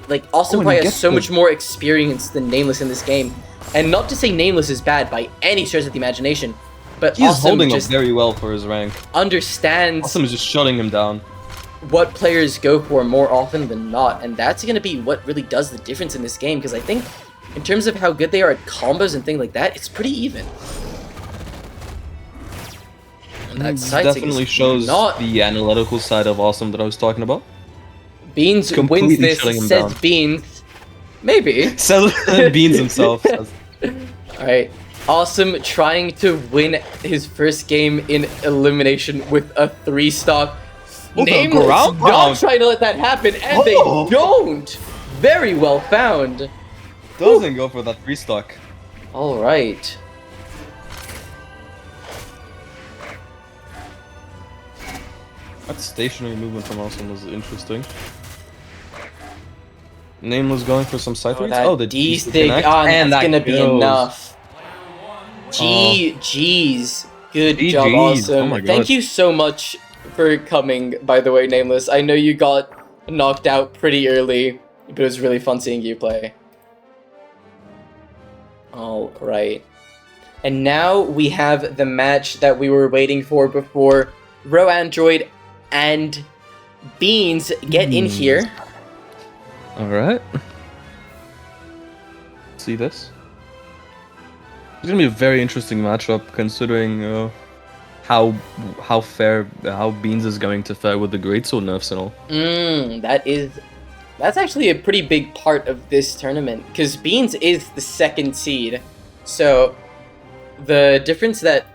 Like Awesome Pie has so much more experience than Nameless in this game, and not to say Nameless is bad by any stretch of the imagination, but He's Awesome holding up just very well for his rank. understands Awesome is just shutting him down. what players go for more often than not, and that's going to be what really does the difference in this game, because I think in terms of how good they are at combos and things like that, it's pretty even. And that side stick Definitely is shows not... the analytical side of Awesome that I was talking about. Beans completely wins this, shutting him says down. Beans. Maybe. Says Beans himself. Says. Alright, Awesome trying to win his first game in elimination with a 3-stock. Oh, the Nameless ground not pound. trying to let that happen, and they don't! Very well found. Doesn't go for that 3-stock. Alright. That stationary movement from Awesome was interesting. Nameless going for some side reads. That The D-stick connect, on, and that's that gonna be goes. enough. GG's. Good job, GG's. Awesome. Oh my God. Thank you so much for coming, by the way, Nameless. I know you got knocked out pretty early, but it was really fun seeing you play. Alright. And now we have the match that we were waiting for before. Ro Android and Beans get in here. Alright. See this? It's gonna be a very interesting matchup considering how Beans is going to fare with the Greatsword nerfs and all. That's actually a pretty big part of this tournament, because Beans is the 2nd seed. So the difference that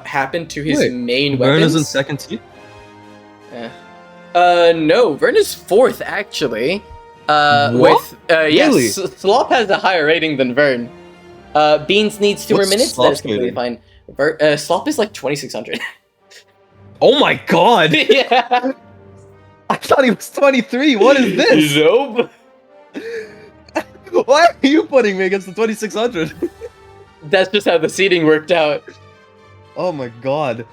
happened to his main weapons... Vern is in 2nd seed? No, Vern is 4th actually. What? Yes, Really? Slop has a higher rating than Vern. Beans needs 2 more What's minutes, Slop's that's completely rating? fine. Slop is like 2600. Oh my god! Yeah. I thought he was 23. What is this? Nope. Why are you putting me against the 2600? That's just how the seeding worked out. Oh my god.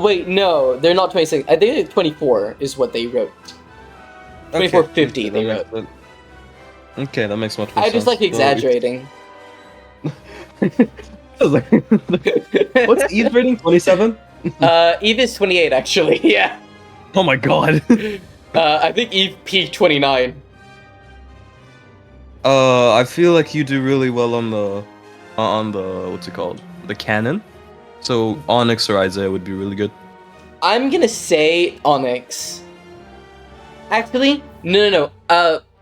Wait, no, they're not 26. I think 24 is what they wrote. 2450 they wrote. Okay, that makes much more I sense. just like exaggerating. What's Eve's rating? 27? Eve is 28 actually, yeah. Oh my god. I think Eve peaked 29. I feel like you do really well on the what's it called? The cannon. So Onyx or Isaiah would be really good. I'm gonna say Onyx. Actually, no.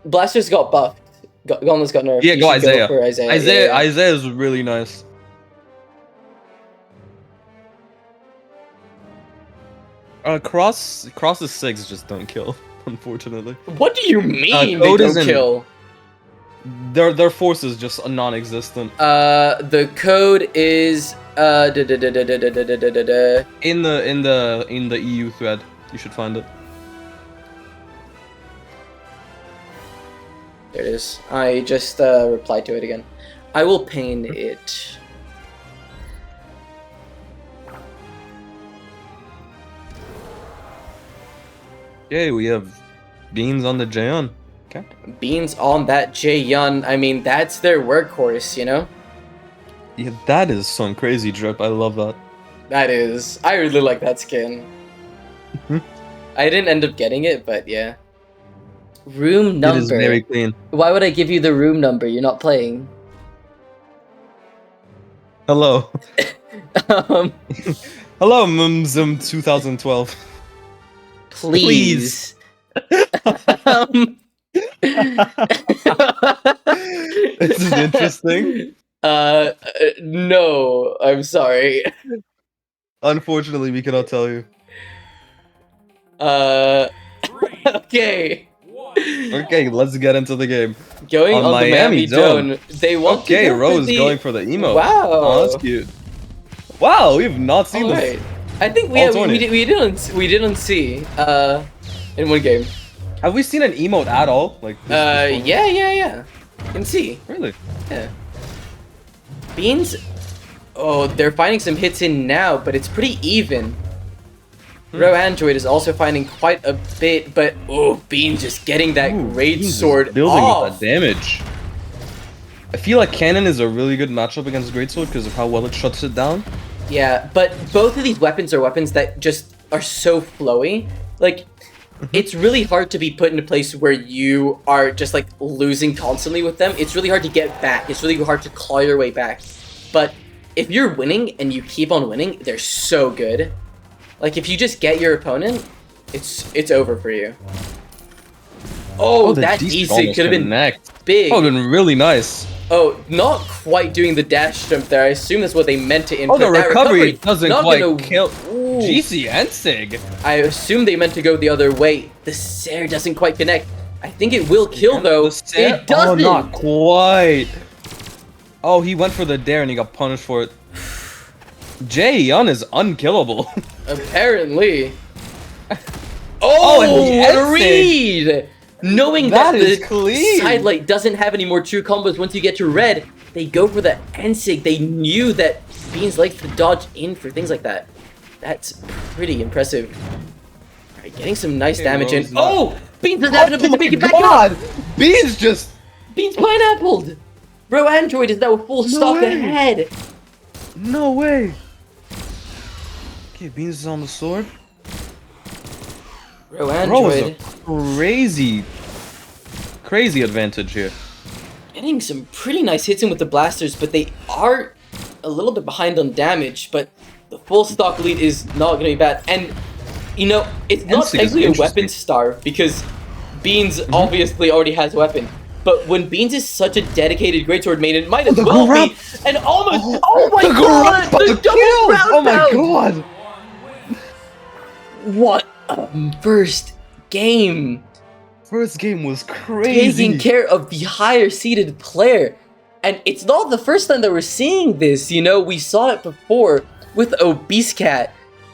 Blaster's got buffed. Gauntlet's got nerfed. Yeah, You go should Isaiah. for Isaiah. Isaiah, Yeah. Isaiah is really nice. Cross is 6 just don't kill, unfortunately. What do you mean they Code don't isn't- kill? Their force is just non-existent. The code is In the EU thread, you should find it. There it is. I just replied to it again. I will pain it. Yay, we have Beans on the Jaeon. Okay. Beans on that Jaehyun. I mean, that's their workhorse, you know? Yeah, that is some crazy drip. I love that. That is. I really like that skin. I didn't end up getting it, but yeah. Room number. It is very clean. Why would I give you the room number? You're not playing. Hello. um, Hello, Mumzum 2012. please. This is interesting. No, I'm sorry. Unfortunately, we cannot tell you. Okay. Okay, let's get into the game. Going on the Miami Dome. They want Okay, to go Rose for the... going for the emo. Wow. Oh, that's cute. Wow, we've not seen Alright. this. I think All we 20. didn't see in one game. Have we seen an emote at all? Like this before? Yeah. In C. Really? Yeah. Beans, oh, they're finding some hits in now, but it's pretty even. Ro Android is also finding quite a bit, but oh, Beans just getting that great sword building off. with that damage. I feel like Cannon is a really good matchup against Greatsword because of how well it shuts it down. Yeah, but both of these weapons are weapons that just are so flowy. Like, it's really hard to be put in a place where you are just like losing constantly with them. It's really hard to get back. It's really hard to claw your way back. But if you're winning and you keep on winning, they're so good. Like, if you just get your opponent, it's over for you. Oh, the that D-stick D-sig could have been big. Oh, been really nice. Oh, not quite doing the dash jump there. I assume that's what they meant to input. Oh, the That recovery doesn't not quite gonna- kill Ooh. GC and Sig. I assume they meant to go the other way. The Sair doesn't quite connect. I think it will kill though. It doesn't. Oh, not quite. Oh, he went for the dare and he got punished for it. Jae-yeon is unkillable. Apparently. Oh, and Oh, the what a N-sig. read! Knowing That that is the clean. sidelight doesn't have any more true combos once you get to red, they go for the N-sig. They knew that Beans likes to dodge in for things like that. That's pretty impressive. Alright, getting some nice damage in. Rose not- Oh! Beans is having to pick it back up! God! Beans just... Beans pineappled! Bro, Android is now a full stock way. ahead. No way. Okay, Beans is on the sword. Bro, Bro Android is a crazy advantage here. getting some pretty nice hits in with the blasters, but they are a little bit behind on damage, but the full stock lead is not going to be bad. And, you know, it's not N-sig is technically a interesting. weapon star, because Beans obviously already has weapon. But when Beans is such a dedicated greatsword main, it might as the well grab- be. And almost, oh my the god, grab- the double kill! ground Oh my pound! god! What a first game! First game was crazy. Taking care of the higher seeded player. And it's not the first time that we're seeing this, you know, we saw it before with Obese Cat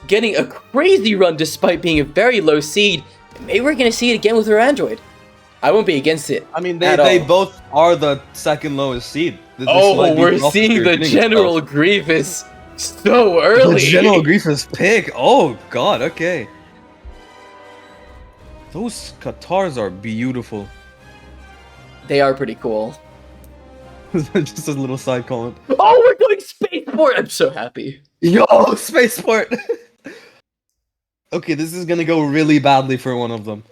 getting a crazy run despite being a very low seed. Maybe we're gonna see it again with her Android. I won't be against it. I mean, at they all. both are the second lowest seed. This Oh, might be we're rough seeing for the hitting General itself. Grievous so early. The General Grievous pick. Oh god, okay. Those Katars are beautiful. They are pretty cool. Just a little side comment. Oh, we're going spaceport! I'm so happy. Yo, spaceport. Okay, this is gonna go really badly for one of them.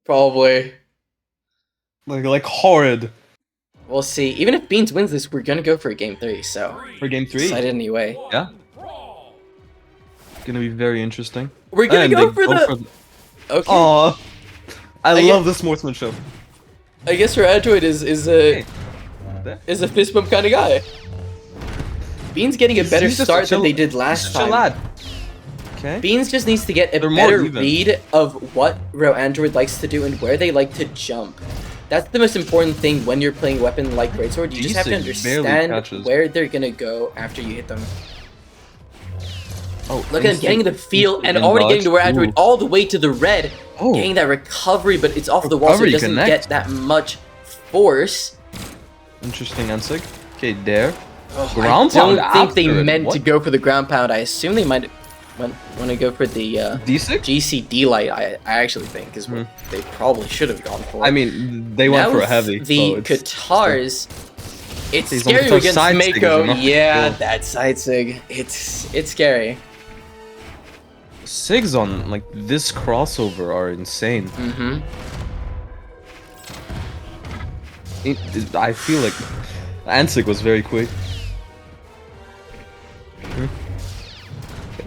Probably. Like horrid We'll see. Even if Beans wins this, we're gonna go for a game 3, so for game 3. excited anyway. Yeah, it's gonna be very interesting. We're gonna And go they for the. Okay. Aw, I get- love the sportsmanship. I guess her Android is Hey, a fist bump kind of guy. Beans getting a better he's just a start than chill- they did last Just a time. lad. Okay. Beans just needs to get a They're more better even. read of what Ro Android likes to do and where they like to jump. That's the most important thing when you're playing a weapon like Greatsword. You just have to G6 barely understand catches. where they're gonna go after you hit them. Oh, Look at him getting the feel instant and in already dodge. getting to where Android Ooh. all the way to the red. Oh. Getting that recovery, but it's off the wall, so it Recovery doesn't connect. get that much force. Interesting Ensig. Okay, there. Oh, Ground I don't pound think they after it. meant to What? go for the ground pound. I assume they might want to go for the D6? GCD light. I actually think is what they probably should have gone for. I mean, they went Now for a with heavy. The so it's Katars. It's He's on scary the against side sig, is Mako. he not? Yeah, Cool. that side sig. It's scary. Sigs on like this crossover are insane. Mm-hmm. I feel like Ansig was very quick.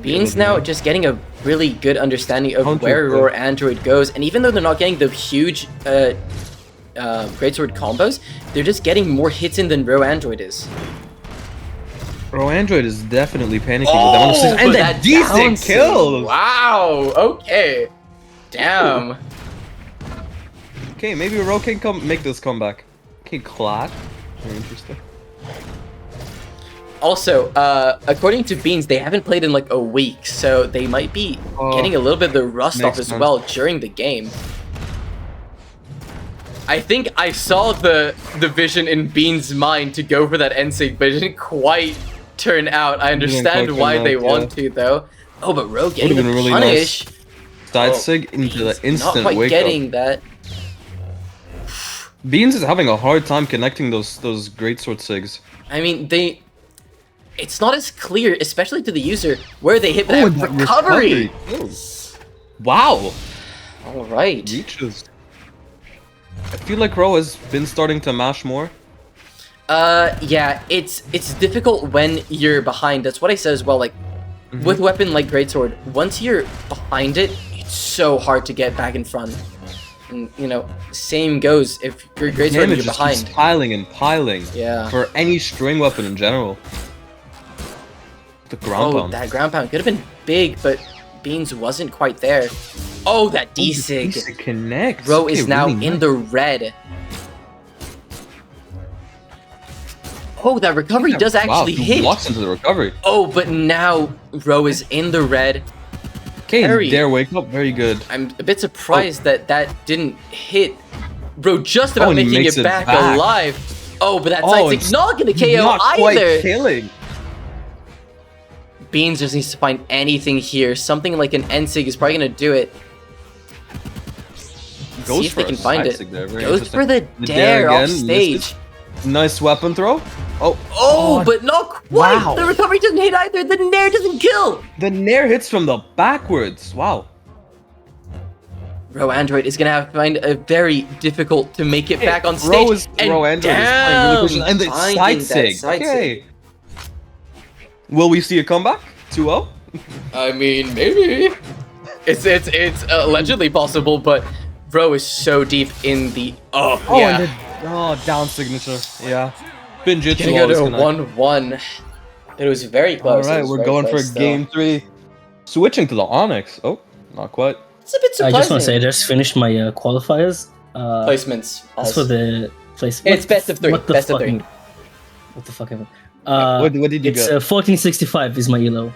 Beans now just getting a really good understanding of Counter where play. Roar Android goes, and even though they're not getting the huge Greatsword combos, they're just getting more hits in than Roar Android is. Bro, Android is definitely panicking with that one. but And that decent bouncing. kills! Wow, okay. Damn. Okay, maybe Ro can make this comeback. Okay, Clad. Very interesting. Also, according to Beans, they haven't played in like a week, so they might be Oh, getting a little bit of the rust off makes as sense. well during the game. I think I saw the vision in Bean's mind to go for that N-Sig, but it didn't quite turn out. I understand quite why turn they out, want to, though. Oh, but Ro getting Would've the been really punish. Side Oh, sig into the Beans instant not quite wake getting up. that. Beans is having a hard time connecting those greatsword sigs. I mean, it's not as clear, especially to the user, where they hit that Oh, and that recovery. Oh. Wow. All right. Reaches. I feel like Ro has been starting to mash more. Yeah, it's difficult when you're behind. That's what I said as well. Like, with weapon like greatsword, once you're behind it, it's so hard to get back in front. And you know, same goes if you're greatsword and Damage you're just behind. keeps piling and piling. Yeah. For any string weapon in general. The ground Oh, pound. that ground pound could have been big, but Beans wasn't quite there. Oh, that D-Sig. D-Sig connects. Ro Okay, is now really in nice. the red. Oh, that recovery does actually wow, hit. Walks into the recovery. Oh, but now Ro is in the red. Okay, Parry. there, wake up, very good. I'm a bit surprised that didn't hit. Bro, just about and he making makes it it back, back. alive. Oh, but that Oh, side it's sig's not gonna KO Not quite either. killing. Beans just needs to find anything here. Something like an N-Sig is probably gonna do it. Goes See if they for can a find side it. sig there, very Goes interesting. for the The dare off again, stage. misses. Nice weapon throw. Oh, Oh, but not quite. Wow. The recovery doesn't hit either. The nair doesn't kill. the nair hits from the backwards. Wow. Ro Android is gonna have to find a very difficult to make it back on stage. Ro is and Ro Android is playing down, really good. And the finding side that sig. side Okay. Will we see a comeback? 2-0? I mean, maybe. It's allegedly possible, but Ro is so deep in the yeah. And the down signature. Yeah. Binjutsu Gonna go always to a connect. 1-1. It was very close. All right, we're going for game 3. Switching to the Onyx. Oh, not quite. It's a bit I surprising. just want to say I just finished my qualifiers. Placements. As for the place, It's best of 3. What the Best of fucking- 3. What the fuck ever? What did you It's get? 1465 is my elo.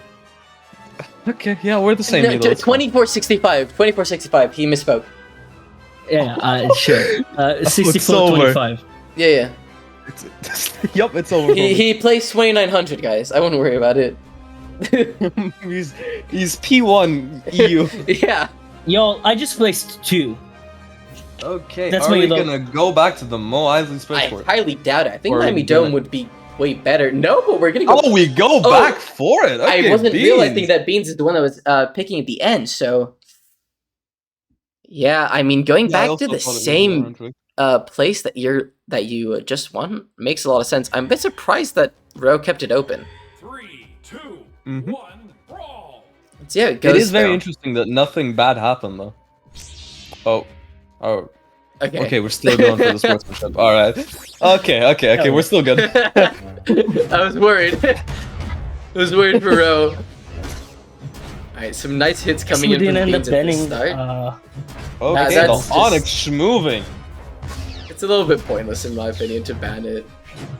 Okay, yeah, we're the same. No, Milo, it's fine. 2465. 2465. He misspoke. Yeah, sure. over. 6425. Yeah. Yup, it's over. He plays 2900, guys. I wouldn't worry about it. he's P1 EU. Yeah. Yo, I just placed 2. Okay, That's are my we elo. gonna go back to the Mo Island I Spaceport? highly doubt it. I think Or are we Miami gonna- Dome would be way better. No, but we're gonna go. Oh, we go Oh, back for it. Okay, I wasn't Beans. realizing that Beans is the one that was picking at the end, so. Yeah, I mean, going Yeah, I back also to the thought it was same actually. place that you just won makes a lot of sense. I'm a bit surprised that Ro kept it open. 3, 2, Mhm. 1, brawl. Let's see how it goes. It is very though. interesting that nothing bad happened though. Oh. Okay. Okay, we're still going for the sportsmanship. All right. Okay. We're still good. I was worried. I was worried for Ro. Alright, some nice hits coming we in from didn't end up Beans at the banning. start. Okay, that's the just- Onyx moving. It's a little bit pointless in my opinion to ban it.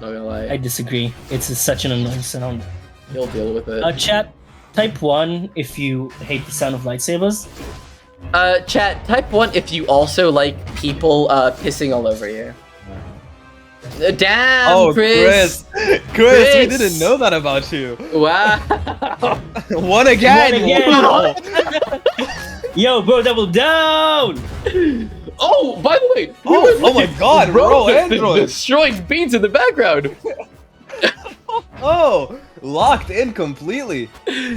Not gonna lie. I disagree. It's such an annoying sound. You'll deal with it. Chat, type 1 if you hate the sound of lightsabers. Chat, type 1 if you also like people pissing all over you. Damn, Oh, Chris! Chris, we didn't know that about you. Wow! One again. One again. Wow. Yo, bro, double down! Oh, by the way! Oh my God, Ro Android. destroying Beans in the background! Oh, locked in completely.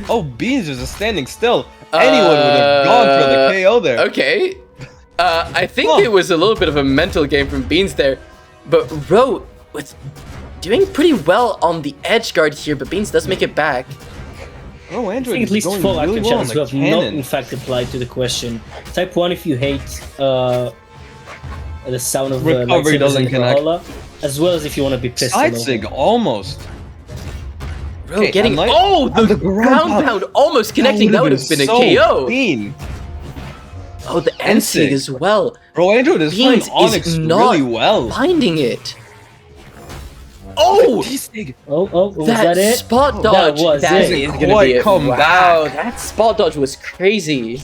Oh, Beans is just standing still. Anyone would have gone for the KO there. Okay. I think Huh. it was a little bit of a mental game from Beans there, but Ro was doing pretty well on the edge guard here, but Beans does make it back. Oh, I Android think at is least going 4 really active well on channels the who have not cannon. in fact replied to the question. Type 1 if you hate the sound of the Recovery lightsabers doesn't in the connect. Valhalla, as well as if you want to be pissed. Side all sig over. almost. Ro Okay, getting and the ground ground pound. pound almost connecting. That would have been a so KO. Clean. Oh, the N-Sig N-Sig. as well. Bro, Android is playing Beans is Onyx not really well. finding it. Oh, D-Sig. Oh, was that that it? spot That dodge. was That it. is Doesn't gonna quite be it. come Wow, back. that spot dodge was crazy.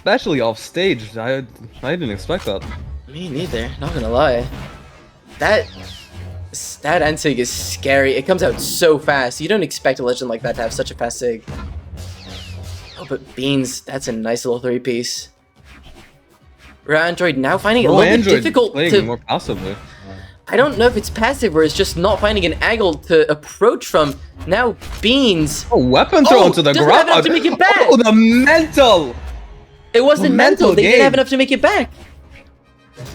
especially off stage. I didn't expect that. Me neither, not gonna lie. That N-Sig is scary. It comes out so fast. You don't expect a legend like that to have such a fast SIG. Oh, but Beans, that's a nice little 3-piece. Android now finding it a little bit difficult playing to... more passively. I don't know if it's passive or it's just not finding an angle to approach from. Now Beans... Oh, weapon throw into the doesn't ground. have enough to make it back. Oh, the mental. It wasn't The mental. mental They didn't game. have enough to make it back.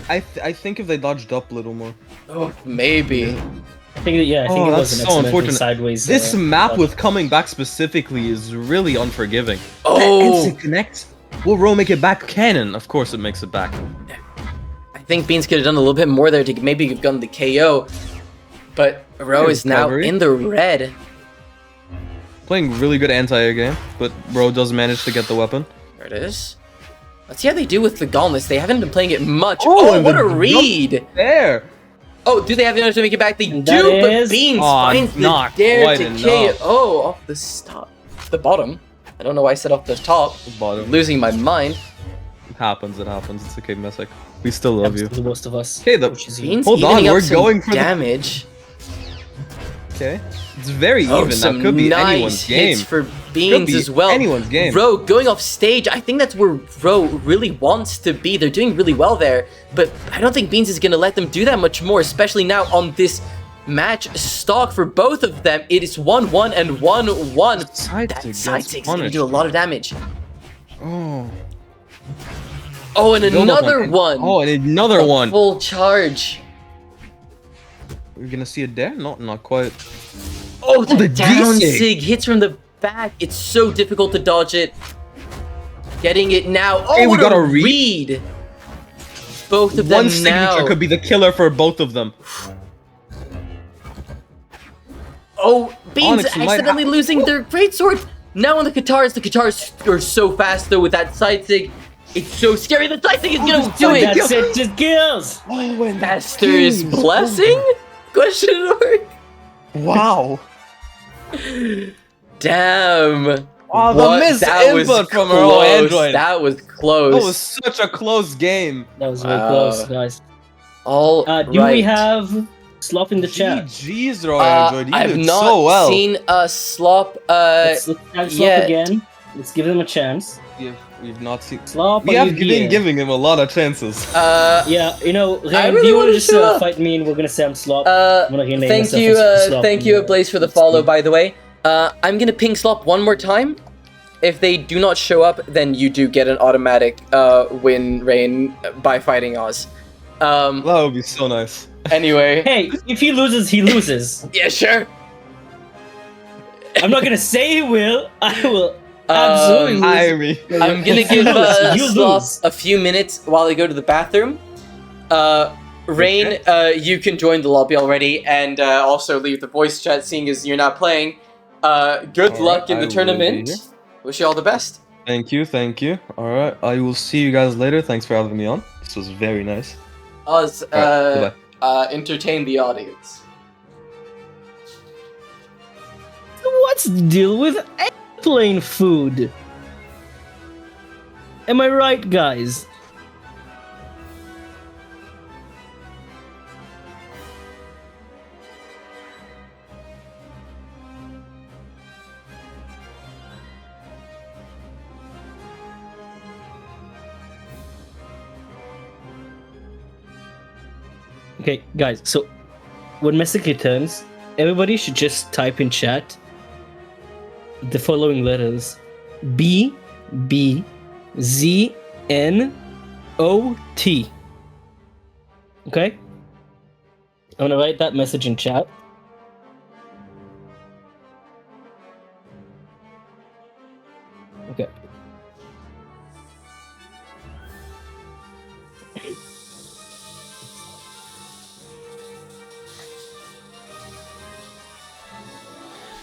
I think if they dodged up a little more. Oh, maybe. I think it Oh, was that's an so accidental unfortunate. sideways. This map dodge. with coming back specifically is really unforgiving. Oh. That instant connect. Will Ro make it back? Cannon, of course it makes it back. I think Beans could have done a little bit more there to maybe have gotten the KO. But Ro Good is now recovery. in the red. Playing really good anti-air game, but Ro does manage to get the weapon. There it is. Let's see how they do with the gauntlets. They haven't been playing it much. Oh, Oh, and what the a read! There! Oh, do they have enough to make it back? They And do, that but is- Beans Aw, finds the not dare quite to enough. KO off the the bottom. I don't know why I said off the top. Bottom. Losing my mind. It happens. It's okay, Messick. We still love Happens you. to the most of us. Okay, the- which is Beans Hold on, evening up we're some going for the- damage. Okay. It's very Oh, even. some That could be nice anyone's game. hits for Beans be as well. anyone's game. Ro going off stage. I think that's where Ro really wants to be. They're doing really well there, but I don't think Beans is going to let them do that much more, especially now on this match stock for both of them. It is 1-1 and 1-1. Side That sig side gets sig's going to punished. do a lot of damage. Oh. Oh, and another Build up one. Oh, and another A one. Full charge. We're gonna see it there? Not quite. Oh, the the down D-sig. sig hits from the back. It's so difficult to dodge it. Getting it now. Oh, Hey, we what got a a read. read. Both of them One signature now. could be the killer for both of them. Oh, Beans Onyx might accidentally losing their greatsword. Now on the Katars are so fast though with that side sig. It's so scary. The side sig is gonna do it. That's it, just kills! Oh, and Master's blessing? Question mark. Wow. Damn. Oh, the missed That was input from our close. Android. That was close. That was such a close game. That was very Wow. close, guys. All Do we have Slop in the chat? GG's, Roy Android. You I've did not so well. seen Slop. Let's tag Slop yeah. again. Let's give him a chance. We've not seen. Slop, We are have you been here? giving him a lot of chances. Yeah, you know, Ren, really do you want wanna to just show up. fight me and we're gonna say I'm Slop? I'm gonna rename Thank myself you, as Slop thank in you, the- Blaze, for the follow. By the way, I'm gonna ping Slop one more time. If they do not show up, then you do get an automatic win, Rain, by fighting Oz. That would be so nice. Anyway, Hey, if he loses, he loses. yeah, sure. I'm not gonna say he will. I will absolutely lose. Irony. I'm gonna If you give lose, you Slop lose. a few minutes while I go to the bathroom. Rain, you can join the lobby already, and also leave the voice chat, seeing as you're not playing. Good Alright, luck in I the will tournament. be here. Wish you all the best. Thank you. Alright, I will see you guys later. Thanks for having me on. This was very nice. Oz, Alright, entertain the audience. What's the deal with airplane food? Am I right, guys? Okay, guys, so when Messick returns, everybody should just type in chat the following letters: B, B, Z, N, O, T. Okay? I'm gonna write that message in chat. Okay.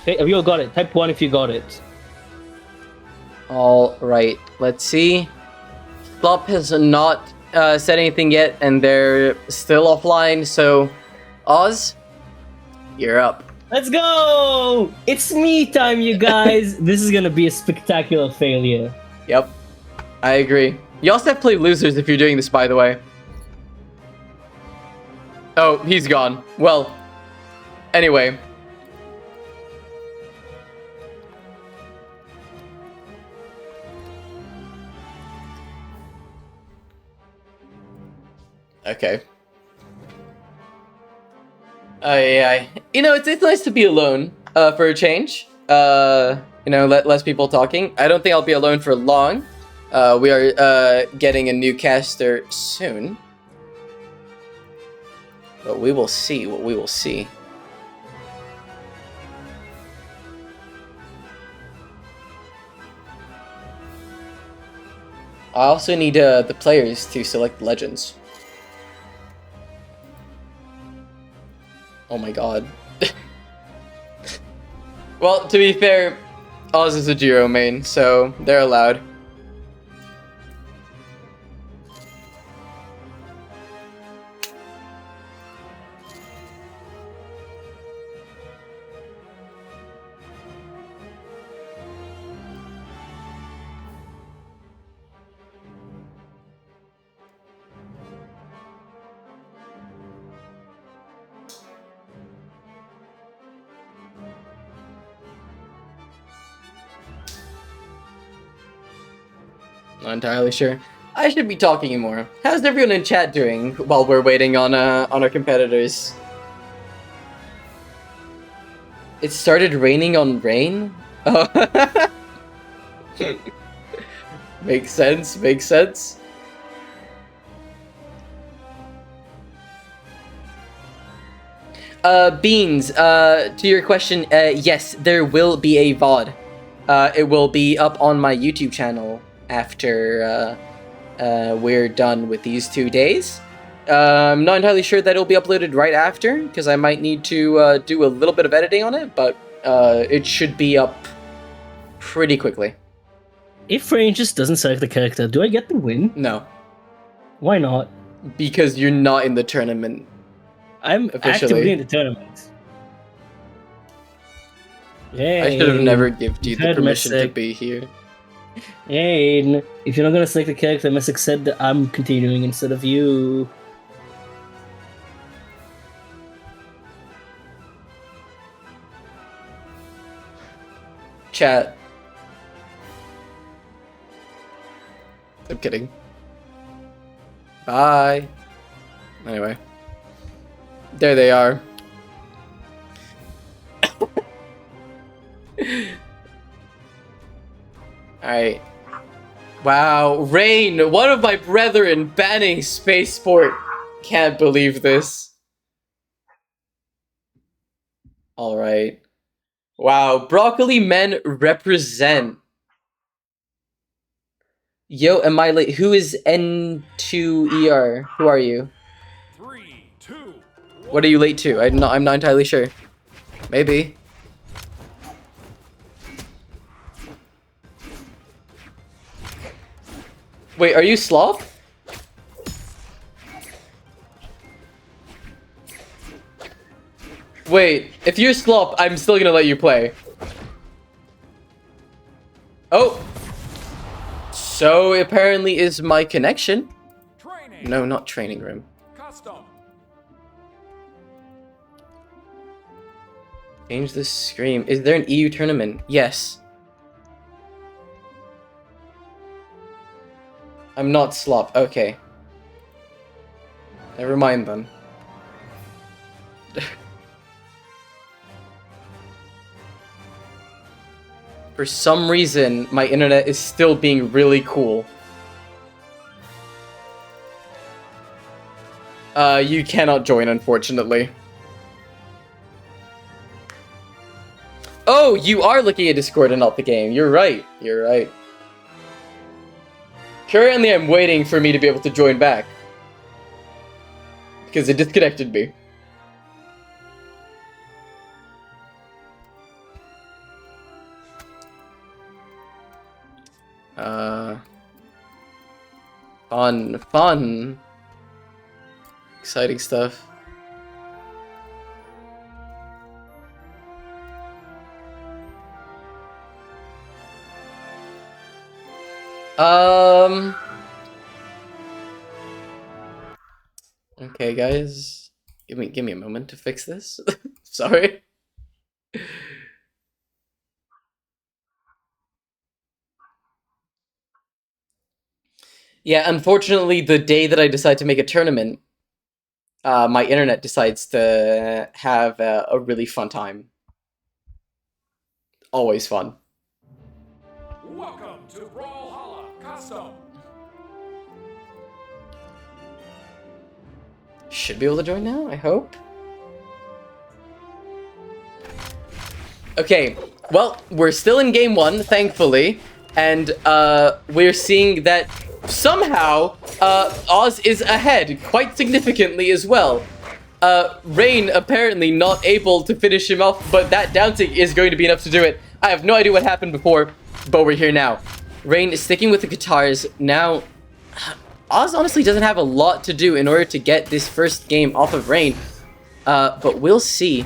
Okay, have you all got it? Type 1 if you got it. All right, let's see. Slop has not said anything yet, and they're still offline. So, Oz, you're up. Let's go! It's me time, you guys! This is gonna be a spectacular failure. Yep. I agree. You also have to play losers if you're doing this, by the way. Oh, he's gone. Well, anyway. Okay. Yeah. You know, it's nice to be alone, for a change. You know, less people talking. I don't think I'll be alone for long. We are, getting a new caster soon. But we will see what we will see. I also need, the players to select legends. Oh my god. Well, to be fair, Oz is a Jiro main, so they're allowed. Not entirely sure. I should be talking more. How's everyone in chat doing while we're waiting on our competitors? It started raining on rain? Oh. Makes sense, makes sense. Beans, to your question, yes, there will be a VOD. It will be up on my YouTube channel after we're done with these 2 days. I'm not entirely sure that it'll be uploaded right after, because I might need to do a little bit of editing on it, but it should be up pretty quickly. If Rain just doesn't select the character, do I get the win? No, Why not? because you're not in the tournament. I'm Officially. actively in the tournament. Yay. I should have never given you the Heard permission to Messick. be here. Yay. If you're not gonna select the character, Messick said that I'm continuing instead of you. Chat. I'm kidding. Bye. Anyway. There they are. Alright. Wow. Rain, one of my brethren, banning Spaceport. Can't believe this. Alright. Wow. Broccoli men represent. Yo, am I late? Who is N2ER? Who are you? 3, 2, 1. What are you late to? I'm not entirely sure. Maybe. Wait, are you Sloth? Wait, if you're Slop, I'm still gonna let you play. Oh! So apparently is my connection. Training. No, not training room. Custom. Change the screen. Is there an EU tournament? Yes. I'm not Slop. Okay. Never mind then. For some reason, my internet is still being really cool. You cannot join, unfortunately. Oh, you are looking at Discord and not the game. You're right. You're right. Currently, I'm waiting for me to be able to join back. Because it disconnected me. Fun. Exciting stuff. Okay, guys. Give me a moment to fix this. Sorry. Yeah, unfortunately, the day that I decide to make a tournament, my internet decides to have a really fun time. Always fun. Welcome to Brawlhalla Custom. Should be able to join now, I hope. Okay, well, we're still in game 1, thankfully, and we're seeing that somehow Oz is ahead quite significantly as well. Rain apparently not able to finish him off, but that down tick is going to be enough to do it. I have no idea what happened before, but we're here now. Rain is sticking with the guitars. Now, Oz honestly doesn't have a lot to do in order to get this first game off of Rain, but we'll see.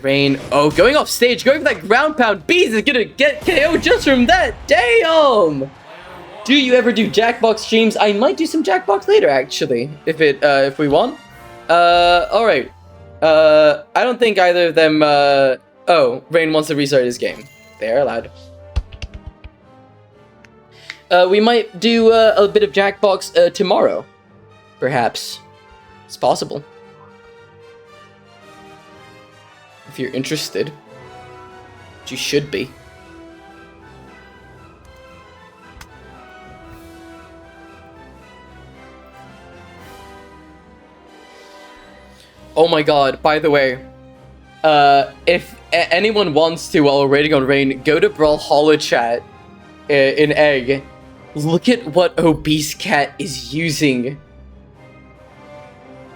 Rain, oh, going off stage, going for that ground pound. Bees is gonna get KO just from that. Damn! Do you ever do Jackbox streams? I might do some Jackbox later, actually, if we want. Alright. I don't think either of them, oh, Rain wants to restart his game. They are allowed. We might do a bit of Jackbox tomorrow. Perhaps. It's possible. If you're interested. Which you should be. Oh my god, by the way. If anyone wants to, while we're waiting on Rain, go to Brawlhalla chat in Egg. Look at what Obese Cat is using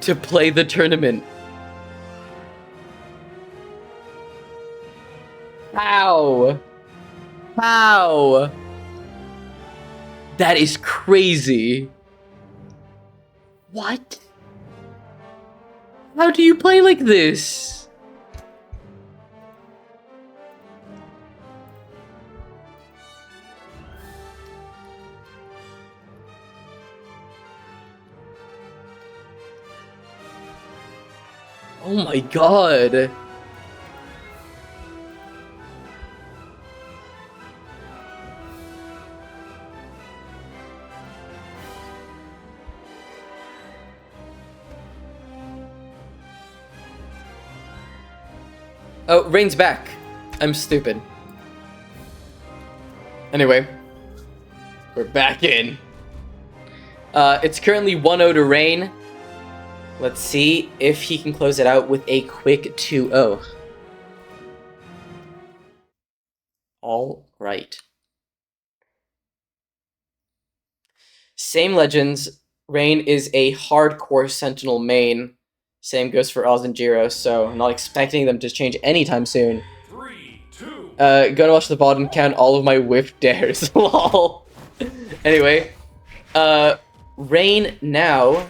to play the tournament. How? How? That is crazy. What? How do you play like this? Oh my god. Oh, Rain's back. I'm stupid. Anyway. We're back in. It's currently 1-0 to Rain. Let's see if he can close it out with a quick 2-0. All right. Same legends. Rain is a hardcore Sentinel main. Same goes for Oz and Jiro, so I'm not expecting them to change anytime soon. 3, 2. Gonna watch the bottom count all of my whiff dares. Lol. Anyway, Rain now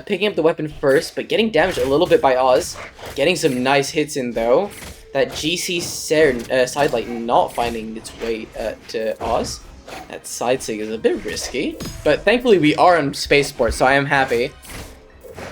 picking up the weapon first, but getting damaged a little bit by Oz. Getting some nice hits in though. That GC sidelight not finding its way to Oz. That side sig is a bit risky, but thankfully we are on Spaceport, so I am happy.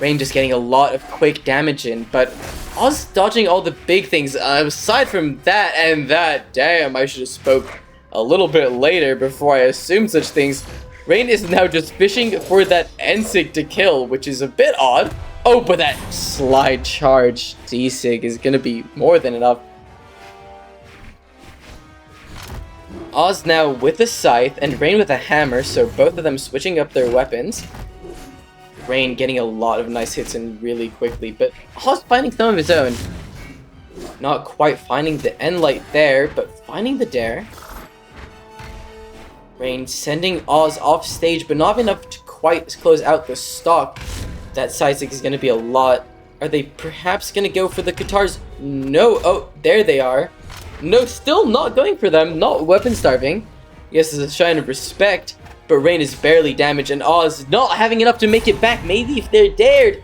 Rain just getting a lot of quick damage in, but Oz dodging all the big things. Aside from that and that, damn, I should have spoke a little bit later before I assumed such things. Rain is now just fishing for that N-Sig to kill, which is a bit odd. Oh, but that slide charge D-Sig is gonna be more than enough. Oz now with the scythe and Rain with a hammer, so both of them switching up their weapons. Rain getting a lot of nice hits in really quickly, but Oz finding some of his own. Not quite finding the end light there, but finding the dare. Rain sending Oz off stage, but not enough to quite close out the stock. That side stick is going to be a lot. Are they perhaps going to go for the guitars? No. Oh, there they are. No, still not going for them. Not weapon starving. Yes, it's a sign of respect. But Rain is barely damaged, and Oz not having enough to make it back. Maybe if they're dared.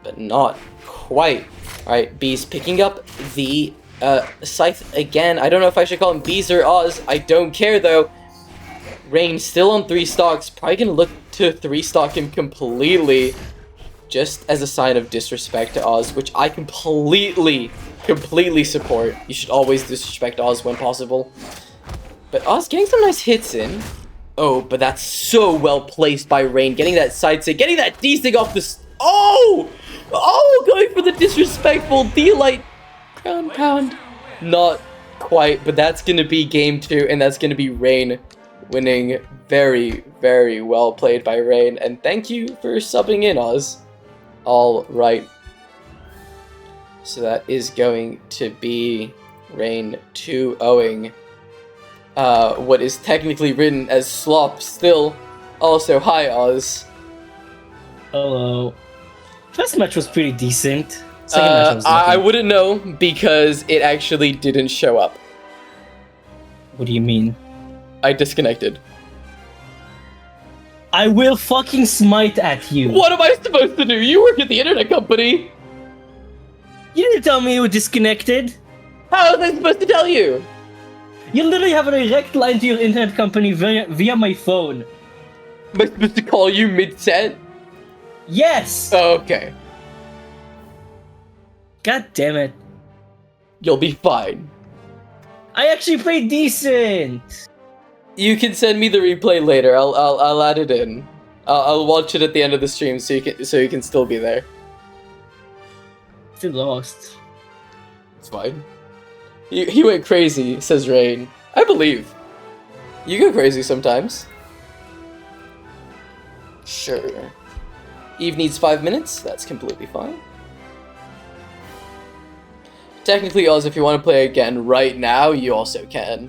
But not quite. Alright, B's picking up the Scythe again. I don't know if I should call him Bees or Oz. I don't care though. Rain still on 3 stocks. Probably gonna look to 3-stock him completely. Just as a sign of disrespect to Oz, which I completely support. You should always disrespect Oz when possible. But Oz getting some nice hits in. Oh, but that's so well placed by Rain. Getting that side stick, getting that D-stick off the... Oh! Oh, going for the disrespectful D-light. Ground pound. Not quite, but that's going to be game 2, and that's going to be Rain winning. Very, very well played by Rain. And thank you for subbing in, Oz. All right. So that is going to be Rain 2-0ing what is technically written as Slop still. Also, hi, Oz. Hello. First match was pretty decent. Second match was I nothing. wouldn't know because it actually didn't show up. What do you mean? I disconnected. I will fucking smite at you. What am I supposed to do? You work at the internet company. You didn't tell me you were disconnected. How was I supposed to tell you? You literally have a direct line to your internet company via my phone. Am I supposed to call you mid-set? Yes! Okay. God damn it. You'll be fine. I actually played decent. You can send me the replay later. I'll add it in. I'll watch it at the end of the stream so you can still be there. Still lost. It's fine. He went crazy, says Rain. I believe. You go crazy sometimes. Sure. Eve needs 5 minutes. That's completely fine. Technically, Oz, if you want to play again right now, you also can.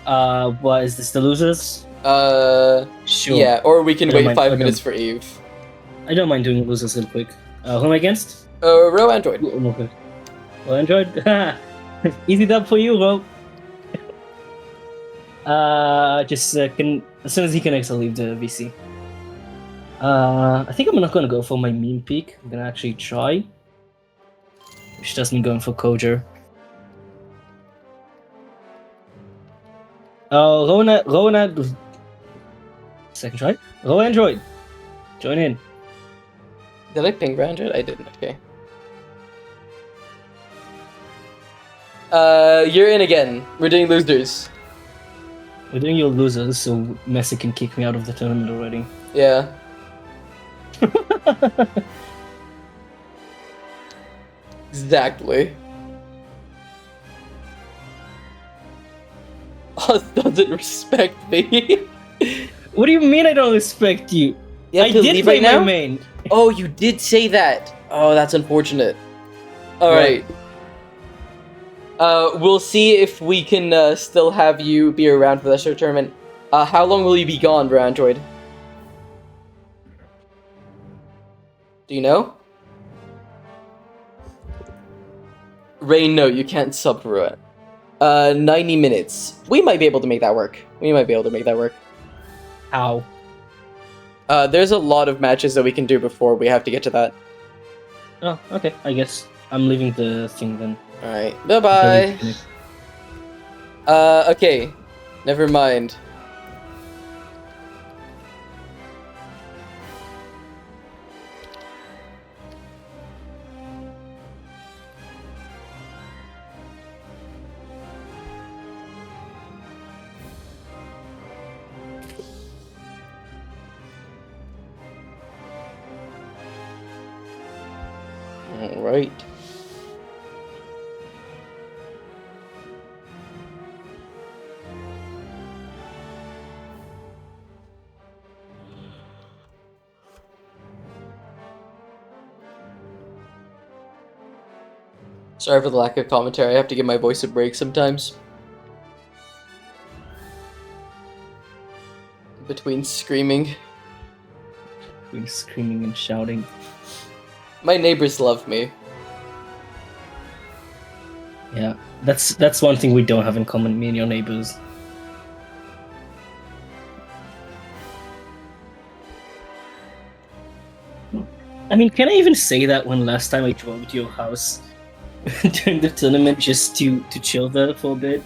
What is this, the losers? Sure. Yeah, or we can I don't wait mind- 5 I minutes don't- for Eve. I don't mind doing losers real quick. Who am I against? Row Android. Oh, okay. Well, Android. Easy dub for you, Ro. Just can as soon as he connects, I'll leave the VC. I think I'm not gonna go for my meme peak. I'm gonna actually try, which does mean going for Koger. Oh, Rona. Second try. Ro Android. Join in. Did I ping Android? I didn't. Okay. You're in again. We're doing losers. We're doing your losers, so Messi can kick me out of the tournament already. Yeah. Exactly. Oz doesn't respect me. What do you mean I don't respect you? You have I to did leave play right my now? main. Oh, you did say that. Oh, that's unfortunate. Alright. We'll see if we can still have you be around for the show tournament. How long will you be gone, bro, Android? Do you know? Rain, no, you can't sub for it. 90 minutes. We might be able to make that work. How? There's a lot of matches that we can do before we have to get to that. Oh, okay. I guess I'm leaving the thing then. Alright, bye-bye. Okay. Never mind. Alright. Sorry for the lack of commentary. I have to give my voice a break sometimes. Between screaming. We're screaming and shouting. My neighbors love me. Yeah, that's one thing we don't have in common, me and your neighbors. I mean, can I even say that when last time I drove to your house, during the tournament just to chill there for a bit,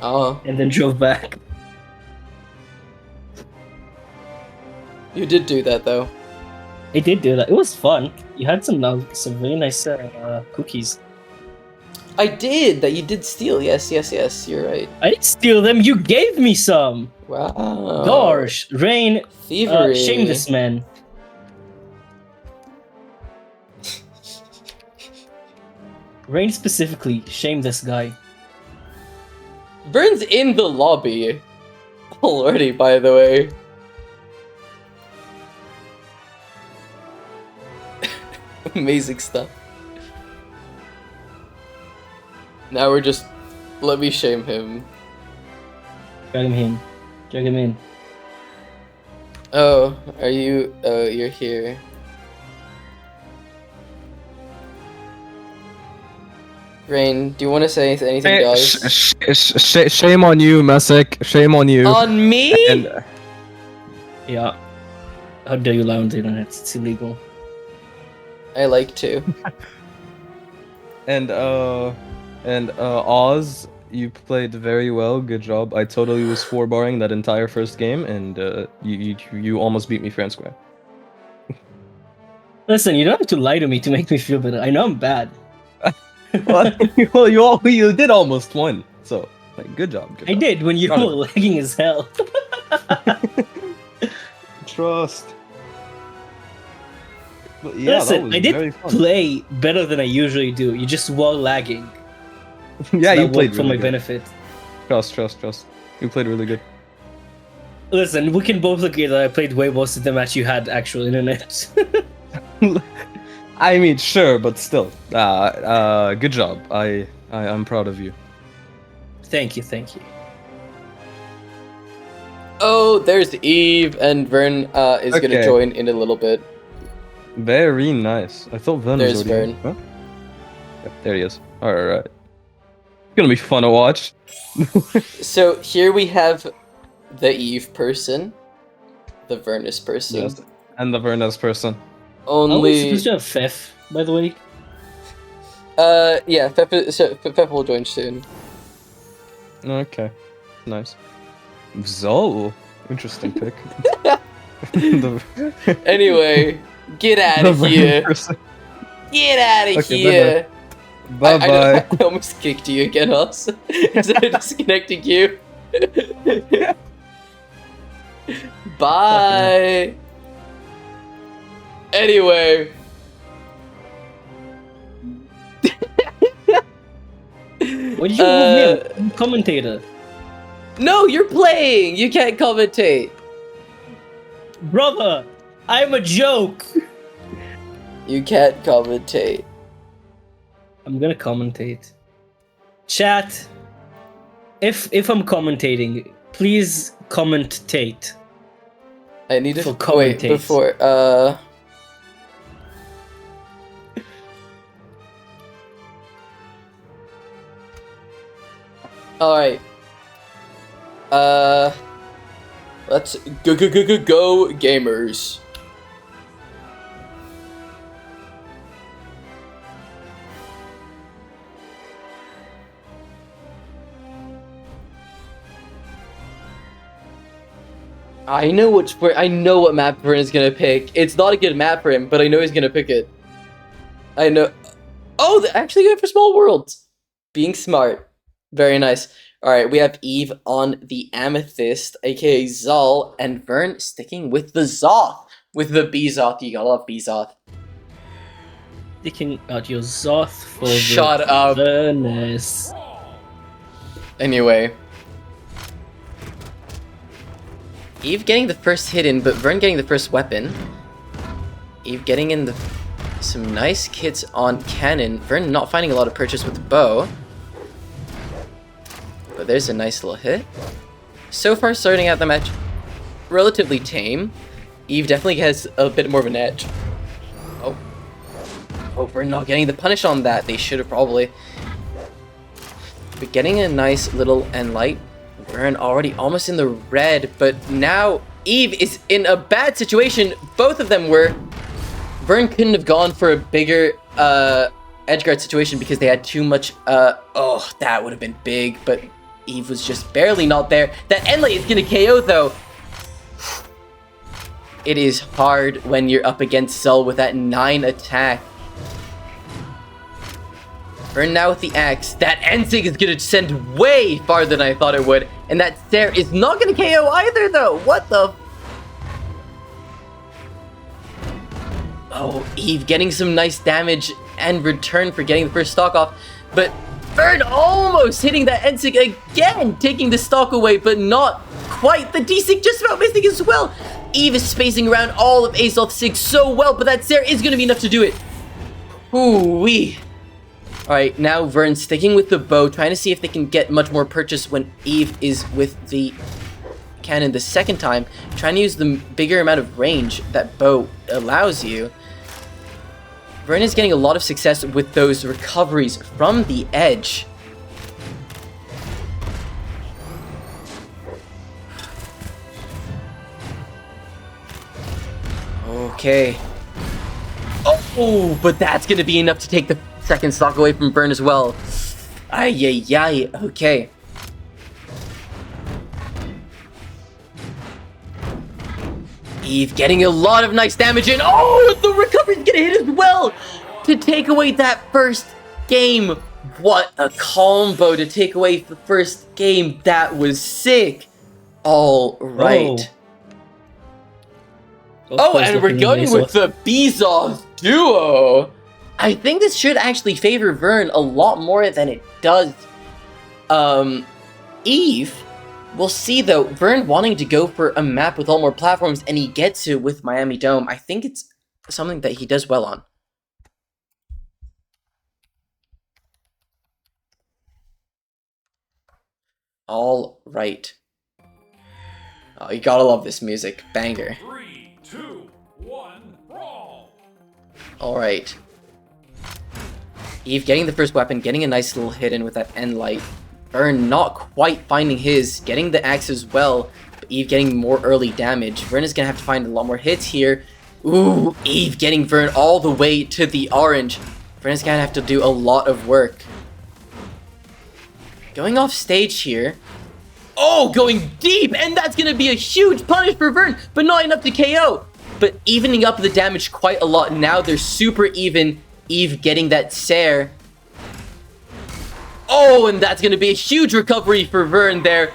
Oh, and then drove back. you did do that though. I did do that. It was fun. You had some very nice cookies. I did that. You did steal. Yes. You're right. I didn't steal them. You gave me some. Wow. Gosh, Rain, Thievery. shame this man. Rain specifically, shame this guy. Vern's in the lobby already, by the way. Amazing stuff. Now we're just... Let me shame him. Drag him in. Drag him in. Oh, are you... Oh, you're here. Rain, do you want to say anything, guys? Shame on you, Messick. Shame on you. On me? And, Yeah. How dare you lie on the internet? It's illegal. I like to. And Oz, you played very well. Good job. I totally was 4-barring that entire first game, and you almost beat me fair and square. Listen, you don't have to lie to me to make me feel better. I know I'm bad. Well, you did almost win. So, like, good job. Good I job. did when you Got were it. lagging as hell. Trust. But yeah, that Listen, was I very did fun. play better than I usually do. You just were lagging. Yeah, So you that played worked for really my good. benefit. Trust. You played really good. Listen, we can both agree that I played way worse than the match you had actual internet. I mean, sure, but still. Good job. I'm proud of you. Thank you. Oh, there's Eve, and Vern is gonna Okay. join in a little bit. Very nice. I thought Vern There's was already... Vern. Huh? Yeah, there he is. Alright. It's gonna be fun to watch. So here we have the Eve person, the Vernus person. Yes. And the Vernus person. Are we Only, supposed to have Fef, by the way? yeah, Fef will join soon. Okay. Nice. Zo. Interesting pick. The- Anyway, get out the of Vern here! person. Get out of Okay, here! Bye bye. I almost kicked you again, Us. Instead of disconnecting you. Bye! Anyway. Why did you remove me? I'm a commentator. No, you're playing! You can't commentate! Brother, I'm a joke! You can't commentate. I'm gonna commentate. Chat, if I'm commentating, please commentate. I need to For wait commentate. before Alright. Let's go gamers. I know what map Vern is gonna pick. It's not a good map for him, but I know he's gonna pick it. I know. Oh, they're actually going for small worlds. Being smart. Very nice. Alright, we have Eve on the Amethyst, aka Zal, and Vern sticking with the Zoth. With the B-Zoth, you gotta love B-Zoth. Sticking out your Zoth for Shut the up. Vernus. Anyway. Eve getting the first hit in, but Vern getting the first weapon. Eve getting in some nice kits on cannon. Vern not finding a lot of purchase with bow. But there's a nice little hit. So far, starting out the match relatively tame. Eve definitely has a bit more of an edge. Oh. Oh, Vern not getting the punish on that. They should have probably. But getting a nice little end light. Vern already almost in the red, but now Eve is in a bad situation. Both of them were. Vern couldn't have gone for a bigger edgeguard situation because they had too much, oh, that would have been big, but Eve was just barely not there. That end lane is gonna KO though. It is hard when you're up against Cell with that 9 attack. Vern now with the axe. That Ensig is gonna send way farther than I thought it would. And that Sarah is not gonna KO either though. What the? Oh, Eve getting some nice damage and return for getting the first stock off. But Vern almost hitting that Ensig again, taking the stock away, but not quite. The D-Sig just about missing as well. Eve is spacing around all of Azoth Sig so well, but that Sarah is gonna be enough to do it. Ooh-wee. Alright, now Vern sticking with the bow, trying to see if they can get much more purchase when Eve is with the cannon the second time, trying to use the bigger amount of range that bow allows you. Vern is getting a lot of success with those recoveries from the edge. Okay. Oh, but that's gonna be enough to take the second stock away from Vern as well. Ay. Okay. Eve getting a lot of nice damage in. Oh, the recovery's gonna hit as well to take away that first game. What a combo to take away the first game. That was sick. All right. Oh, and we're going with the Bezos duo. I think this should actually favor Vern a lot more than it does Eve. We'll see though. Vern wanting to go for a map with all more platforms, and he gets it with Miami Dome. I think it's something that he does well on. All right. Oh, you gotta love this music. Banger. 3, 2, 1, brawl! Alright. Eve getting the first weapon, getting a nice little hit in with that end light. Vern not quite finding his, getting the axe as well, but Eve getting more early damage. Vern is gonna have to find a lot more hits here. Ooh, Eve getting Vern all the way to the orange. Vern is gonna have to do a lot of work. Going off stage here. Oh, going deep, and that's gonna be a huge punish for Vern, but not enough to KO. But evening up the damage quite a lot. Now they're super even. Eve getting that Sair. Oh, and that's gonna be a huge recovery for Vern there.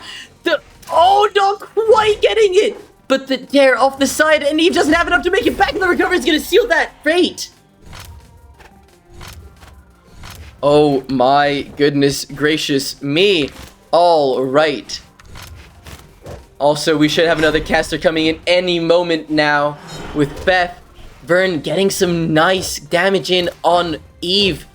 Oh, not quite getting it. But the Dare off the side, and Eve doesn't have enough to make it back, and the recovery is gonna seal that fate. Oh my goodness gracious me. All right. Also, we should have another caster coming in any moment now with Beth. Vern getting some nice damage in on Eve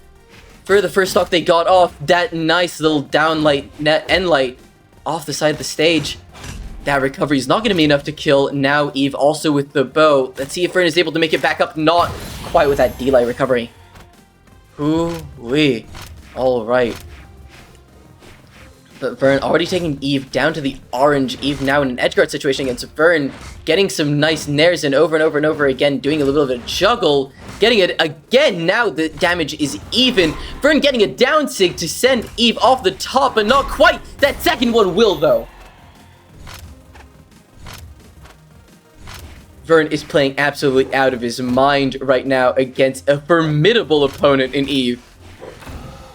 for the first stock they got off. That nice little downlight, end light off the side of the stage. That recovery is not going to be enough to kill. Now Eve also with the bow. Let's see if Vern is able to make it back up. Not quite with that D-light recovery. Hoo-wee. Alright. But Vern already taking Eve down to the orange. Eve now in an edgeguard situation against Vern. Getting some nice nairs in over and over and over again. Doing a little bit of a juggle. Getting it again. Now the damage is even. Vern getting a down sig to send Eve off the top. But not quite. That second one will though. Vern is playing absolutely out of his mind right now against a formidable opponent in Eve.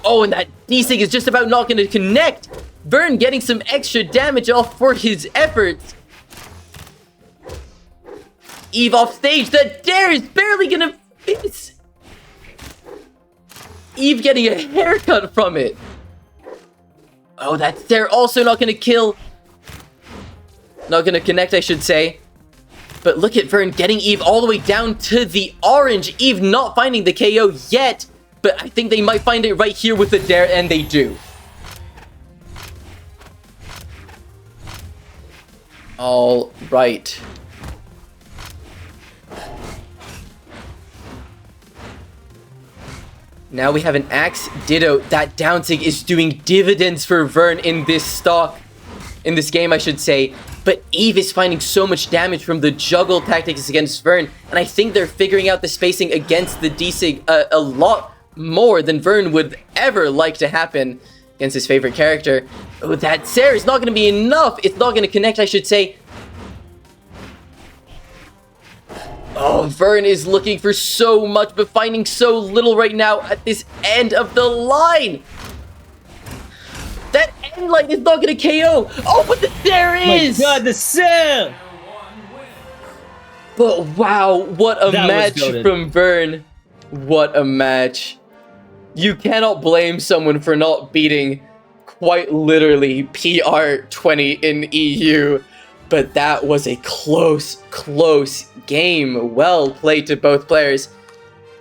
Oh, and that D-Sig is just about not going to connect. Vern getting some extra damage off for his efforts. Eve off stage. The Dare is barely going to miss. Eve getting a haircut from it. Oh, that Dare also not going to kill. Not going to connect, I should say. But look at Vern getting Eve all the way down to the orange. Eve not finding the KO yet. But I think they might find it right here with the Dare, and they do. All right. Now we have an Axe Ditto. That downsig is doing dividends for Vern in this stock. In this game, I should say. But Eve is finding so much damage from the juggle tactics against Vern. And I think they're figuring out the spacing against the D-Sig a lot more than Vern would ever like to happen against his favorite character. Oh, that Sarah is not going to be enough. It's not going to connect, I should say. Oh, Vern is looking for so much, but finding so little right now at this end of the line. That end line is not going to KO. Oh, but the Sarah is. My God, the Sarah! But wow, what a That was match goated. from Vern. What a match. You cannot blame someone for not beating quite literally PR20 in EU. But that was a close game. Well played to both players.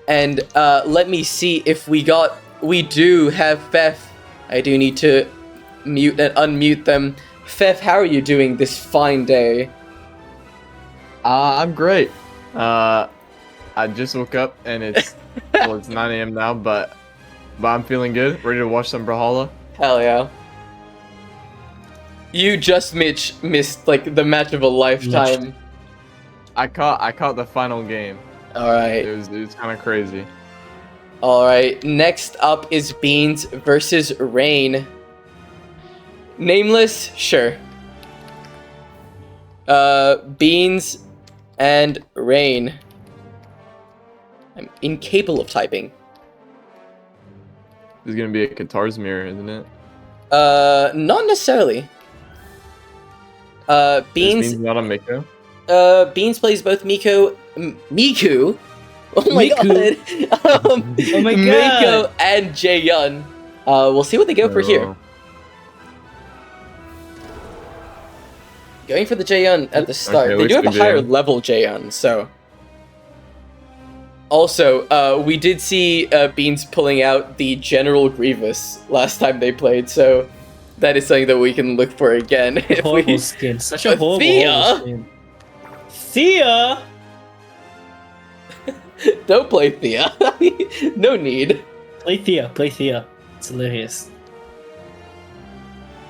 And let me see if we do have Fef. I do need to mute and unmute them. Fef, how are you doing this fine day? I'm great. I just woke up and it's well, it's 9 a.m. now, but I'm feeling good. Ready to watch some Brawlhalla. Hell yeah. You just missed like the match of a lifetime. I caught the final game. All right. It was kind of crazy. All right. Next up is Beans versus Rain. Nameless, sure. Beans and Rain. I'm incapable of typing. This is gonna be a Qatar's mirror, isn't it? Not necessarily. Beans. Beans not on Miko. Beans plays both Miku. Oh my Miku. god. Oh my God. Miko and Jaehyun. We'll see what they go for here. Going for the Jaehyun at the start. Okay, They do have a looks good, higher Jaehyun. level Jaehyun, so. Also, we did see Beans pulling out the General Grievous last time they played, so that is something that we can look for again. If Horrible we... skin. Such a horrible, Thea? horrible skin. Thea? Don't play Thea. No need. Play Thea. Play Thea. It's hilarious.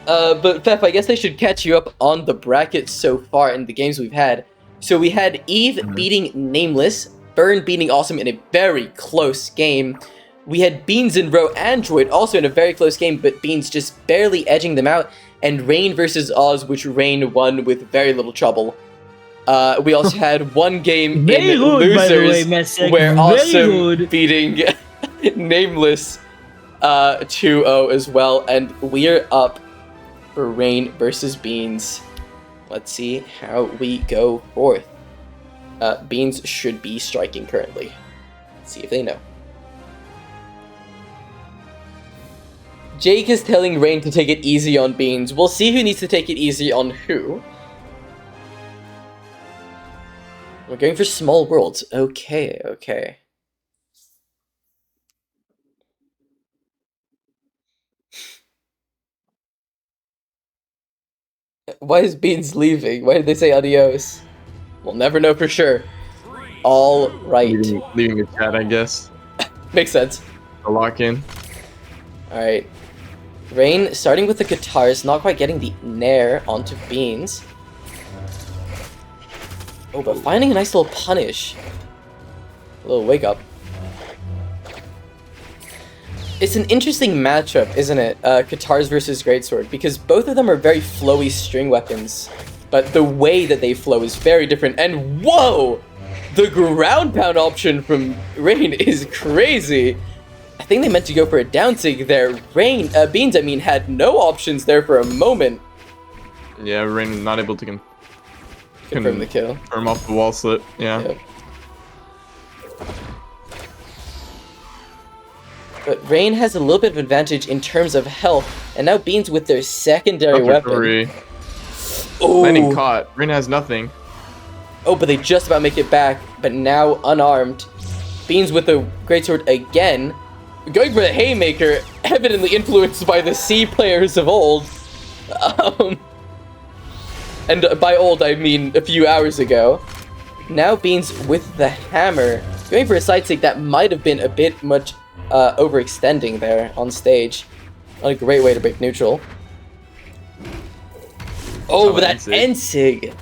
But Fef, I guess I should catch you up on the bracket so far in the games we've had. So we had Eve beating Nameless, Burn beating Awesome in a very close game. We had Beans and Row Android also in a very close game, but Beans just barely edging them out. And Rain versus Oz, which Rain won with very little trouble. We also had one game Very in good, by the way, Losers, Messick. where Very Awesome good. beating Nameless 2-0 as well. And we're up for Rain versus Beans. Let's see how we go forth. Beans should be striking currently. Let's see if they know. Jake is telling Rain to take it easy on Beans. We'll see who needs to take it easy on who. We're going for small worlds. Okay, okay. Why is Beans leaving? Why did they say adios? We'll never know for sure. All right. Leaving the chat, I guess. Makes sense. A lock in. Alright. Rain starting with the guitars, not quite getting the nair onto Beans. Oh, but finding a nice little punish. A little wake up. It's an interesting matchup, isn't it? Guitars versus Greatsword, because both of them are very flowy string weapons. But the way that they flow is very different. And whoa! The ground pound option from Rain is crazy. I think they meant to go for a down sig there. Beans, I mean, had no options there for a moment. Yeah, Rain not able to Confirm the kill. confirm off the wall slip. Yeah. Yep. But Rain has a little bit of advantage in terms of health, and now Beans with their secondary weapon. Three. Oh, Landing caught. Rain has nothing. oh, but they just about make it back, but now unarmed. Beans with the greatsword again. Going for the haymaker, evidently influenced by the C players of old. And by old, I mean a few hours ago. Now Beans with the hammer. Going for a side stick that might have been a bit much overextending there on stage. Not a great way to break neutral. Oh, but that end sig.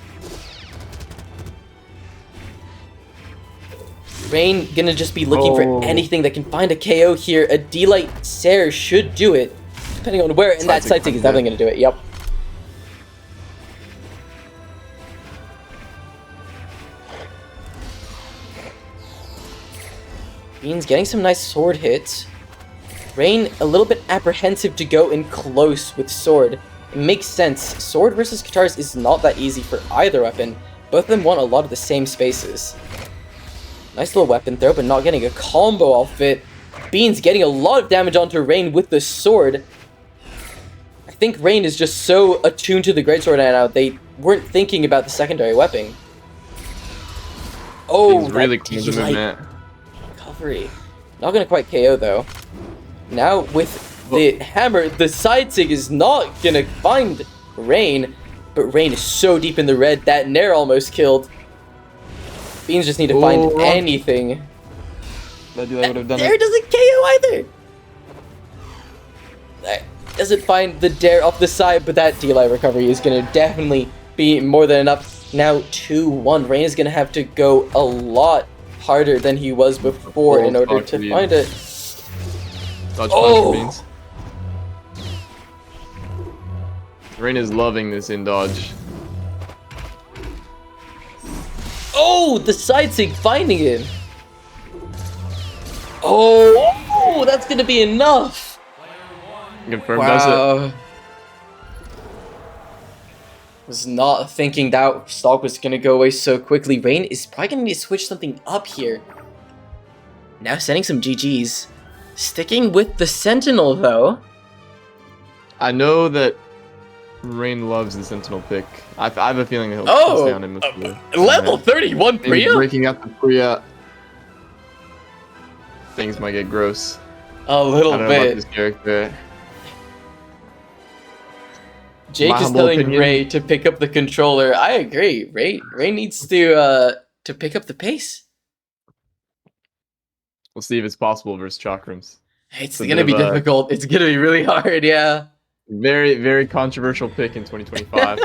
Rain gonna just be looking for anything that can find a KO here. A D-Light Sair should do it, depending on where, and that side stick is definitely gonna do it. Yep. Beans getting some nice sword hits. Rain a little bit apprehensive to go in close with sword. It makes sense. Sword versus guitars is not that easy for either weapon. Both of them want a lot of the same spaces. Nice little weapon throw, but not getting a combo off it. Beans getting a lot of damage onto Rain with the sword. I think Rain is just so attuned to the greatsword right now, they weren't thinking about the secondary weapon. Oh, He's really cool to movement. Recovery. Not gonna quite KO though. Now with the hammer, the side sig is not gonna find Rain, but Rain is so deep in the red that Nair almost killed. Beans just need to find anything. That dude would have done Nair it. doesn't KO either. That doesn't find the dare off the side, but that D-Light recovery is gonna definitely be more than enough. Now 2-1. Rain is gonna have to go a lot harder than he was before in order to find it. Dodge Rain is loving this in dodge. Oh, the side sig finding it. Oh, that's gonna be enough. Confirmed does it. Was not thinking that stock was gonna go away so quickly. Rain is probably gonna need to switch something up here. Now sending some GGs. Sticking with the Sentinel though. I know that Rain loves the Sentinel pick. I have a feeling that he'll stay on him. Level 31 Priya? Breaking up the Priya. Things might get gross. A little I don't know about bit. this character. Jake My is humble telling opinion. Ray to pick up the controller. I agree. Ray needs to pick up the pace. We'll see if it's possible versus Chakrams. It's a gonna bit be of a- difficult. It's gonna be really hard, yeah. Very, very controversial pick in 2025.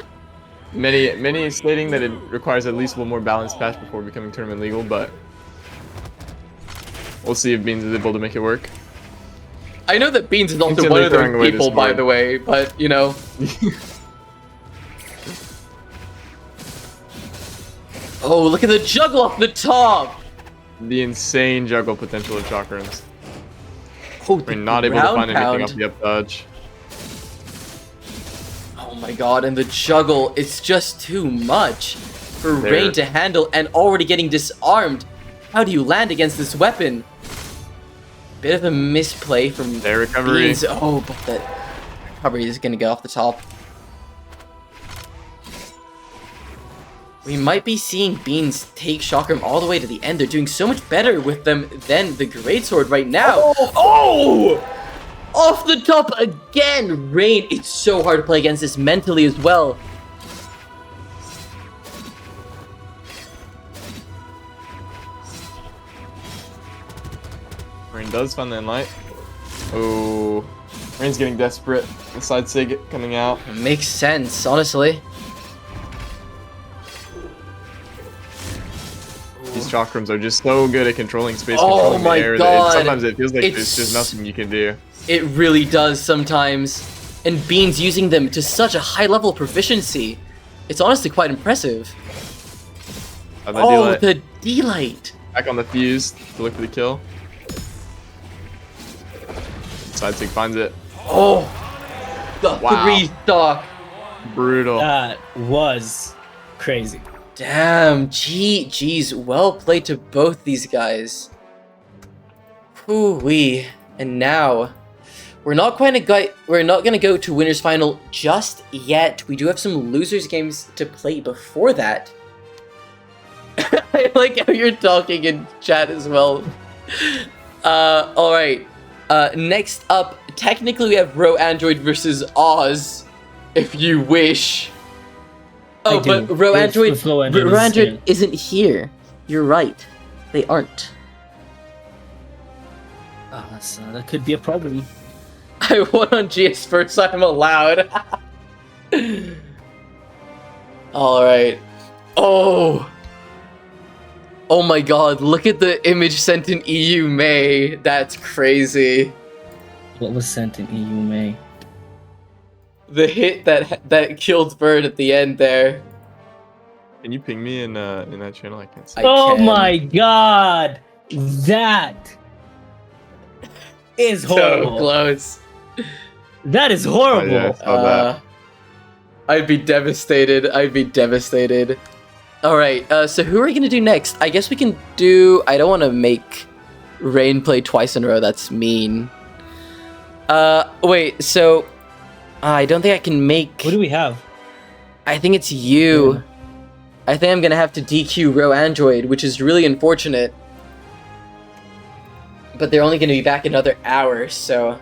many stating that it requires at least one more balanced patch before becoming tournament legal, but we'll see if Beans is able to make it work. I know that Beans is also Instantly one of throwing those away people, this by board. the way, but you know. Oh, look at the juggle off the top! The insane juggle potential of Chakrams. Oh, We're not able to ground find anything pound. off the up dodge. Oh my god, and the juggle, it's just too much for There. Rain to handle and already getting disarmed. How do you land against this weapon? Bit of a misplay from Their recovery. Beans. Oh, but that recovery is gonna get off the top. We might be seeing Beans take Chakram all the way to the end. They're doing so much better with them than the Greatsword right now. Oh! Off the top again! Rain, it's so hard to play against this mentally as well. Rain does find the Enlight. Oh, Rain's getting desperate. The side sig coming out. It makes sense, honestly. These Chakrams are just so good at controlling space, Oh controlling my the air. God. Sometimes it feels like It's- there's just nothing you can do. It really does sometimes. And Beans using them to such a high level of proficiency. It's honestly quite impressive. The Oh, D-Light. the D-Light. Back on the fuse to look for the kill. Side sig finds it. Oh, the Wow. 3 stock. Brutal. That was crazy. Damn, GG's. Well played to both these guys. Hoo-wee. And now, we're not gonna go to winners final just yet. We do have some losers games to play before that. I like how you're talking in chat as well. Alright. Next up, technically we have Ro Android versus Oz, if you wish. I Oh, do. but Ro With- Android, with Ro but Android Ro is Android here. isn't here. You're right. They aren't. Oh, that could be a problem. I won on GS first time allowed. Alright. Oh! Oh my god, look at the image sent in EU May. That's crazy. What was sent in EU May? The hit that killed Bird at the end there. Can you ping me in that channel? I can't see. Oh can. my god! That is So horrible. close. That is Oh, horrible. yeah, I saw that. I'd be devastated. I'd be devastated. Alright, so who are we gonna do next? I guess we can do... I don't want to make Rain play twice in a row. That's mean. Wait, so... I don't think I can make... What do we have? I think it's you. Yeah. I think I'm gonna have to DQ Row Android, which is really unfortunate. But they're only gonna be back in another hour, so...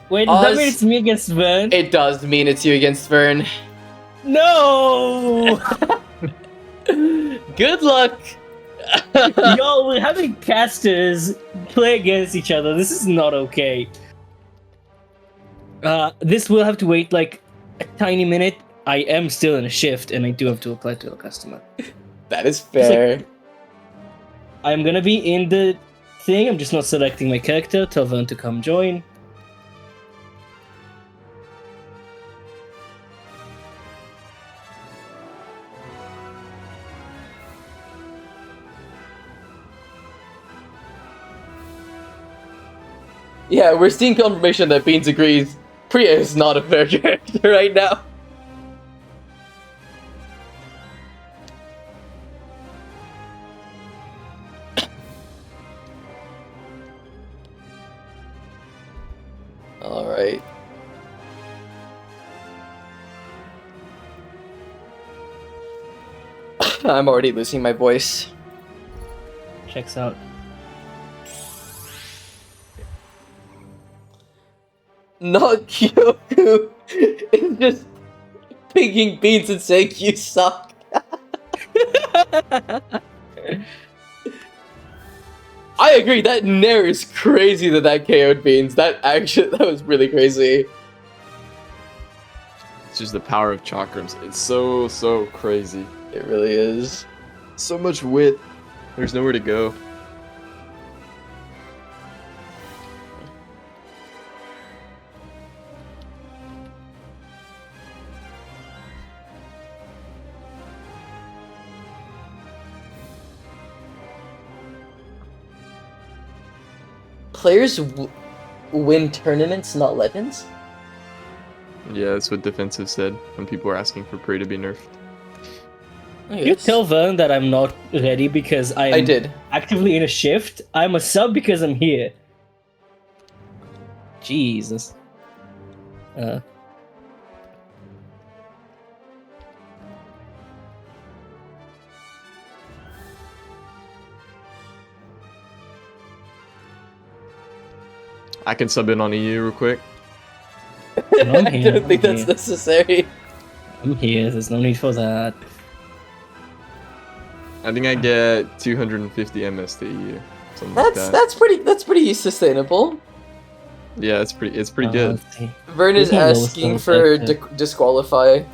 Wait, does that Oz- mean it's me against Vern? It does mean it's you against Vern. No! Good luck! Yo, we're having casters play against each other. This is not okay. This will have to wait like a tiny minute. I am still in a shift, and I do have to apply to a customer. That is fair. I'm gonna be in the thing. I'm just not selecting my character. Tell Vern to come join. Yeah, we're seeing confirmation that Beans agrees. Priya is not a fair character right now. Alright. I'm already losing my voice. Checks out. Not Kyoku. It's just picking Beans and saying you suck. I agree, that Nair is crazy that KO'd Beans. That was really crazy. It's just the power of chakrams. It's so crazy. It really is. So much wit. There's nowhere to go. Players win tournaments, not legends? Yeah, that's what defensive said when people were asking for Prey to be nerfed. You tell Vern that I'm not ready because I did. actively in a shift. I'm a sub because I'm here. Jesus. I can sub in on EU real quick. I'm I here, don't think I'm that's here. necessary. I'm here. There's no need for that. I think I get 250 MS to EU. Something like that. That's pretty sustainable. Yeah, it's pretty good. Let's see. Vern is Who's my lowest asking level for character? disqualify.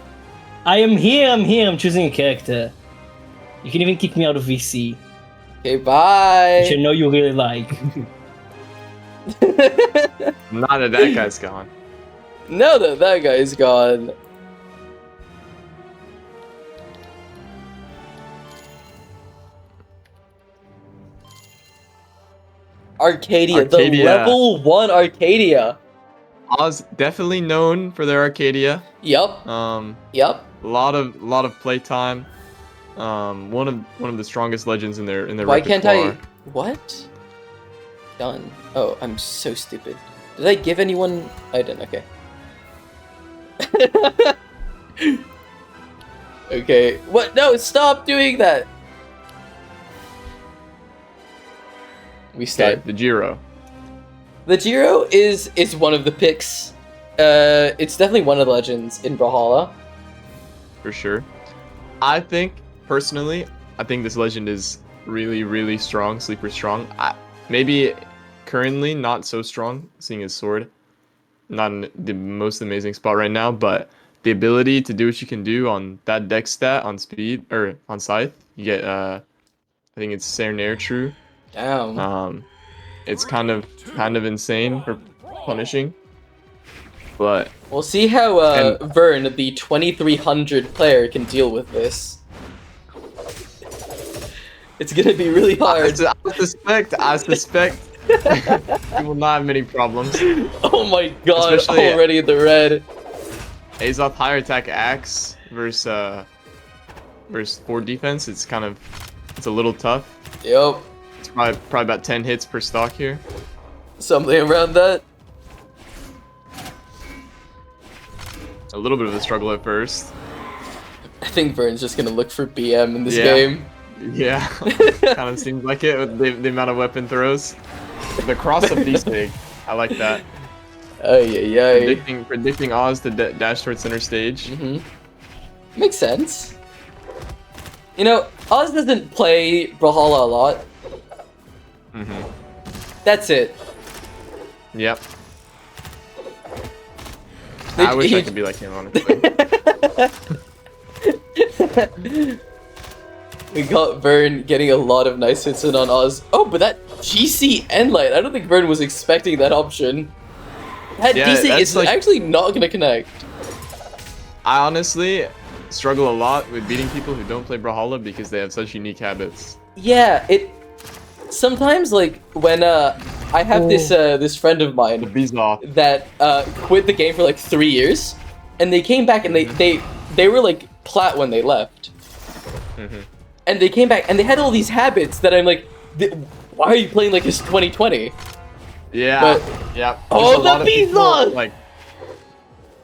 I am here. I'm choosing a character. You can even kick me out of VC, Okay, bye. which I know you really like. Not that guy's gone. No, that guy is gone. Arcadia, the Arcadia. level 1 Arcadia. Oz definitely known for their Arcadia. Yup, yup. A lot of playtime. One of the strongest legends in their Why can't I... repertoire. What? Done. Oh, I'm so stupid. Did I give anyone... I didn't, okay. Okay, what? No, stop doing that! We Okay, start. the Giro. The Giro is one of the picks. It's definitely one of the legends in Brawlhalla. For sure. I think, personally, this legend is really strong, sleeper strong. Maybe currently not so strong, seeing his sword. Not in the most amazing spot right now, but the ability to do what you can do on that dex stat on speed, or on Scythe, you get I think it's Cernair True. Damn. It's kind of insane for punishing, but We'll see how And- Vern, the 2300 player, can deal with this. It's gonna be really hard. I suspect he will not have many problems. Oh my god, Especially- already in the red. Azoth higher attack axe versus 4 defense. It's a little tough. Yep, It's probably about 10 hits per stock here. something around that. A little bit of a struggle at first. I think Vern's just gonna look for BM in this Yeah. game. Yeah, kind of seems like it with the amount of weapon throws. The cross up D sig, I like that. Ay, ay, ay. Predicting Oz to dash towards center stage. Makes sense. You know, Oz doesn't play Brawlhalla a lot. That's it. Yep. They- I wish he- I could be like him, honestly. We got Vern getting a lot of nice hits in on Oz. Oh, but that GC Endlight, I don't think Vern was expecting that option. That Yeah, DC that's is like- actually not gonna connect. I honestly struggle a lot with beating people who don't play Brawlhalla because they have such unique habits. Yeah, it... Sometimes, like, when, I have this friend of The mine bees off. that, quit the game for, like, 3 years, and they came back and they were, like, plat when they left. And they came back and they had all these habits that I'm like, why are you playing like it's 2020? Yeah. But- yeah. Oh, There's a the lot of bees people, off! Like,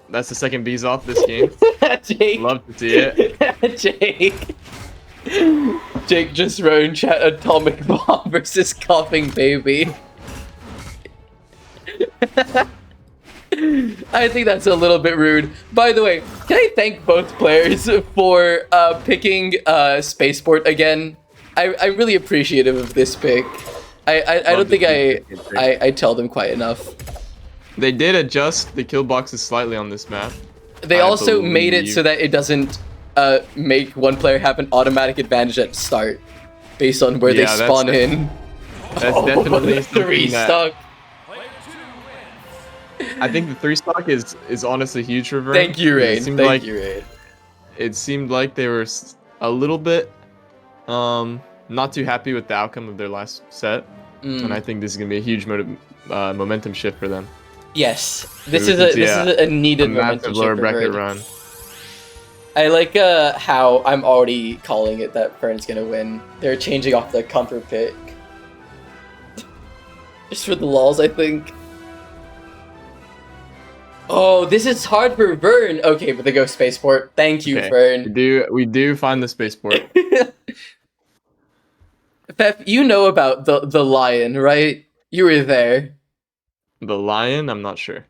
that's the second bees off this game. Jake. Love to see it. Jake. Jake just wrote in chat Atomic Bomb versus Coughing Baby. I think that's a little bit rude. By the way, can I thank both players for picking Spaceport again? I'm really appreciative of this pick. I don't think I tell them quite enough. They did adjust the kill boxes slightly on this map. They I also made it believe- so that it doesn't make one player have an automatic advantage at start based on where they Yeah, that's- spawn in. That's Oh, definitely the three something that stock. I think the 3 stock is honestly huge for Vern. Thank you, It Rain. seemed Thank like you, Rain. it seemed like they were a little bit not too happy with the outcome of their last set, and I think this is gonna be a huge momentum shift for them. Yes, this We is can a see this is a needed momentum massive shift lower for bracket Vern. run. I like how I'm already calling it that Vern's gonna win. They're changing off the comfort pick. Just for the lols, I think. Oh, this is hard for Vern. Okay, but they go Spaceport. Thank you, Okay. Vern. We do find the spaceport. Pep, you know about the lion, right? You were there. The lion, I'm not sure.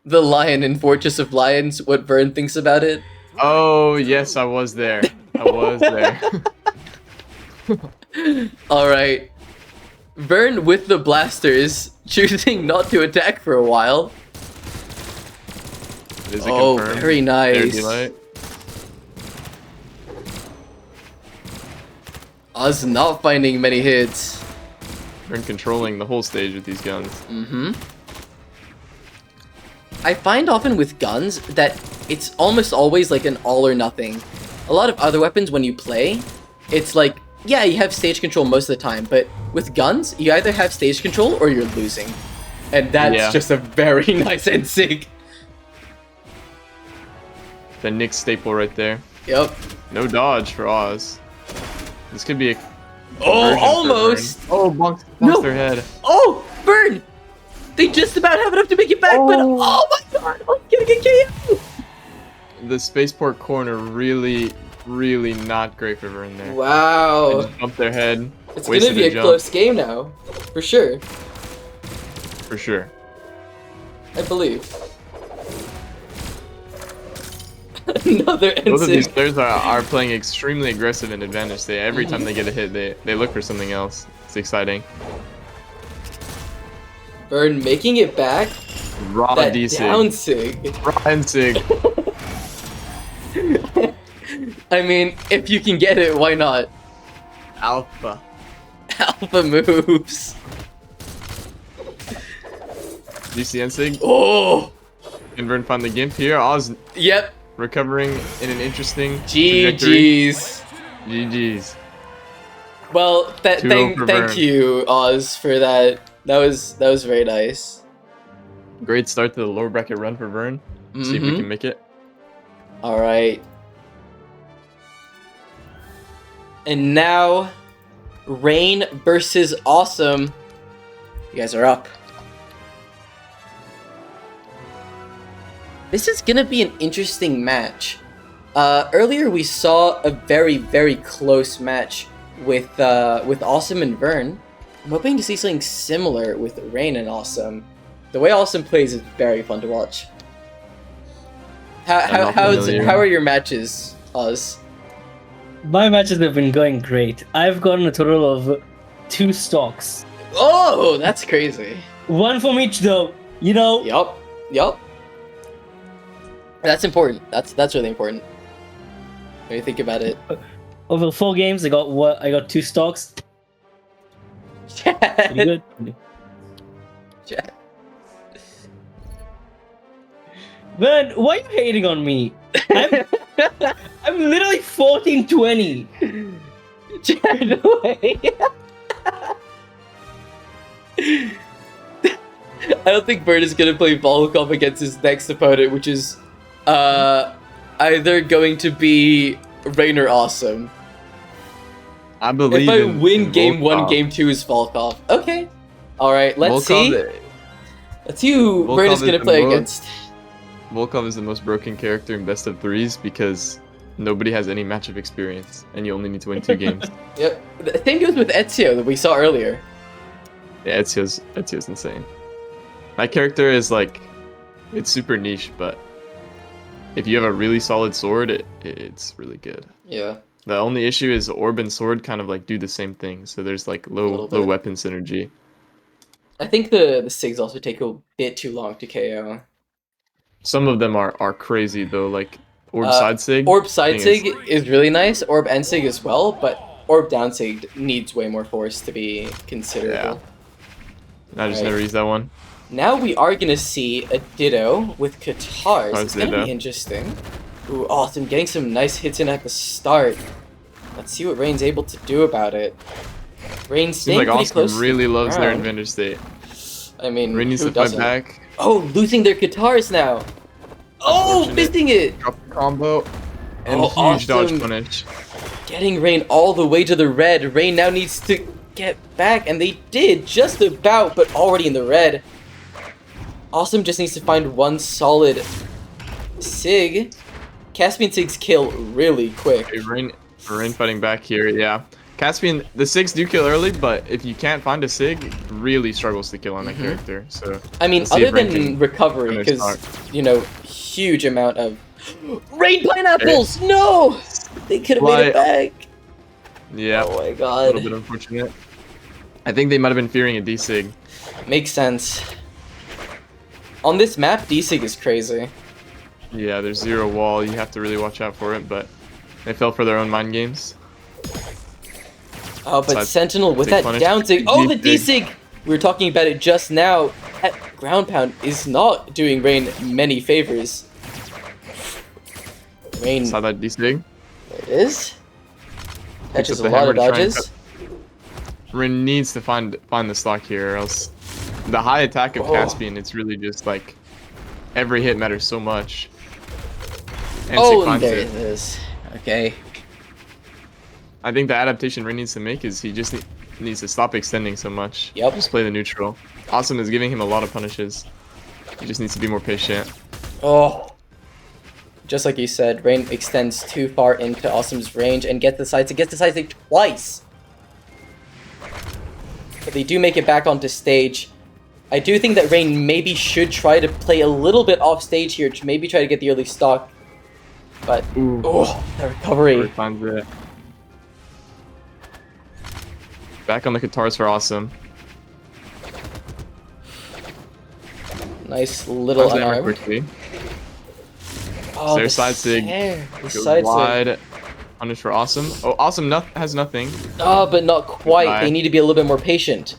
The lion in Fortress of Lions. What Vern thinks about it? Oh yes, I was there. I was there. All right. Vern with the blasters, choosing not to attack for a while. Is it Oh, confirmed? very Air nice. delay. Us not finding many hits. Vern controlling the whole stage with these guns. I find often with guns that it's almost always like an all or nothing. A lot of other weapons, when you play, it's like, yeah, you have stage control most of the time, but with guns, you either have stage control or you're losing. And that's Yeah. just a very nice NSYNC. The Nick staple right there. Yep. No dodge for Oz. This could be a Oh, conversion for almost! Vern. Oh, bonks No. their head. Oh, Burn! They just about have enough to make it back, but oh my god, I'm gonna get KO! The spaceport corner really not great for Vern there. They Wow. just bumped their head. It's wasted gonna be a jump, close game now. For sure. for sure. I believe. Another Both of these NSYNC. players are playing extremely aggressive and advantage. Every time they get a hit, they look for something else. It's exciting. Burn making it back. Raw That D-Sig. down sig. Raw N-Sig. I mean, if you can get it, why not? Alpha. Alpha moves. DC Sig. Oh! Invern found the Gimp here. Oz Yep. recovering in an interesting trajectory. GG's. GG's. Well, Two thank for Vern. you, Oz, for that. That was very nice. Great start to the lower bracket run for Vern. See if we can make it. All right. And now, Rain versus Awesome. You guys are up. This is gonna be an interesting match. Earlier we saw a very close match with Awesome and Vern. I'm hoping to see something similar with Rain and Awesome. The way Awesome plays is very fun to watch. How are your matches, Oz? My matches have been going great. I've gotten a total of 2 stocks. Oh, that's crazy. 1 from each though. You know. Yup. That's important. That's really important. When you think about it. Over 4 games, I got 2 stocks. Pretty good. Chat. Man, why are you hating on me? I'm literally 14-20. Chat, no way. I don't think Bird is gonna play Volkov against his next opponent, which is either going to be Rain or Awesome. I believe if I in win game Volkov. 1, game 2 is Volkov. Okay. Alright, let's Volkov- see. Let's see who Volkov Bird is is gonna the play most- against. Volkov is the most broken character in best of 3s because nobody has any matchup experience, and you only need to win 2 games. Yep. The thing goes with Ezio that we saw earlier. Yeah, Ezio's insane. My character is like, it's super niche, but if you have a really solid sword, it's really good. Yeah. The only issue is Orb and sword kind of like do the same thing, so there's like low bit. weapon synergy. I think the SIGs also take a bit too long to KO. Some of them are crazy though, like Orb side sig. Orb side thing sig is really nice, Orb end sig as well, but Orb down sig needs way more force to be considerable. I just Right. never used that one. Now we are gonna see a Ditto with Katars. It's gonna Ditto. be interesting. Ooh, Awesome, getting some nice hits in at the start. Let's see what Rain's able to do about it. Rain's Seems staying like pretty Austin close. really loves their around. Advantage State. I mean, Rain needs who to fight doesn't? back. Oh, losing their Katars now. Oh, Unfortunate. missing it. Drop the combo. And Oh, huge dodge Awesome. punish. Getting Rain all the way to the red. Rain now needs to get back, and they did just about, but already in the red. Awesome just needs to find one solid Sig. Caspian Sigs kill really quick. Okay, Rain fighting back here, yeah. Caspian, the Sigs do kill early, but if you can't find a Sig, really struggles to kill on that character. So I mean, let's see other if Rain than can recovery, finish because, Stark. you know, huge amount of... Rain pineapples! No! They could have made it back. Yeah, Oh my a little god. bit unfortunate. I think they might have been fearing a D-Sig. Makes sense. On this map, D-Sig is crazy. Yeah, there's 0 wall. You have to really watch out for it, but they fell for their own mind games. Oh, but Side- Sentinel with Sig that punish. down sig. Oh, the D-Sig. D-Sig! We were talking about it just now. That ground pound is not doing Rain many favors. Rain, Saw that D-Sig. there it is. Catches up a the lot hammer of to try and dodges. Rain needs to find the stock here, or else the high attack of Oh. Caspian, it's really just like every hit matters so much. And Oh, Sig and finds there it. it is. Okay. I think the adaptation Rain needs to make is he just needs to stop extending so much. Yep. Just play the neutral. Awesome is giving him a lot of punishes. He just needs to be more patient. Oh. Just like you said, Rain extends too far into Awesome's range and gets the side sig. Gets the side sig twice. But they do make it back onto stage. I do think that Rain maybe should try to play a little bit off stage here to maybe try to get the early stock. But, oh, the recovery. Finds it. Back on the guitars for Awesome. Nice little Finds the hammer unarmed. quickly. Oh, Their the side sig snare. The Goes side sig. wide. Punish for Awesome. Oh, Awesome has nothing. Oh, but not quite. Goodbye. They need to be a little bit more patient.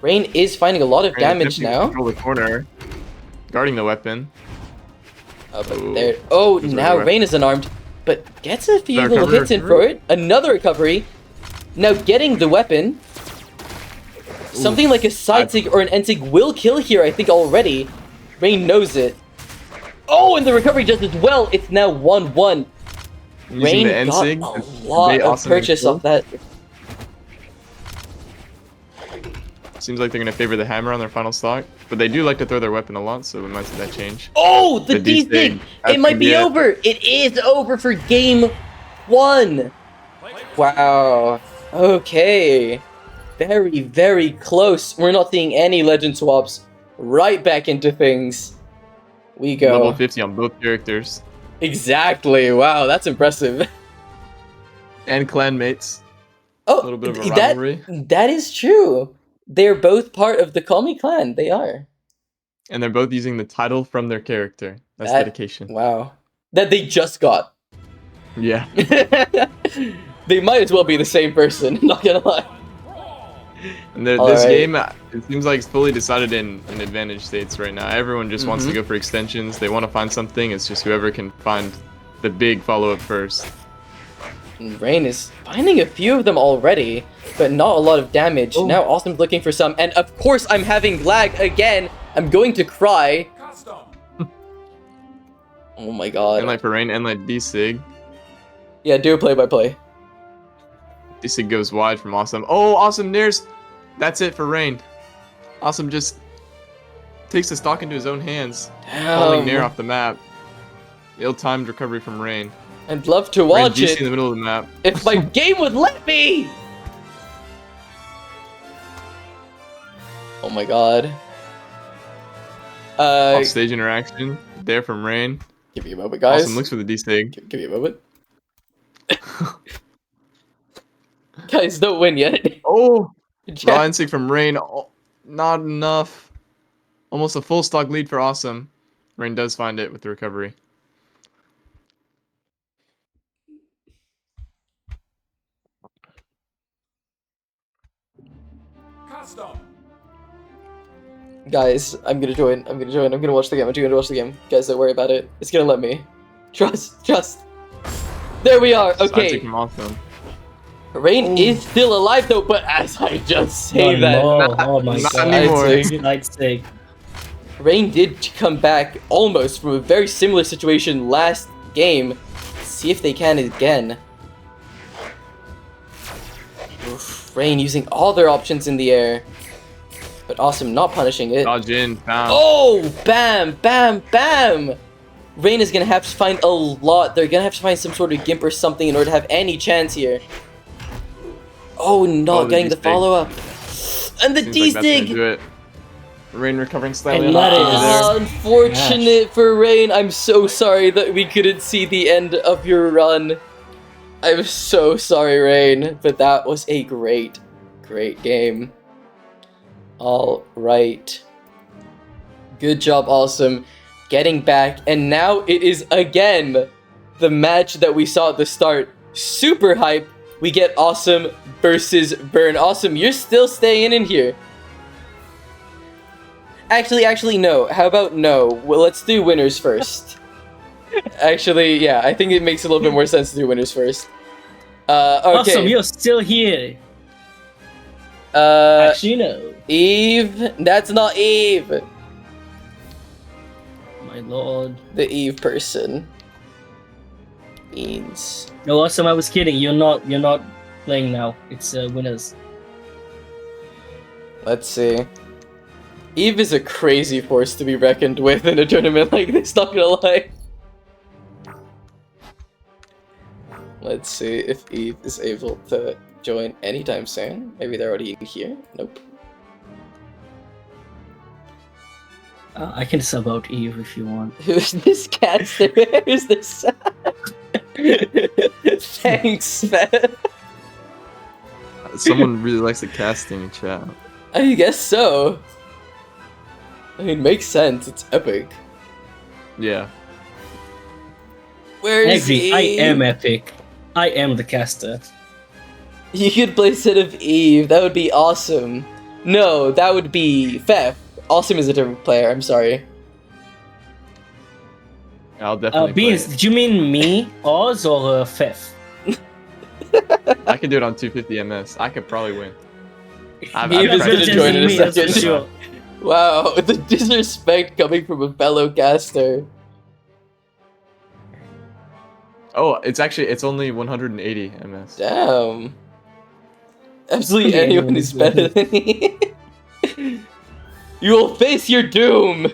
Rain is finding a lot of Rain damage attempting to now. Control the corner. Guarding the weapon. But Ooh. there. Oh, There's now a Rain is unarmed, but gets a few little Recovery, hits in for it. Another recovery. Now getting the weapon. Something like a side sig or an end sig will kill here, I think, already. Rain knows it. Oh, and the recovery does as well. It's now 1-1. Using Rain the got N-Sig. a lot of purchase off that. Seems like they're going to favor the hammer on their final stock. But they do like to throw their weapon a lot, so we might see that change. Oh, the D-Sig. D-Sig! That's It might be gonna over! It is over for game 1! Wow. Okay. Very, very close. We're not seeing any legend swaps. Right back into things. We go. Level 50 on both characters. Exactly. Wow, that's impressive. And clan mates. Oh, A little bit of a rivalry. that is true. They're both part of the Call Me clan. They are. And they're both using the title from their character. That's That- dedication. Wow. That they just got. Yeah. They might as well be the same person, not gonna lie. And this Alright. game, it seems like it's fully decided in advantage states right now. Everyone just wants to go for extensions. They want to find something. It's just whoever can find the big follow-up first. And Rain is finding a few of them already, but not a lot of damage. Now Awesome's looking for some, and of course I'm having lag again. I'm going to cry. Custom. Oh my god. And like for Rain and like D-Sig. Yeah, do a play-by-play. D-Sig goes wide from Awesome. Oh, Awesome Nares! That's it for Rain. Awesome just takes the stock into his own hands. Falling Nair off the map. Ill-timed recovery from Rain. I'd love to Rain watch DC in it the middle of the map. if my game would let me! Oh my god. Off-stage interaction. There from Rain. Give me a moment, guys. Awesome looks for the D-Sig. Give me a moment. Guys, don't win yet. Oh! Chat- Raw N-Sig from Rain. Oh, not enough. Almost a full stock lead for Awesome. Rain does find it with the recovery. Custom. Guys, I'm gonna join. I'm gonna watch the game. I'm gonna watch the game. Guys, don't worry about it. It's gonna let me. Trust. There we are. Side Okay. take from Awesome. Rain is still alive though, but as I just say that, Oh my not god. anymore. I'd say. Rain did come back almost from a very similar situation last game. See if they can again. Oof, Rain using all their options in the air. But Awesome not punishing it. Dodge in, found. Oh! Bam! Bam! Bam! Rain is gonna have to find a lot. They're gonna have to find some sort of gimp or something in order to have any chance here. Oh, not the getting the D-Sig. follow-up. And the Seems like that's gonna D-Sig! do it. Rain recovering slightly And on that the is- there. Unfortunate for Rain. I'm so sorry that we couldn't see the end of your run. I'm so sorry, Rain. But that was a great game. Alright. Good job, Awesome. Getting back. And now it is again the match that we saw at the start. Super hype. We get Awesome versus Burn. Awesome, you're still staying in here. Actually, no. How about no? Well, let's do winners first. Actually, yeah, I think it makes a little bit more sense to do winners first. Okay. Awesome, you're still here. Uh, Actually, no. Eve. That's not Eve. My lord. The Eve person. Beans. No, Awesome, I was kidding. You're not playing now. It's winners. Let's see. Eve is a crazy force to be reckoned with in a tournament like this, not gonna lie. Let's see if Eve is able to join anytime soon. Maybe they're already here? Nope. I can sub out Eve if you want. Who's this caster? Who's this? Thanks, man. Someone really likes the casting in chat. I guess so. I mean, makes sense. It's epic. Yeah. Where's Actually, I Eve? am epic. I am the caster. You could play instead of Eve. That would be awesome. No, that would be Fef. Awesome is a different player. I'm sorry. I'll definitely Beans, play did you mean me, Oz, or Fef? it. I can do it on 250 MS. I could probably win. I've Eve is practiced gonna join in a me, that's for second. sure. Wow, the disrespect coming from a fellow caster. Oh, it's only 180 MS. Damn. Absolutely Yeah, anyone anyone is is better than me. You will face your doom.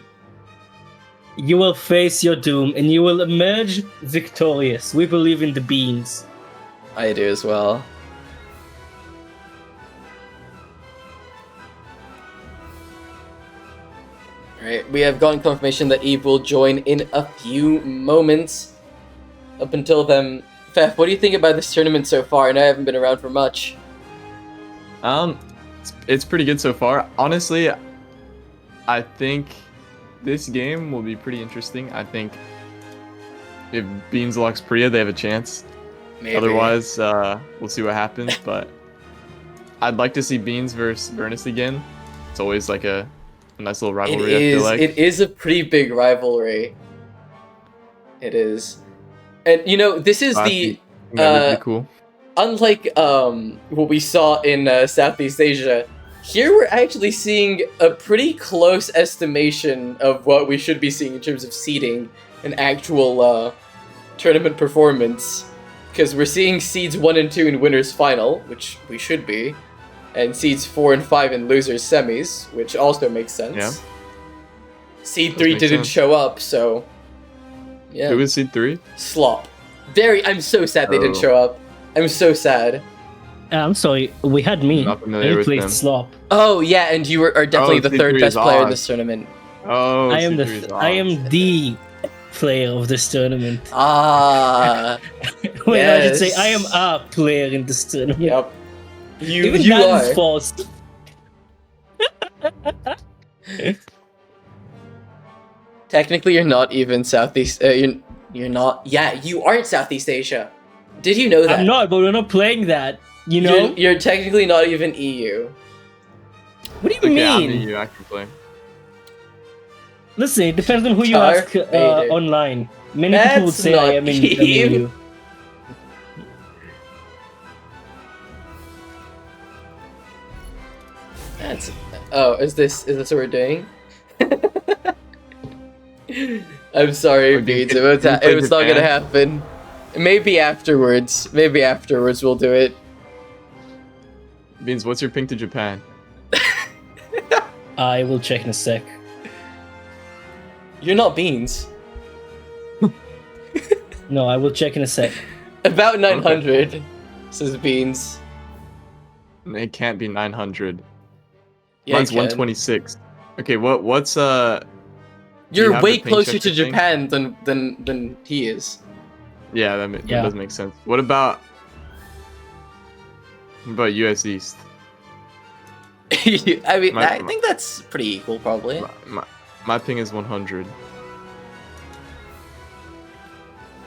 You will face your doom, and you will emerge victorious. We believe in the beans. I do as well. Alright, we have gotten confirmation that Eve will join in a few moments. Up until then, Fef, what do you think about this tournament so far? And I haven't been around for much. It's pretty good so far. Honestly, I think this game will be pretty interesting. I think if Beans locks Priya, they have a chance. Maybe. Otherwise, we'll see what happens. But I'd like to see Beans versus Burnus again. It's always like a nice little rivalry. I feel like It is a pretty big rivalry. It is. And you know, this is I the think that would be cool. unlike what we saw in Southeast Asia, here we're actually seeing a pretty close estimation of what we should be seeing in terms of seeding and actual tournament performance. Because we're seeing seeds 1 and 2 in winners final, which we should be, and seeds 4 and 5 in losers semis, which also makes sense. Yeah. Seed Does 3 make didn't sense. show up, so yeah. Who is seed 3? Slop. I'm so sad they didn't Oh. show up. I'm so sad. I'm sorry, we had me. Not familiar I with played them. Slop. Oh yeah, and you are definitely the C3 third is best player in odd. this tournament. Oh, I am C3 is I am odd. the player of this tournament. Ah, Wait, I should say yes. I am a player in this tournament. yep. You Even you that is are. false. Technically, you're not even Southeast. You're not. Yeah, you aren't Southeast Asia. Did you know that? I'm not, but we're not playing that. You know? You're technically not even EU. What do you Okay, I'm mean? EU. I can play. Listen, it depends on who you Char ask Vader. online. Many people would That's say I not am in EU. EU. That's. Oh, is this what we're doing? I'm sorry, Okay, Beats. can- It was, can we play it was not gonna Japan? happen. Maybe afterwards. Maybe afterwards we'll do it. Beans, what's your ping to Japan? I will check in a sec. You're not Beans. No, I will check in a sec. About 900, says Beans. It can't be 900. Yeah, Mine's it can. 126. Okay, what's do you You're have way the ping closer to checker thing? Japan than he is. Yeah, that Yeah. does make sense. What about US East? I mean, My- I think that's pretty equal, probably. My ping is 100.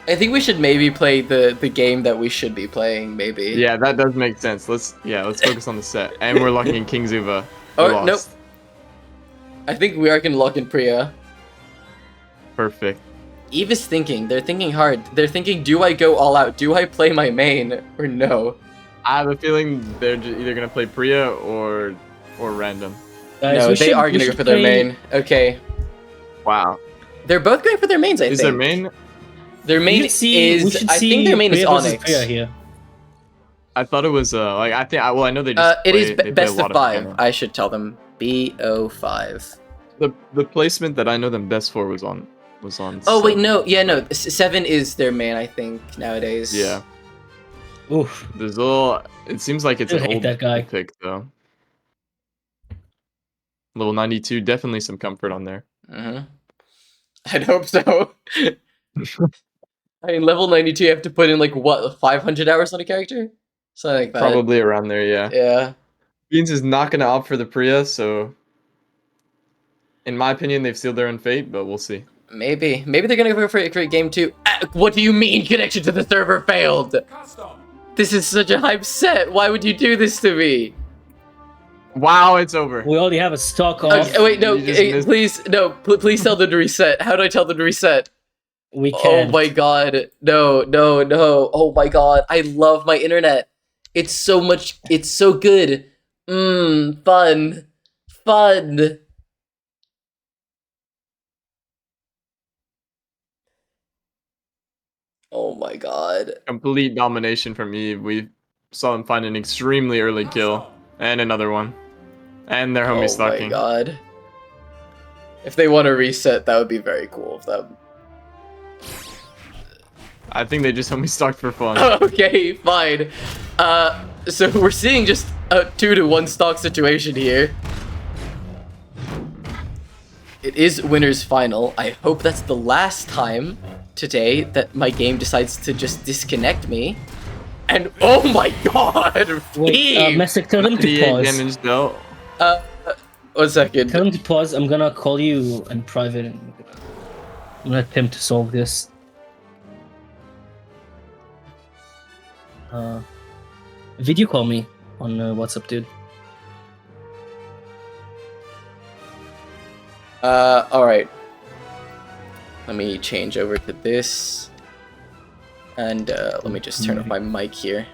I think we should maybe play the game that we should be playing, maybe. Yeah, that does make sense. Let's focus on the set. And we're locking in King Zuva. We Oh, lost. nope. I think we are gonna lock in Priya. Perfect. Eve is thinking. They're thinking hard. They're thinking, do I go all out? Do I play my main or no? I have a feeling they're either gonna play Priya or random. Guys, No, we they should- are we gonna go should for their play- main. Okay. Wow. They're both going for their mains, I Is think. their main? Their We main should see- we is... should I see think their main is Priya versus Onyx. Priya here. I thought it was like I think I know they just It is play- they play a best lot of 5. Pokemon. I should tell them. BO5. The placement that I know them best for was on Oh, wait, 7. no. Yeah, no. 7 is their main, I think, nowadays. Yeah. Oof. There's a little. It seems like it's I an hate old that guy. pick though. Level 92, definitely some comfort on there. Mhm. I'd hope so. I mean, level 92, you have to put in, like, what, 500 hours on a character? Something like that. Probably around there, yeah. Yeah. Beans is not gonna opt for the Priya, so in my opinion, they've sealed their own fate, but we'll see. Maybe they're gonna go for game 2. What do you mean connection to the server failed? Custom. This is such a hype set. Why would you do this to me? Wow, it's over. We already have a stock off. Okay, wait, no, You just missed- please, no, please tell them to reset. How do I tell them to reset? We Oh can't. my god, no. Oh my god, I love my internet. It's so good. Fun. Oh my god. Complete domination from Eve. We saw him find an extremely early kill. And another one. And their homie Oh my stalking. god. If they want to reset, that would be very cool of them. I think they just homie stalked for fun. Okay, fine. So we're seeing just a 2-to-1 stock situation here. It is winner's final. I hope that's the last time today that my game decides to just disconnect me. And oh my god! Wait, Eve! Messick, tell them to 98 pause. damage though. 1 second. Tell him to pause. I'm gonna call you in private. And I'm gonna attempt to solve this. Video call me on WhatsApp, dude. Alright. Let me change over to this. And let me just turn off my mic here.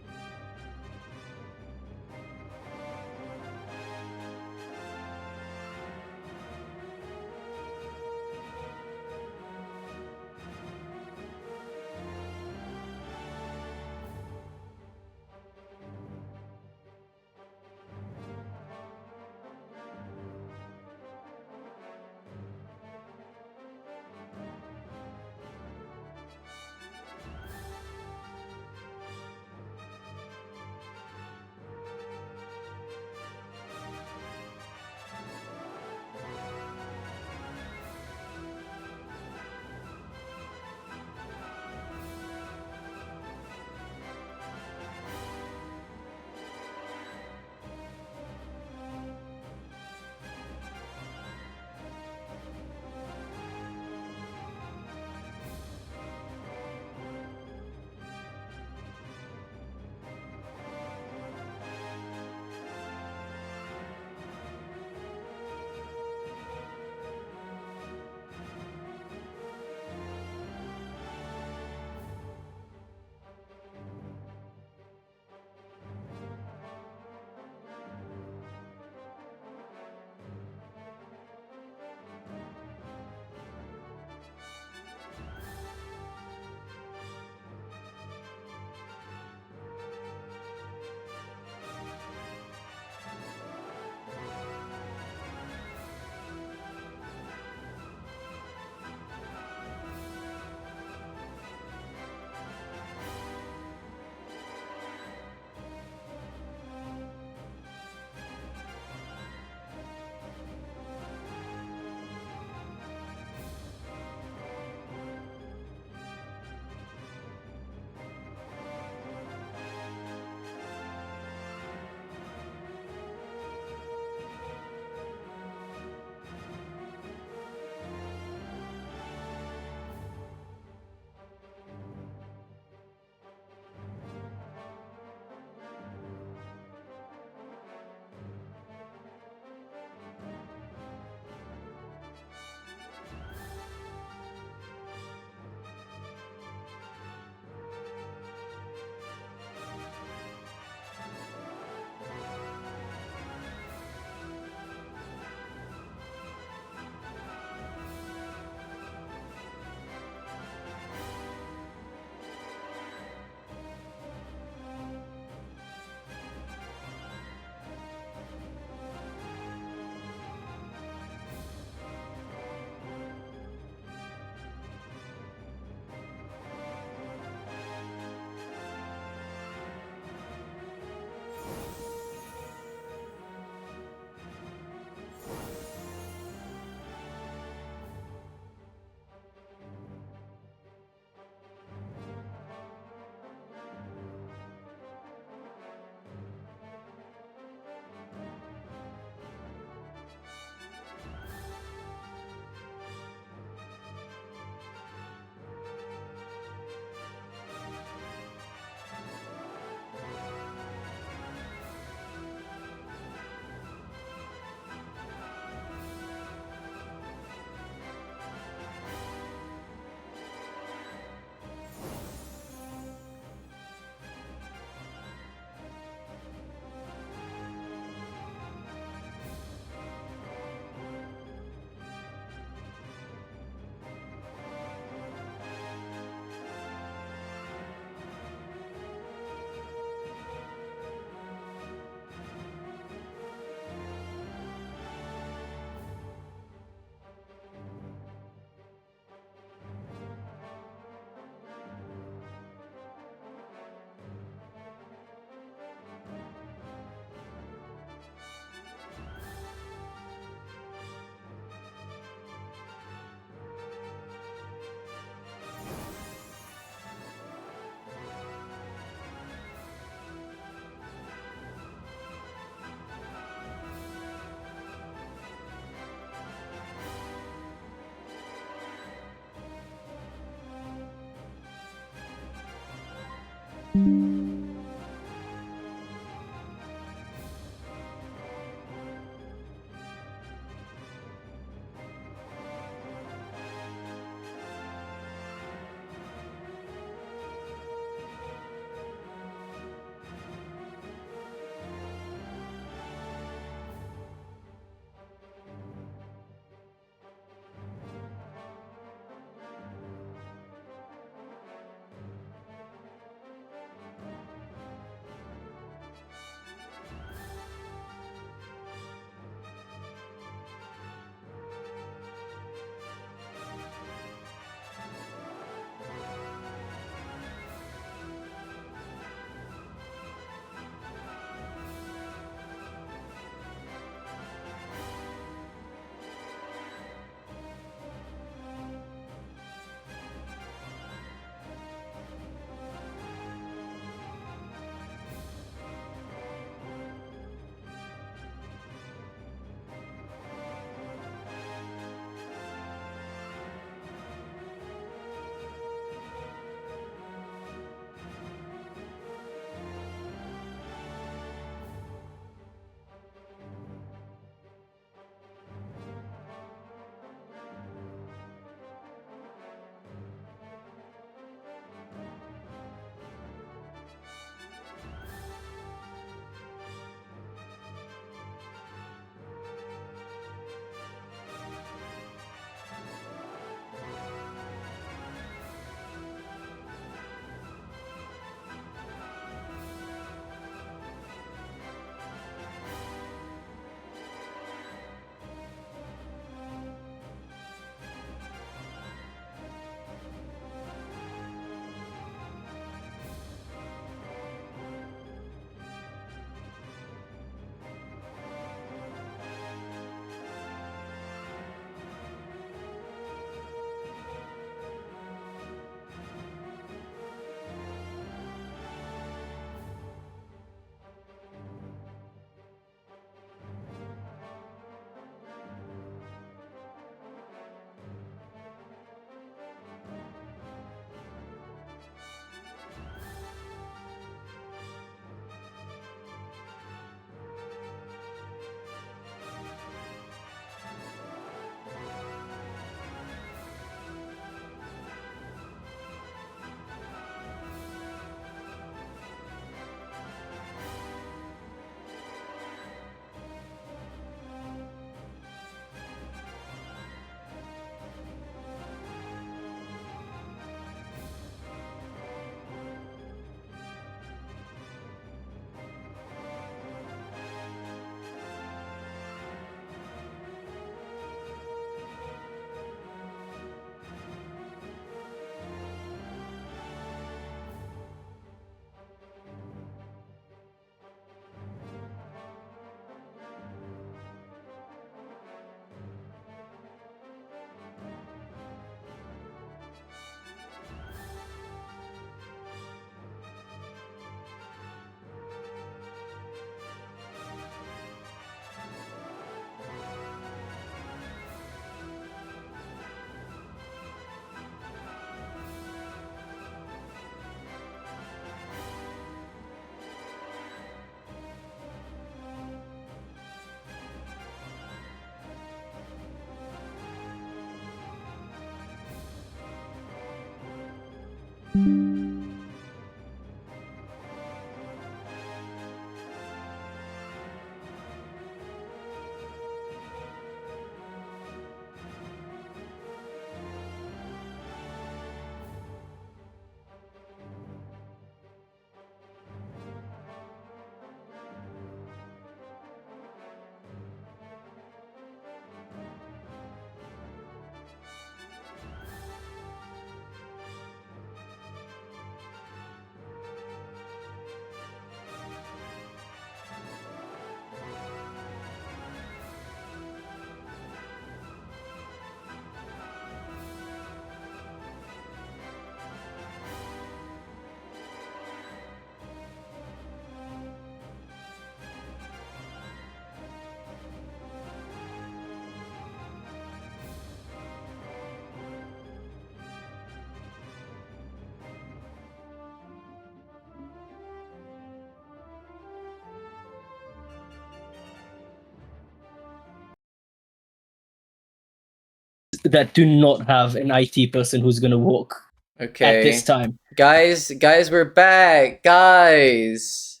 that do not have an IT person who's gonna walk Okay. at this time. Guys, we're back. Guys.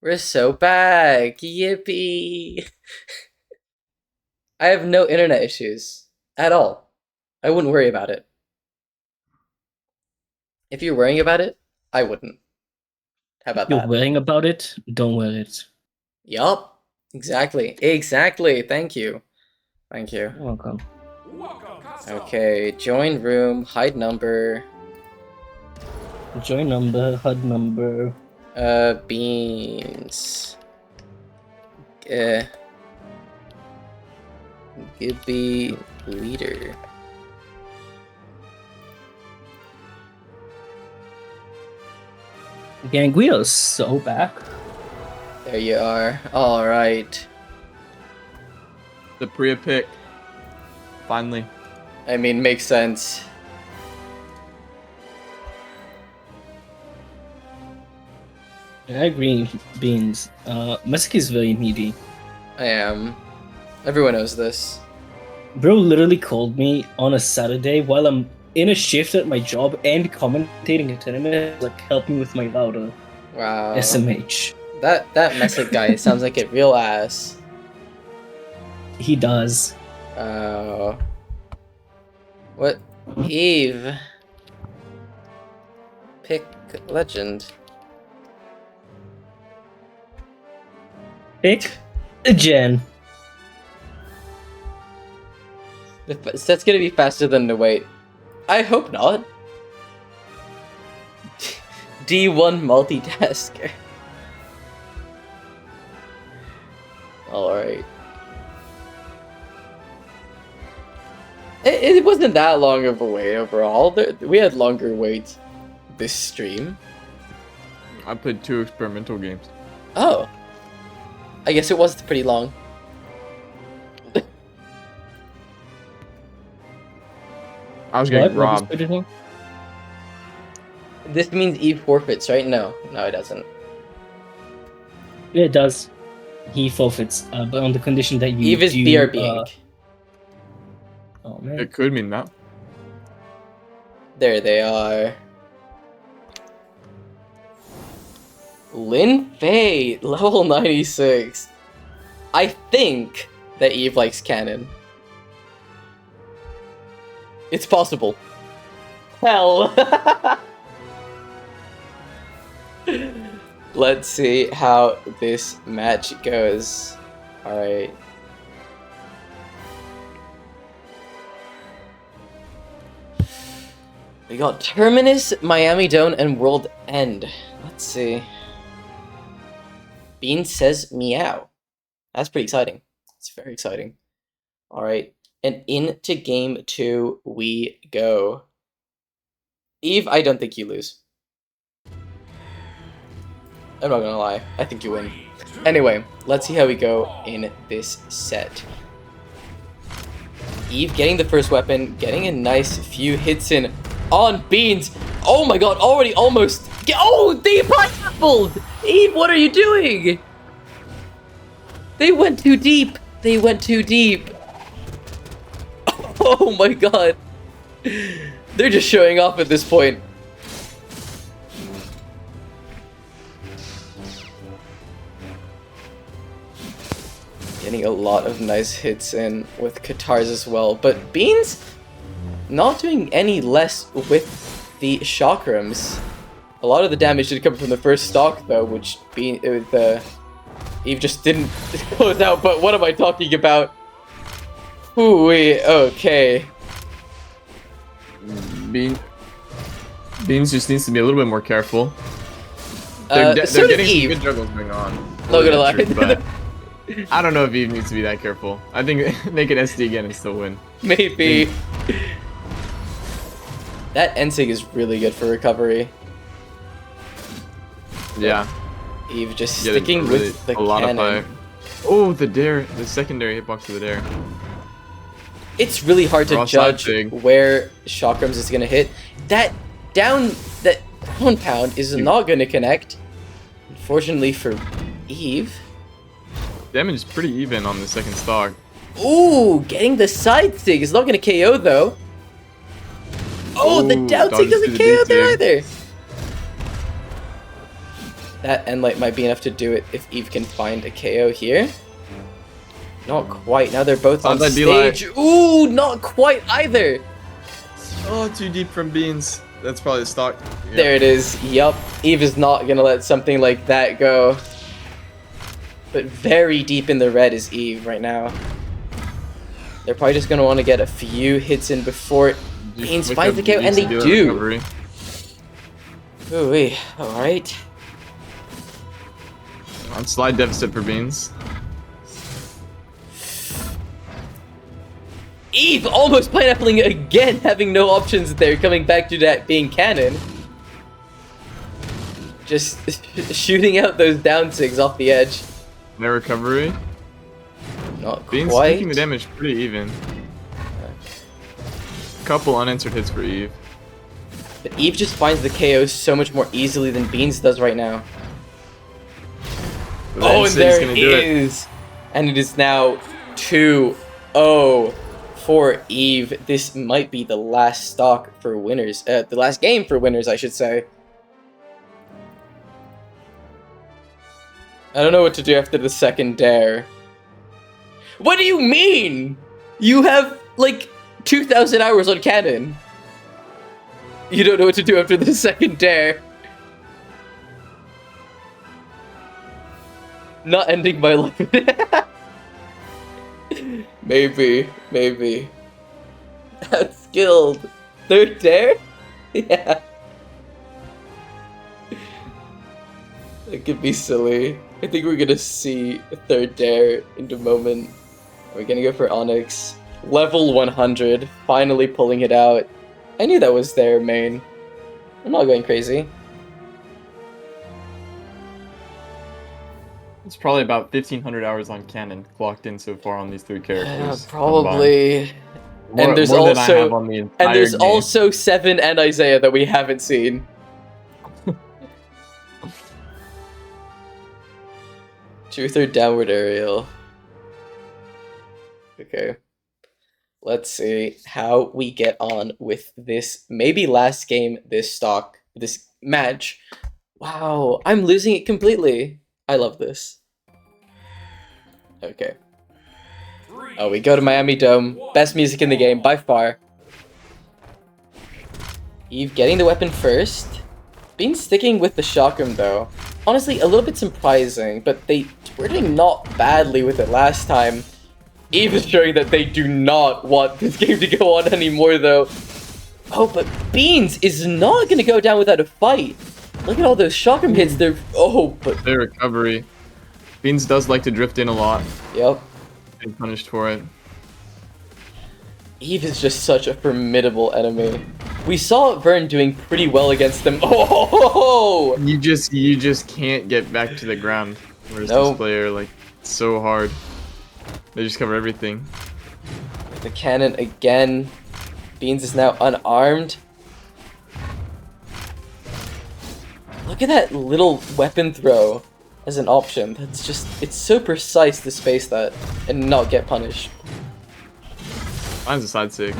We're so back. Yippee. I have no internet issues at all. I wouldn't worry about it. If you're worrying about it, I wouldn't. How about You're that? worrying about it, don't wear it. Yup. Exactly. Exactly. Thank you. Thank you. You're welcome. Welcome, custom. Okay, join room, hide number. Join number, HUD number. Beans. Gibby leader. Gang, we are so back. There you are. Alright. The Priya pick. Finally. I mean, makes sense. I agree, Beans. Messick is very needy. I am. Everyone knows this. Bro literally called me on a Saturday while I'm in a shift at my job and commentating a tournament, like, help me with my router. Wow. SMH. That message guy sounds like a real ass. He does. What? Eve. Pick legend. Pick a gen. That's gonna be faster than the wait. I hope not. D1 multitasker. Alright. It wasn't that long of a wait overall. We had longer waits this stream. I played 2 experimental games. Oh. I guess it was pretty long. I was getting What was robbed. it? This means Eve forfeits, right? No, it doesn't. Yeah, it does. He forfeits, but on the condition that you Eve is do, BRBing. Oh man. It could mean that. There they are. Lin Fei, level 96. I think that Eve likes canon. It's possible. Hell. Let's see how this match goes. Alright. We got Terminus, Miami Dome, and World End. Let's see. Bean says meow. That's pretty exciting. It's very exciting. Alright. And into game 2 we go. Eve, I don't think you lose. I'm not gonna lie. I think you win. Anyway, let's see how we go in this set. Eve getting the first weapon, getting a nice few hits in on Beans. Oh my god, already almost. Oh, they pineappled! Eve, what are you doing? They went too deep. They went too deep. Oh my god. They're just showing off at this point. Getting a lot of nice hits in with Katars as well, but Beans not doing any less with the chakrams. A lot of the damage did come from the first stock though, which Eve just didn't close out, but what am I talking about? Ooh-wee, okay. Beans just needs to be a little bit more careful. So They're does getting Eve. some good juggles going on. Not gonna lie. But I don't know if Eve needs to be that careful. I think make an SD again and still win. Maybe. That NSIG is really good for recovery. Yeah. Eve just Yeah, sticking really with the a lot of cannon. fire. Oh, the dare, the secondary hitbox to the dare. It's really hard to Raw side judge big. where chakrams is gonna hit. That down pound is not gonna connect. Unfortunately for Eve. Damage is pretty even on the second stock. Ooh, getting the side sig is not gonna KO though. Oh, the Ooh, down sig dodges doesn't through the KO there D-sig. either. That end light might be enough to do it if Eve can find a KO here. Not quite. Now they're both on that D-light. stage. Ooh, not quite either. Oh, too deep from Beans. That's probably the stock. Yep. There it is. Yup. Eve is not gonna let something like that go. But very deep in the red is Eve right now. They're probably just gonna want to get a few hits in before Beans finds the KO, and they do. Recovery. Ooh-wee. Alright. On slide deficit for Beans. Eve almost pineappling again, having no options there, coming back to that being canon. Just shooting out those down sigs off the edge. No recovery. Not Beans quite. taking the damage pretty even. Couple unanswered hits for Eve. But Eve just finds the KO so much more easily than Beans does right now. But Oh, and N6's there gonna it do is. And it is now 2-0 for Eve. This might be the last stock for winners. The last game for winners, I should say. I don't know what to do after the second dare. What do you mean? You have, like, 2,000 hours on canon. You don't know what to do after the second dare. Not ending my life. Maybe. That's skilled. Third dare? Yeah. It could be silly. I think we're gonna see a third dare in a moment. We're gonna go for Onyx. Level 100. Finally pulling it out. I knew that was there, main. I'm not going crazy. It's probably about 1,500 hours on canon clocked in so far on these three characters. Probably. Combined. And there's more than I also have on the entire and there's game. also Seven and Isaiah that we haven't seen. Truth or downward aerial. Okay. Let's see how we get on with this maybe last game, this match. Wow, I'm losing it completely. I love this. Okay. Oh, we go to Miami Dome. Best music in the game, by far. Eve getting the weapon first. Being sticking with the shotgun, though. Honestly, a little bit surprising, but they were doing not badly with it last time. Eve is showing that they do not want this game to go on anymore, though. Oh, but Beans is not going to go down without a fight. Look at all those shotgun hits. They're... Oh, but... Their recovery. Beans does like to drift in a lot. Yep. And punished for it. Eve is just such a formidable enemy. We saw Vern doing pretty well against them. Oh! You just can't get back to the ground. Whereas this player, like, it's so hard. They just cover everything. The cannon again. Beans is now unarmed. Look at that little weapon throw as an option. That's just, it's so precise to space that and not get punished. Mine's a side sig.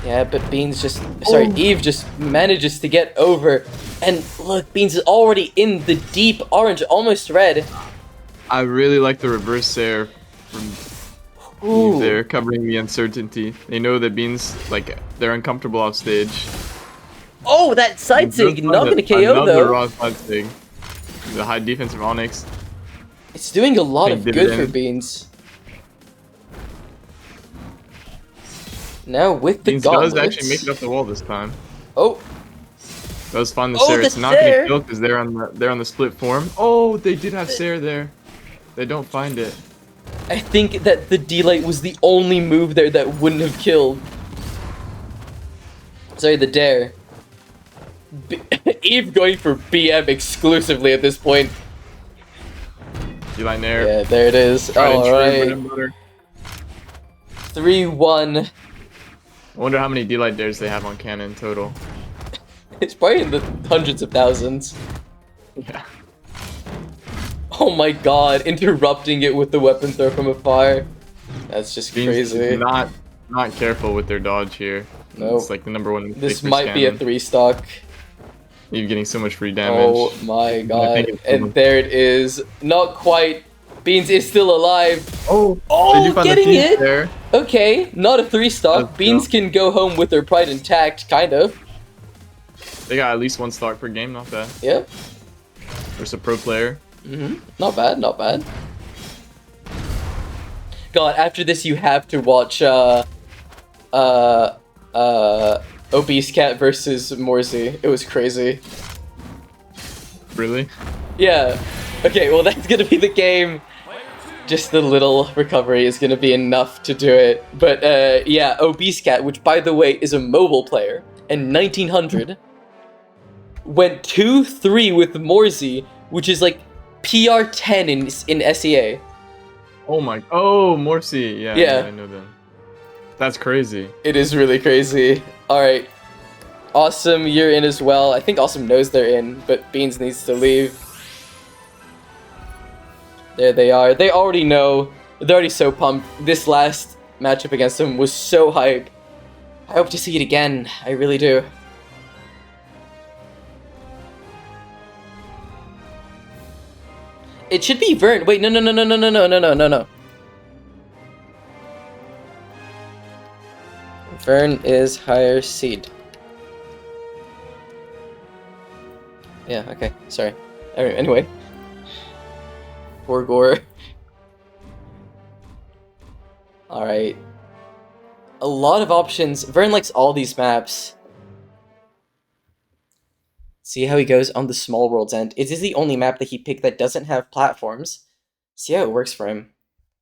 Yeah, but Beans just, sorry, Eve just manages to get over. And look, Beans is already in the deep orange, almost red. I really like the reverse there from Eve there, covering the uncertainty. They know that Beans, like, they're uncomfortable off stage. Oh, that side sig, not gonna KO another though. raw side sig. The high defense of Onyx. It's doing a lot of Did good it for in. Beans. Now with the Beans gauntlets. does actually make it up the wall this time. Oh, Does find the Oh, Sarah. the It's not gonna Sarah! kill because they're on the split form. Oh, they did have Sarah there. They don't find it. I think that the D-Light was the only move there that wouldn't have killed. Sorry, the dare. Eve going for BM exclusively at this point. D-Line Nair. Yeah, there it is. Tried and true, bread Alright. and butter. 3-1. I wonder how many D-Light dares they have on canon total. It's probably in the hundreds of thousands. Yeah. Oh my god, interrupting it with the weapon throw from afar. That's just Beans crazy. not careful with their dodge here. Nope. It's like the number one. This pick for might be a scamming. 3-stock. You're getting so much free damage. Oh my god. it's And there it is. Not quite. Beans is still alive. Oh, Oh, did you find the getting fuse it? there? Okay, not a 3-stock. Let's Beans go. can go home with their pride intact, kind of. They got at least 1 stock per game, not bad. Yep. Versus a pro player. Not bad, not bad. God, after this you have to watch Obese Cat versus Morsey. It was crazy. Really? Yeah. Okay, well that's gonna be the game. Just the little recovery is gonna be enough to do it. But yeah, Obese Cat, which by the way is a mobile player, and 1900 went 2-3 with Morsey, which is like PR 10 in SEA. Oh my. Oh, Morpsey. Yeah, Yeah. I know them. That's crazy. It is really crazy. Alright. Awesome, you're in as well. I think Awesome knows they're in, but Beans needs to leave. There they are. They already know. They're already so pumped. This last matchup against them was so hype. I hope to see it again. I really do. It should be Vern. Wait, no. Vern is higher seed. Yeah, okay, sorry. Anyway. Poor Gore. Alright. A lot of options. Vern likes all these maps. See how he goes on the small world's end. It is the only map that he picked that doesn't have platforms. See how it works for him.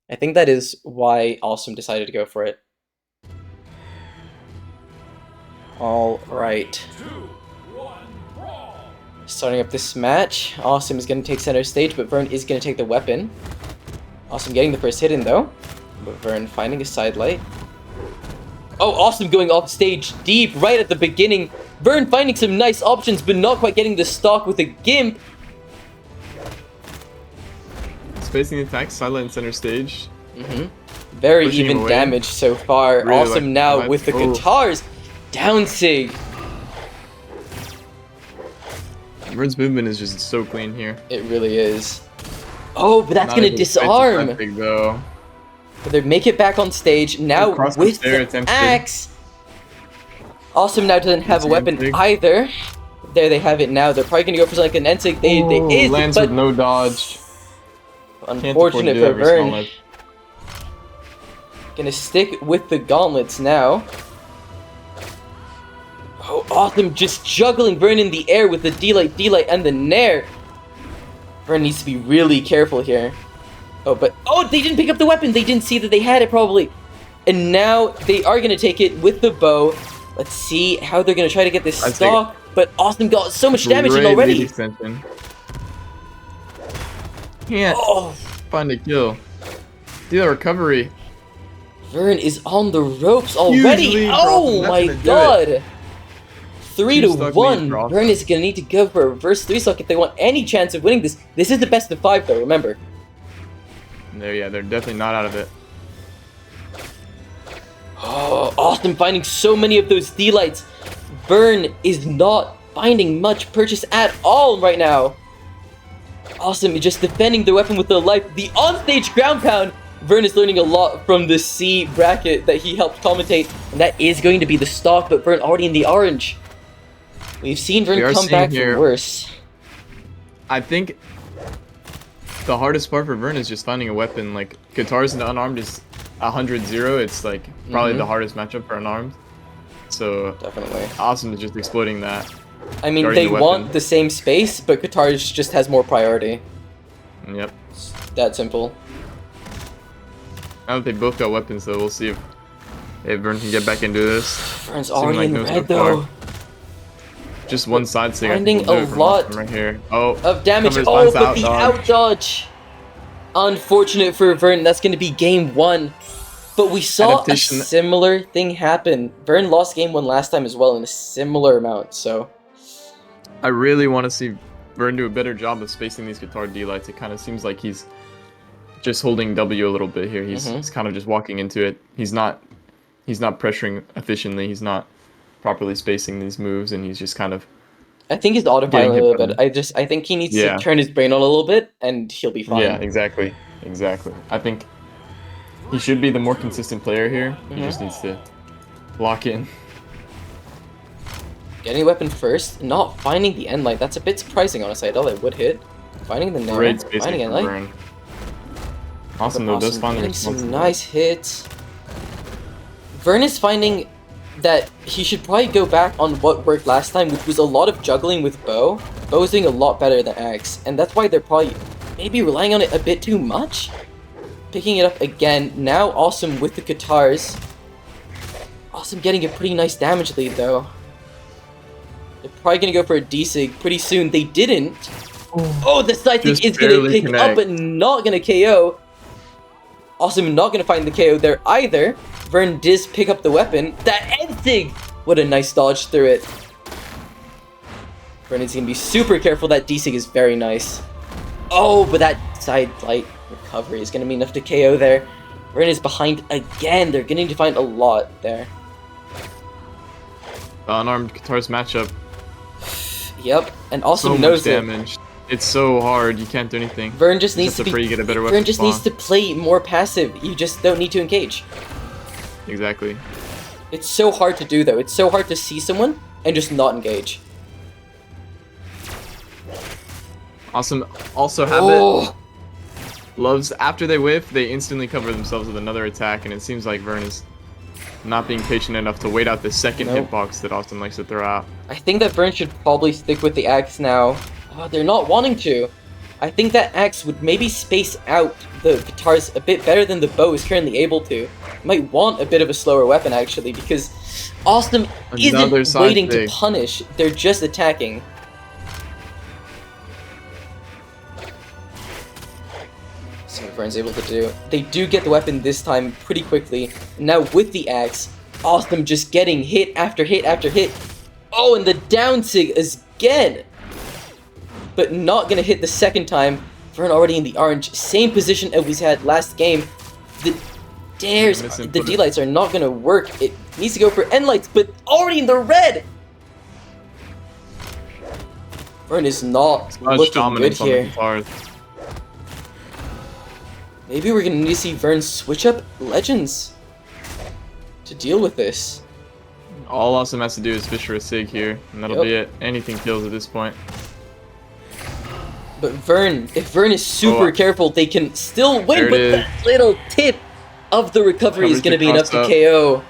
I think that is why Awesome decided to go for it. Alright. Starting up this match. Awesome is going to take center stage, but Vern is going to take the weapon. Awesome getting the first hit in though. But Vern finding a side light. Oh, Awesome going off stage deep right at the beginning. Vern finding some nice options, but not quite getting the stock with a Gimp. Spacing attacks, silent and center stage. Very Pushing even him away. damage so far. Really Awesome like now that. with the Oh. guitars. Down Sig. Vern's movement is just so clean here. It really is. Oh, but that's Not gonna able to fight disarm. that big, though. But they make it back on stage now Across the with stair the attempted. axe. Awesome now doesn't have a That's weapon big. either. There they have it now. They're probably gonna go for like an Ensig. They Ooh, is, lands but with no dodge. Can't afford to unfortunate do for that versus Vern. Gauntlet. Gonna stick with the gauntlets now. Oh, Awesome just juggling Vern in the air with the D-Light, and the Nair. Vern needs to be really careful here. Oh, but... Oh, they didn't pick up the weapon! They didn't see that they had it, probably. And now they are gonna take it with the bow. Let's see how they're gonna try to get this I'd stock. But Awesome got so much damage in Great lead already. extension. Can't Oh, find a kill. Do the recovery. Vern is on the ropes already. lead for Oh Awesome. That's my gonna do it. god. 3 to 2-stock lead 1. for Awesome. Vern is gonna need to go for a reverse 3-stock if they want any chance of winning this. This is the best of 5 though, remember. Yeah, they're definitely not out of it. Oh, Awesome finding so many of those D-Lights. Vern is not finding much purchase at all right now. Awesome is just defending the weapon with the life. The onstage ground pound. Vern is learning a lot from the C bracket that he helped commentate, and that is going to be the stock, but Vern already in the orange. We've seen We Vern are come seeing back here- from worse. I think the hardest part for Vern is just finding a weapon. Like, guitars and unarmed is 100-0. It's like probably the hardest matchup for unarmed. So Definitely. Awesome is just exploiting that. I mean, Guarding they the want weapon. the same space, but Guitars just has more priority. Yep. It's that simple. Now that they both got weapons, though, we'll see if Vern can get back into this. Vern's Seeming already like in no red so though. far. Just one side sig. Finding a lot right here. Oh, of damage. covers Oh, lines but out the dodge. out dodge. Unfortunate for Vern. That's going to be game 1. But we saw Adaptation. a similar thing happen. Vern lost game 1 last time as well in a similar amount. So I really want to see Vern do a better job of spacing these guitar D-lights. It kind of seems like he's just holding W a little bit here. He's kind of just walking into it. He's not pressuring efficiently. He's not properly spacing these moves, and he's just kind of. I think he's autopiloting Getting a hit little by bit. I think he needs Yeah. to turn his brain on a little bit, and he'll be fine. Yeah, exactly. I think he should be the more consistent player here. He just needs to lock in. Getting a weapon first, not finding the end light. That's a bit surprising, honestly. I thought it would hit. Finding the nair, Great finding spacing end from light. Vern. Awesome though, does find the getting some responsibility. nice hits. Vern is finding that he should probably go back on what worked last time, which was a lot of juggling with Bo. Bo's doing a lot better than Axe, and that's why they're probably maybe relying on it a bit too much. Picking it up again, now Awesome with the guitars. Awesome getting a pretty nice damage lead though. They're probably gonna go for a D-Sig pretty soon. They didn't. Oh, the side kick Just is gonna barely pick up, connect. but not gonna KO. Awesome not gonna find the KO there either. Vern does pick up the weapon. That Eggsoup! What a nice dodge through it. Vern is gonna be super careful. That D-Sig is very nice. Oh, but that side light recovery is gonna be enough to KO there. Vern is behind again. They're getting to find a lot there. Unarmed guitars matchup. Yep, and also So much knows it. damage. It's so hard. You can't do anything. Vern just needs have to pray be. you get a better Vern weapon just spawn. needs to play more passive. You just don't need to engage. Exactly. It's so hard to do though. It's so hard to see someone and just not engage. Awesome. Also have Oh, loves after they whiff, they instantly cover themselves with another attack, and it seems like Vern is not being patient enough to wait out the second Nope. hitbox that Austin likes to throw out. I think that Vern should probably stick with the axe now. Oh, they're not wanting to. I think that axe would maybe space out the guitars a bit better than the bow is currently able to. Might want a bit of a slower weapon actually, because Awesome Another isn't side waiting to pick. punish. They're just attacking. See what Vern's able to do. They do get the weapon this time pretty quickly. Now with the axe, Awesome just getting hit after hit after hit. Oh, and the down sig again! But not gonna hit the second time. Vern already in the orange. Same position as we had last game. The dares, Missing the footage. D-lights are not gonna work. It needs to go for end lights, but already in the red! Vern is not Much looking good dominance on the here. guitars. Maybe we're gonna need to see Vern switch up Legends to deal with this. All Awesome has to do is fish for a sig here, and that'll Yep. be it. Anything kills at this point. But Vern, if Vern is super Oh. careful, they can still win, There it but is. that little tip of the recovery is Covers going to the be enough to cross up. KO.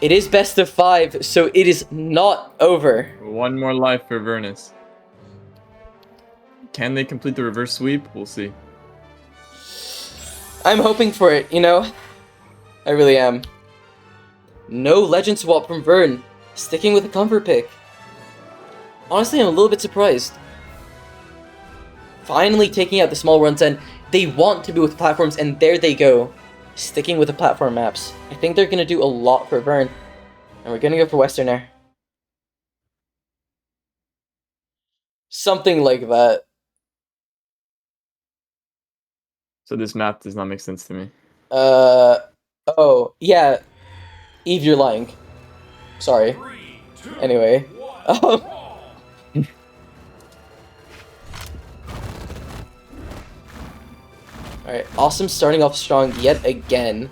It is best of 5, so it is not over. One more life for Vernus. Can they complete the reverse sweep? We'll see. I'm hoping for it, you know? I really am. No legend swap from Vern, sticking with the comfort pick. Honestly, I'm a little bit surprised. Finally taking out the small runs, and they want to be with platforms, and there they go. Sticking with the platform maps. I think they're going to do a lot for Vern. And we're going to go for Western Air. Something like that. So this math does not make sense to me. Oh, yeah. Eve, you're lying. Sorry. 3, 2, Anyway. 1, Oh. brawl. Alright, Awesome starting off strong yet again.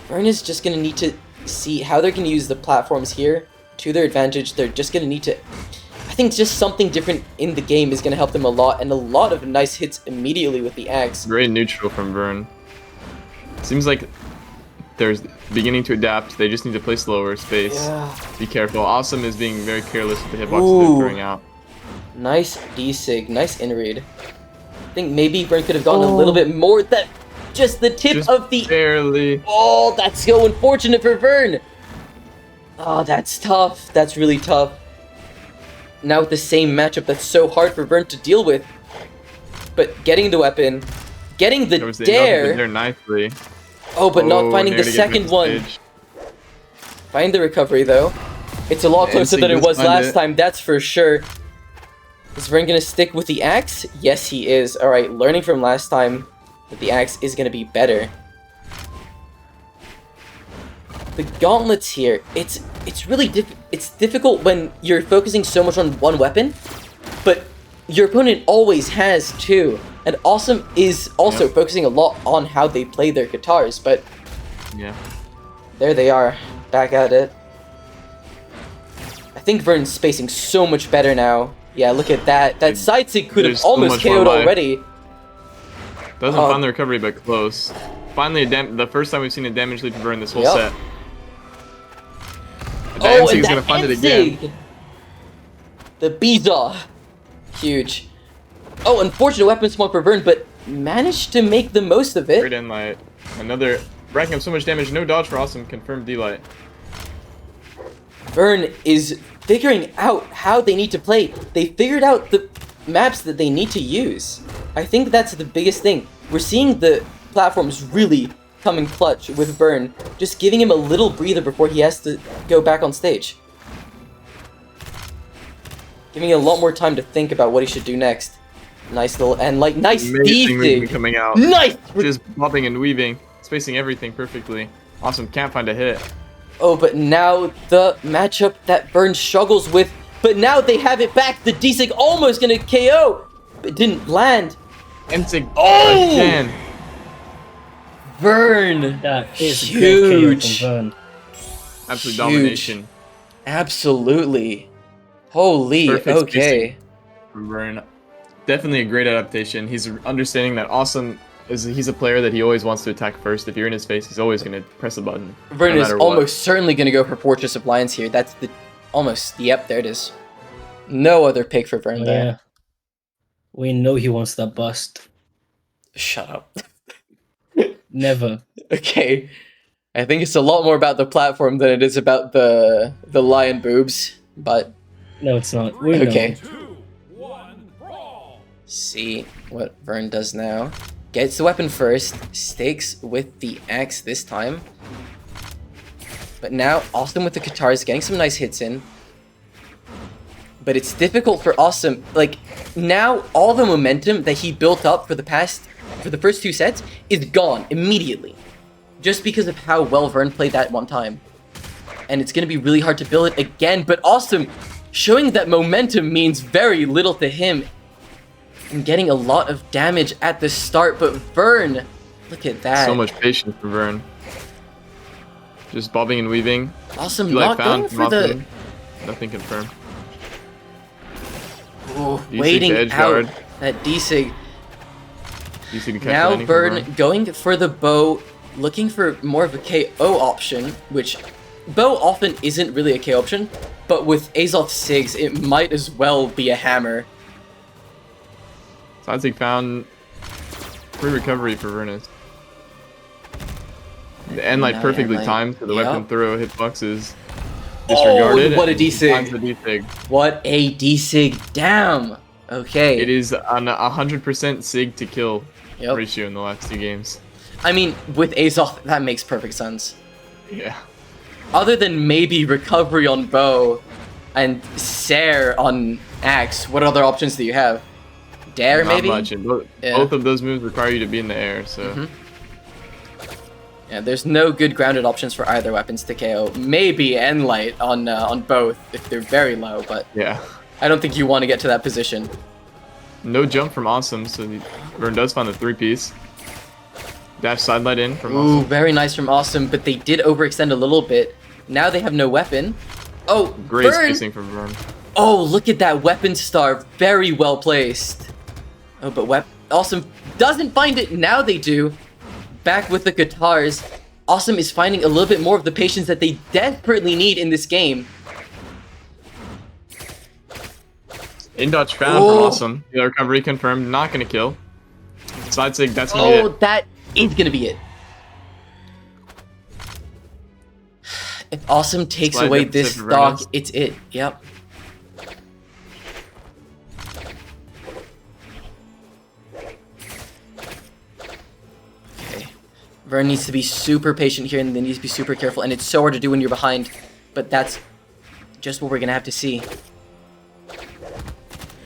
Vern is just gonna need to see how they're gonna use the platforms here to their advantage. They're just gonna need to... I think just something different in the game is gonna help them a lot, and a lot of nice hits immediately with the axe. Great neutral from Vern. Seems like they're beginning to adapt. They just need to play slower, space. Yeah. Be careful. Awesome is being very careless with the hitboxes Ooh. they're throwing out. Nice D-Sig, nice in-read. I think maybe Vern could have gotten a little bit more. That just the tip Just of the... barely. Oh, that's so unfortunate for Vern. Oh, that's tough. That's really tough. Now with the same matchup, that's so hard for Vern to deal with. But getting the weapon, getting the Covers the dare. there nicely. Oh, but not finding the nearly getting second off one. stage. Find the recovery though. It's a lot And closer so than he it does was find last it. time, that's for sure. Is Vern gonna stick with the axe? Yes, he is. Alright, learning from last time that the axe is gonna be better. The gauntlets here, it's really difficult when you're focusing so much on one weapon, but your opponent always has two. And Awesome is also focusing a lot on how they play their guitars, but Yeah. there they are, back at it. I think Vern's spacing so much better now. Yeah, look at that. That side sig could have There's so almost much more KO'd life. already. Doesn't find the recovery, but close. Finally, the first time we've seen a damage lead from Vern this whole set. The Oh, Danzig's and gonna that find it again. Danzig! The Beezaw. Huge. Oh, unfortunate weapon spawn for Vern, but managed to make the most of it. Great end light. Another racking up so much damage. No dodge for Awesome. Confirmed D-light. Vern is figuring out how they need to play. They figured out the maps that they need to use. I think that's the biggest thing. We're seeing the platforms really come in clutch with Vern, just giving him a little breather before he has to go back on stage. Giving him a lot more time to think about what he should do next. Nice little, and like, nice Amazing movement D-sig. coming out. Nice! Just bobbing and weaving. Spacing everything perfectly. Awesome. Can't find a hit. Oh, but now the matchup that Vern struggles with, but now they have it back. The D-sig almost gonna KO, but didn't land. Danzig Oh! again. Vern! That is Huge. a great KO from Vern. Absolute Huge. domination Absolutely. Holy, Perfect okay. from Vern. Definitely a great adaptation. He's understanding that Awesome he's a player that he always wants to attack first. If you're in his face, he's always going to press a button. Vern no is matter what. almost certainly going to go for Fortress of Lions here. That's the... Almost. Yep, there it is. No other pick for Vern there. Yeah. We know he wants that bust. Shut up. Never. Okay. I think it's a lot more about the platform than it is about the lion boobs, but... No, it's not. We know. Okay. 2, 1, brawl! See what Vern does now. Gets the weapon first, stakes with the axe this time. But now, Awesome with the guitars, getting some nice hits in. But it's difficult for Awesome. Like, now all the momentum that he built up for the first two sets is gone immediately. Just because of how well Vern played that one time. And it's going to be really hard to build it again, but Awesome showing that momentum means very little to him. And getting a lot of damage at the start, but Vern, look at that. So much patience from Vern. Just bobbing and weaving. Awesome, You like not going found for the... nothing. Nothing confirmed. Ooh, D-sig waiting to edge out guard. that D-sig. You see the catch Now landing from Vern going for the bow, looking for more of a KO option, which bow often isn't really a KO option, but with Azoth Sigs, it might as well be a hammer. Danzig found free recovery for Vernus. The end light Now perfectly Endlight. timed, so the Yep. weapon throw hitboxes disregarded. what a and D-sig. finds the D-sig. What a D-sig, damn! Okay. It is on 100% sig to kill Yep. ratio in the last two games. I mean, with Azoth, that makes perfect sense. Yeah. Other than maybe recovery on bow and Sair on axe, what other options do you have? Dare, Not maybe? much, and Yeah. both of those moves require you to be in the air, so... Mhm. Yeah, there's no good grounded options for either weapons to KO. Maybe Endlight on both if they're very low, but Yeah. I don't think you want to get to that position. No jump from Awesome, so Vern does find the three-piece. Dash side light in from Ooh, Awesome. very nice from Awesome, but they did overextend a little bit. Now they have no weapon. Oh, Great Vern! spacing from Vern. Oh, look at that weapon star. Very well placed. Oh, but Awesome doesn't find it. Now they do. Back with the guitars. Awesome is finding a little bit more of the patience that they desperately need in this game. In dodge found Oh. from Awesome. The recovery confirmed. Not gonna kill. Side sig, that's gonna be Oh, it. that is gonna be it. If Awesome takes Slide away deficit this for stock, Vernus. it's it. Yep. Okay. Vern needs to be super patient here, and they need to be super careful, and it's so hard to do when you're behind, but that's just what we're gonna have to see.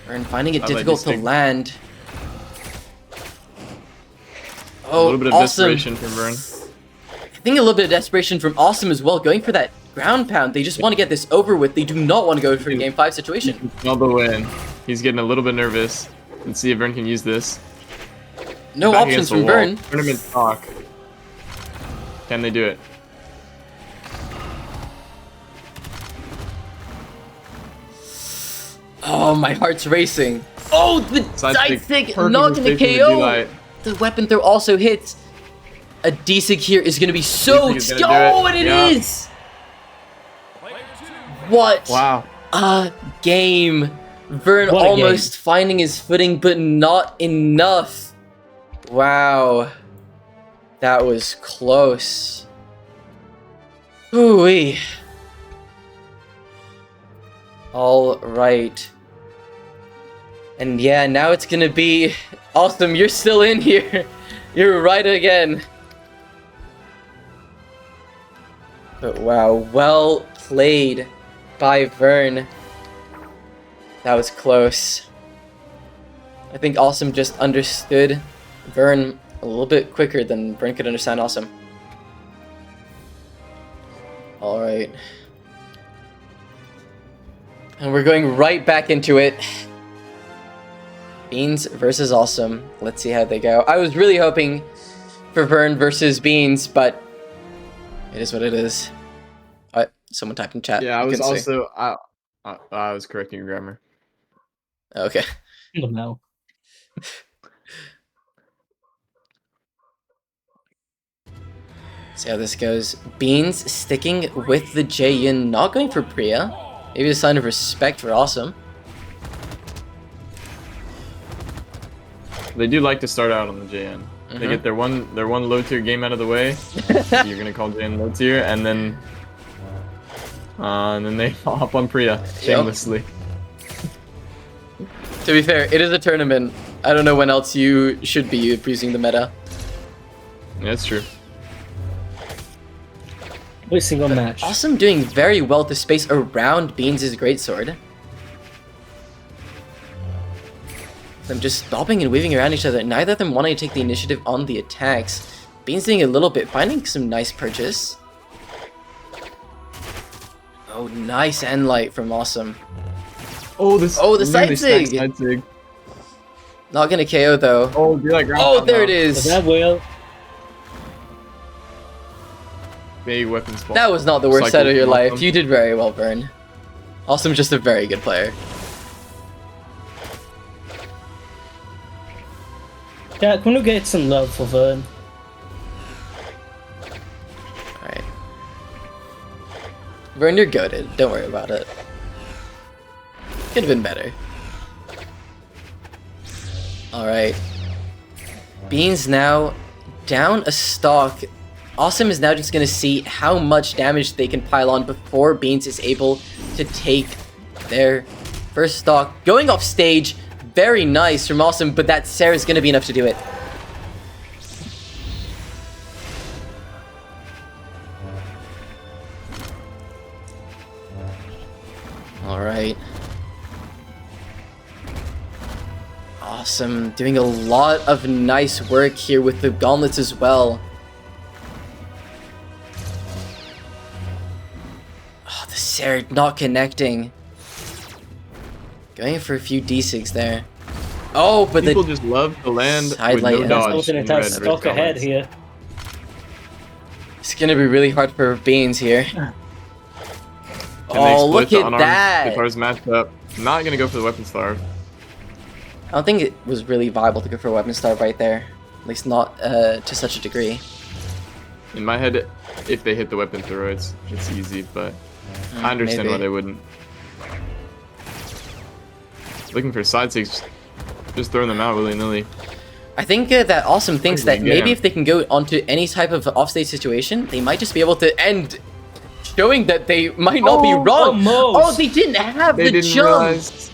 Vern Vern finding it I like difficult this to thing. land. A Oh, little bit of awesome. desperation from Vern. I think a little bit of desperation from Awesome as well, going for that ground pound. They just want to get this over with. They do not want to go for a game 5 situation. All the win. He's getting a little bit nervous. Let's see if Vern can use this. No Back options against the from wall. Vern. Tournament talk. Can they do it? Oh, my heart's racing. Oh, the side stick, not going to KO. The weapon throw also hits. A D-Sig here is going to be so... Oh, and it is! What Wow. a game. Vern What a almost finding his footing, but not enough. Wow. That was close. Ooh-wee. All right. And yeah, now it's gonna be Awesome. You're still in here. You're right again. But wow, well played by Vern. That was close. I think Awesome just understood Vern a little bit quicker than Vern could understand Awesome. Alright. And we're going right back into it. Beans versus Awesome. Let's see how they go. I was really hoping for Vern versus Beans, but it is what it is. Someone typed in chat. Yeah, I You was couldn't see. also I was correcting your grammar. Okay. Oh, no. See how this goes. Beans sticking with the J-In, not going for Priya. Maybe a sign of respect for Awesome. They do like to start out on the JN. They get their one low tier game out of the way. You're gonna call JN low tier, and then they hop on Priya shamelessly. To be fair, it is a tournament. I don't know when else you should be abusing the meta. Yeah, that's true. Every single match. Awesome doing very well to space around Beans' greatsword. Them just stopping and weaving around each other. Neither of them wanting to take the initiative on the attacks. Beans doing a little bit, finding some nice purchase. Oh, nice end light from Awesome. Oh, this. Oh, the side really stacked sig! Side sig. Not gonna KO though. Oh, do like ground Oh, pound there now. it is. That will. Big weapon spot. That was not the worst Cycle set of your from life. Awesome. You did very well, Vern. Awesome's just a very good player. Yeah, can we get some love for Vern? Alright. Vern, you're goated. Don't worry about it. Could have been better. Alright. Beans now down a stock. Awesome is now just going to see how much damage they can pile on before Beans is able to take their first stock. Going off stage, very nice from Awesome, but that Sarah's going to be enough to do it. Alright. Awesome, doing a lot of nice work here with the gauntlets as well. Oh, the Sarah not connecting. Going for a few D6s there. Oh, but People the just love to land Side with light no has dodge. Alternate in red has versus stock ahead gauntlets. here. it's gonna be really hard for Beans here. Can they Oh, split look the at unarmed that! guitars matchup? Not gonna go for the weapon starve. I don't think it was really viable to go for a weapon star right there. At least not to such a degree. In my head, if they hit the weapon throw, it's easy, but I understand why maybe. they wouldn't. Looking for side six, just throwing them out willy-nilly. I think that Awesome thinks that Yeah. maybe if they can go onto any type of offstage situation, they might just be able to end, showing that they might not be wrong. almost. Oh, they didn't have They the didn't jump. realize.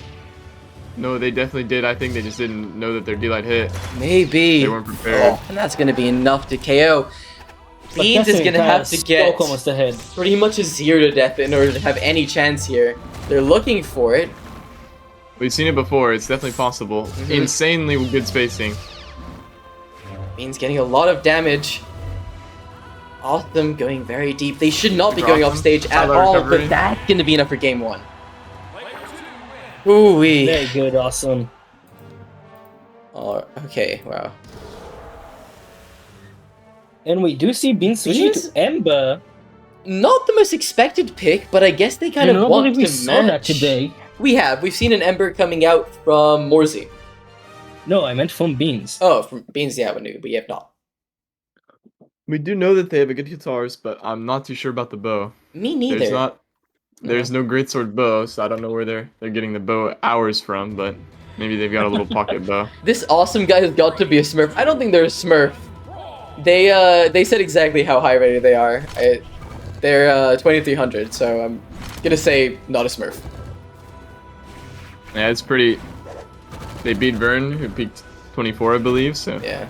No, they definitely did. I think they just didn't know that their D-light hit. Maybe. They weren't prepared. Oh, and that's going to be enough to KO. But Beans is definitely going to have to stock get almost ahead. pretty much a 0 to death in order to have any chance here. They're looking for it. We've seen it before. It's definitely possible. Insanely good spacing. Beans getting a lot of damage. Awesome going very deep. They should not be going off stage at all, but that's going to be enough for game 1. Ooh-wee. Very good, awesome. Oh, okay, wow. And we do see Beans switching Beans? to Ember. Not the most expected pick, but I guess they kind I of don't want believe we to saw that match. today. We've seen an Ember coming out from Morzy. No, I meant from Beans. Oh, from Beans, yeah, we have not. We do know that they have a good guitars, but I'm not too sure about the bow. Me neither. There's no greatsword bow, so I don't know where they're getting the bow hours from, but maybe they've got a little pocket bow. This awesome guy has got to be a Smurf. I don't think they're a Smurf. They said exactly how high rated they are. They're 2300, so I'm gonna say not a Smurf. Yeah, it's pretty. They beat Vern, who peaked 24, I believe. So Yeah.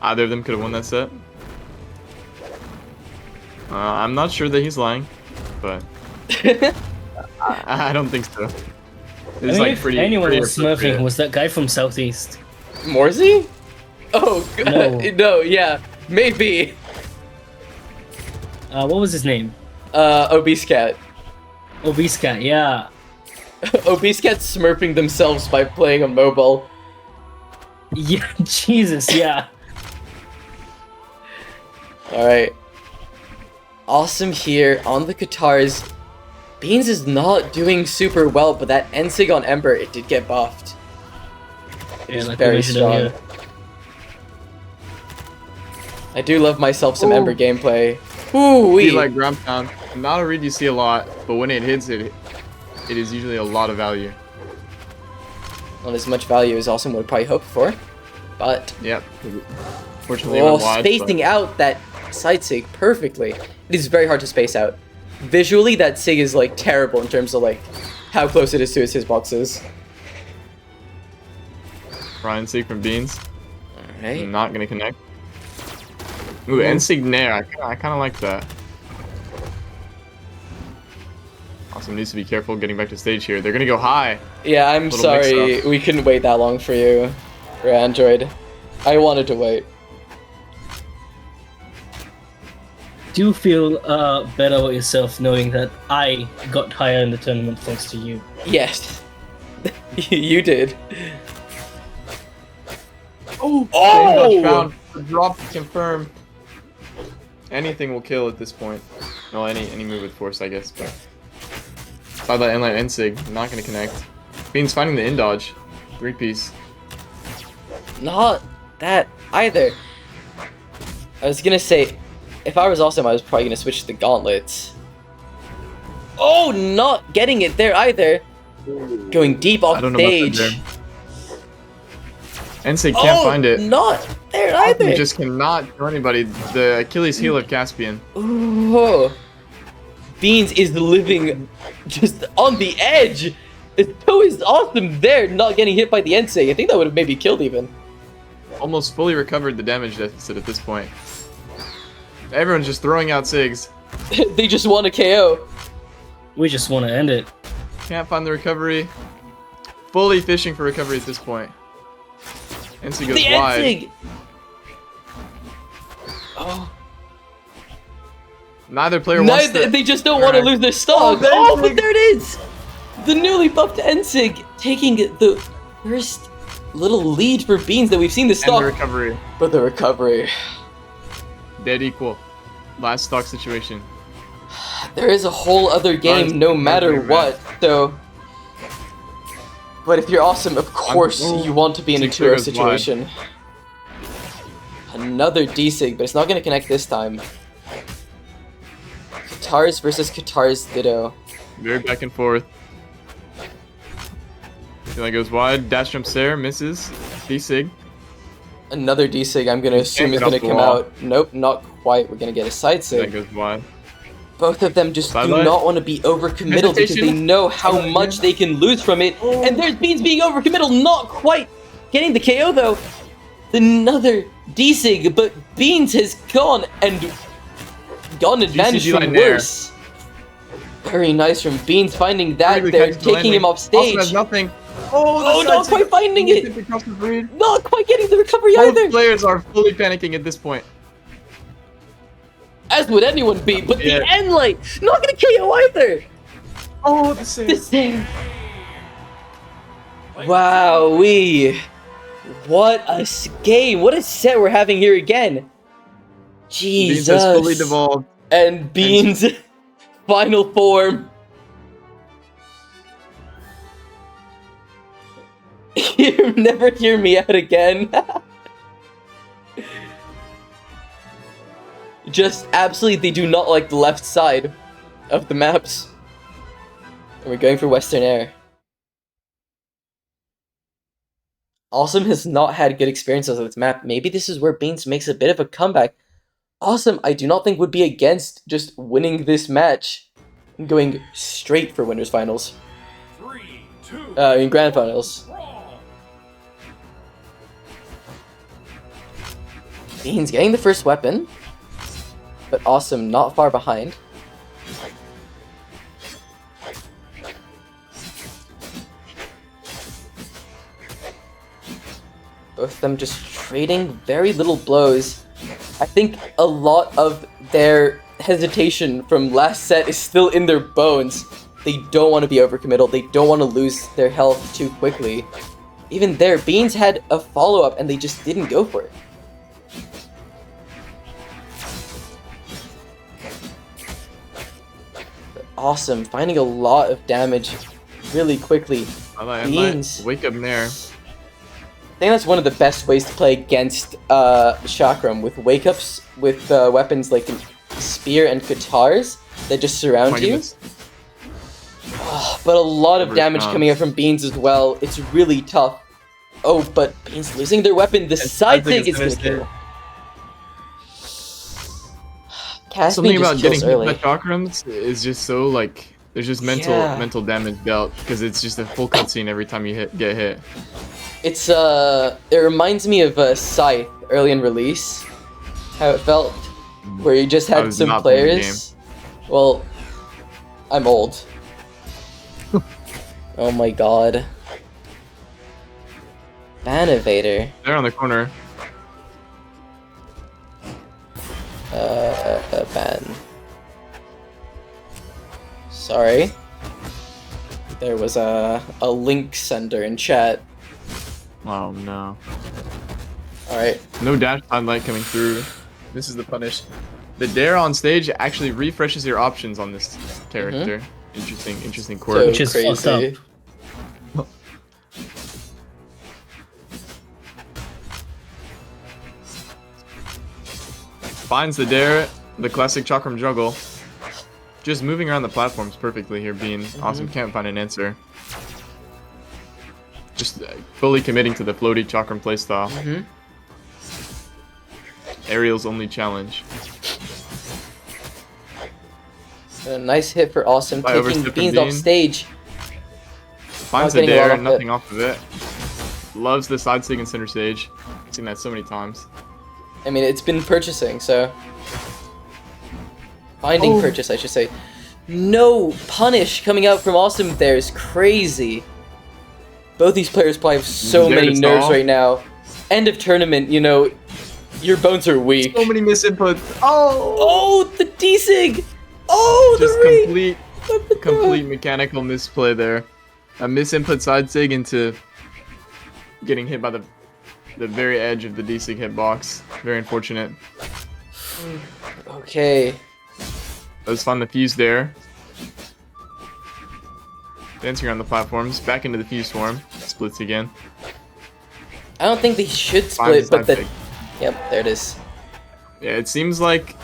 either of them could have won that set. I'm not sure that he's lying, but I don't think so. It's I mean, if anyone was smurfing, appropriate. was that guy from Southeast. Morzy? Oh, No. no, yeah, maybe. What was his name? Obese Cat. Obese Cat, yeah. Obese Cat's smurfing themselves by playing on mobile. Yeah, Jesus, yeah. Alright. Awesome here on the guitars. Beans is not doing super well, but that Ensig on Ember, it did get buffed. It is like very we mentioned strong. earlier. I do love myself some Ooh. Ember gameplay. Ooh, Be like ground pound. Not a read you see a lot, but when it hits it is usually a lot of value. Not as much value as Awesome would probably hope for, but Yep. Fortunately, it went wide, spacing out that side sig perfectly. It is very hard to space out. Visually, that sig is like terrible in terms of like how close it is to his hitboxes. Ryan Sig from Beans. Alright. Not gonna connect. Ooh, Ensig Nair. I kind of like that. Awesome needs to be careful getting back to stage here. They're gonna go high. Yeah, I'm Little sorry mix-up. we couldn't wait that long for you, for Android. I wanted to wait. Do you feel better about yourself knowing that I got higher in the tournament thanks to you? Yes. You did. Oh! Oh! Found. The drop to confirm. Anything will kill at this point. Well, any move with force, I guess, but... Side light, end light, Ensig. Not gonna connect. Beans finding the in dodge. 3-piece. Not that either. I was gonna say, if I was Awesome, I was probably gonna switch to the gauntlets. Oh, not getting it there either. Going deep off I don't know about that stage. there. Ensig can't find it. Not there either. He just cannot kill anybody. The Achilles heel of Caspian. Ooh. Beans is living just on the edge. So is Awesome there, not getting hit by the Ensig. I think that would have maybe killed even. Almost fully recovered the damage deficit at this point. Everyone's just throwing out SIGs. They just want a KO. We just want to end it. Can't find the recovery. Fully fishing for recovery at this point. Ensig goes The wide. Ensig! Oh. Neither player wants to... They just don't want to lose their stock. Oh, but there it is! The newly buffed Ensig taking the first little lead for Beans that we've seen the And stock. the recovery. But the recovery. Dead equal. Last stock situation. There is a whole other game no matter what, so... But if you're Awesome, of course you want to be in a 2-0 situation. Another D-Sig, but it's not going to connect this time. Katars versus Katars Ditto. Very back and forth. That goes wide. Dash jumps there. Misses. D-Sig. Another D-Sig I'm going to assume is get going off to the come wall. out. Nope, not quite. We're going to get a side That Sig. goes wide. Both of them just Side do light. not want to be overcommittal because they Hesitation. know how much they can lose from it. And there's Beans being overcommittal, not quite getting the KO though. Another D-Sig, but Beans has gone advantage GCG from line there. worse. Very nice from Beans finding that Really there, catches the taking him landing. off stage. Also has nothing. Oh, the not side quite stick finding it. tipped across the bridge. Not quite getting the recovery Both either. players are fully panicking at this point. As would anyone be, but Yeah. the end light not gonna KO either. Oh, the save. The same. Wowee. What a game. What a set we're having here again. Beans Jesus. has fully devolved. And Beans' final form. You never hear me out again. Just absolutely, they do not like the left side of the maps. And we're going for Western Air. Awesome has not had good experiences with this map. Maybe this is where Beans makes a bit of a comeback. Awesome, I do not think would be against just winning this match and going straight for winners finals. 3, 2, In grand finals. brawl. Beans getting the first weapon, but Awesome not far behind. Both of them just trading very little blows. I think a lot of their hesitation from last set is still in their bones. They don't want to be overcommittal. They don't want to lose their health too quickly. Even there, Beans had a follow-up and they just didn't go for it. Awesome, finding a lot of damage really quickly. I might Beans. wake up there. I think that's one of the best ways to play against Chakram, with wake-ups with weapons like spear and guitars that just surround My you. goodness. But a lot of Over damage time. coming out from Beans as well. It's really tough. Oh, but Beans losing their weapon. The side think thing is it's gonna gonna kill. Caspian Something just about getting kills early. hit by chakrams is just so like there's just mental damage dealt because it's just a full cutscene every time you get hit. It's it reminds me of Scythe early in release, how it felt, where you just I had was some not playing the players. Well, I'm old. Oh my god. Banovator. They're on the corner. Ban. Sorry. There was a link sender in chat. Oh no. Alright. No dash time light coming through. This is the punish. The dare on stage actually refreshes your options on this character. Interesting quirk. So Which is fucked crazy. up. Finds the dare, the classic chakram juggle. Just moving around the platforms perfectly here, being awesome. Can't find an answer. Just fully committing to the floaty chakram playstyle. Ariel's only challenge. A nice hit for Awesome, By taking overstepping Beans off Bean. stage. Finds Not the getting a lot dare, off nothing off of it. Loves the side stick and center stage. Seen that so many times. I mean, it's been purchasing, so... Finding purchase, I should say. No punish coming out from Awesome there is crazy. Both these players probably have so Dare many to nerves stall. right now. End of tournament, you know, your bones are weak. So many misinputs. Oh! Oh, the desig! Oh, Just the complete, complete mechanical misplay there. A misinput side sig into getting hit by the very edge of the desig hitbox. Very unfortunate. Okay. Let's find the fuse there. Dancing around the platforms, back into the fuse form. Splits again. I don't think they should Finds split, the but side the... sig. Yep, there it is. Yeah, it seems like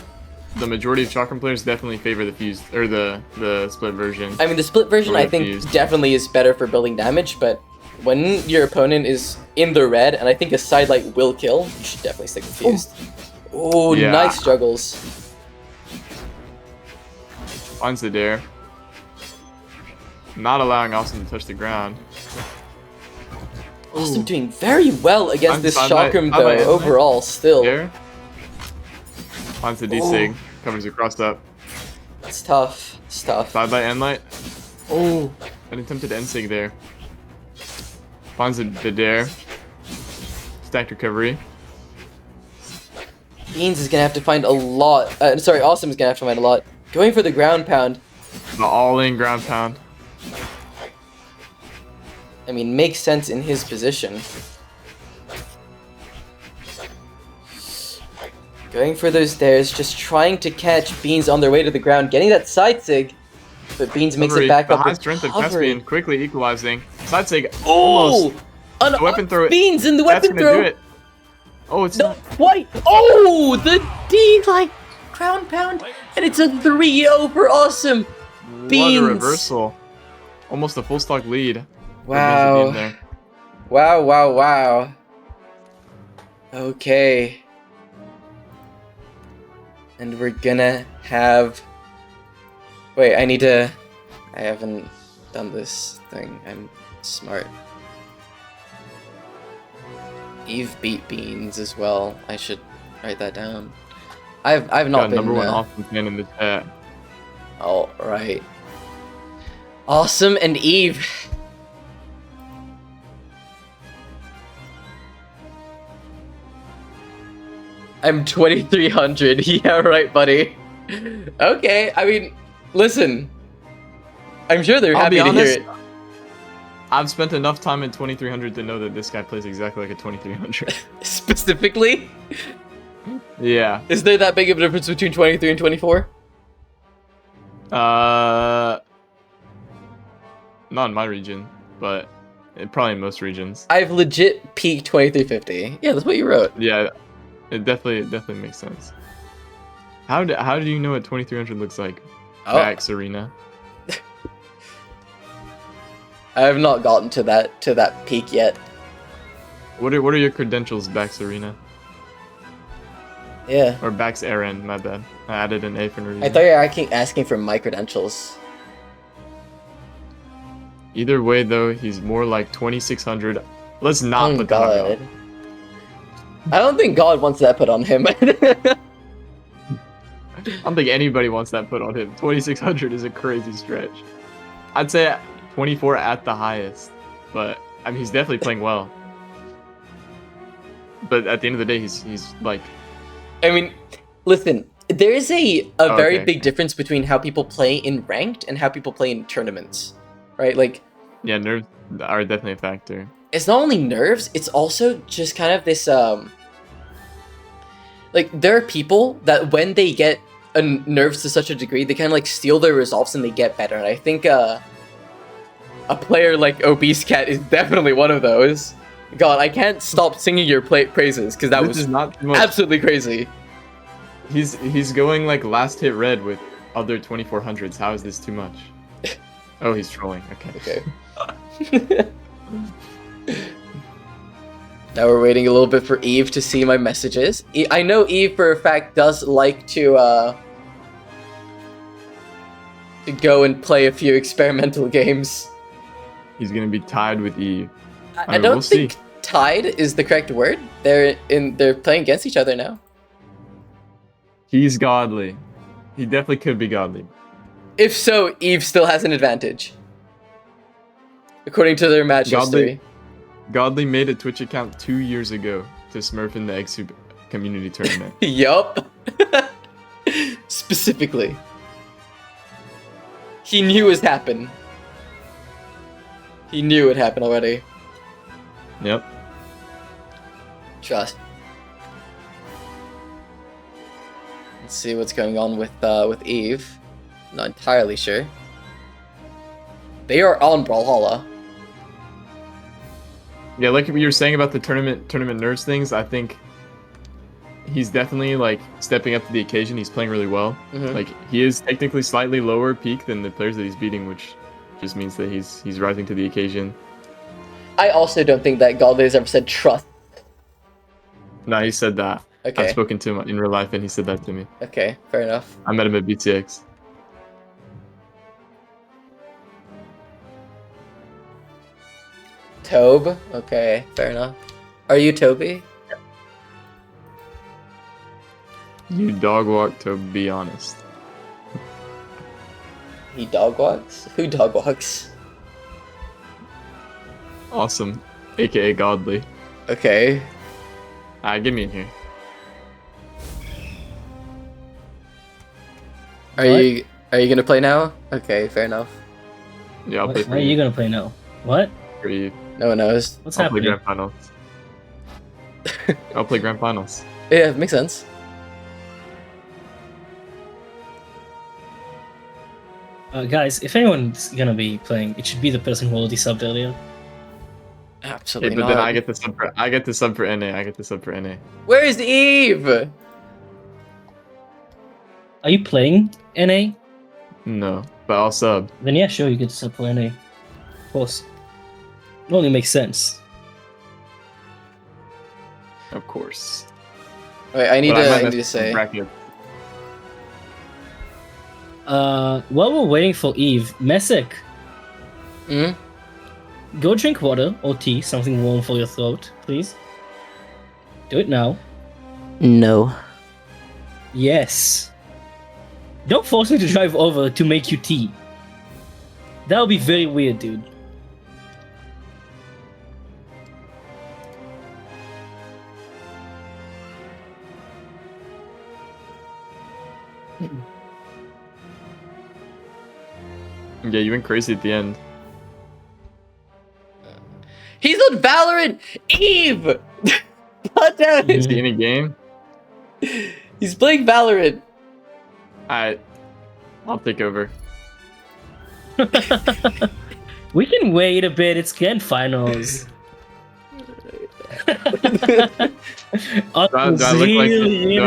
the majority of Chakram players definitely favor the fuse or the split version. I mean, the split version, I think, Refused. definitely is better for building damage, but when your opponent is in the red, and I think a sidelight will kill, you should definitely stick with fused. Oh, Yeah. nice juggles. Finds the dare. Not allowing Austin to touch the ground. Awesome doing very well against I'm this sidelight- Chakram, sidelight, though, isn't it? overall, still. Dare. Finds the desig. Covers it crossed up. It's tough. It's tough. Side by end light. Oh, an attempted end sig there. Finds the dare. Stacked recovery. Beans is gonna have to find a lot. Sorry, Awesome is gonna have to find a lot. Going for the ground pound. The all-in ground pound. I mean, makes sense in his position. Going for those dares, just trying to catch Beans on their way to the ground, getting that side sig, but Beans makes it back the up high with strength of recovery. Caspian quickly equalizing. Side sig. Oh! Almost. The weapon throw. Beans in the That's weapon gonna do throw! it. Oh, it's No, not. why? Oh! The D, like, ground pound, and it's a 3-0 for Awesome! Beans! What a reversal. Almost a full stock lead. for Wow. Beans at the end there. Wow, wow, wow. Okay. And we're gonna have... Wait, I haven't done this thing. I'm smart. Eve beat Beans as well. I should write that down. I've not Got been... number one awesome fan in the chat. Alright. Awesome and Eve. I'm 2300. Yeah, right, buddy. Okay, I mean, listen. I'm sure they're I'll happy be to honest, hear it. I've spent enough time in 2300 to know that this guy plays exactly like a 2300. Specifically? Yeah. Is there that big of a difference between 23 and 24? Not in my region, but probably in most regions. I've legit peaked 2350. Yeah, that's what you wrote. Yeah, it definitely makes sense. How do you know what 2300 looks like? Oh. Max Arena. I have not gotten to that peak yet. What are your credentials, Bax Arena? Yeah. Or Bax Aaron, my bad. I added an A for no reason. I thought you were asking for my credentials. Either way, though, he's more like 2600. Let's not put that on God. him. I don't think God wants that put on him. I don't think anybody wants that put on him. 2600 is a crazy stretch. I'd say 24 at the highest, but I mean he's definitely playing well. But at the end of the day, he's like. I mean, listen, there is a very okay. big difference between how people play in ranked and how people play in tournaments, right? Like, Yeah, nerves are definitely a factor. it's not only nerves, it's also just kind of this, like, there are people that when they get nerves to such a degree, they kind of, like, steal their resolves and they get better. And I think, a player like Obese Cat is definitely one of those. God, I can't stop singing your praises, because that This was is not too much. absolutely crazy. He's going like last hit red with other 2400s. How is this too much? Oh, he's trolling. Okay. Okay. Now we're waiting a little bit for Eve to see my messages. I know Eve for a fact does like to go and play a few experimental games. He's gonna be tied with Eve. I don't we'll think see. tied is the correct word. They're playing against each other now. He's godly. He definitely could be godly. If so, Eve still has an advantage. According to their match history. Godly made a Twitch account 2 years ago to Smurf in the Eggsoup community tournament. Yup. Specifically. He knew it would happen. He knew it happened already. Yep. Trust. Let's see what's going on with Eve. Not entirely sure. They are on Brawlhalla. Yeah, like you were saying about the tournament nerves things, I think he's definitely like stepping up to the occasion. He's playing really well. Mhm. Like he is technically slightly lower peak than the players that he's beating, which just means that he's rising to the occasion. I also don't think that Galde's ever said trust. No, he said that. Okay. I've spoken to him in real life, and he said that to me. Okay, fair enough. I met him at BTX. Tobe? Okay, fair enough. Are you Toby? You dog walk, to be honest. He dog walks? Who dog walks? Awesome. AKA Godly. Okay. Get me in here. Are you gonna play now? Okay, fair enough. Yeah, I'll play Why for are you you. gonna play now? What? For you. No one knows. What's I'll play happening? Grand Finals. I'll play Grand Finals. Yeah, makes sense. Guys, if anyone's gonna be playing, it should be the person who already subbed earlier. Okay, Absolutely but not. then I get the sub for NA. I get the sub for NA. Where's Eve? Are you playing NA? No, but I'll sub. Then yeah, sure, you get to sub for NA. Of course. It only makes sense. Of course. Wait, I need But might to mess with say. bracket. While we're waiting for Eve, Messick, Hmm? go drink water or tea, something warm for your throat, please. Do it now. No. Yes. Don't force me to drive over to make you tea. That would be very weird, dude. Yeah, you went crazy at the end. He's on Valorant! Eve! God damn Is it! he in a game? He's playing Valorant. I'll take over. We can wait a bit, it's grand finals. Do I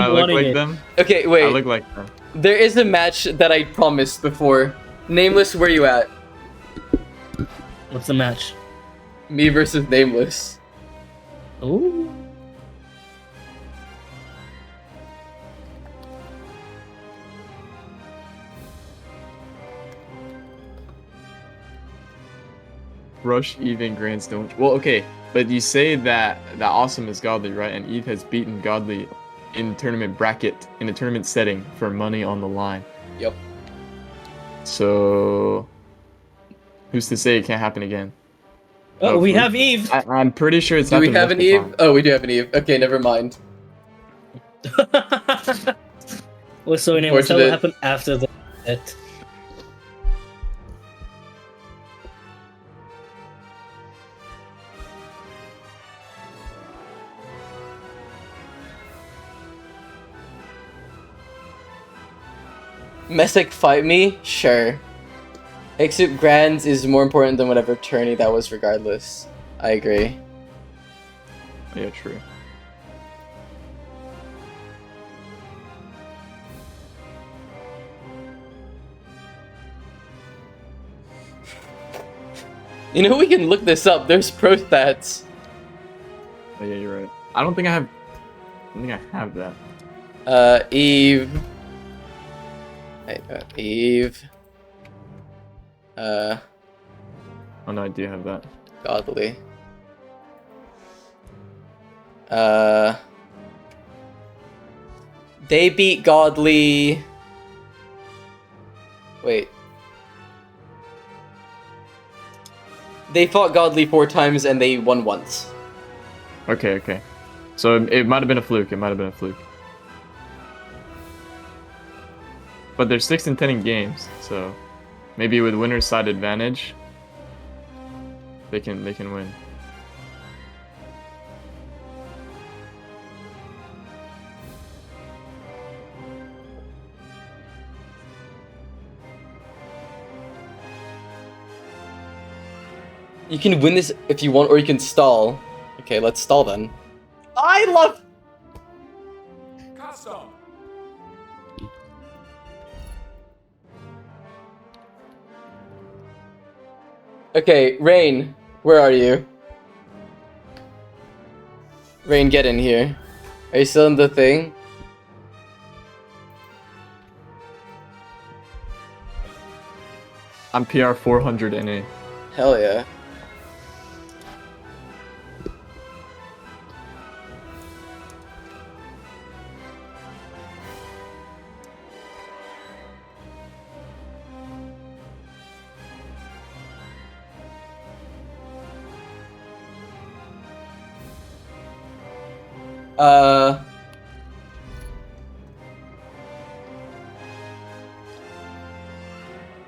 look like them? Okay, I wait. look like them. There is a match that I promised before. Nameless, where you at? What's the match? Me versus Nameless. Ooh. Rush, Eve, and Grants don't. Well, okay, but you say that Awesome is Godly, right? And Eve has beaten Godly in tournament bracket in a tournament setting for money on the line. Yep. So, who's to say it can't happen again? Oh, we Hopefully. have Eve! I'm pretty sure it's Do we happened have an multiple Eve? times. Oh, we do have an Eve. Okay, never mind. Well, so anyway, what's that Unfortunate. will happen after that? Messick fight me? Sure. Eggsoup Grands is more important than whatever tourney that was regardless. I agree. Yeah, true. You know, we can look this up. There's pro stats. Oh, yeah, you're right. I don't think I have that. Eve. Eve. Oh no, I do have that. Godly. They beat Godly. Wait. They fought Godly 4 times and they won once. Okay. So it might have been a fluke. But they're 6-10 in games, so maybe with winner's side advantage, they can win. You can win this if you want, or you can stall. Okay, let's stall then. I love. Custom. Okay, Rain, where are you? Rain, get in here. Are you still in the thing? I'm PR 400 NA. Hell yeah.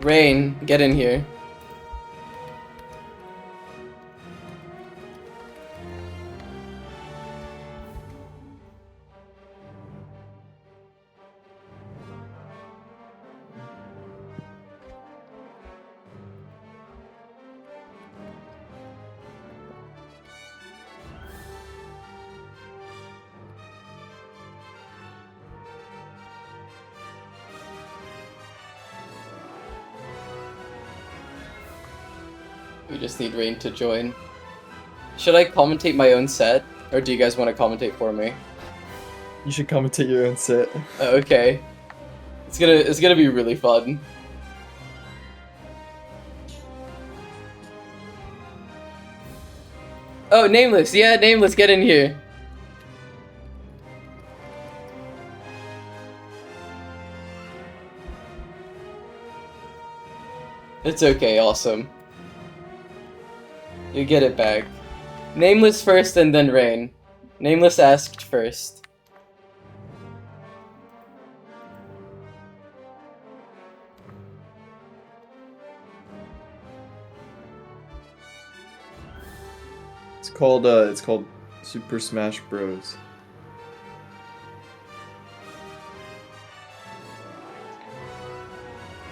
Rain, get in here. We just need Rain to join. Should I commentate my own set, or do you guys want to commentate for me? You should commentate your own set. Oh, okay. It's gonna be really fun. Oh, Nameless. Yeah, Nameless, get in here. It's okay, awesome. You get it back. Nameless first and then Rain. Nameless asked first. It's called Super Smash Bros.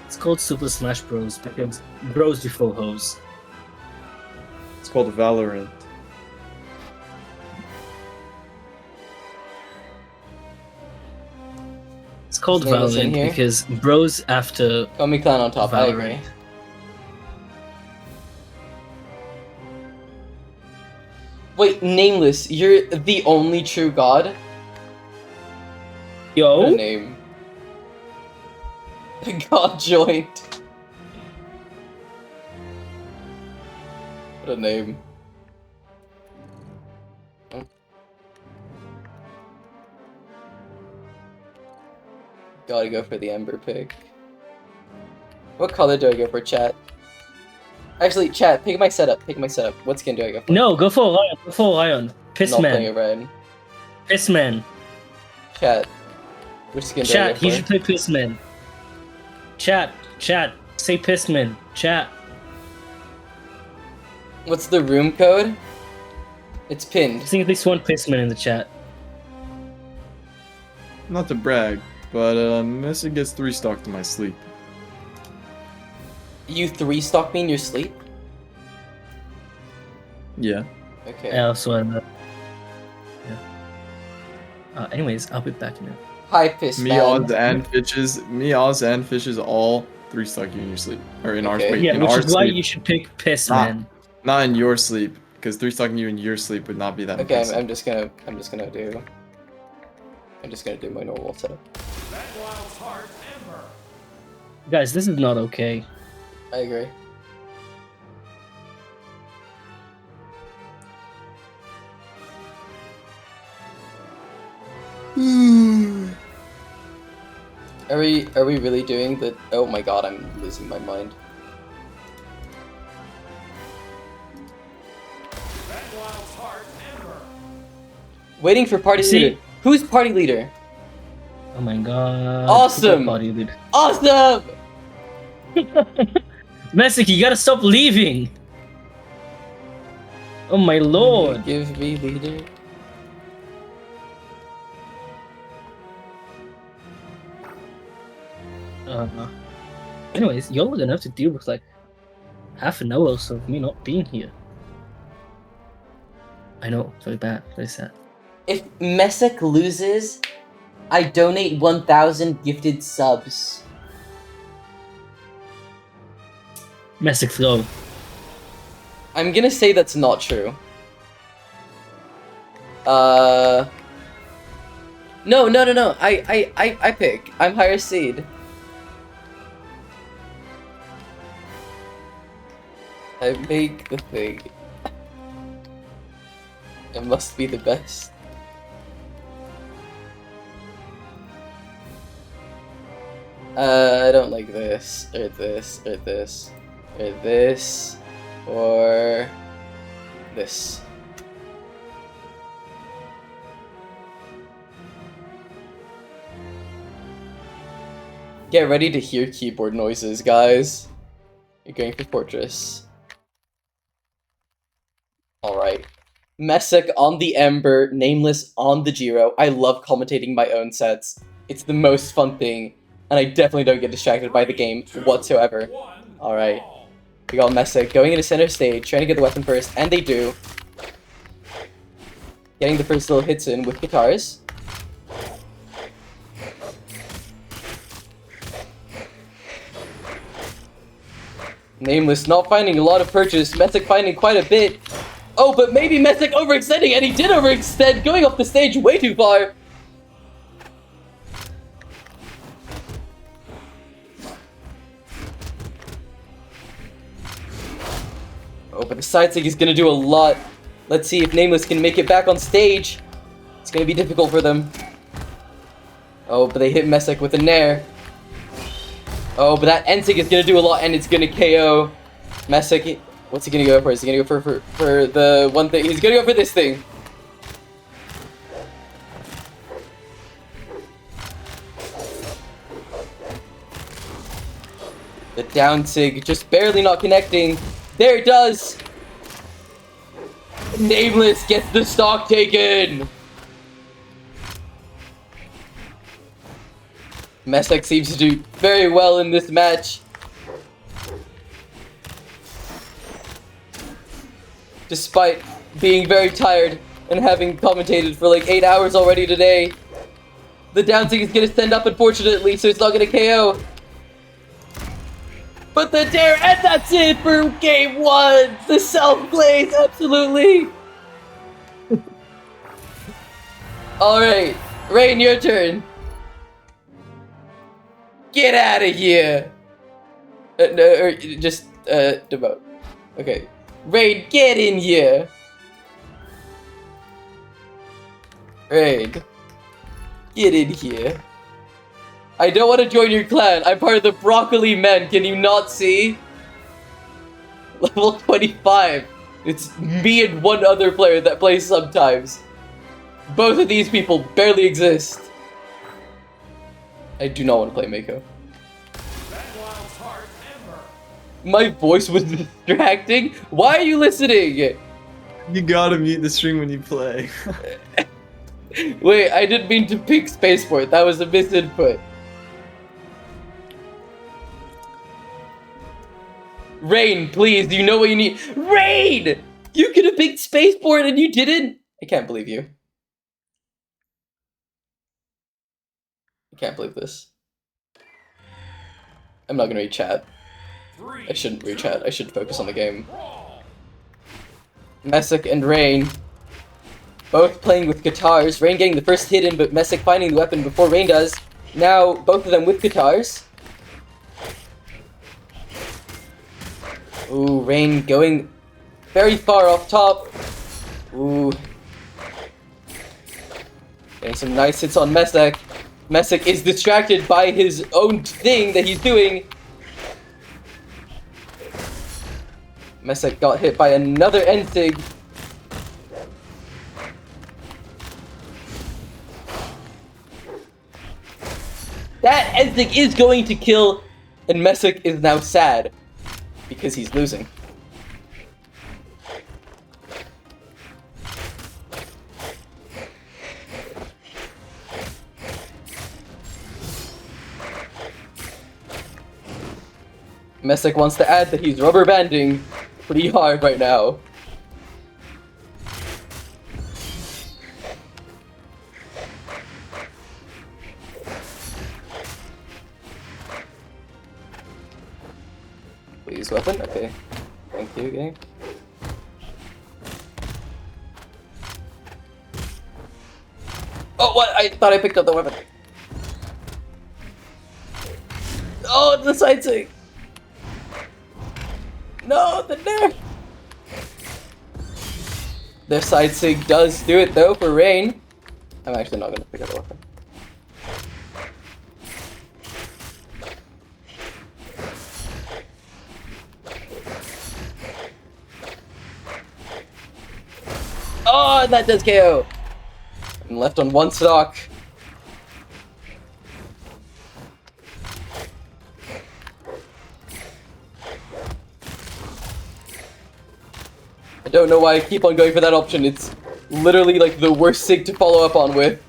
It's called Super Smash Bros. Because bros before hoes. It's called Valorant. It's called His name is in Valorant here? because bros after Call me Clown on top, I agree. Valorant. Wait, Nameless, you're the only true god? What a Yo, name. God joined. What a name. Gotta go for the Ember pick. What color do I go for, chat? Actually, chat, pick my setup. Pick my setup. What skin do I go for? no, go for Lion. Go for Lion. I'm not playing Pissman. it red. Pissman. Chat. Which skin do I Chat. go He for? should play Pissman. Chat. Say Pissman. Chat. What's the room code? It's pinned. I think at least one Pissman in the chat. Not to brag, but Messi gets 3 stock to my sleep. You 3-stock me in your sleep? Yeah. Okay. I also yeah. Anyways, I'll be back in a minute. Hi, piss Me, man. Oz, and Fishes all 3 stock you in your sleep. Or in our Okay. wait, Yeah, in which our is why sleep. you should pick Pissman. Not in your sleep, because 3 stocking you in your sleep would not be that Okay, impressive. I'm just gonna do my normal setup. That wild's heart, Ember. Guys, this is not okay. I agree. Are we really doing the? Oh my god, I'm losing my mind. That wild's heart, Ember. Waiting for party See? leader. Who's party leader? Oh my god. Awesome! Body, dude. Awesome! Messick, you gotta stop leaving! Oh my lord! Give me leader. Anyways, y'all are gonna have to deal with like half an hour or so of me not being here. I know, very bad, very sad. If Messick loses, I donate 1,000 gifted subs. Messick, go. I'm gonna say that's not true. No. I pick. I'm higher seed. I make the thing. It must be the best. I don't like this, or this, or this, or this, or this. Get ready to hear keyboard noises, guys. You're going for Fortress. Alright. Messick on the Ember, Nameless on the Giro. I love commentating my own sets. It's the most fun thing, and I definitely don't get distracted by the game whatsoever. Alright. We got Messick going into center stage, trying to get the weapon first, and they do. Getting the first little hits in with guitars. Nameless not finding a lot of purchase, Messick finding quite a bit. Oh, but maybe Messick overextending, and he did overextend, going off the stage way too far. Oh, but the side stick is gonna do a lot. Let's see if Nameless can make it back on stage. It's gonna be difficult for them. Oh, but they hit Messick with a nair. Oh, but that end stick is gonna do a lot, and it's gonna KO Messick. What's he gonna go for? Is he gonna go for the one thing? He's gonna go for this thing. The down sig just barely not connecting. There it does! Nameless gets the stock taken! Messick seems to do very well in this match. Despite being very tired and having commentated for like 8 hours already today. The down sig is gonna stand up unfortunately, so it's not gonna KO. But the dare, and that's it for game 1! The self-plays, absolutely! Alright, Rain, your turn. Get out of here! No, or just, devote. Okay. Rain, get in here! Rain. Get in here. I don't want to join your clan. I'm part of the Broccoli Men. Can you not see? Level 25. It's me and one other player that plays sometimes. Both of these people barely exist. I do not want to play Mako. My voice was distracting? Why are you listening? You gotta mute the stream when you play. Wait, I didn't mean to pick Spaceport. That was a misinput. Rain, please, do you know what you need? Rain! You could have picked Spaceport and you didn't? I can't believe you. I can't believe this. I'm not gonna read chat. I shouldn't read chat. I should focus on the game. Messick and Rain both playing with guitars. Rain getting the first hit in, but Messick finding the weapon before Rain does. Now, both of them with guitars. Ooh, Rain going very far off top. Ooh. Getting some nice hits on Messick. Messick is distracted by his own thing that he's doing. Messick got hit by another N-Sig. That N-Sig is going to kill, and Messick is now sad because he's losing. Messick wants to add that he's rubber banding pretty hard right now. Please weapon? Okay. Thank you, game. Oh, what? I thought I picked up the weapon. Oh, the side sig! No, the nerf! Their side sig does do it though for Rain. I'm actually not gonna pick up the weapon. Oh, that does KO! I'm left on one stock. don't know why I keep on going for that option. It's literally like the worst sig to follow up on with.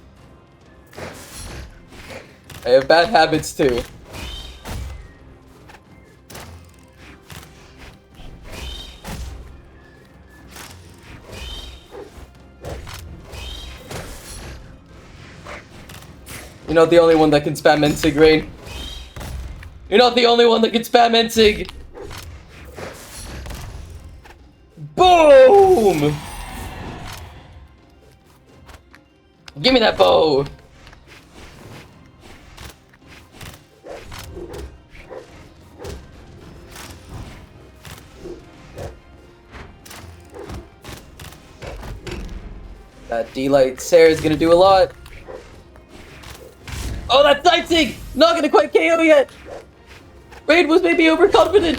I have bad habits too. You're not the only one that can spam Ensig, Rain. You're not the only one that can spam Ensig. Boom! Give me that bow. That D-Light Sarah is gonna do a lot. Oh, that side sig! Not gonna quite KO yet! Raid was maybe overconfident!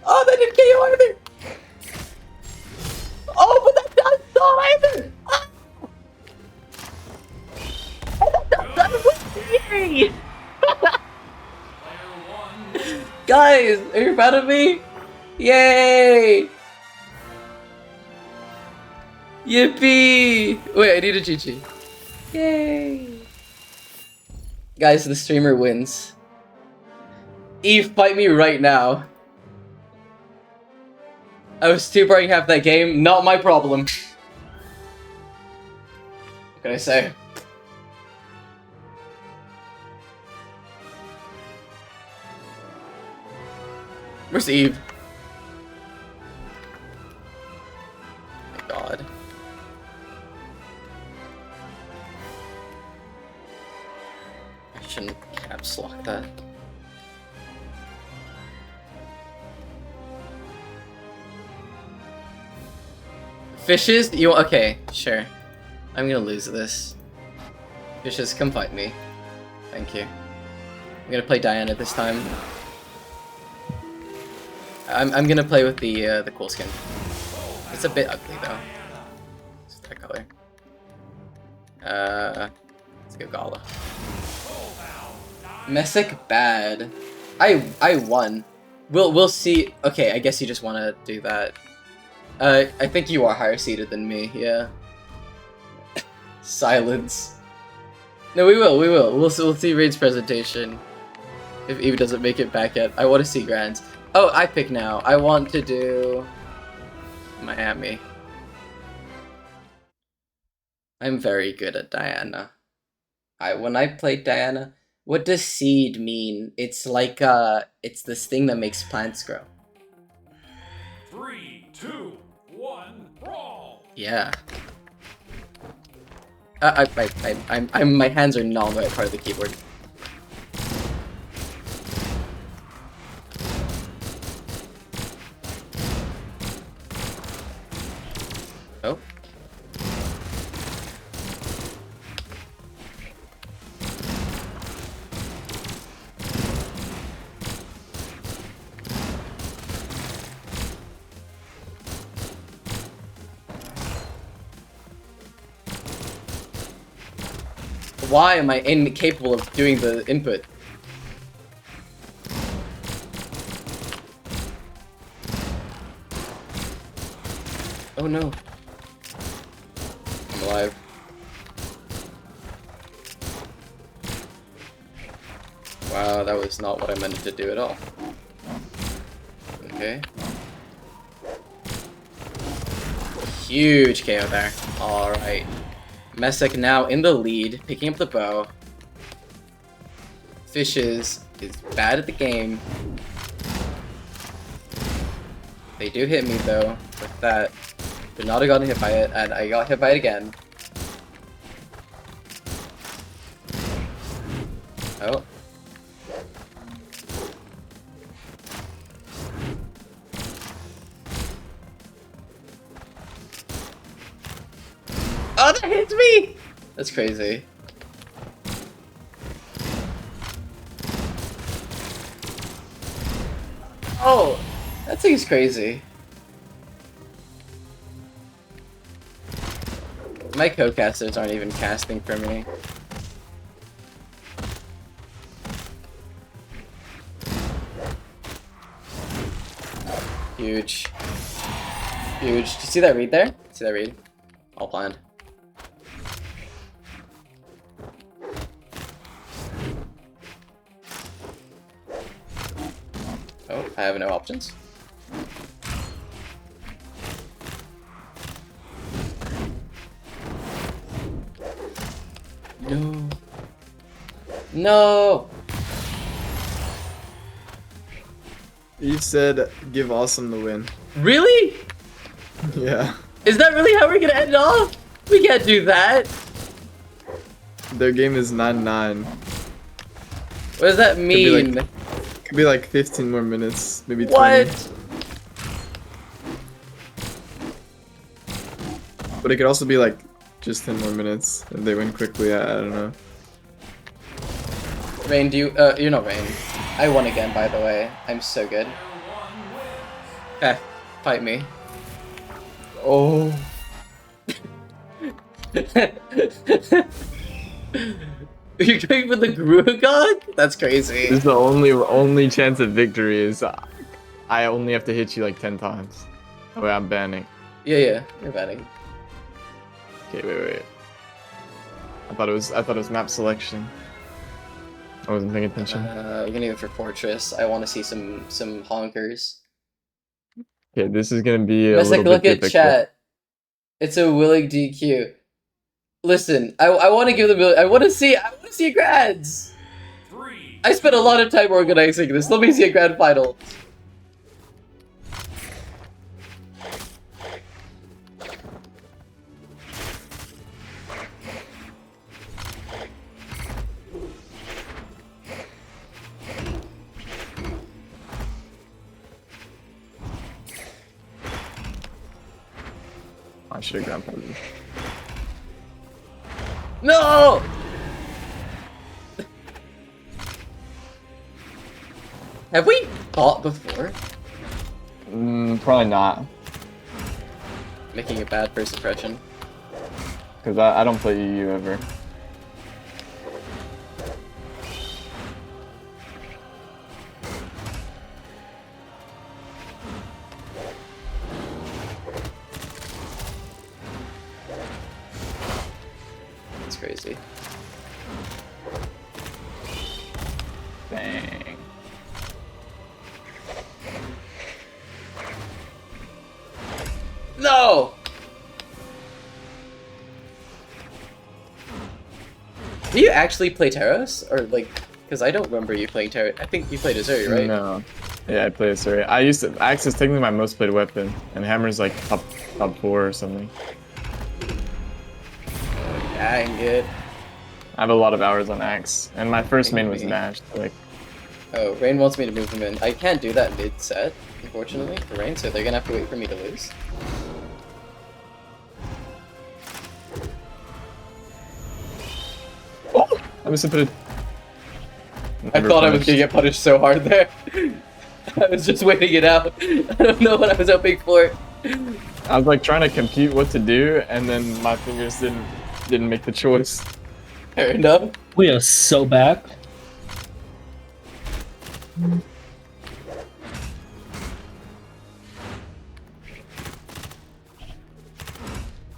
Oh, that didn't KO either! Oh, but that does not either! Ah! That yay! Guys, are you proud of me? Yay! Yippee! Wait, I need a GG. Yay! Guys, the streamer wins. Eve, fight me right now. I was too boring half that game. Not my problem. What can I say? Where's Eve? Oh my god. I shouldn't caps lock that. Fishes? You okay, sure. I'm gonna lose this. Fishes, come fight me. Thank you. I'm gonna play Diana this time. I'm gonna play with the cool skin. It's a bit ugly though. It's that color. Let's go Gala. Messick bad. I won. We'll see. Okay, I guess you just want to do that. I think you are higher seated than me. Yeah. Silence. No, we will. We'll see Raid's presentation. If Eve doesn't make it back yet, I want to see Grants. Oh, I pick now. I want to do Miami. I'm very good at Diana. When I played Diana, what does seed mean? It's like it's this thing that makes plants grow. 3, 2, 1, brawl! Yeah. My hands are not on the right part of the keyboard. Oh. Why am I incapable of doing the input? Oh no. I'm alive. Wow, that was not what I meant to do at all. Okay. Huge KO there. Alright. Messick now in the lead, picking up the bow. Fishes is bad at the game. They do hit me though, with that. Did not have gotten hit by it, and I got hit by it again. Oh. Oh, that hits me! That's crazy. Oh, that thing's crazy. My co-casters aren't even casting for me. Huge. Huge. Did you see that read there? See that read? All planned. Oh, I have no options. No. No! You said give Awesome the win. Really? Yeah. Is that really how we're gonna end it off? We can't do that. Their game is 9-9. What does that mean? Could be like 15 more minutes, maybe 20. What? But it could also be like just 10 more minutes if they win quickly. I don't know. Rain, do you, you're not Rain. I won again, by the way. I'm so good. Eh, fight me. Oh. You're going for the Gruagog? That's crazy. This is the only chance of victory is I only have to hit you like 10 times. Oh wait, I'm banning. Yeah, you're betting. Okay, wait. I thought it was map selection. I wasn't paying attention. We're gonna go for Fortress. I want to see some honkers. Okay, this is gonna be a Messick, little look bit at difficult. chat. It's a willing DQ. Listen, I want to give them. I want to see grads. 3, I spent a lot of time organizing this. Let me see a grand final. I should have grabbed it. No! Have we fought before? Probably not, Making a bad first impression. because I don't play EU ever. That's crazy. Dang. No! Do you actually play Taros? Or like, because I don't remember you playing Taros. I think you played Azuri, right? No. Yeah, I play Azuri. Axe is technically my most played weapon, and Hammer's like top 4 or something. Dang it. I have a lot of hours on Axe, and my first main was Nash. Like, Oh, Rain wants me to move him in. I can't do that mid-set, unfortunately, for Rain, so they're gonna have to wait for me to lose. I was put it. I thought I was gonna get punished so hard there. I was just waiting it out. I don't know what I was hoping for. I was like trying to compute what to do, and then my fingers didn't make the choice. Fair enough. We are so back.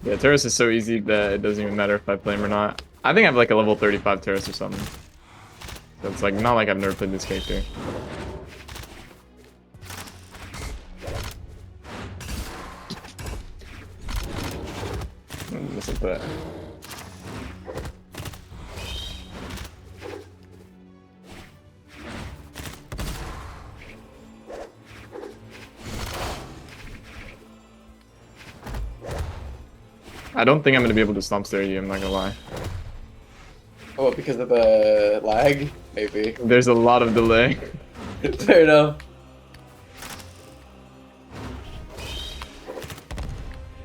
Yeah, Terrace is so easy that it doesn't even matter if I play him or not. I think I have like a level 35 Terrace or something. So it's like not like I've never played this character. This is that. I don't think I'm gonna be able to stomp stare you, I'm not gonna lie. Oh, because of the lag? Maybe. There's a lot of delay. Fair enough.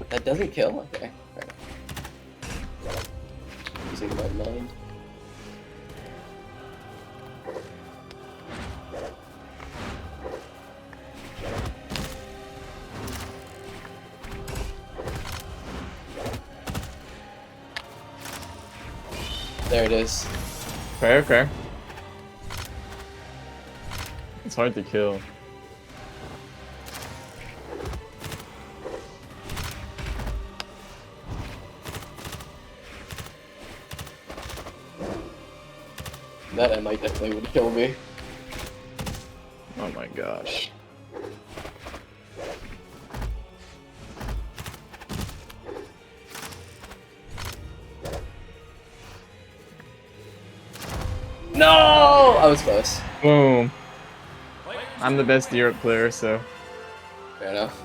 That doesn't kill? Okay. Fair enough. Using my mind. There it is. Fair. It's hard to kill. That I might definitely would kill me. Oh my gosh. No! I was close. Boom. I'm the best Europe player, so. Fair enough.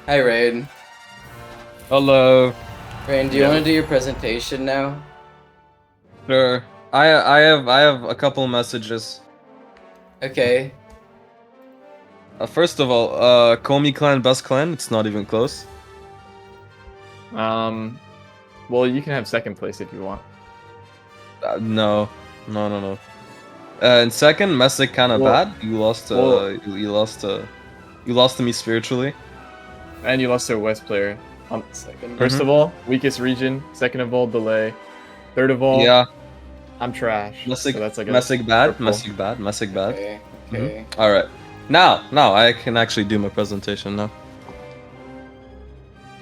Hi, Rain. Hello. Rain, do you Yeah. want to do your presentation now? Sure. I have a couple messages. Okay. First of all, Komi clan best clan. It's not even close. Well, you can have second place if you want. No. And second, Messick kind of Well- bad. You lost. well- You lost to me spiritually. And you lost to a West player. Second. First of all, weakest region. Second of all, delay. Third of all, Yeah. I'm trash. Messick. So that's like a Messick bad. purple. Messick bad. Messick bad. Okay. Okay. All right. Now I can actually do my presentation now.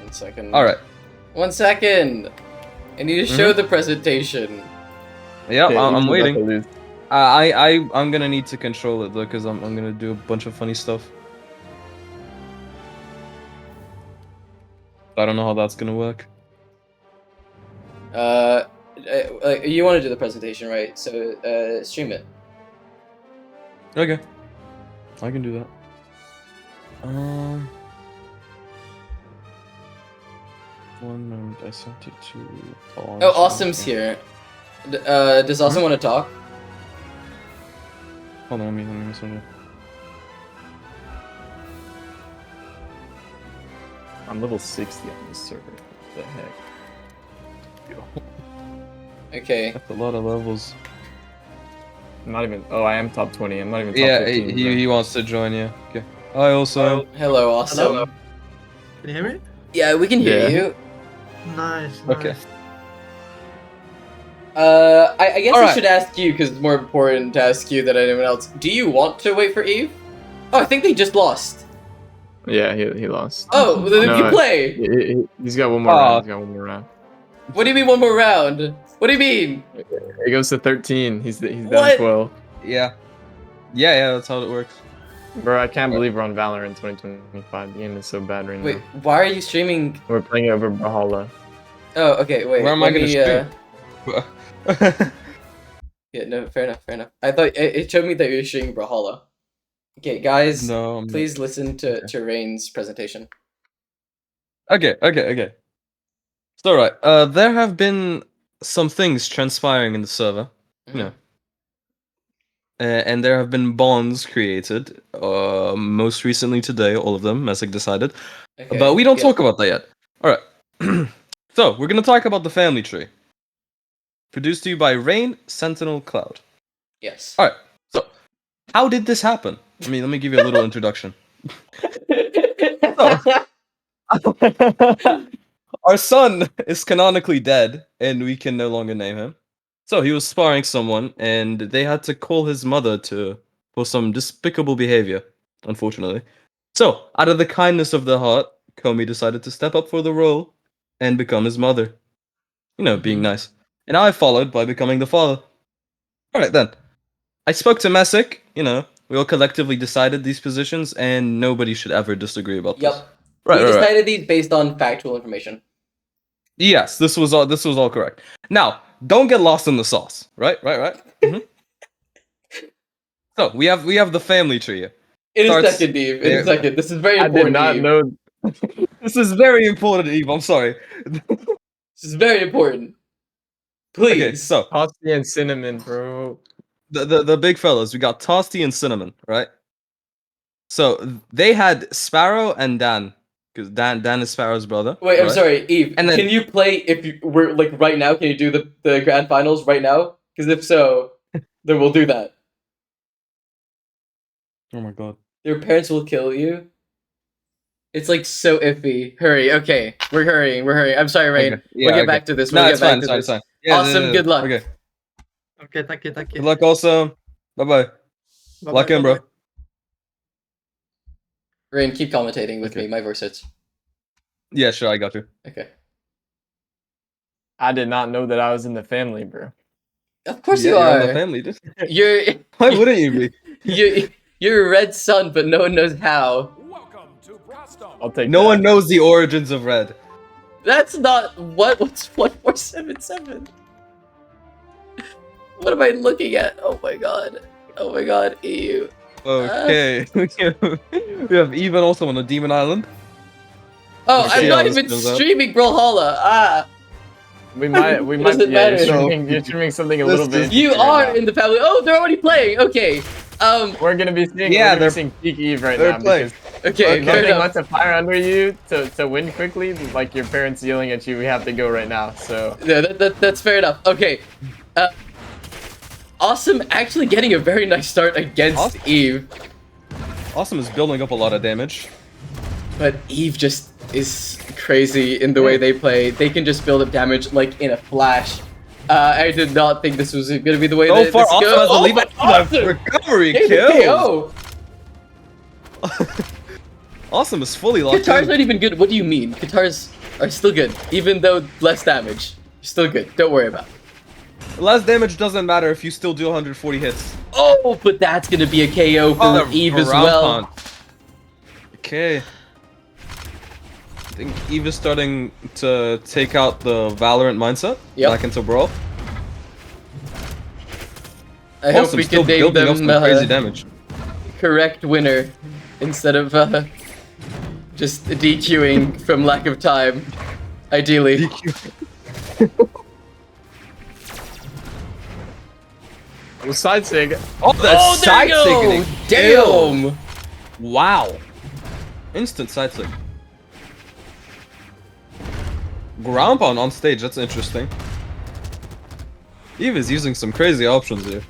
1 second. All right. 1 second. I need to show the presentation. Yeah, Okay, I'm Eve's about waiting. to lose. I'm gonna need to control it though, because I'm gonna do a bunch of funny stuff. I don't know how that's gonna work. You want to do the presentation, right? So, stream it. Okay. I can do that. One moment, I sent it to. Oh, Awesome's here. Does Awesome want to talk? Hold on, let me send you. I'm level 60 on this server. What the heck? Okay. That's a lot of levels. I'm not even. Oh, I am top 20. I'm not even top Yeah, 15. he wants to join you. Okay. I also. Hello, Awesome. Hello? Can you hear me? Yeah, we can hear Yeah. you. Nice. Okay. nice. I guess I Alright. should ask you because it's more important to ask you than anyone else. Do you want to wait for Eve? Oh, I think they just lost. Yeah, he lost. Oh, then No, you play. He's got one more Oh. round. He's got one more round. What do you mean one more round? What do you mean? It goes to 13. He's down What? 12. Yeah. Yeah, that's how it works. Bro, I can't believe we're on Valorant 2025. The game is so bad right Wait, now. why are you streaming? We're playing it over Brawlhalla. Oh, okay, wait. Where am I let gonna me, stream? Yeah, no, fair enough, fair enough. I thought it showed me that you were streaming Brawlhalla. Okay, guys, No, I'm not. please listen to Rain's presentation. Okay. So right, there have been some things transpiring in the server, Mhm. and there have been bonds created. Most recently today, all of them, Messick decided, Okay, but we don't yeah. talk about that yet. All right. So we're gonna talk about the family tree, produced to you by Rain Sentinel Cloud. Yes. All right. So, how did this happen? Let me give you a little introduction. Our son is canonically dead, and we can no longer name him. So he was sparring someone, and they had to call his mother for some despicable behavior, unfortunately. So, out of the kindness of their heart, Komi decided to step up for the role and become his mother. Being nice. And I followed by becoming the father. Alright then. I spoke to Messick, we all collectively decided these positions, and nobody should ever disagree about this. Yep. Right, We right, right. decided these based on factual information. Yes, this was all correct. Now, don't get lost in the sauce. Right. Mhm. So we have the family tree here. In a Starts second, Eve. In a there. second. This is very I important. did not Eve. know. This is very important, Eve. I'm sorry. This is very important. Please. Okay, so Toasty and cinnamon, bro. the big fellas, we got Toasty and Cinnamon, right? So they had Sparrow and Dan, because Dan is Sparrow's brother. Wait, I'm right? sorry, Eve. And then- Can you play if we're like right now? Can you do the grand finals right now? Because if so, then we'll do that. Oh my god. Your parents will kill you. It's like so iffy. Hurry, okay. We're hurrying. I'm sorry, Rain. Okay, We'll get back to this. We'll No, get it's back fine. to It's this. fine. Yeah, Awesome, good luck. Okay. Okay, thank you. Good luck, also. Bye bye. Luck in, bro. Rain, keep commentating with Okay. me. My voice hurts. Yeah, sure. I got you. Okay. I did not know that I was in the family, bro. Of course Yeah, you you're in the are. family, dude. You're Why wouldn't you be? you're a red sun, but no one knows how. Welcome to Braston. I'll take No that. one knows the origins of red. That's not what's 1477. What am I looking at? Oh my god. Oh my god, EU. Okay. We have even also on the Demon Island. Oh, Okay, I'm not this even goes up. streaming Brawlhalla. Ah, We might. Doesn't Yeah, matter. you're streaming something a little bit. you interesting right are now. in the family. Oh, they're already playing. Okay. We're gonna be seeing. Yeah, we're gonna they're- be seeing peak Eve right they're now playing. because Okay, if fair something enough. wants to fire under you to win quickly, like your parents yelling at you, we have to go right now. So Yeah, that's fair enough. Okay. Awesome actually getting a very nice start against Awesome. Eve. Awesome is building up a lot of damage. But Eve just is crazy in the way they play. They can just build up damage like in a flash. I did not think this was gonna be the way So that far, this Awesome goes. has the Oh lead, my but Awesome! recovery Gave the kills. KO! Awesome is fully locked Qatar's in. not even good. What do you mean? Qatars are still good, even though less damage. Still good. Don't worry about it. Less damage doesn't matter if you still do 140 hits. Oh, but that's gonna be a KO for Oh, Eve as ground well. pound. Okay. I think Eve is starting to take out the Valorant mindset Yep. back into Brawl. I hope Awesome, we still can name building up them some crazy damage. correct winner instead of just DQing from lack of time. Ideally. well, side sig. Oh, that's Oh, there side you go! signaling. Damn! Wow. Instant side sig. Ground pound on stage, that's interesting. Eve is using some crazy options here.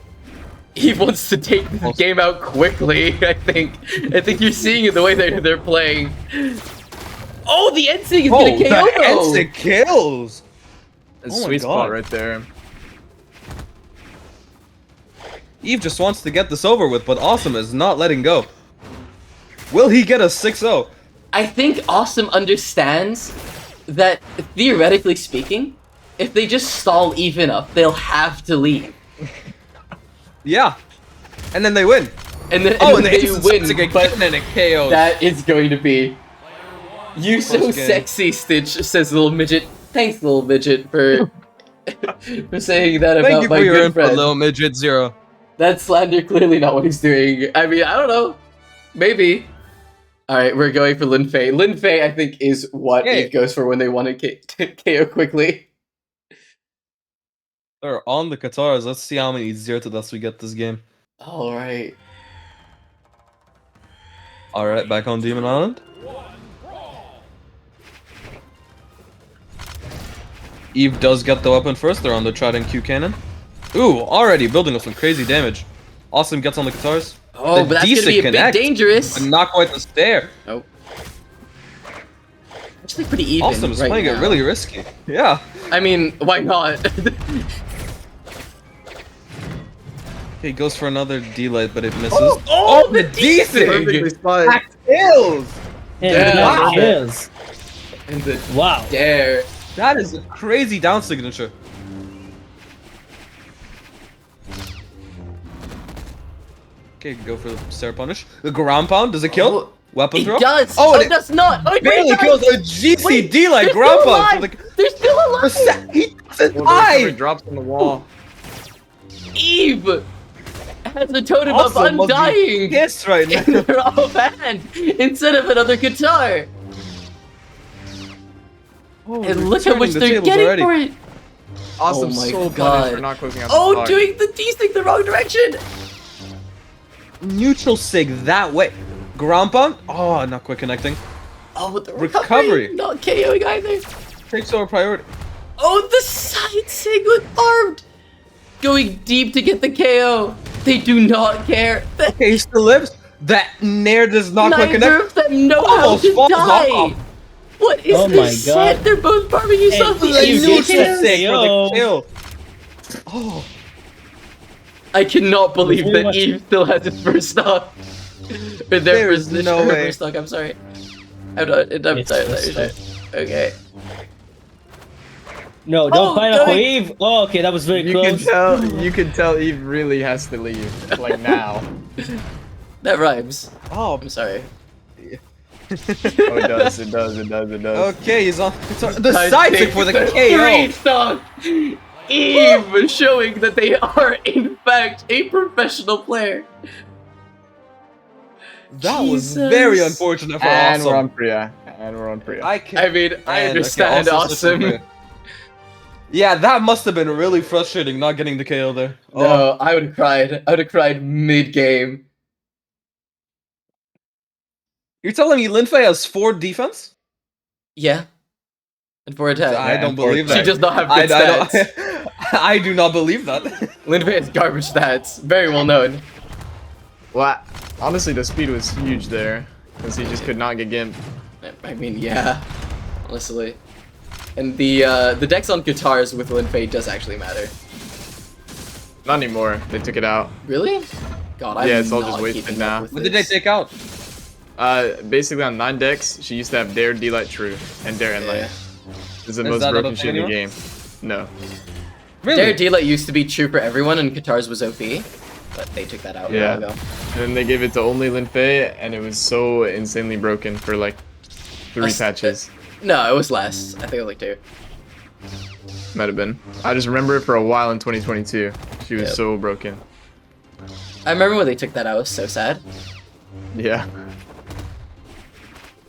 He wants to take the game out quickly, I think. I think you're seeing it the way they're playing. Oh, the end sig is gonna KO the though! instant kills! It's Oh my sweet spot God. right there. Eve just wants to get this over with, but Awesome is not letting go. Will he get a 6-0? I think Awesome understands that, theoretically speaking, if they just stall Eve enough, they'll have to leave. Yeah. And then they win. And then Oh, and they instant win, side sig but again and it KOs. that is going to be... You so Close game. sexy, Stitch, says little midget. Thanks, little midget, for for saying that Thank about you my for your good input, friend. little midget 0. That's slander, clearly not what he's doing. I mean, I don't know. Maybe. Alright, we're going for Lin Fei. Lin Fei, I think, is what Hey. Eve goes for when they want to KO quickly. They're on the Qatars. Let's see how many 0 to deaths we get this game. Alright. Alright, back on Demon Island. Eve does get the weapon first. They're on the Trident Q cannon. Ooh, already building up some crazy damage. Awesome gets on the Qatars. Oh, The but that's gonna decent be a connect, bit dangerous. But not quite the stare. Oh. Actually pretty even Awesome is right playing now. it really risky. Yeah. I mean, why not? He goes for another D-light, but it misses. Oh, the decent! Perfectly spotted. Back kills! Yeah, Wow. yes. And the Wow. dare. That is a crazy down signature. Okay, go for the Sarah punish. The ground pound, does it kill? Oh, Weapon It throw? does! Oh, Oh, and it does not! Oh, it barely does! kills a GCD like they're ground still pound. alive! So They're still alive! he doesn't Well, the recovery die! drops on the wall. Eve has a totem Awesome of must be undying pissed right now. in her offhand instead of another guitar. Oh, And they're look how turning much the they're tables getting already. for it. Awesome, Oh my so God. punished for not closing out the Oh, clock. doing the D-stick the wrong direction. Neutral sig that way. Ground pound? Oh, not quite connecting. Oh, with the Recovery. recovery. Not KOing either. Takes over priority. Oh, the side sig with armed. Going deep to get the KO. They do not care. That Okay, he still lives. That Nair does not quite neither connect. of them know how Almost to falls die. off. What is Oh this my set? God. They're both barbecue sauce. Hey, Are you you get kidding? that Sig for KO. the kill. Oh, I cannot believe Before that you- Eve still has his first stock. Or their There first, is no her way. first stock, I'm sorry. I'm not, I'm It's sorry. first Okay. No, don't Oh, pineapple Doink! Eve. Oh, okay, that was very You close. can tell Eve really has to leave, like now. That rhymes. Oh, I'm sorry. Oh, it does. Okay, he's on. The I side think pick for the the KO. three stock Eve showing that they are in fact a professional player. That was Jesus. very unfortunate for And Awesome. we're on Priya. And we're on Priya. I mean, I And, okay, understand, also switching Awesome. Priya. Yeah, that must have been really frustrating not getting the KO there. Oh. No, I would have cried. I would have cried mid-game. You're telling me Linfei has 4 defense? Yeah. And for attack. I don't and believe for that. She does not have good I stats. don't, I do not believe that. Linfei has garbage stats. Very well known. Well, honestly, the speed was huge there. Because he just could not get gimped. I mean, yeah. Honestly. And the dex on guitars with Linfei does actually matter. Not anymore. They took it out. Really? God, I'm Yeah, it's all not just wasted keeping up now. with What did they this. take out? Basically on 9 decks, she used to have Dare, D-Light, True, and Dare and Yeah. Light. This is the Is most that broken a shit in the thing game. No. Really? Dare D-Light used to be true for everyone and guitars was OP. But they took that out a Yeah. while ago. And then they gave it to only Linfei, and it was so insanely broken for like 3 That's- patches. No, it was less. I think it was like 2. Might have been. I just remember it for a while in 2022. She was Yep. so broken. I remember when they took that out. It was so sad. Yeah.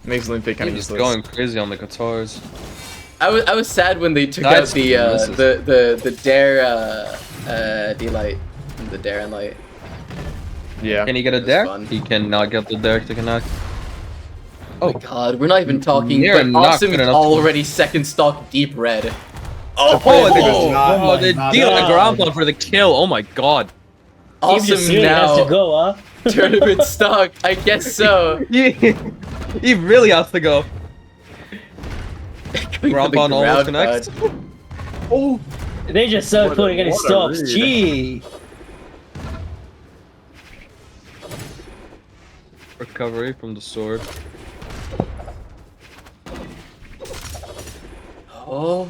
Makes Linfei kind You're of just useless. going crazy on the guitars. I was sad when they took That's out the misses. the Dare D-Light and the Dare and Light. Yeah. Can he get a That's dare? fun. He cannot get the dare to connect. Oh my god, we're not even talking, You're but not Awesome good is enough. already second stock deep red. Oh, not- they not deal the bad. ground pound for the kill. Oh my god. Eve just Awesome really has to now go, huh? tournament stock. I guess so. He really has to go. Going for Ground the pound almost ground connects. pound. Oh. They just started putting any what a stops. read. Gee. Recovery from the sword. Oh,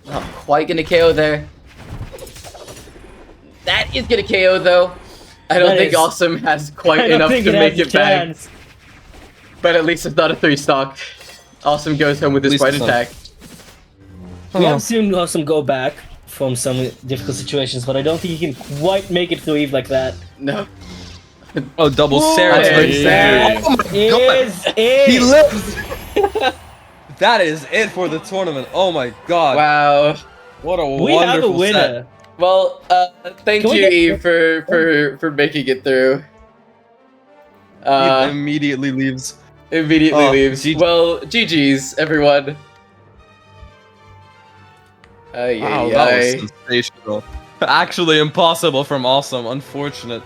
not quite gonna KO there. That is gonna KO though. I don't That think is- Awesome has I quite don't enough think to it make has a it back. chance. But at least it's not a 3 stock. Awesome goes home with his At least right it's not. attack. We have seen Awesome go back from some difficult situations, but I don't think he can quite make it through Eve like that. No. Oh, double That's Sarah. very sad. Oh my god. He Is lives. That is it for the tournament. Oh my god. Wow. What a we have a wonderful winner. set. Well, thank Can we you, get- Eve, for making it through. He immediately leaves. Immediately Oh, leaves. GG. Well, GG's, everyone. Ay, Wow, ay, that ay. was sensational. Actually impossible from Awesome. Unfortunate.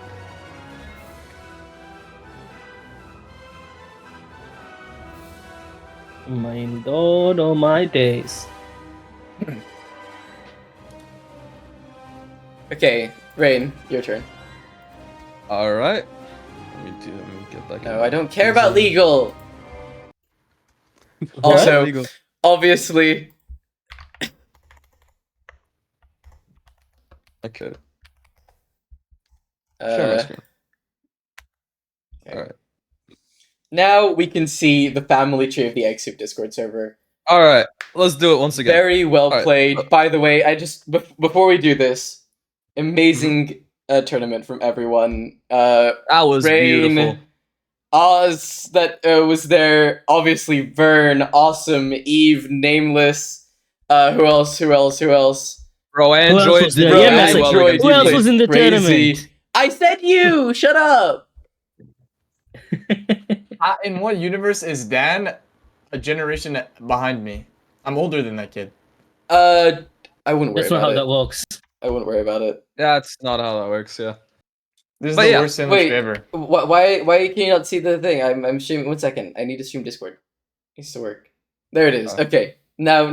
My lord, oh my days. Okay, Rain, your turn. Alright. Let me get back. No, I don't care about legal. Also, Legal. obviously, Okay. Share my uh, screen. okay. Alright. Now we can see the family tree of the Eggsoup Discord server. Alright. Let's do it once again. Very well Alright. played. By the way, I just before we do this, amazing tournament from everyone. That was beautiful. Rain, Oz that was there. Obviously, Vern, Awesome, Eve, Nameless. Who else? Bro, else Android was did there? Yeah, very Massive. well Android, against Who you else played was in the crazy. tournament? I said you. Shut up. In what universe is Dan a generation behind me? I'm older than that kid. I wouldn't worry That's not about how it. that works. I wouldn't worry about it. That's not how that works, yeah. This is But the yeah, worst sandwich wait. ever. Why can you not see the thing? I'm streaming. 1 second. I need to stream Discord. It needs to work. There it is. Oh. Okay. Now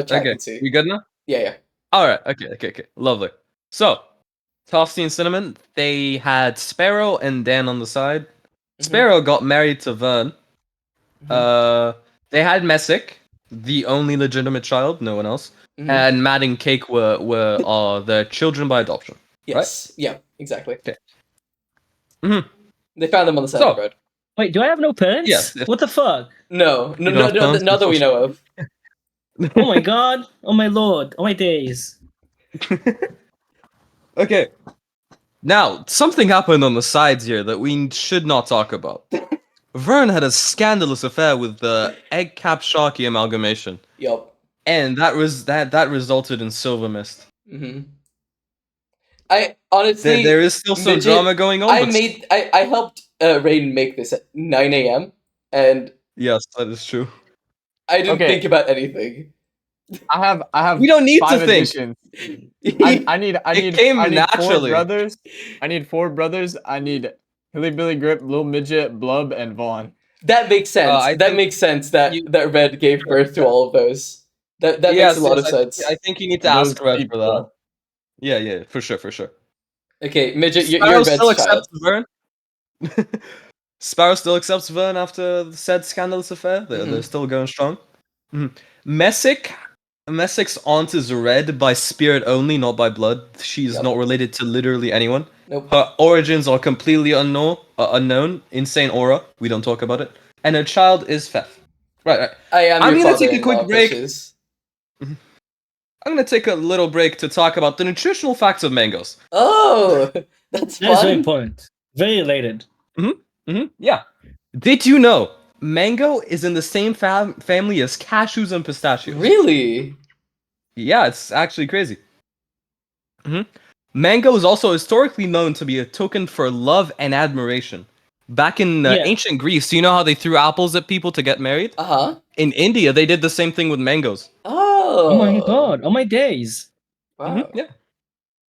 chat Okay, can see. we good now? Yeah. Alright, okay. Lovely. So, Toffsy and Cinnamon, they had Sparrow and Dan on the side. Mm-hmm. Sparrow got married to Vern. They had Messick. the only legitimate child, no one else. Mhm. And Matt and Cake were their children by adoption. Yes. Yeah. Exactly. Okay. Mhm. They found them on the side of the road. Wait, do I have no parents? Yes. What the fuck? No, You don't have parents, not that we know of. Oh my god! Oh my lord! Oh my days! Okay. Now, something happened on the sides here that we should not talk about. Vern had a scandalous affair with the Egg Cap Sharky amalgamation, Yup. and that resulted in Silver Mist. Mm-hmm. I honestly, There is still some Midget, drama going on. I helped Rain make this at 9 a.m. and Yes, that is true. I didn't Okay. think about anything. I have. We don't need to 5 think. additions. That I need came 4 naturally. brothers. I need 4 brothers. I need Hilly Billy Grip, Little Midget, Blub, and Vaughn. makes sense. I That think makes sense that you- Red gave birth to all of those. That Yes, makes a lot yes, of sense. I think you need to Those ask Red for that. people. Yeah, for sure. Okay, Midget, you're Sparrow Red's still child. accepts Vern. Sparrow still accepts Vern after the said scandalous affair. They're still going strong. Messic's aunt is red by spirit only, not by blood. She is not related to literally anyone. Nope. Her origins are completely unknown. Insane aura. We don't talk about it. And her child is Fef. Right. I'm gonna take a quick break. I'm gonna take a little break to talk about the nutritional facts of mangoes. Oh, that's That is very fun. important. Very related. Yeah. Did you know mango is in the same family as cashews and pistachios? Really? Yeah, it's actually crazy. Mango is also historically known to be a token for love and admiration. Back in ancient Greece, you know how they threw apples at people to get married? Uh-huh. In India, they did the same thing with mangoes. Oh. Oh my god! Oh my days! Wow. Yeah.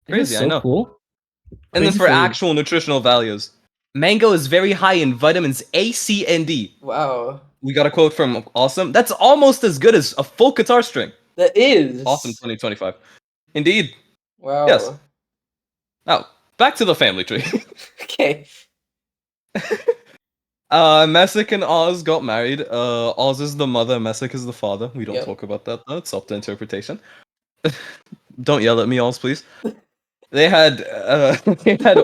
This Crazy, is so I know. cool. And then Crazy for food. actual nutritional values, mango is very high in vitamins A, C, and D. Wow. We got a quote from Awesome. That's almost as good as a full guitar string. That is. Awesome 2025. Indeed. Wow. Yes. Now, back to the family tree. Okay. Messick and Oz got married. Oz is the mother, Messick is the father. We don't talk about that though. It's up to interpretation. Don't yell at me, Oz, please. They had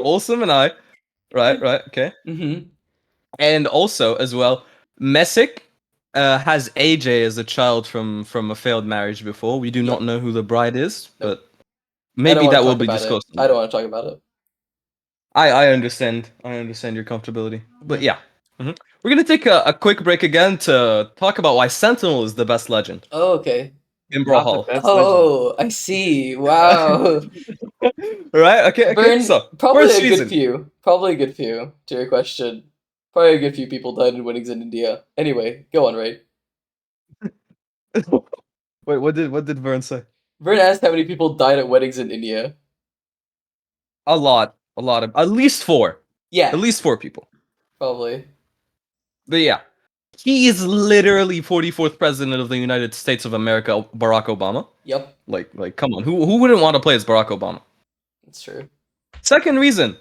Awesome and I. Right, okay. Mm-hmm. And also, as well, Messick has AJ as a child from a failed marriage before. We do not know who the bride is, but maybe that will be discussed. I don't want to talk about it. I understand. I understand your comfortability. But yeah. We're going to take a quick break again to talk about why Sentinel is the best legend Oh, okay. in Brawlhalla. Oh, I see. Wow. Right? Okay. Burn, So, probably first a good reason. few. Probably a good few, to your question. Probably a good few people died in weddings in India. Anyway, go on, Ray. Wait, what did Vern say? Vern asked how many people died at weddings in India. A lot of at least 4. Yeah. At least 4 people. Probably. But yeah. He is literally 44th president of the United States of America, Barack Obama. Yep. Like come on. Who wouldn't want to play as Barack Obama? That's true. Second reason.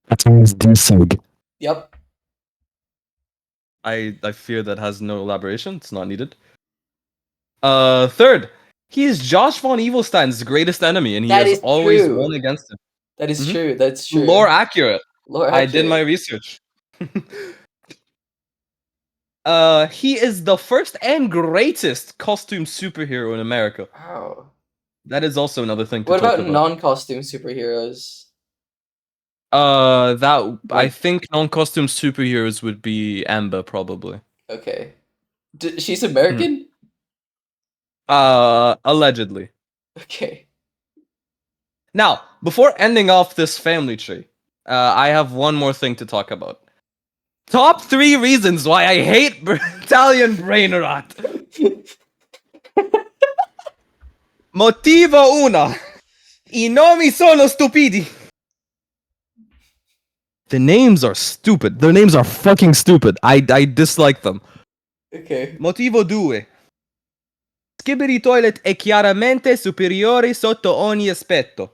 That means desig. Yep. I fear that has no elaboration. It's not needed. Third, he is Josh Von Evilstein's greatest enemy, and he has always won against him. That is true. That's true. Lore accurate. Lore I accurate. did my research. He is the first and greatest costume superhero in America. Wow. That is also another thing to What talk about about. non-costume superheroes? I think non-costume superheroes would be Amber probably. Okay. She's American? Allegedly. Okay. Now, before ending off this family tree, I have one more thing to talk about. Top 3 reasons why I hate Italian brain rot. Motivo 1. I nomi sono stupidi. The names are stupid. Their names are fucking stupid. I dislike them. Okay. Motivo 2. Skibidi toilet è chiaramente superiore sotto ogni aspetto.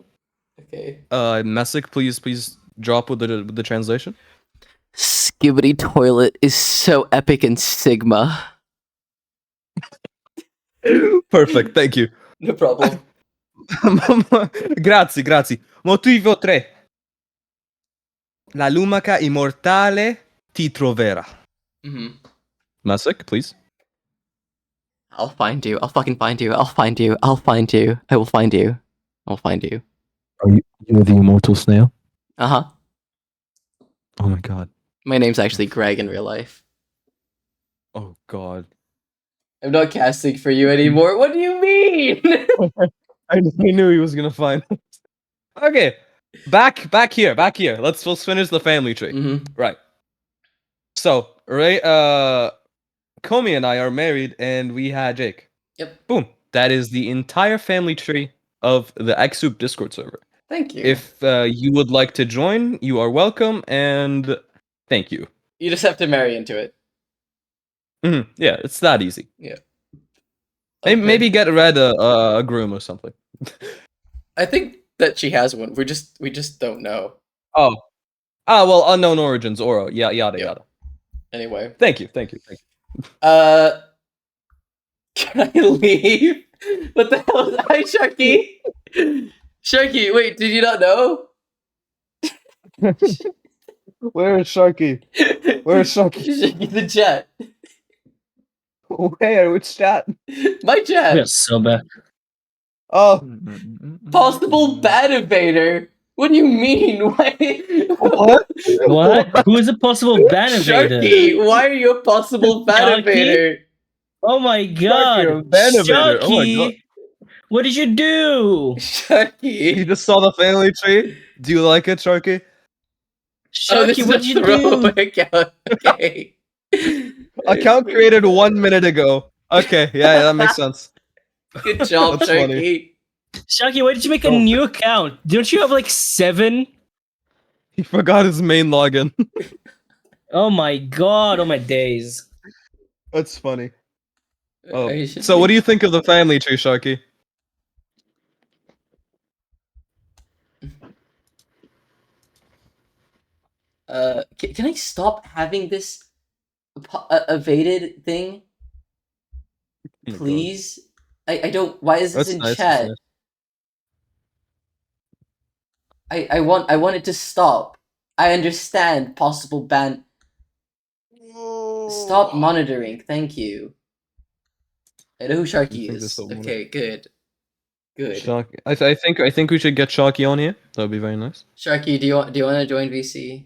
Okay. Messick, please drop with the translation. Skibidi toilet is so epic in Sigma. Perfect, thank you. No problem. Grazie, grazie. Motivo 3. La lumaca immortale ti troverà. Hmm. Masek, please. I'll find you. I'll fucking find you. I'll find you. I'll find you. I will find you. I'll find you. Are you the immortal snail? Uh-huh. Oh my god. My name's actually Greg in real life. Oh god. I'm not casting for you anymore. What do you mean? I knew he was gonna find us. Okay. Back here. Let's finish the family tree. Hmm. Right. So, right, Komi and I are married and we had Jake. Yep. Boom. That is the entire family tree of the Eggsoup Discord server. Thank you. If you would like to join, you are welcome, and thank you. You just have to marry into it. Yeah, it's that easy. Yeah. Maybe get Red a groom or something. I think that she has one. We just don't know. Oh. Well, unknown origins, Oro. Yeah, yada yada. Anyway. Thank you. Can I leave? What the hell is Hi, Sharky? Sharky, wait, did you not know? Where is Sharky? Where is Sharky? Sharky the chat. Where? Which chat? My chat. We are so bad. Oh. Possible bad invader. What do you mean? Why? What? What? Who is a possible ban invader? Sharky, why are you a possible bad Sharky? invader? Oh my god! you're a ban invader. Oh my god. Sharky! What did you do? You Sharky. just saw the family tree? Do you like it, Sharky? Oh, this Sharky, is what a did you do? throwaway account. Okay. Account created 1 minute ago. Okay, yeah, that makes sense. Good job, That's Sharky. funny. Sharky, why did you make a Oh. new account? Don't you have like 7? He forgot his main login. Oh my god, oh my days. That's funny. Oh, Oh. So what do you think of the family tree, Sharky? Can I stop having this evaded thing? Oh my God. Please? I don't. Why is this That's in nice, chat? that's I want it to stop. I understand possible ban. Stop monitoring. Thank you. I know who Sharky think this is. will Okay, good. Good. Sharky. I think we should get Sharky on here. That would be very nice. Sharky, do you want to join VC?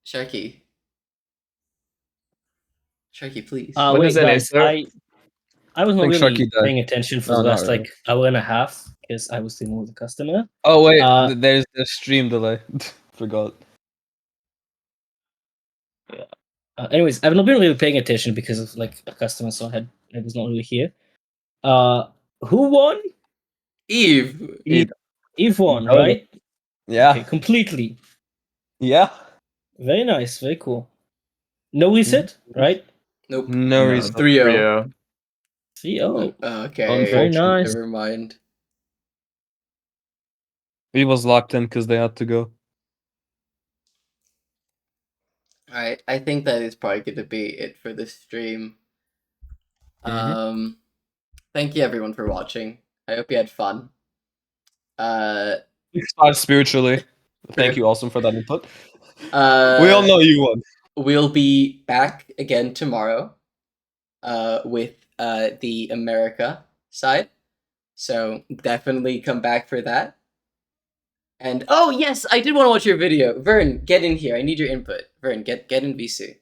Sharky. Sharky, please. When Wait, does that guys, end, sir? I was not think really Sharky died. paying attention for No, the not last really. like hour and a half because I was dealing with the customer. Oh wait, Uh, there's the stream delay. Forgot. Anyways, I've not been really paying attention because of like a customer, so I was not really here. Who won? Eve. Eve won, Oh. right? Yeah. Okay, completely. Yeah. Very nice, very cool. No reset, right? Nope. No reason. 3-0. 3-0. Okay. Very nice. Never mind. He was locked in because they had to go. Alright, I think that is probably going to be it for this stream. Thank you everyone for watching. I hope you had fun. Spiritually. Thank you, Awesome, for that input. We we all know you won. We'll be back again tomorrow with the America side. So definitely come back for that. And oh yes, I did want to watch your video. Vern, get in here. I need your input. Vern, get in VC.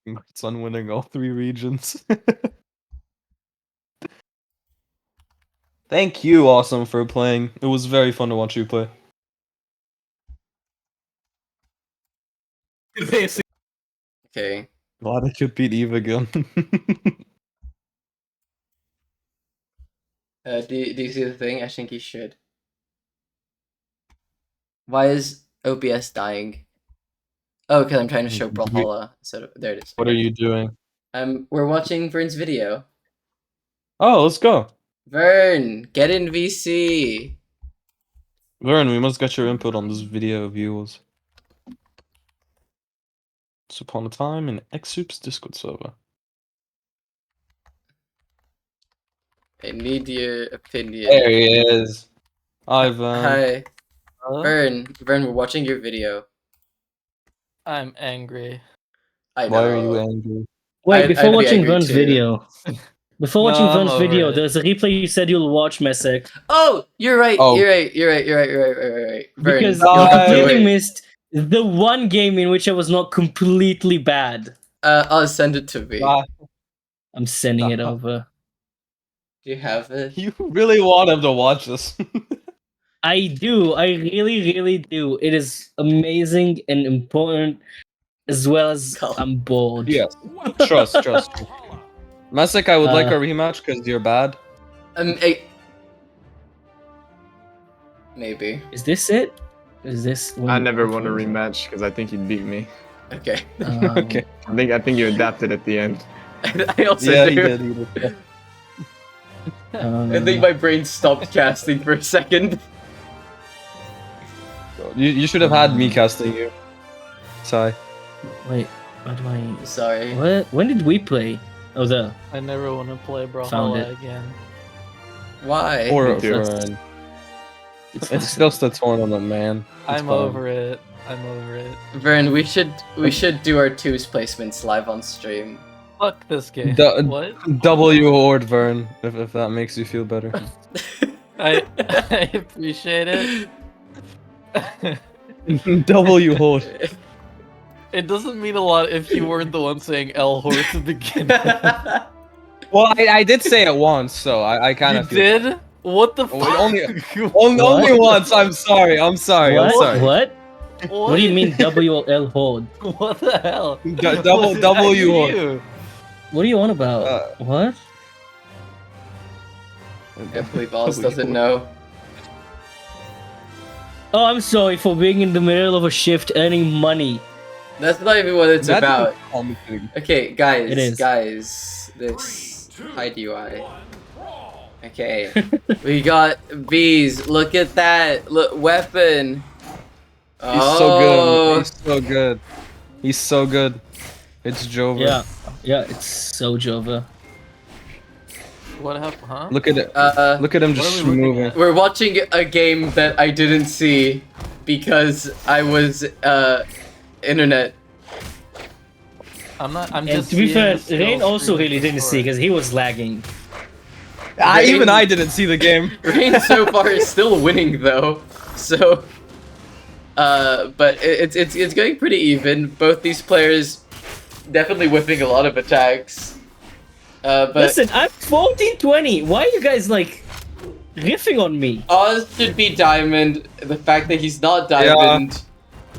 Congrats on winning all 3 regions. Thank you, Awesome, for playing. It was very fun to watch you play. Okay. Glad I could beat Eve again. Do you see the thing? I think you should. Why is OBS dying? Oh, because I'm trying to show Brawlhalla. So there it is. What are you doing? We're watching Vern's video. Oh, let's go. Vern, get in VC. Vern, we must get your input on this video, viewers. Once upon a time in Eggsoup's Discord server. I need your opinion. There he is. Ivan. Hi, Hello? Vern. Vern, we're watching your video. I'm angry. I know. Why are you angry? Wait, I'd before be watching angry Vern's too. video. Before watching No, I'm Vern's over video, it. there's a replay you said you'll watch, Messick. Oh, you're right. Oh. You're right. Right. Vern, Because you'll you have to completely wait. missed the one game in which I was not completely bad. I'll send it to me. Ah, I'm sending it over. Do you have it? you really want him to watch this. I do. I really, really do. It is amazing and important, as well as Come. I'm bored. Yes. Trust. Messick, I would like a Uh, rematch because you're bad. Maybe. Is this it? Is this? I never won a rematch because I think you'd beat me. Okay. Okay. I think you adapted at the end. I also Yeah, do. he did. I think my brain stopped casting for a second. You should have had me casting you. Sorry. Wait. What do I? Sorry. What? When did we play? Oh, there. I never want to play Found Brawlhalla it. again. Why? Or Me too. Fern. It's just a tournament, man. It's I'm fine. over it. I'm over it. Vern, we should do our twos placements live on stream. Fuck this game. Du- What? W Horde, Vern, if that makes you feel better. I appreciate it. W Horde. It doesn't mean a lot if you weren't the one saying L Horde to begin with. Well, I did say it once, so I kind You of did? What the Oh, fuck? only once. I'm sorry. I'm sorry. What? What? What? What do you mean WL hold? What the hell? Double Was that W Horde. you? What are you on about? What? I can't believe Oz doesn't know. Oh, I'm sorry for being in the middle of a shift earning money. That's not even what it's That about. doesn't call me thing. Okay, guys, It is. this hide UI. Okay, we got bees. Look at that. Look, weapon. He's so good. He's so good. He's so good. It's Jover. Yeah, it's so Jova. What happened, huh? Look at it. Uh, Look at him what just are we looking moving. at? we're watching a game that I didn't see because I was internet. I'm And just to be seeing fair, the skill Rain also screen really didn't see before. because he was lagging. Even I didn't see the game. Rain so far is still winning though, so. But it's going pretty even. Both these players definitely whipping a lot of attacks. But Listen, I'm 14-20. Why are you guys like riffing on me? Oz should be diamond. The fact that he's not diamond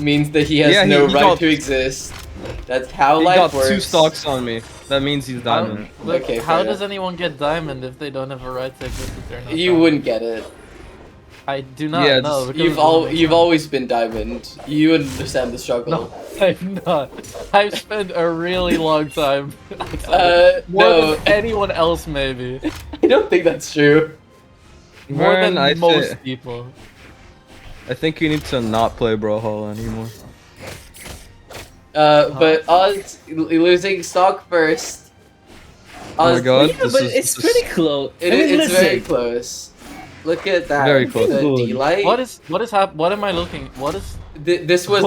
means that he has Yeah, no he right got- to exist. That's how He life got works. 2 stocks on me. That means he's diamond. Look, Okay, how fair does enough. anyone get diamond if they don't have a right to exist if they're not You diamond? wouldn't get it. I do not Yeah, know. just- because it doesn't make You've sense. always been diamond. You understand the struggle. No, I've not. I've spent a really long time. More No, than anyone else, maybe. I don't think that's true. More Vern, than most people. I think you need to not play Brawlhalla anymore. But Oz losing stock first. Oh my Oz, god. Yeah, but it's pretty close. I mean, it's listen. very close. Look at that. Very close. The Good. D-light. What is What am I looking? What is? This was.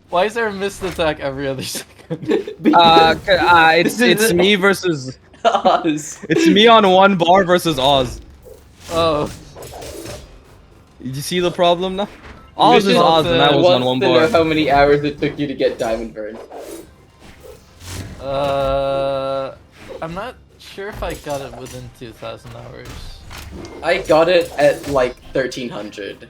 Why is there a missed attack every other second? It's me versus. Oz. It's me on 1 bar versus Oz. Oh, You see the problem now? Oz is should Oz and I I was on want 1 to know bar. how many hours it took you to get diamond burn. I'm not sure if I got it within 2,000 hours. I got it at like 1300.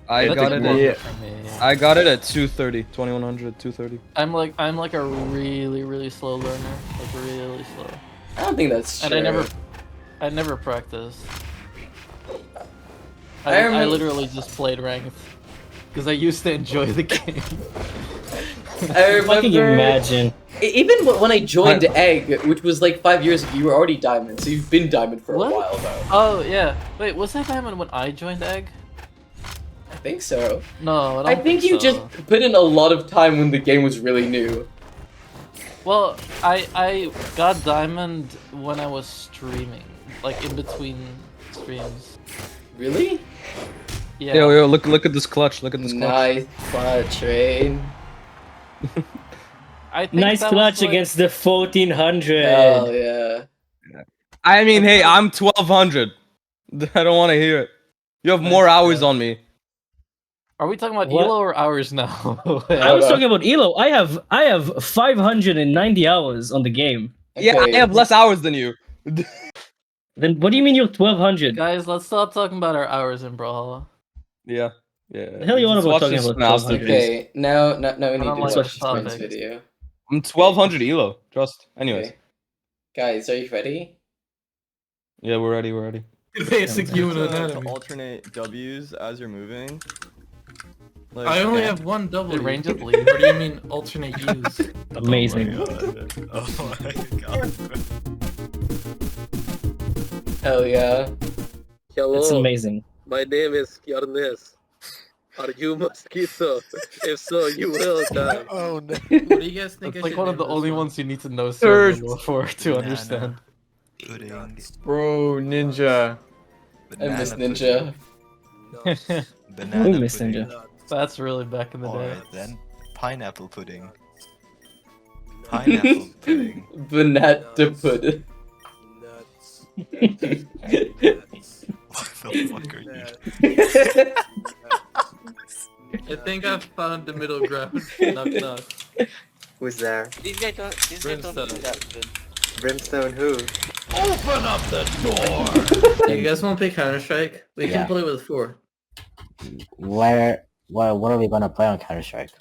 I That's got a it. good- At, For me. I got it at 230, 2100, 230. I'm like a really slow learner, like really slow. I don't think that's true. And I never practiced. I I remember- literally just played ranked because I used to enjoy the game. I Fucking remember. imagine. Even when I joined Egg, which was like 5 years ago, you were already diamond, so you've been diamond for What? a while though. Oh yeah, wait, was I diamond when I joined Egg? I think so. No, I think you just put in a lot of time when the game was really new. Well, I got diamond when I was streaming, like in between streams. Really? Yeah. Yo, look at this clutch. Look at this clutch. Nice clutch, Rain. I think Nice that clutch was, like, against the 1400. Hell yeah. I mean, hey, I'm 1200. I don't want to hear it. You have more hours on me. Are we talking about What? Elo or hours now? I was talking about Elo. I have 590 hours on the game. Yeah, I have less hours than you. Then what do you mean you're 1200? Guys, let's stop talking about our hours in Brawl. Yeah, yeah. The hell you on Let's about watch talking this about masterpiece. 1200? Okay, now we need don't to like watch the this topic. video. I'm 1200 elo. Trust. Anyways. Okay. Guys, are you ready? Yeah, we're ready. Basic human to anatomy. alternate W's as you're moving. Like, I only have one The W. range of lead. What do you mean alternate U's? Amazing. Oh my god. Hell yeah. Hello, It's amazing. my name is Yarnes. Are you mosquito? If so, you will die. Oh no. What do you guys think? It's I like should one of name the this only one? ones you need to know Third. so for to understand. Pudding. Bro, Ninja. I miss Ninja. Banana Who missed pudding. Ninja? That's really back in the day. Alright then. Pineapple pudding. Pineapple pudding. Banana pudding. What the fuck are you? I think I've found the middle ground. Knock knock. Who's there? These guys don't Brimstone. do that good. Brimstone who? Open up the door! You guys want to play Counter Strike? We can play with 4. What are we gonna play on Counter Strike?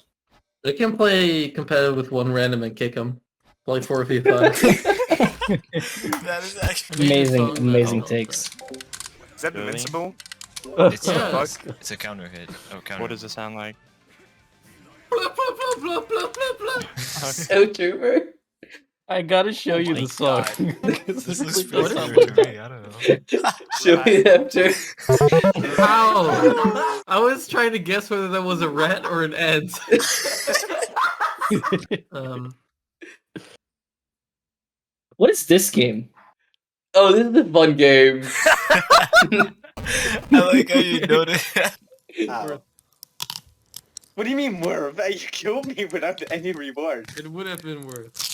We can play competitive with one random and kick them. Play 4v5. That is actually Amazing takes. Is that invincible? It's It's a counter hit. Oh, counter. What does it sound like? Blah, blah, blah, blah, blah, blah, blah. So trooper. I gotta show you my the song. This looks really pretty does sound weird like to me. I don't know. Show me after. How? I was trying to guess whether that was a rat or an ant. What is this game? Oh, this is a fun game. I like how you noted. What do you mean worth? You killed me without any reward. It would have been worth.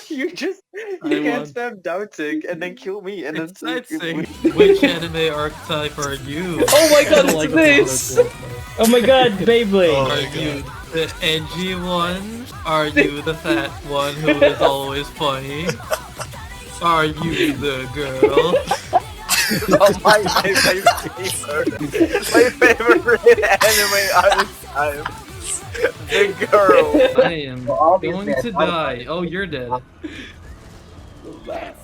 You can't stop doubting and then kill me and It's then not saying which anime archetype are you? Oh my god, I like it's the this! Oh my god, Beyblade! Are you the edgy one? Are you the fat one who is always funny? Are you the girl? Oh my favorite anime all time. The girl. I am going to die. Oh, you're dead.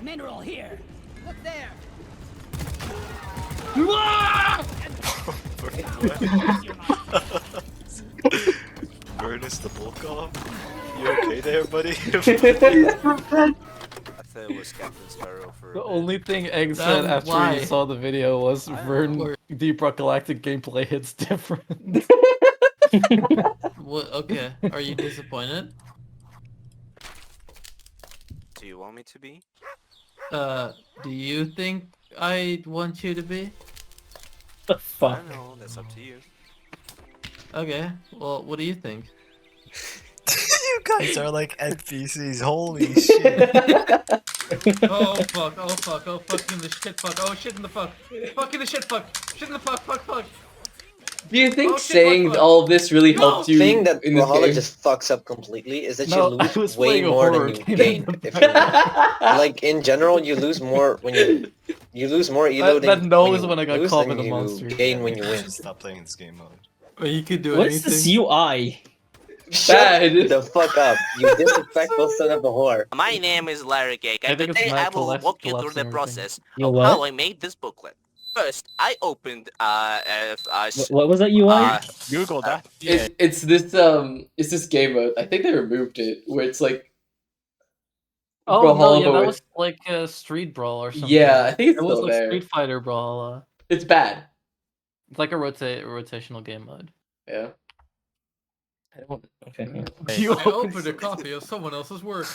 Mineral here! Look there! Burn is the bulk off. You okay there, buddy? I thought it was Captain Sparrow for The only thing Egg said after why? he saw the video was Vern Deep Rock Galactic gameplay hits different. What? Okay. Are you disappointed? Do you want me to be? Do you think I want you to be? The I fuck? don't know, that's up to you. Okay. Well, what do you think? You guys are like NPCs. Holy shit. Oh fuck! Oh fuck! Oh fuck in the shit! Fuck! Oh shit in the fuck! Fuck in the shit! Fuck! Shit in the fuck! Fuck! Fuck! Do you think Oh, shit, saying what? all of this really helped you thing that in this Brawlhalla game? just fucks up completely is that No, you I lose was way playing a more horror than you game gain. in the If you like in general, you lose more when you lose more elo That than knows you when I got lose caught than with a you monster. gain when you win. Should stop playing this game mode. Or you could do What anything. is this UI? Shut Bad. the fuck up, you disrespectful son of a whore. My name is Larry Cake, I and think it's today Matt I will collapse- walk you through collapsing the everything. process Yo, of what? how I made this booklet. First, I opened What was that UI? Google that. It's this game mode. I think they removed it where it's like Oh no, Brawlhalla, yeah, but that with- was like a Street Brawl or something. Yeah, I think it's it was still like there. Street Fighter Brawl. It's bad. It's like a rotational game mode. Yeah. Okay. Yeah. You I opened a copy of someone else's work.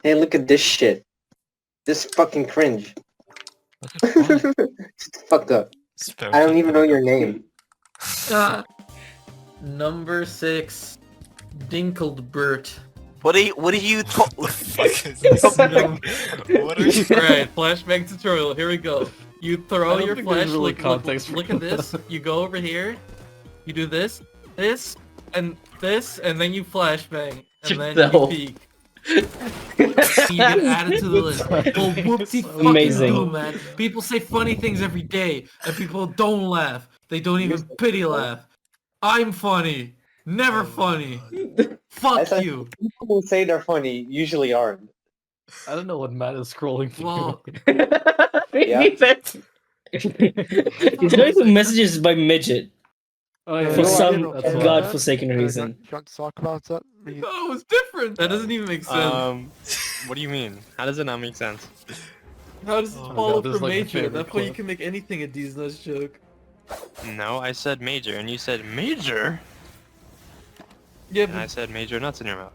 Hey, look at this shit. This fucking cringe. Fucked up. I don't even know your name. Number 6, Dinklebert. What are you what are you Alright, flashbang tutorial, here we go. You throw I don't your think there's flash, really look, context for look at this, you go over here, you do this, and then you flashbang, and then No. you peek. You get added to the list. Well, whoopsie fucking Amazing. do, man. People say funny things every day, and people don't laugh. They don't even pity laugh. I'm funny. Never funny. Fuck you. People who say they're funny usually aren't. I don't know what Matt is scrolling through. Well, Yeah. He's going through messages by midget Oh, yeah, for no, I some didn't- that's why. godforsaken reason. Do you want to talk about that? that was different. That doesn't even make sense. What do you mean? How does it not make sense? How does it Oh, follow God, this is from like my major? favorite That's why you clip. can make anything a D's nuts joke. No, I said major, and you said major, Yeah, and I but, said major nuts in your mouth.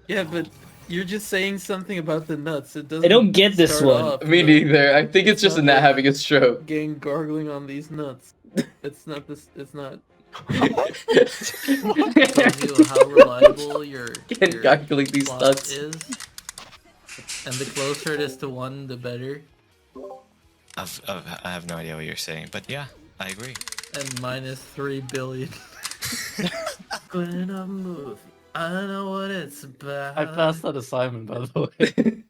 yeah, but you're just saying something about the nuts. It doesn't. I don't get this start one. off Me with neither. I think it's just a not gnat like- having a stroke. gang gargling on these nuts. It's not this. It's not. Tells you how reliable your Again, gargling these plot nuts. is, and the closer it is to 1, the better. I have no idea what you're saying, but yeah, I agree. And minus 3 billion. When I move, I know what it's about. I passed that assignment, by the way.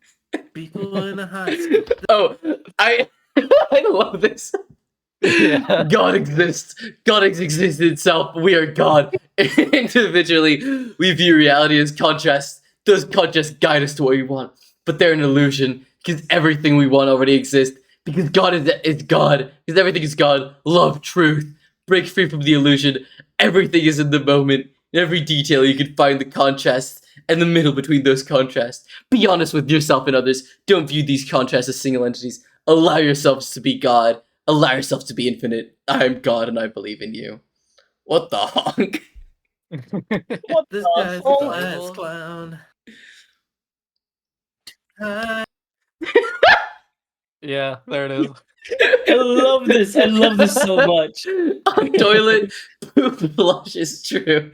People in the high school. Oh, I love this. Yeah. God exists. God exists itself. We are God. Individually, we view reality as contrasts. Those contrasts guide us to what we want, but they're an illusion because everything we want already exists. Because God is God. Because everything is God. Love, truth. Break free from the illusion. Everything is in the moment. In every detail, you can find the contrasts and the middle between those contrasts. Be honest with yourself and others. Don't view these contrasts as single entities. Allow yourselves to be God. Allow yourself to be infinite. I am God and I believe in you. What the honk? This guy's a class clown. Yeah, there it is. I love this. I love this so much. On toilet, poop flush is true.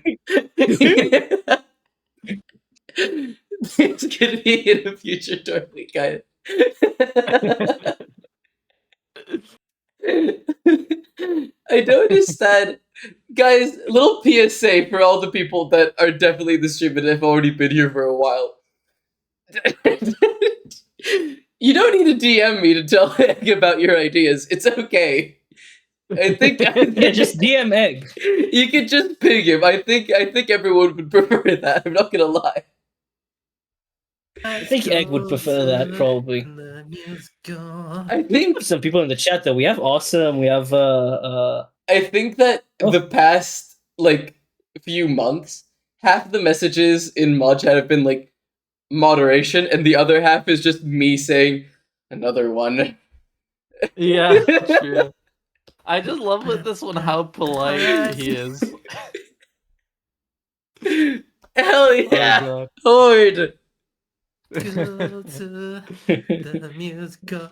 This could be in a future toilet guide. I don't understand. Guys, little PSA for all the people that are definitely in the stream and have already been here for a while. You don't need to DM me to tell Egg about your ideas. It's okay. I think Yeah, just DM Egg. you could just ping him. I think everyone would prefer that. I'm not gonna lie. I think Egg would prefer that probably. I think Some people in the chat though. We have Awesome. We have I think that the past like few months, half the messages in mod chat have been like moderation, and the other half is just me saying another one. Yeah, true. I just love with this one how polite he is. Hell yeah, God. Horde. Go to the musical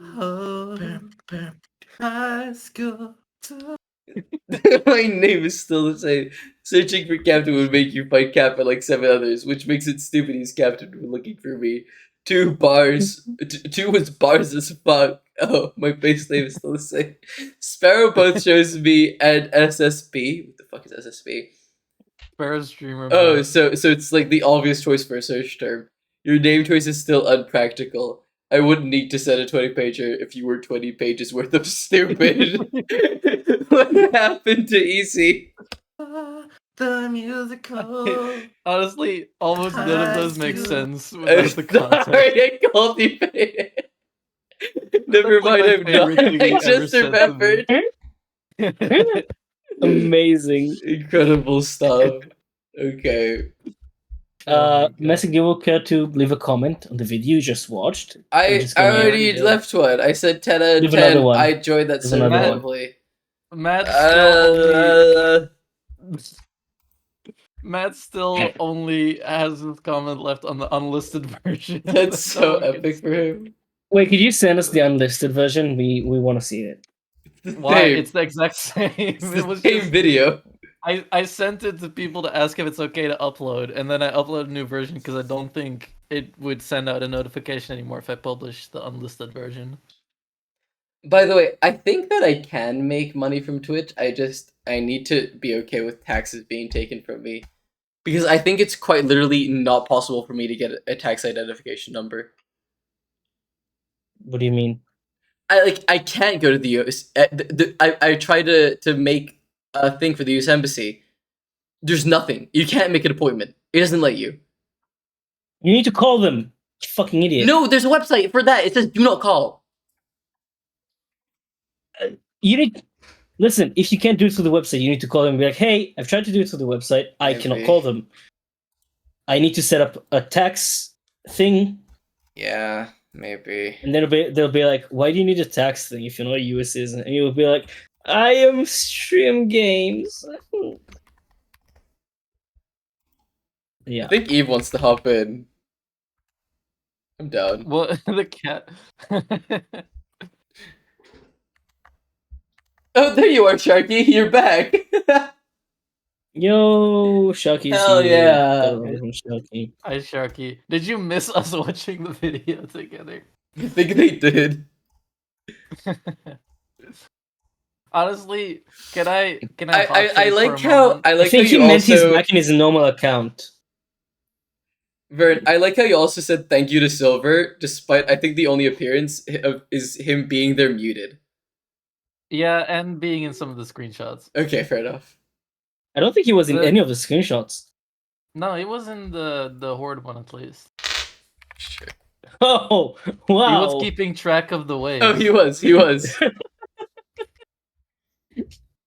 high school. My name is still the same. Searching for Captain would make you fight Cap and like 7 others, which makes it stupid he's Captain when looking for me. 2 bars. 2 was bars as fuck. Oh, my base name is still the same. Sparrow both shows me and SSB. What the fuck is SSB? Sparrow's Dreamer. Oh, so it's like the obvious choice for a search term. Your name choice is still unpractical. I wouldn't need to set a 20-pager if you were 20 pages worth of stupid. What happened to Easy? The musical. Honestly, almost none of those make sense I'm without the context. sorry, I called you. Never That's like mind, my I'm favorite not. thing I you've ever just said to me. remembered. Amazing. Incredible stuff. Okay. Messick, do you care to leave a comment on the video you just watched? I already left one. I said 10 out of Leave 10. another one. I joined that Leave server another one. randomly. Matt still only has his comment left on the unlisted version. That's so epic for him. Wait, could you send us the unlisted version? We want to see it. Why? It's the exact same. It was same video. I sent it to people to ask if it's okay to upload, and then I uploaded a new version because I don't think it would send out a notification anymore if I publish the unlisted version. By the way, I think that I can make money from Twitch. I need to be okay with taxes being taken from me. Because I think it's quite literally not possible for me to get a tax identification number. What do you mean? I can't go to the US. I tried to make a thing for the US Embassy. There's nothing. You can't make an appointment. It doesn't let you. You need to call them. You fucking idiot. No, there's a website for that. It says do not call. You need... Listen, if you can't do it through the website, you need to call them and be like, hey, I've tried to do it through the website. I cannot call them. I need to set up a tax thing. Yeah, maybe. And then they'll be like, why do you need a tax thing if you're not a US citizen? And you'll be like, I am stream games. Yeah. I think Eve wants to hop in. I'm down. Well, the cat. Oh, there you are, Sharky. You're back. Yo, Sharky. Hell yeah. Sharky. Hi, Sharky. Did you miss us watching the video together? I think they did. Honestly, can I I like how I think he meant he's back in his normal account. Vern, I like how you also said thank you to Silver, despite I think the only appearance is him being there muted. Yeah, and being in some of the screenshots. Okay, fair enough. I don't think he was in any of the screenshots. No, he was in the Horde one at least. Sure. Oh, wow. He was keeping track of the waves. Oh, he was. He was.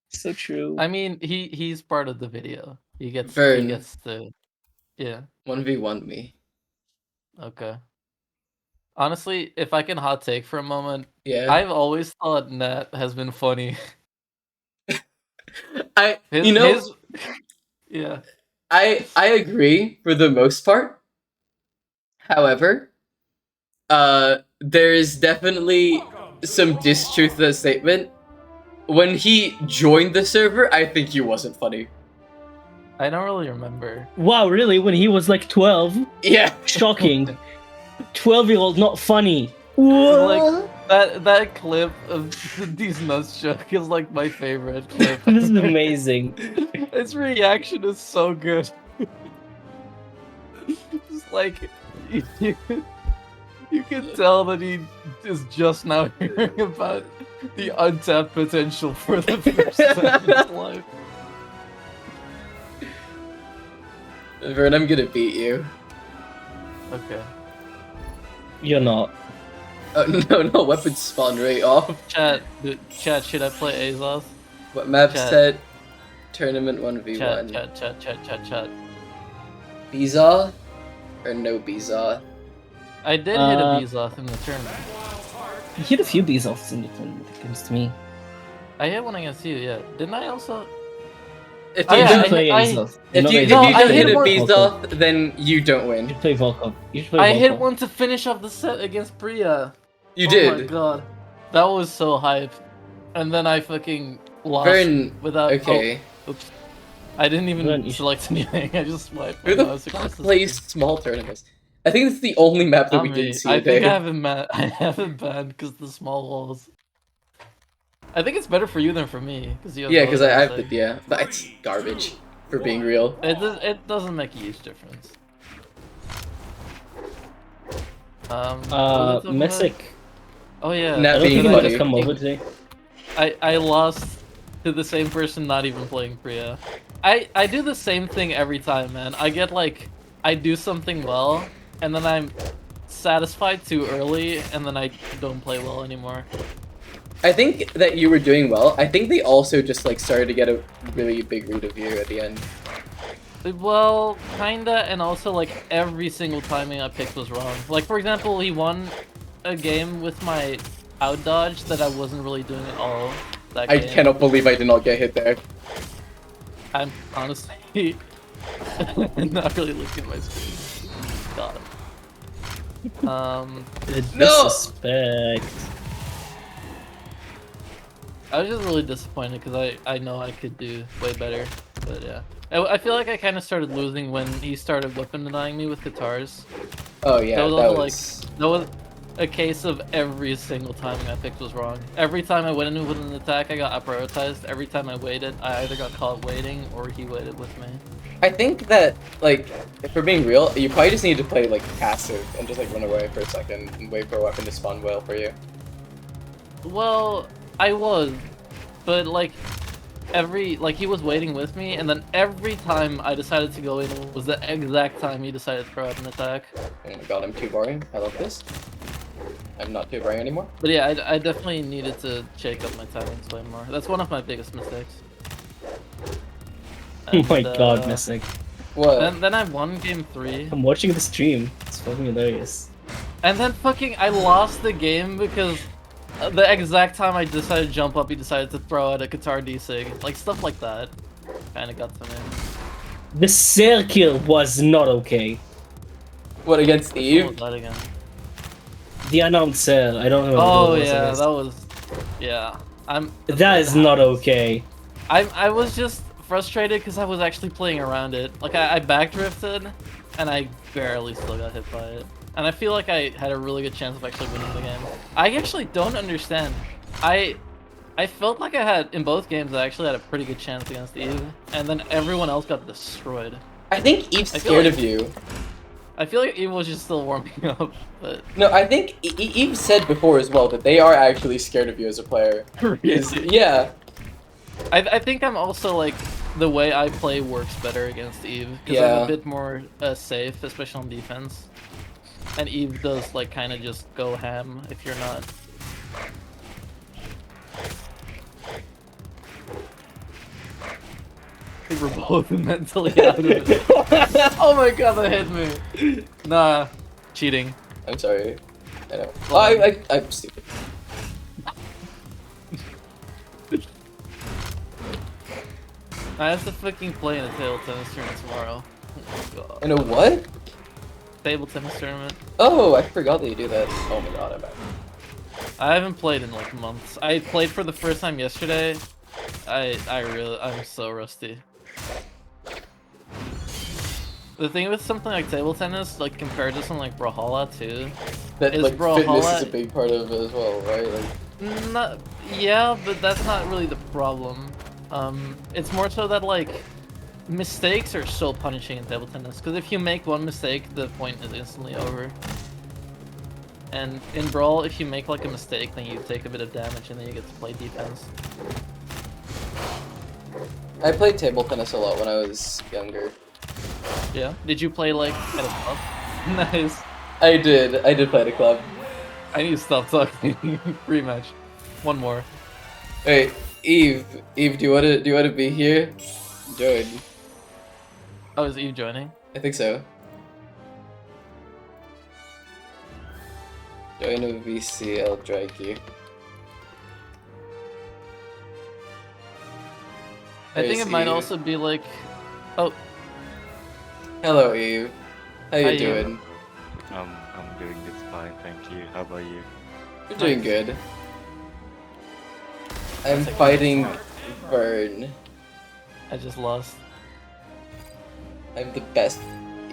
So true. I mean, he's part of the video. He gets the 1v1 me. Okay. Honestly, if I can hot take for a moment, yeah, I've always thought Nat has been funny. Yeah. I agree for the most part. However, there is definitely some distruth to that statement. When he joined the server, I think he wasn't funny. I don't really remember. Wow, really? When he was like 12? Yeah. Shocking. 12-year-old not funny. Like that clip of these nuts joke is like my favorite clip. This is amazing. His reaction is so good. Just like you can tell that he is just now hearing about the untapped potential for the first time in his life. Vern, I'm gonna beat you. Okay. You're not. No, weapons spawn right off. Chat, should I play Azos? What map set? Tournament 1v1. Chat. Bezaw? Or no Bezaw? I did hit a Bezoth in the tournament. You hit a few Bezoths in the tournament against me. I hit one against you, yeah. Didn't I also? If you don't play Azoth. If you don't hit a Bezoth, then you don't win. You should play Volcom. I hit one to finish off the set against Priya. You did. Oh my god. That was so hype. And then I fucking lost without... Okay. Oh, oops. I didn't even select anything, I just swiped. Who the fuck plays small tournaments? I think it's the only map that we didn't see I today. think I haven't banned because the small walls. I think it's better for you than for me. Because I have the... Yeah, but it's garbage, for being real. It doesn't make a huge difference. Messick. Oh yeah. Not being funny. Come over today. I lost to the same person not even playing Priya. I do the same thing every time, man. I get like, I do something well, and then I'm satisfied too early, and then I don't play well anymore. I think that you were doing well. I think they also just like started to get a really big read of you at the end. Well, kinda, and also like every single timing I picked was wrong. Like for example, he won a game with my out dodge that I wasn't really doing at all. That I game. cannot believe I did not get hit there. I'm honestly not really looking at my screen. God. The disrespect. I was just really disappointed because I know I could do way better, but yeah. I feel like I kind of started losing when he started weapon denying me with guitars. Oh yeah, that was that also, was... like that was a case of every single timing I picked was wrong. Every time I went in with an attack, I got prioritized. Every time I waited, I either got caught waiting or he waited with me. I think that, like, if we're being real, you probably just need to play, like, passive and just, like, run away for a second and wait for a weapon to spawn well for you. Well, I was, but like he was waiting with me, and then every time I decided to go in was the exact time he decided to throw out an attack. Oh my god, I'm too boring. I love this. I'm not too boring anymore. But yeah, I definitely needed to shake up my timings way more. That's one of my biggest mistakes. Oh my god, Messick. What? Then I won game 3. I'm watching the stream. It's fucking hilarious. And then fucking I lost the game because the exact time I decided to jump up, he decided to throw out a guitar D-Sig. Like, stuff like that kind of got to me. The circle was not okay. What, against Eve? What was that again? The announcer, I don't know. Oh what it was, yeah, that was... Yeah. That is not okay. I was just frustrated because I was actually playing around it. Like, I backdrifted, and I barely still got hit by it. And I feel like I had a really good chance of actually winning the game. I actually don't understand. I felt like I had, in both games, I actually had a pretty good chance against Eve, and then everyone else got destroyed. I think Eve's scared of you. I feel like Eve was just still warming up, but... No, I think Eve said before as well that they are actually scared of you as a player. Yeah. I think I'm also, like, the way I play works better against Eve, because I'm a bit more safe, especially on defense. And Eve does, like, kind of just go ham if you're not. We were both mentally out of it. Oh my god, that hit me. Nah, cheating. I'm sorry. I know. Oh, I'm stupid. I have to fucking play in a table tennis tournament tomorrow. Oh my god. In a what? Table tennis tournament. Oh, I forgot that you do that. Oh my god, I'm back. I haven't played in like months. I played for the first time yesterday. I'm so rusty. The thing with something like table tennis, like compared to something like Brawlhalla too, that is like Brawlhalla, fitness is a big part of it as well, right? Like... Not, yeah, but that's not really the problem. It's more so that like mistakes are so punishing in table tennis, because if you make one mistake, the point is instantly over. And in Brawl, if you make like a mistake, then you take a bit of damage and then you get to play defense. I played table tennis a lot when I was younger. Yeah? Did you play like at a club? Nice. I did play at a club. I need to stop talking. Rematch. One more. Wait, Eve, do you wanna be here? Join. Oh, is Eve joining? I think so. Join a VC, I'll drag you. I think it might also be like... Oh. Hello, Eve. How you Hi, doing? I'm doing just fine, thank you. How about you? You're doing good. I'm fighting Vern. I just lost. I'm the best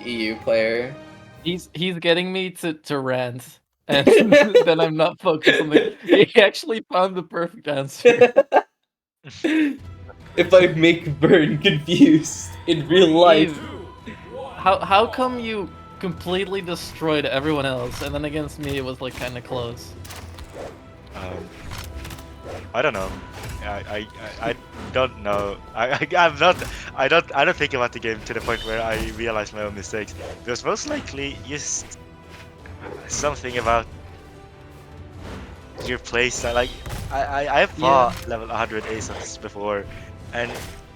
EU player. He's getting me to rant, and then I'm not focused on the... He actually found the perfect answer. If I make Vern confused in real life. How come you completely destroyed everyone else, and then against me it was like kind of close? I don't know. I don't know. I don't think about the game to the point where I realize my own mistakes. It was most likely just something about your playstyle. Like I fought level 100 Eggsoups before, and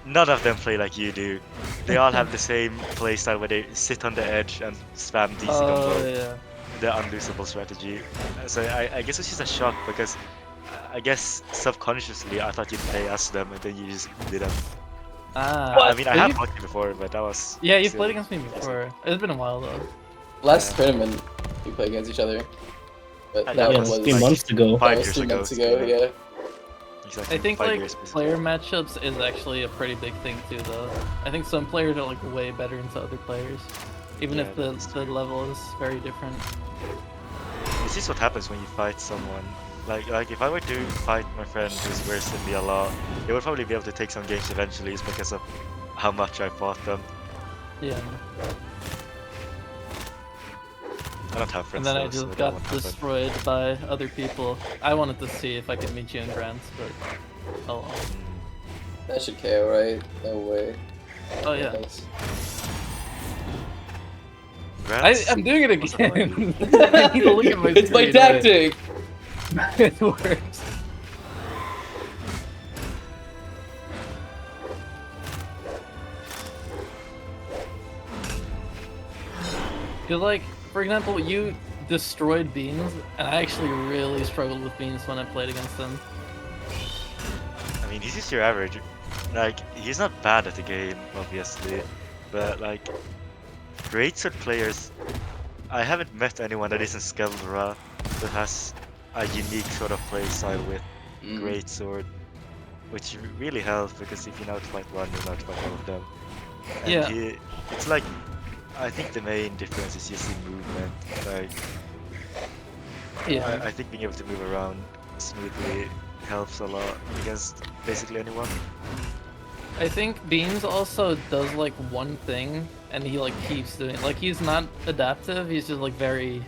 none of them play like you do. They all have the same playstyle where they sit on the edge and spam DC combo. Yeah. The unlosable strategy. So I guess it's just a shock because I guess subconsciously I thought you'd play as them and then you just didn't. I mean, I have played you before, but that was. Yeah, you've played against me before. It's been a while though. Last tournament, we played against each other. But that Yeah, was 3 months ago. 5 that was years 3 ago. months ago, yeah. Exactly, I think 5 like years basically. player matchups is actually a pretty big thing too, though. I think some players are like way better than other players, even if the level is very different. This is what happens when you fight someone. Like if I were to fight my friend who's worse than me a lot, they would probably be able to take some games eventually, just because of how much I fought them. Yeah. I don't have And friends. then I though, so just that got won't happen. destroyed by other people. I wanted to see if I could meet you in Grants, but oh well. That should KO, right? No way. Oh yeah. Thanks. I'm doing it again. I need to look at my It's my screen, tactic! It works. Cause like, for example, you destroyed Beans, and I actually really struggled with Beans when I played against them. I mean, he's just your average. Like, he's not bad at the game, obviously, but like, greatsword players, I haven't met anyone that isn't Skeldra that has a unique sort of playstyle with greatsword, which really helps because if you outfight one, you outfight all of them. And Yeah. it's like, I think the main difference is just in movement. Like, Yeah. I think being able to move around smoothly helps a lot against basically anyone. I think Beans also does like one thing, and he like keeps doing it. Like he's not adaptive. He's just like very,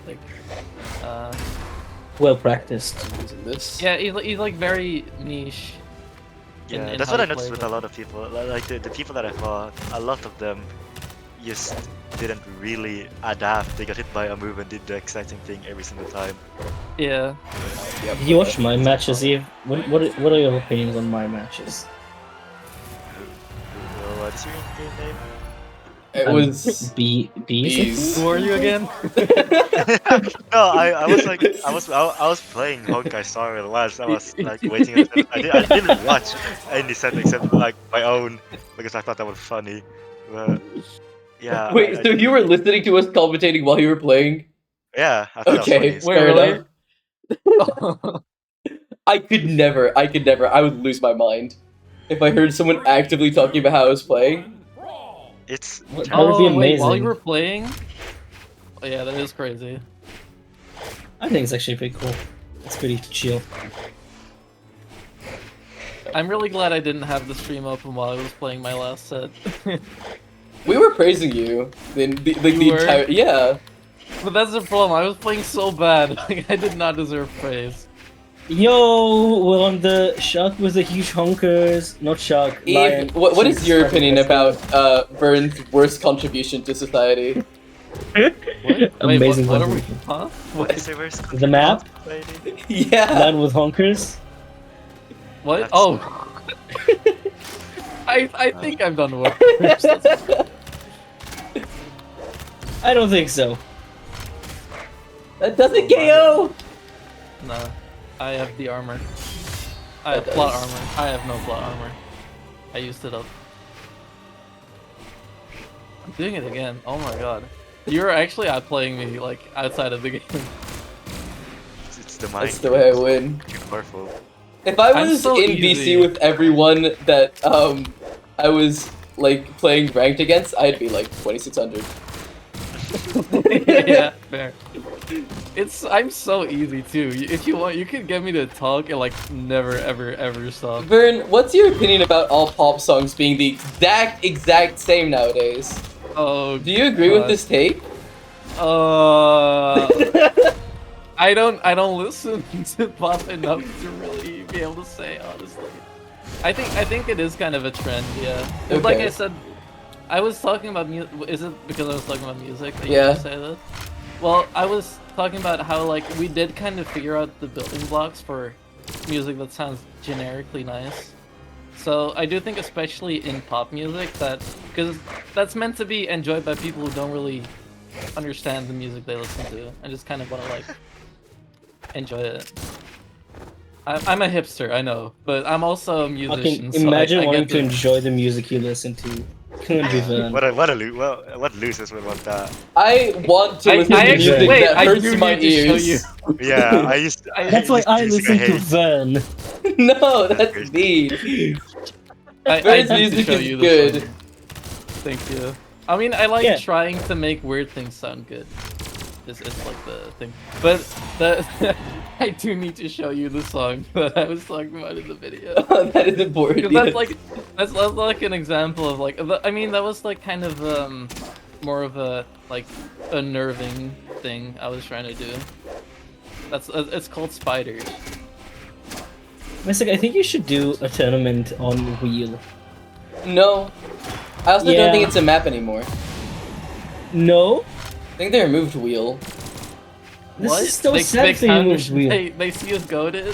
like, Well practiced. yeah. He's like very niche. Yeah, that's what I noticed with a lot of people. Like the people that I fought, a lot of them just didn't really adapt. They got hit by a move and did the exciting thing every single time. Yeah. Did you watch my matches, Eve? What are your opinions on my matches? What's your in-game name? It was Bees. Who are you again? No, I was like, I was playing Honkai Star Rail whilst I was like waiting. I didn't watch any set except like my own because I thought that was funny. But yeah. Wait, so you were listening to us commentating while you were playing? Yeah. I thought Okay, that was funny. fair enough. I could never. I would lose my mind if I heard someone actively talking about how I was playing. It's That would be Oh, wait, amazing. while you were playing? Oh, yeah, that is crazy. I think it's actually pretty cool. It's pretty chill. I'm really glad I didn't have the stream open while I was playing my last set. We were praising you. The You were? entire yeah. But that's the problem. I was playing so bad. Like, I did not deserve praise. Yo, we're on the shark with the huge honkers. Not shark. Lion. Eve, what is Jesus your Christ, opinion let's go. about Vern's worst contribution to society? Amazing what are we? contribution. Huh? What is the worst The map? Yeah. Land with honkers. What? That's- Oh. I think I'm done with. I don't think so. That doesn't KO. No, I have the armor. I have That plot does. armor. I have no plot armor. I used it up. I'm doing it again. Oh my god. You're actually outplaying me, like, outside of the game. It's the mic. That's the way I win. Too powerful. If I I'm was so in easy. BC with everyone that I was like playing ranked against, I'd be like 2600. Yeah, fair. I'm so easy too. If you want, you can get me to talk and like never ever stop. Vern, what's your opinion about all pop songs being the exact same nowadays? Oh, Do you agree with this take? I don't listen to pop enough to really be able to say honestly. I think it is kind of a trend, yeah. Like Okay. I said, I was talking about music. Is it because I was talking about music that Yeah. you say that? Well, I was talking about how like we did kind of figure out the building blocks for music that sounds generically nice. So I do think, especially in pop music, because that's meant to be enjoyed by people who don't really understand the music they listen to and just kind of want to like enjoy it. I'm a hipster, I know, but I'm also a musician. Fucking imagine so I wanting get to enjoy the music you listen to. Couldn't be fun. What losers would want that? I want to listen to music that hurts my ears. Yeah, I used. That's why I listen to Vern. No, that's me. I Vern's need to music show is you good. this one. Thank you. I mean, I like trying to make weird things sound good. It's like the thing. But I do need to show you the song that I was talking about in the video. That is important. That's like an example of like I mean that was like kind of more of a like unnerving thing I was trying to do. It's called Spiders. Mystic, I think you should do a tournament on Wheel. No. I also don't think it's a map anymore. No? I think they removed Wheel. This What? is still They sad for you, Wheel. They see us goated?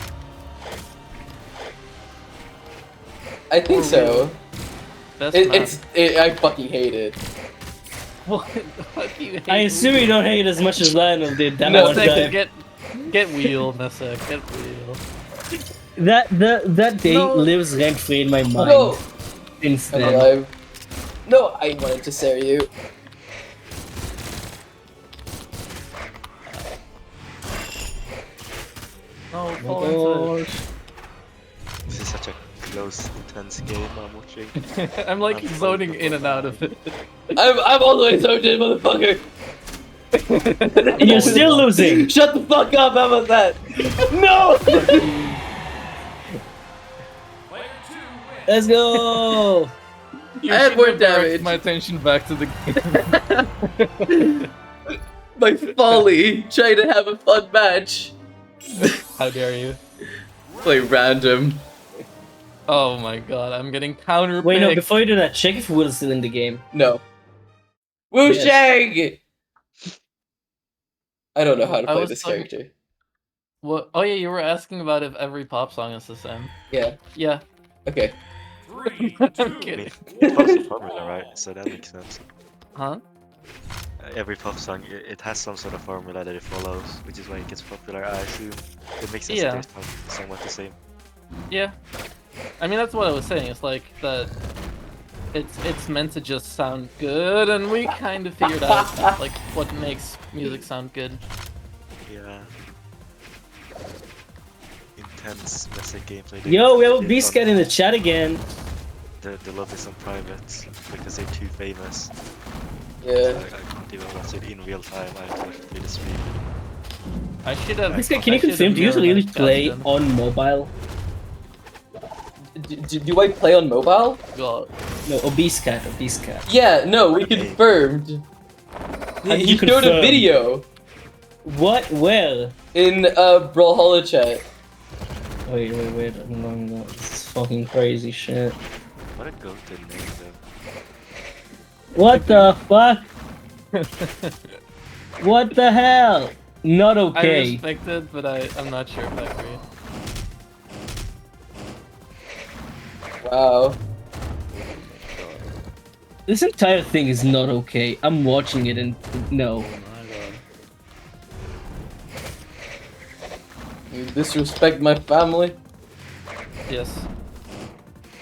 I think so. Best I fucking hate it. What the fuck do you hate? I assume you don't hate it as much as Lionel did that No, one time. get Wheel, Messa. Get Wheel. That date lives rent free in my mind. No. Since I'm then. alive. No, I wanted to stare you. Oh, fall into it. This is such a close, intense game I'm watching. I'm like zoning in and out of it. I'm all the way zoned in, motherfucker. You're still losing. Shut the fuck up. How about that? No. Let's go. You I had should more have directed damage. my attention back to the game. My folly, trying to have a fun match. How dare you? Play random. Oh my god, I'm getting counter. Wait, no, before you do that, check if Will's still in the game. No. Wu Shang! I don't know how to play this character. What? Oh yeah, you were asking about if every pop song is the same. Yeah. Yeah. Okay. I'm kidding. It follows the formula, right? So that makes sense. Huh? Every pop song, it has some sort of formula that it follows, which is why it gets popular, I assume. It makes sense Yeah. that they're somewhat the same. Yeah. I mean, that's what I was saying. It's like that. It's meant to just sound good, and we kind of figured out like what makes music sound good. Yeah. Intense, messy gameplay. Yo, we have a beast cat in the chat again. The love is on private because they're too famous. Yeah. So I can't even watch it in real time. I have to watch it through the stream. I should have. Beast cat, can you confirm? Do you really play on mobile? Do I play on mobile? God. No, Obese Cat. Yeah, no, we confirmed. He showed a video. What? Where? In Brawlhalla chat. Wait. No. This is fucking crazy shit. What a goated name, though. What the fuck? What the hell? Not I okay. respect it, but I'm not sure if I agree. Wow. This entire thing is not okay. I'm watching it and no. You disrespect my family? Yes.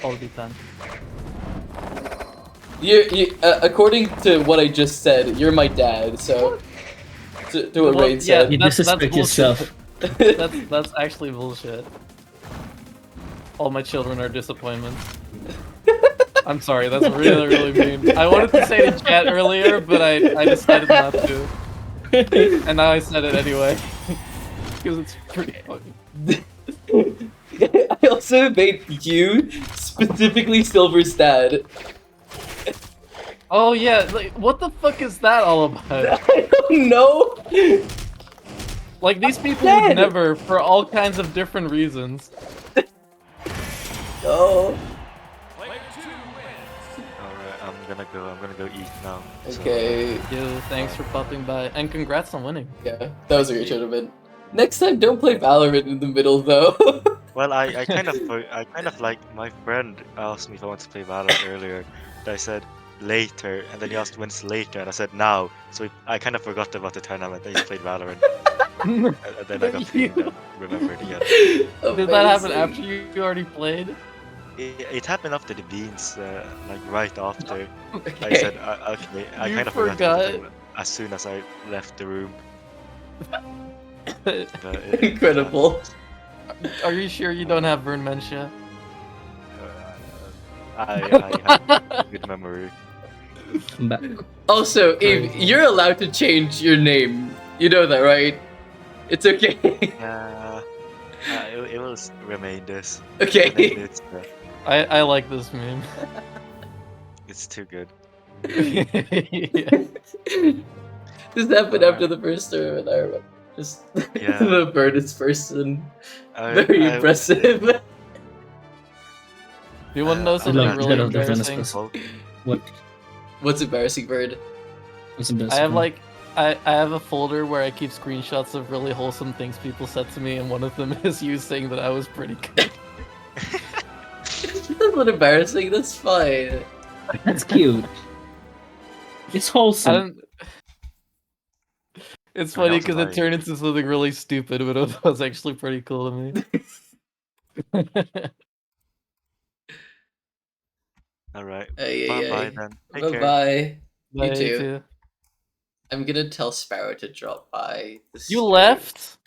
All the time. According to what I just said, you're my dad, so... To what Well, Raid said. You disrespect yourself. That's actually bullshit. All my children are disappointments. I'm sorry, that's really, really mean. I wanted to say it in chat earlier, but I decided not to. And now I said it anyway. Because it's pretty funny. I also made you specifically Silver's dad. Oh yeah, like, what the fuck is that all about? I don't know! Like, these people would never, for all kinds of different reasons. No. Alright, I'm gonna go eat now. Okay. Yo, thanks for popping by, and congrats on winning. Yeah, that was a great tournament. Next time, don't play Valorant in the middle, though. Well, I kind of like my friend asked me if I want to play Valorant earlier. And I said later, and then he asked when's later, and I said now. So I kind of forgot about the tournament. I just played Valorant, and then I got pinged and remembered again. Did that happen after you already played? It happened after the beans, like right after. I Okay. said okay. I You kind of forgot about the forgot? tournament as soon as I left the room. Incredible. Are you sure you don't have Vermentia? I have good memory. I'm back. Also, Eve, you're allowed to change your name. You know that, right? It's okay. It will remain this. Okay. The name is, I like this meme. it's too good. This happened after the first tournament, I remember. Just Yeah. the Burnus person. I- Very I- impressive. Do you want to know something love really the Venice embarrassing? person. What? What's embarrassing, Bird? What's the best? I have like I have a folder where I keep screenshots of really wholesome things people said to me, and one of them is you saying that I was pretty good. That's not embarrassing. That's fine. That's cute. It's I wholesome. don't. It's I mean, funny also because it like- turned into something really stupid, but it was actually pretty cool to me. All right. Ay, Bye ay, bye ay. then. Take Bye care. bye. Bye, You too. too. I'm gonna tell Sparrow to drop by. The You stream. left?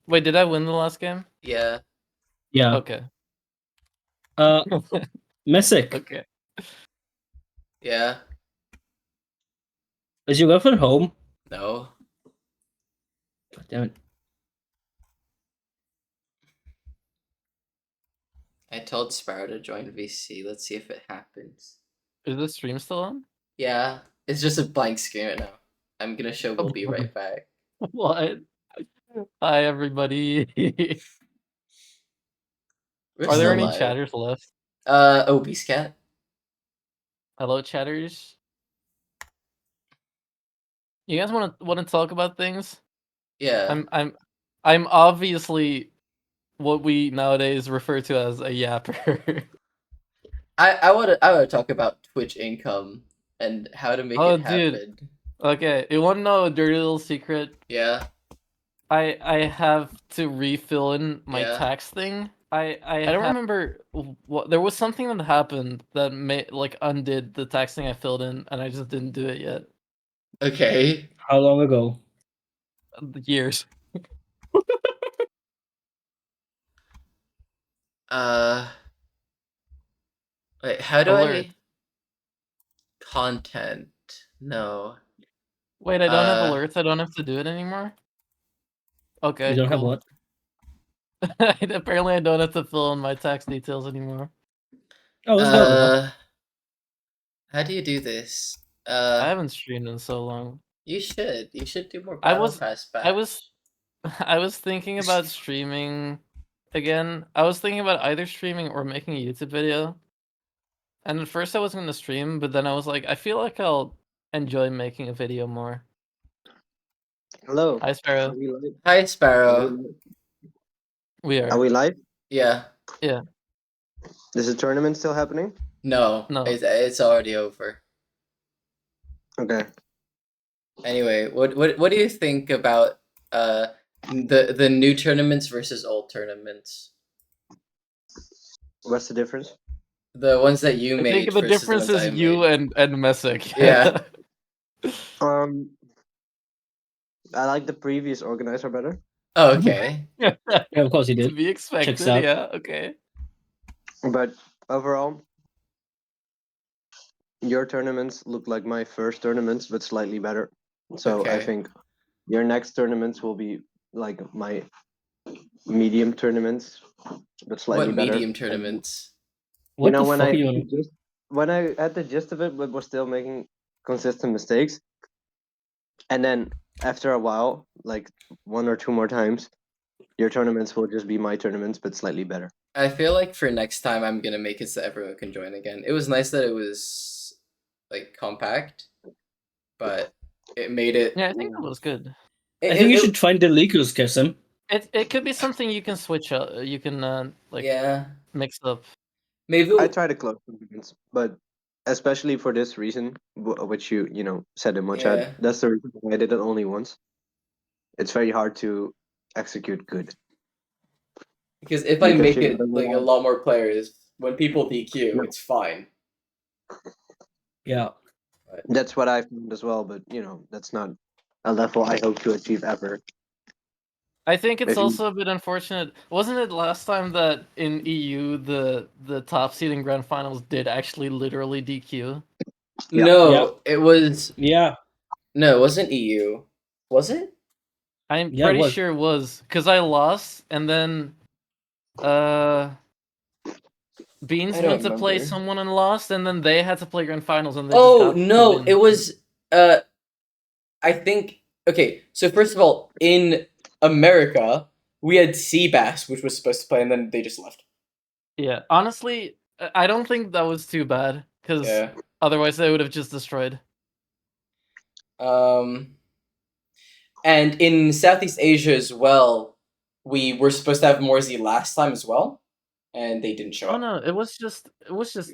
Wait, did I win the last game? Yeah. Yeah. Okay. Messick, Okay. Yeah. is your girlfriend home? No. God damn it. I told Sparrow to join VC. Let's see if it happens. Is the stream still on? Yeah. It's just a blank screen right now. I'm gonna show we'll be right back. What? Hi, everybody. We're Are there still any live. chatters left? Obese Cat. Hello, chatters. You guys want to talk about things? Yeah. I'm obviously what we nowadays refer to as a yapper. I wanna talk about Twitch income and how to make Oh, it happen. dude. Okay, you want to know a dirty little secret? Yeah. I have to refill in my Yeah. tax thing. I don't remember what there was something that happened that undid the tax thing I filled in, and I just didn't do it yet. Okay. How long ago? Years. Wait, how do Alert. content? No. Wait, I don't have alerts. I don't have to do it anymore. Okay. You don't have cool. what? Apparently, I don't have to fill in my tax details anymore. Oh, that's helpful. How do you do this? I haven't streamed in so long. You should. You should do more I battle was pass back. I was thinking about streaming again. I was thinking about either streaming or making a YouTube video. And at first I was going to stream, but then I was like, I feel like I'll enjoy making a video more. Hello. Hi, Sparrow. Are we live? Hi, Sparrow. We are. Are we live? Yeah. Yeah. Is the tournament still happening? No. No. It's already over. Okay. Anyway, what do you think about the new tournaments versus old tournaments? What's the difference? The ones that you I made. think the versus difference ones I is you made. and Messick. Yeah. I like the previous organizer better. Oh, okay. Yeah, of course you To did. be expected, Checks out. yeah, okay. But overall, your tournaments look like my first tournaments, but slightly better. So I Okay. think your next tournaments will be like my medium tournaments, but slightly What better. medium And, tournaments? What the fuck are you on? when I had the gist of it, but was still making consistent mistakes, and then after a while, like one or two more times, your tournaments will just be my tournaments, but slightly better. I feel like for next time I'm gonna make it so everyone can join again. It was nice that it was like compact, but it made it. Yeah, I think that was good. I think you should find the leakers, Kesem. It could be something you can switch up. You can like mix up. Maybe I try to close tournaments, but especially for this reason, which you said in my Yeah. chat, that's the reason why I did it only once. It's very hard to execute good. Because if I Because make you it gotta like a rely- lot more players, when people DQ, it's fine. Yeah. That's what I found as well, but that's not a level I hope to achieve ever. I think it's If you- also a bit unfortunate. Wasn't it last time that in EU the top seed in grand finals did actually literally DQ? No, it was. Yeah. No, it wasn't EU. Was it? I'm Yeah, it pretty was. sure it was because I lost and then Beans I don't went to play remember. someone and lost, and then they had to play grand finals and they Oh just got the no, win. it was. I think. Okay, so first of all, in America, we had Seabass, which was supposed to play, and then they just left. Yeah, honestly, I don't think that was too bad because Yeah. otherwise they would have just destroyed. And in Southeast Asia as well, we were supposed to have Morzy last time as well, and they didn't show Oh up. no, it was just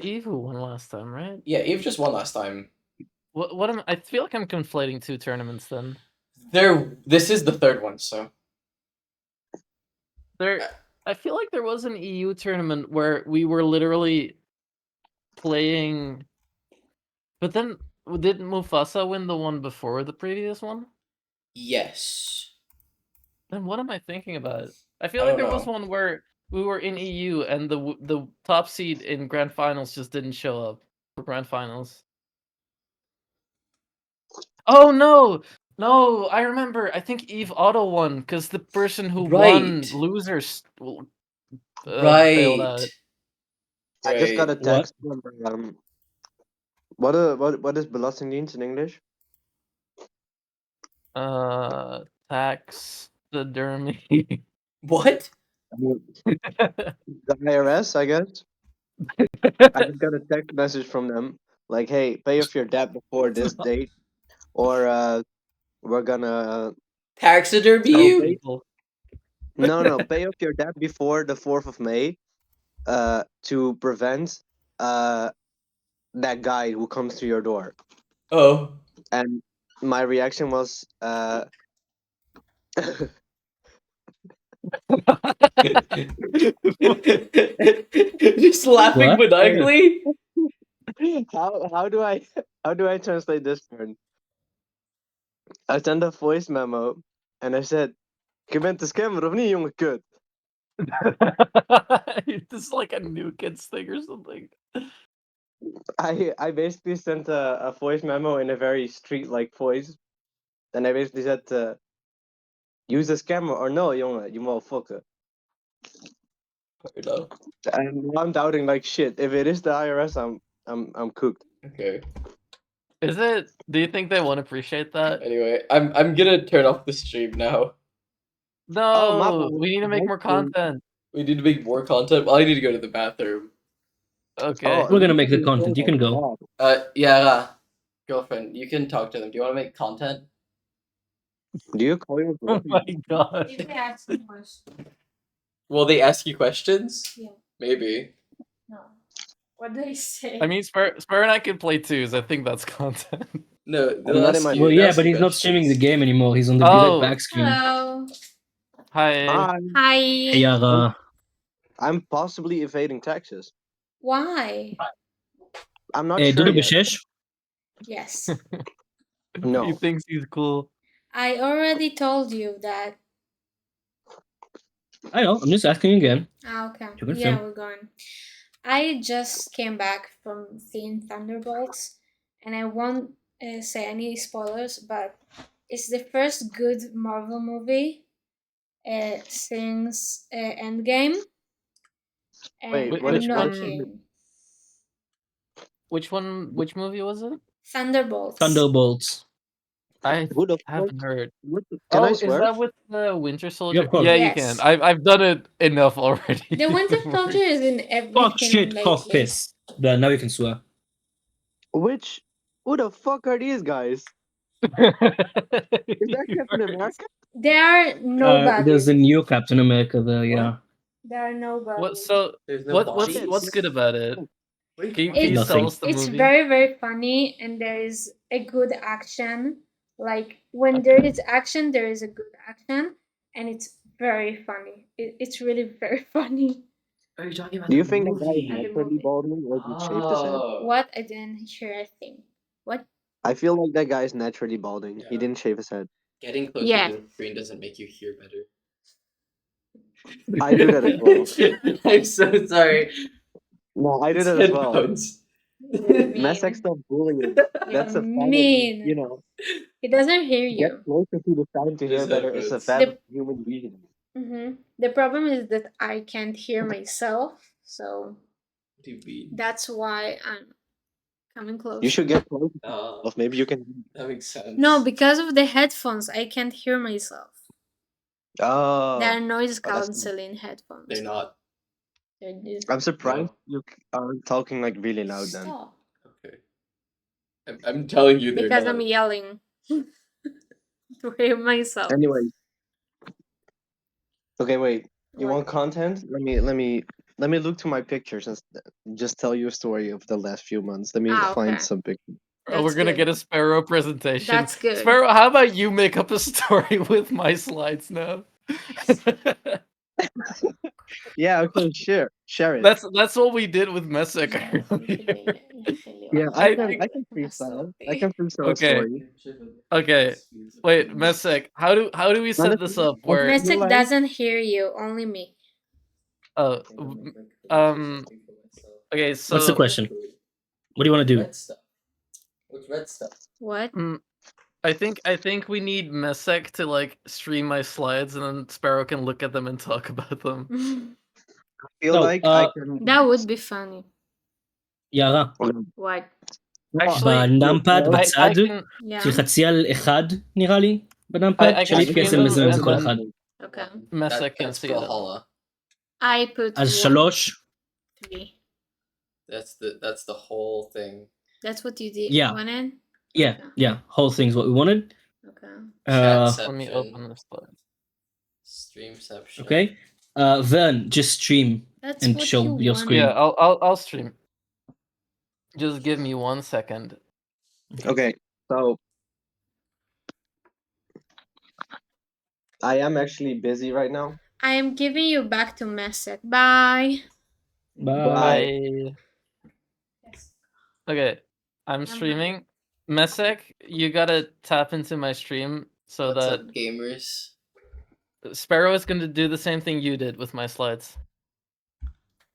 Eve who won last time, right? Yeah, Eve just won last time. What am I feel like I'm conflating two tournaments then. This is the third one, so I feel like there was an EU tournament where we were literally playing, but then didn't Mufasa win the one before the previous one? yes. Then what am I thinking about? I feel I like don't there was know. one where we were in EU and the top seed in grand finals just didn't show up for grand finals. Oh no! No, I remember. I think Eve Auto won because the person who won Right. losers failed out. Right. I just got a What? text from what is Belastingdienst in English? Taxidermy. What? The IRS, I guess. I just got a text message from them like, "Hey, pay off your debt before this date, or we're gonna Taxidermy sell you? people." No, pay off your debt before the 4th of May, to prevent that guy who comes to your door. Oh. And my reaction was, Just laughing What? maniacally? how do I translate this turn? I sent a voice memo and I said, "Je bent de scammer of niet, jonge kut." This is like a new kids thing or something. I basically sent a voice memo in a very street-like voice, and I basically said, "Use a scammer or no, jongen, you motherfucker." And now I'm doubting like shit. If it is the IRS, I'm cooked. Okay. Is it? Do you think they won't appreciate that? Anyway, I'm gonna turn off the stream now. Oh, my No, bad. we need to make more content. We need to make more content. Well, I need to go to the bathroom. Okay. We're gonna make the content. You can go. Yeah, girlfriend, you can talk to them. Do you want to make content? Do you call your Oh my god. If they ask me questions. Will they ask you questions? Yeah. Maybe. No. What do they say? I mean, Spur and I can play twos. I think that's content. No, I'm not in my- Well, yeah, but he's not streaming the game anymore. He's on the Be Oh. Right Back screen. Hello. Hi. Hi. Hey, Yara. I'm possibly evading taxes. Why? I'm not Hey, sure doe de yet. besjes. Yes. No. He thinks he's cool. I already told you that. I know. I'm just asking again. Ah, okay. To confirm. Yeah, we're going. I just came back from seeing Thunderbolts, and I won't say any spoilers, but it's the first good Marvel movie since Endgame. And Wait, I'm which not one? kidding. Which one? Which movie was it? Thunderbolts. Thunderbolts. I Who the haven't fuck? heard. Can I Is swear? that with the Winter Soldier? Yeah, of course. Yeah, you Yes. can. I've done it enough already. The Winter Soldier is in everything Fuck, shit, lately. cough, piss. There, now you can swear. Who the fuck are these guys? Is that Captain America? There are nobodies. There's a new Captain America there, yeah. There are nobodies. What? So There's no what's good about it? Can you Nothing. tell us the It's movie? very, very funny, and there is a good action. Like when there is action, there is a good action, and it's very funny. It's really very funny. Are you talking about Do you the think that guy is movie? naturally balding or he shaved his head? What? I didn't hear a thing. What? I feel like that guy is naturally balding. He didn't shave his head. Getting closer Yeah. to the screen doesn't make you hear better. I do that as well. I'm so sorry. No, I do It's that as well. headphones. Messek, stop bullying. That's a sign of, mean. you know, He doesn't hear get you. closer to the sound to hear Just better. It's a headphones. bad human being. The problem is that I can't hear myself, so What do you mean? that's why I'm coming close. You should get closer. Or maybe you can. That makes sense. No, because of the headphones, I can't hear myself. Oh. There are noise Oh, that's- cancelling headphones. They're not. I'm surprised you are talking like really loud then. Stop. Okay. I'm telling you they're Because not. I'm yelling to hear myself. Anyway. Okay, wait. You want content? Let me look to my pictures and just tell you a story of the last few months. Let me Ah, find okay. some pictures. Oh, we're gonna good. get a Sparrow presentation. That's good. Sparrow, how about you make up a story with my slides now? Yeah, okay, share it. That's what we did with Messick earlier. Yeah, I can freestyle. I can freestyle a Okay. story. Okay. Wait, Messick, how do we set this up where Mystic doesn't hear you, only me. okay, so What's the question? What do you want to do? What's red stuff? What? I think we need Messick to like stream my slides and then Sparrow can look at them and talk about them. I feel No, like I can. That would be funny. יערה, What? בנאמפד I בצד, Yeah. תלחצי על אחד נראה לי, בנאמפד, I שלי can תכנסים see לזה them עם כל and אחד. Okay. Messick can That's see it. Brawlhalla. I put אז 3, 3. That's the whole thing. That's what you did. Yeah. Wanted? yeah, whole thing's what we wanted. Okay. Let me open this slide. Streamception. Okay, then just stream That's and what show you your wanted. screen. Yeah, I'll stream. Just give me 1 second. Okay, so I am actually busy right now. I am giving you back to Messek. Bye. Bye. Okay, I'm streaming. Messick, you gotta tap into my stream so What's that up, gamers? Sparrow is gonna do the same thing you did with my slides.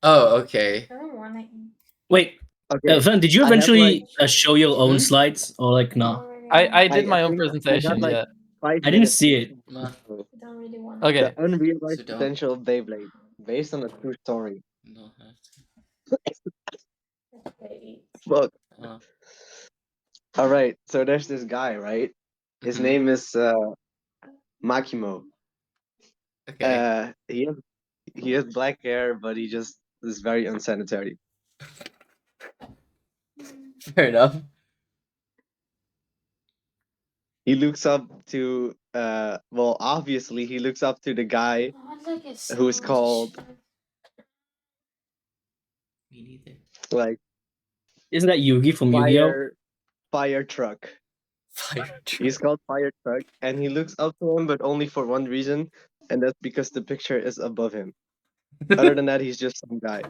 Oh, okay. I don't want to. Wait, Okay. Van, did you I have, eventually show your own slides or like no? I did my own think I presentation, got, like, yeah. 5 I didn't minutes. see it. I don't really want Okay. The unrealized So don't- potential of Beyblade, based on a true story. No, have Fuck. to. All right, so there's this guy, right? His name is Makimo. Okay. He has black hair, but he just is very unsanitary. Fair enough. He looks up to well, obviously he looks up to the guy who is called Me neither. like Isn't that Yugi from Yu-Gi-Oh? Fire Truck. Fire truck. He's called Fire Truck, and he looks up to him, but only for one reason, and that's because the picture is above him. Other than that, he's just some guy.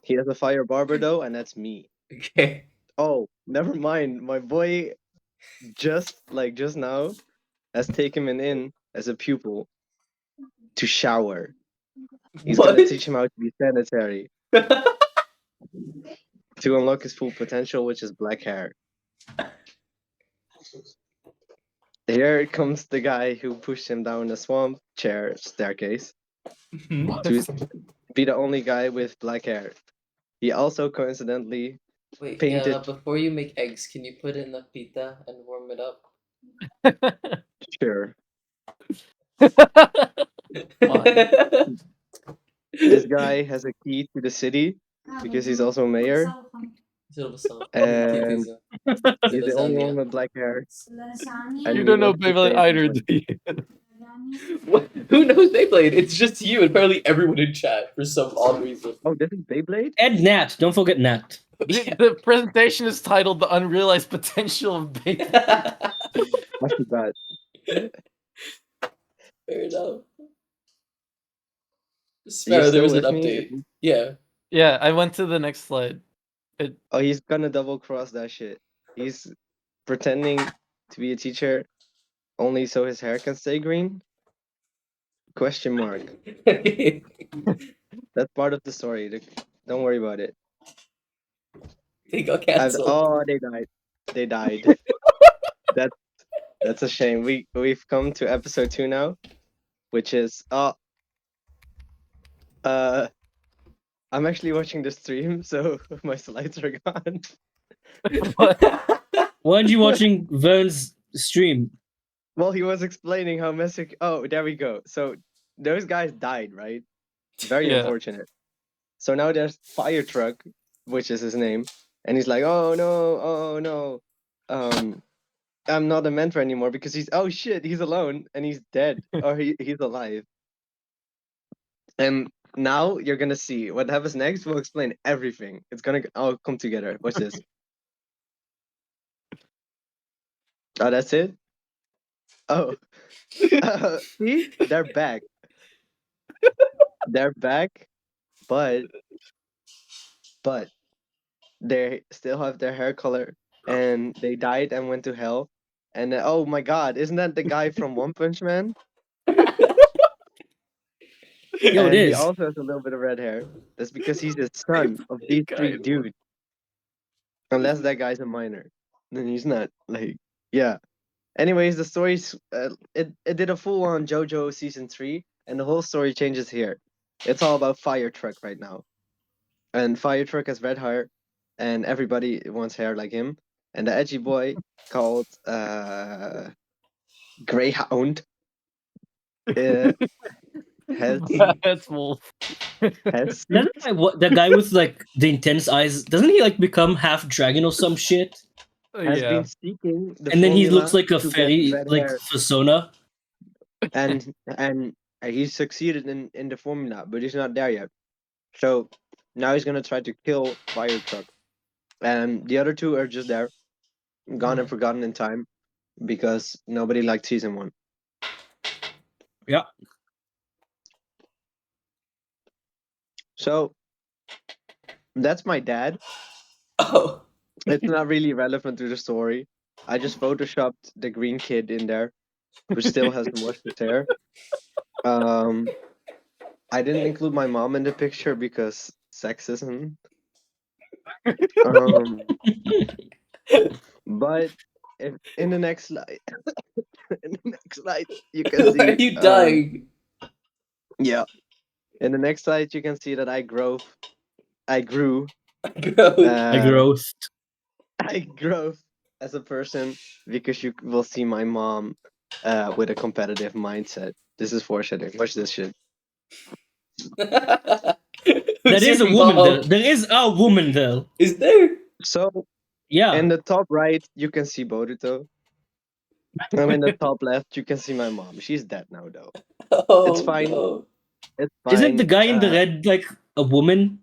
He has a fire barber though, and that's me. Okay. Oh, never mind. My boy just now has taken him in as a pupil to shower. He's gonna What? teach him how to be sanitary. To unlock his full potential, which is black hair. Here comes the guy who pushed him down the swamp chair staircase to be the only guy with black hair. He also coincidentally Wait, painted. yeah, before you make eggs, can you put in the pita and warm it up? Sure. This guy has a key to the city because he's also mayor. And he's the only one with black hair. You don't know Beyblade either, do you? What? Who knows Beyblade? It's just you and apparently everyone in chat for some odd reason. Oh, this is Beyblade? And Nat. Don't forget Nat. The presentation is titled "The Unrealized Potential of Beyblade." I forgot. Fair enough. Are you Sparrow, there still was an with me? update. Yeah. Yeah, I went to the next slide. Oh, he's gonna double cross that shit. He's pretending to be a teacher only so his hair can stay green? Question mark. That's part of the story. Don't worry about it. They got canceled. Oh, they died. They died. That's a shame. We've come to episode 2 now, which is I'm actually watching the stream, so my slides are gone. Why aren't you watching Vern's stream? Well, he was explaining how Messick. Oh, there we go. So those guys died, right? Very Yeah. unfortunate. So now there's Fire Truck, which is his name, and he's like, "Oh no, I'm not a mentor anymore because he's he's alone and he's dead or he's alive." And now you're gonna see what happens next. We'll explain everything. It's gonna all come together. Watch this. Oh, that's it. Oh, see, they're back. They're back, but they still have their hair color, and they died and went to hell. And oh my God, isn't that the guy from One Punch Man? Yo, And it he is. also has a little bit of red hair. That's because he's the son of these three dudes. Unless that guy's a minor, then he's not. Like, yeah. Anyways, the story's it did a full on JoJo season 3, and the whole story changes here. It's all about Fire Truck right now, and Fire Truck has red hair, and everybody wants hair like him. And the edgy boy called Greyhound has That's Wolf. has The guy with like the intense eyes, doesn't he like become half dragon or some shit? has been seeking the And then he formula looks like a to get fairy, red like hair. persona. and he succeeded in the formula, but he's not there yet. So now he's gonna try to kill Fire Truck, and the other two are just there, gone and forgotten in time, because nobody liked season 1. Yeah. So that's my dad. Oh. It's not really relevant to the story. I just photoshopped the green kid in there, who still hasn't washed his hair. I didn't include my mom in the picture because sexism. But if in the next slide, in the next slide, you can see. Why are you dying? Yeah. In the next slide, you can see that I grew. I grew as a person because you will see my mom with a competitive mindset. This is foreshadowing. Watch this shit. There is a woman there. There is a woman there. Is there? So, yeah. In the top right, you can see Boruto. And in the top left, you can see my mom. She's dead now, though. Oh, it's fine. no. It's fine. Isn't the guy in the red like a woman?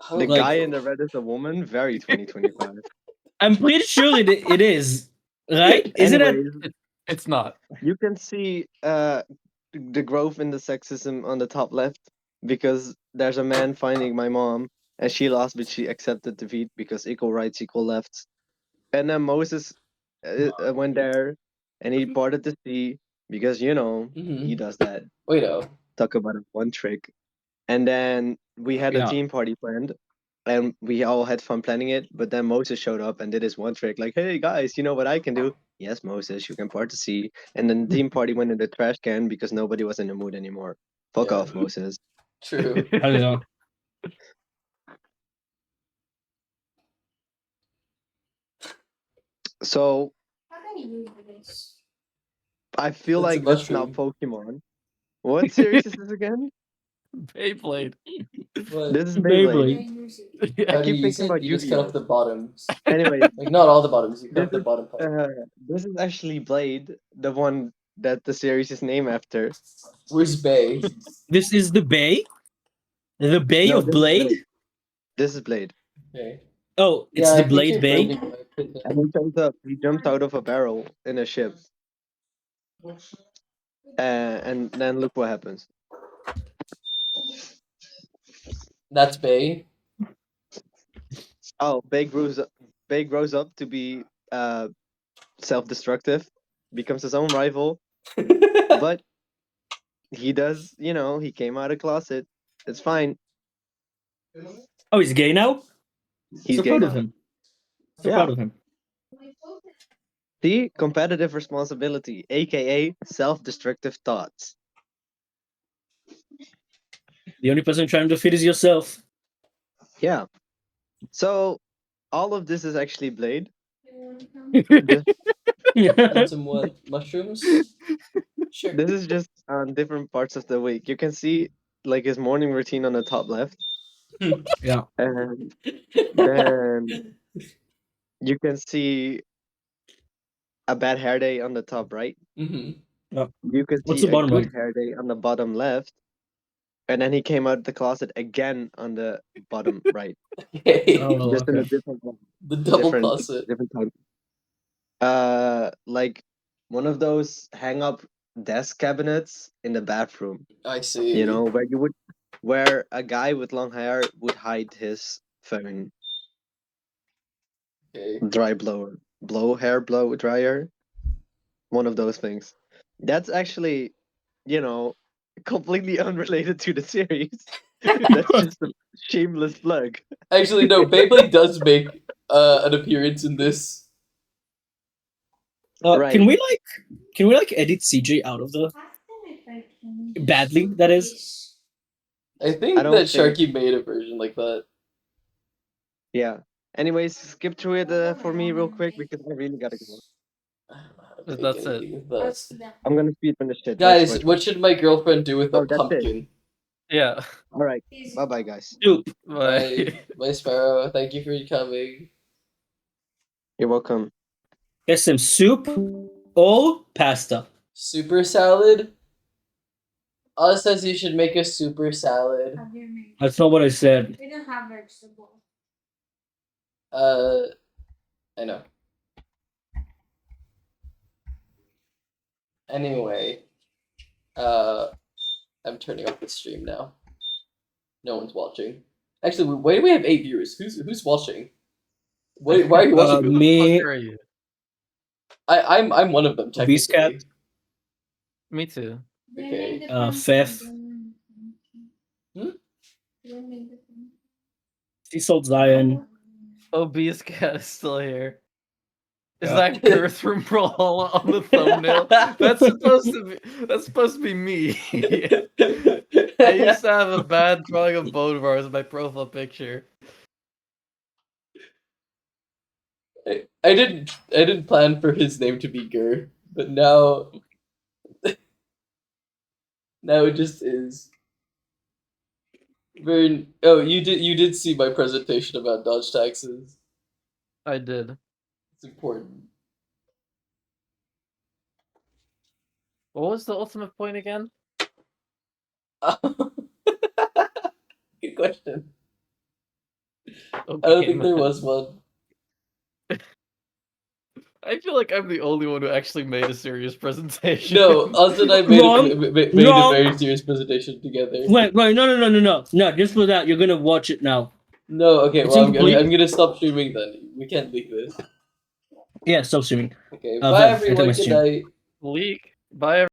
The guy in the red is a woman? Very 2025. I'm pretty sure it is. Right? Isn't it? Anyways, It's not. You can see the growth in the sexism on the top left, because there's a man finding my mom, and she lost, but she accepted defeat because equal rights, equal lefts. And then Moses went there, and he parted the sea because he does that. Wait, oh. Talk about one trick. And then we had a Yeah. team party planned, and we all had fun planning it. But then Moses showed up and did his one trick, like, "Hey guys, you know what I can do?" Yes, Moses, you can part the sea. And then the team party went in the trash can because nobody was in the mood anymore. Fuck off, Moses. True. I don't know. So How can you do this? I feel It's a like that's not Pokemon. What series is this again? Beyblade. This is Beyblade. How I do you keep use thinking it? about You just cut Yu-Gi-Oh. off the bottoms. Anyway, Like, not all the bottoms, you cut this off the is, bottom part. this is actually Blade, the one that the series is named after. Where's Bay? This is the Bay? The Bay No, of this is Blade? This is Blade. Okay. Oh, it's Yeah, the I think Blade you're Bay? blending my opinion. And he jumps out of a barrel in a ship. And then look what happens. That's Bay. Oh, Bay grows up to be self-destructive, becomes his own rival, but he does, he came out of closet. It's fine. Oh, he's gay now? He's So gay proud now. of him. So Yeah. proud of him. See, competitive responsibility, aka self-destructive thoughts. The only person trying to defeat is yourself. Yeah. So all of this is actually Blade. And some what? Mushrooms? Sure. This is just on different parts of the week. You can see like his morning routine on the top left. Yeah. And then you can see a bad hair day on the top right. Mm-hmm. You can What's see the a bottom good right? hair day on the bottom left. And then he came out of the closet again on the bottom right. Oh, Just in a okay. different one. The double different, closet. different time. Like one of those hang up desk cabinets in the bathroom. I see. Where a guy with long hair would hide his phone. Okay. Dry blower. Hair blow dryer. One of those things. That's actually, completely unrelated to the series. That's just a shameless plug. Actually, no. Beyblade does make an appearance in this. Right. Can we edit CJ out of the badly? That is. I think I don't that think- Sharky made a version like that. Yeah. Anyways, skip through it for me real quick because I really gotta go. That's it. I'm gonna speed run this shit. Guys, what should my girlfriend do with a that's it. pumpkin? Yeah. All right. Bye bye, guys. Soup. Bye. Bye, Sparrow. Thank you for coming. You're welcome. Get some soup or pasta. Super salad? Oz says you should make a super salad. That's not what I said. We don't have vegetables. I know. Anyway, I'm turning off the stream now. No one's watching. Actually, why do we have 8 viewers? Who's watching? Why are you watching? Who the Me. fuck are you? I'm one of them technically. Beastcat. Me too. Okay. Fifth. Sea Salt Zion. Obese cat is still here. Is Yeah. that Girth from Brawlhalla on the thumbnail? That's supposed to be me. I used to have a bad drawing of both of ours in my profile picture. I didn't plan for his name to be Gur, but now now it just is. Vern, oh, you did see my presentation about Dodge taxes. I did. It's important. What was the ultimate point again? Good question. Okay, I don't think there man. was one. I feel like I'm the only one who actually made a serious presentation. No, us and I made, Wrong. a very serious presentation together. Wait, no. Just for that, you're gonna watch it now. No, okay, It's well, I'm incomplete. gonna stop streaming then. We can't leak this. Yeah, stop streaming. Okay, Uh, bye Viv, enter everyone, my good stream. night. Leak. Bye.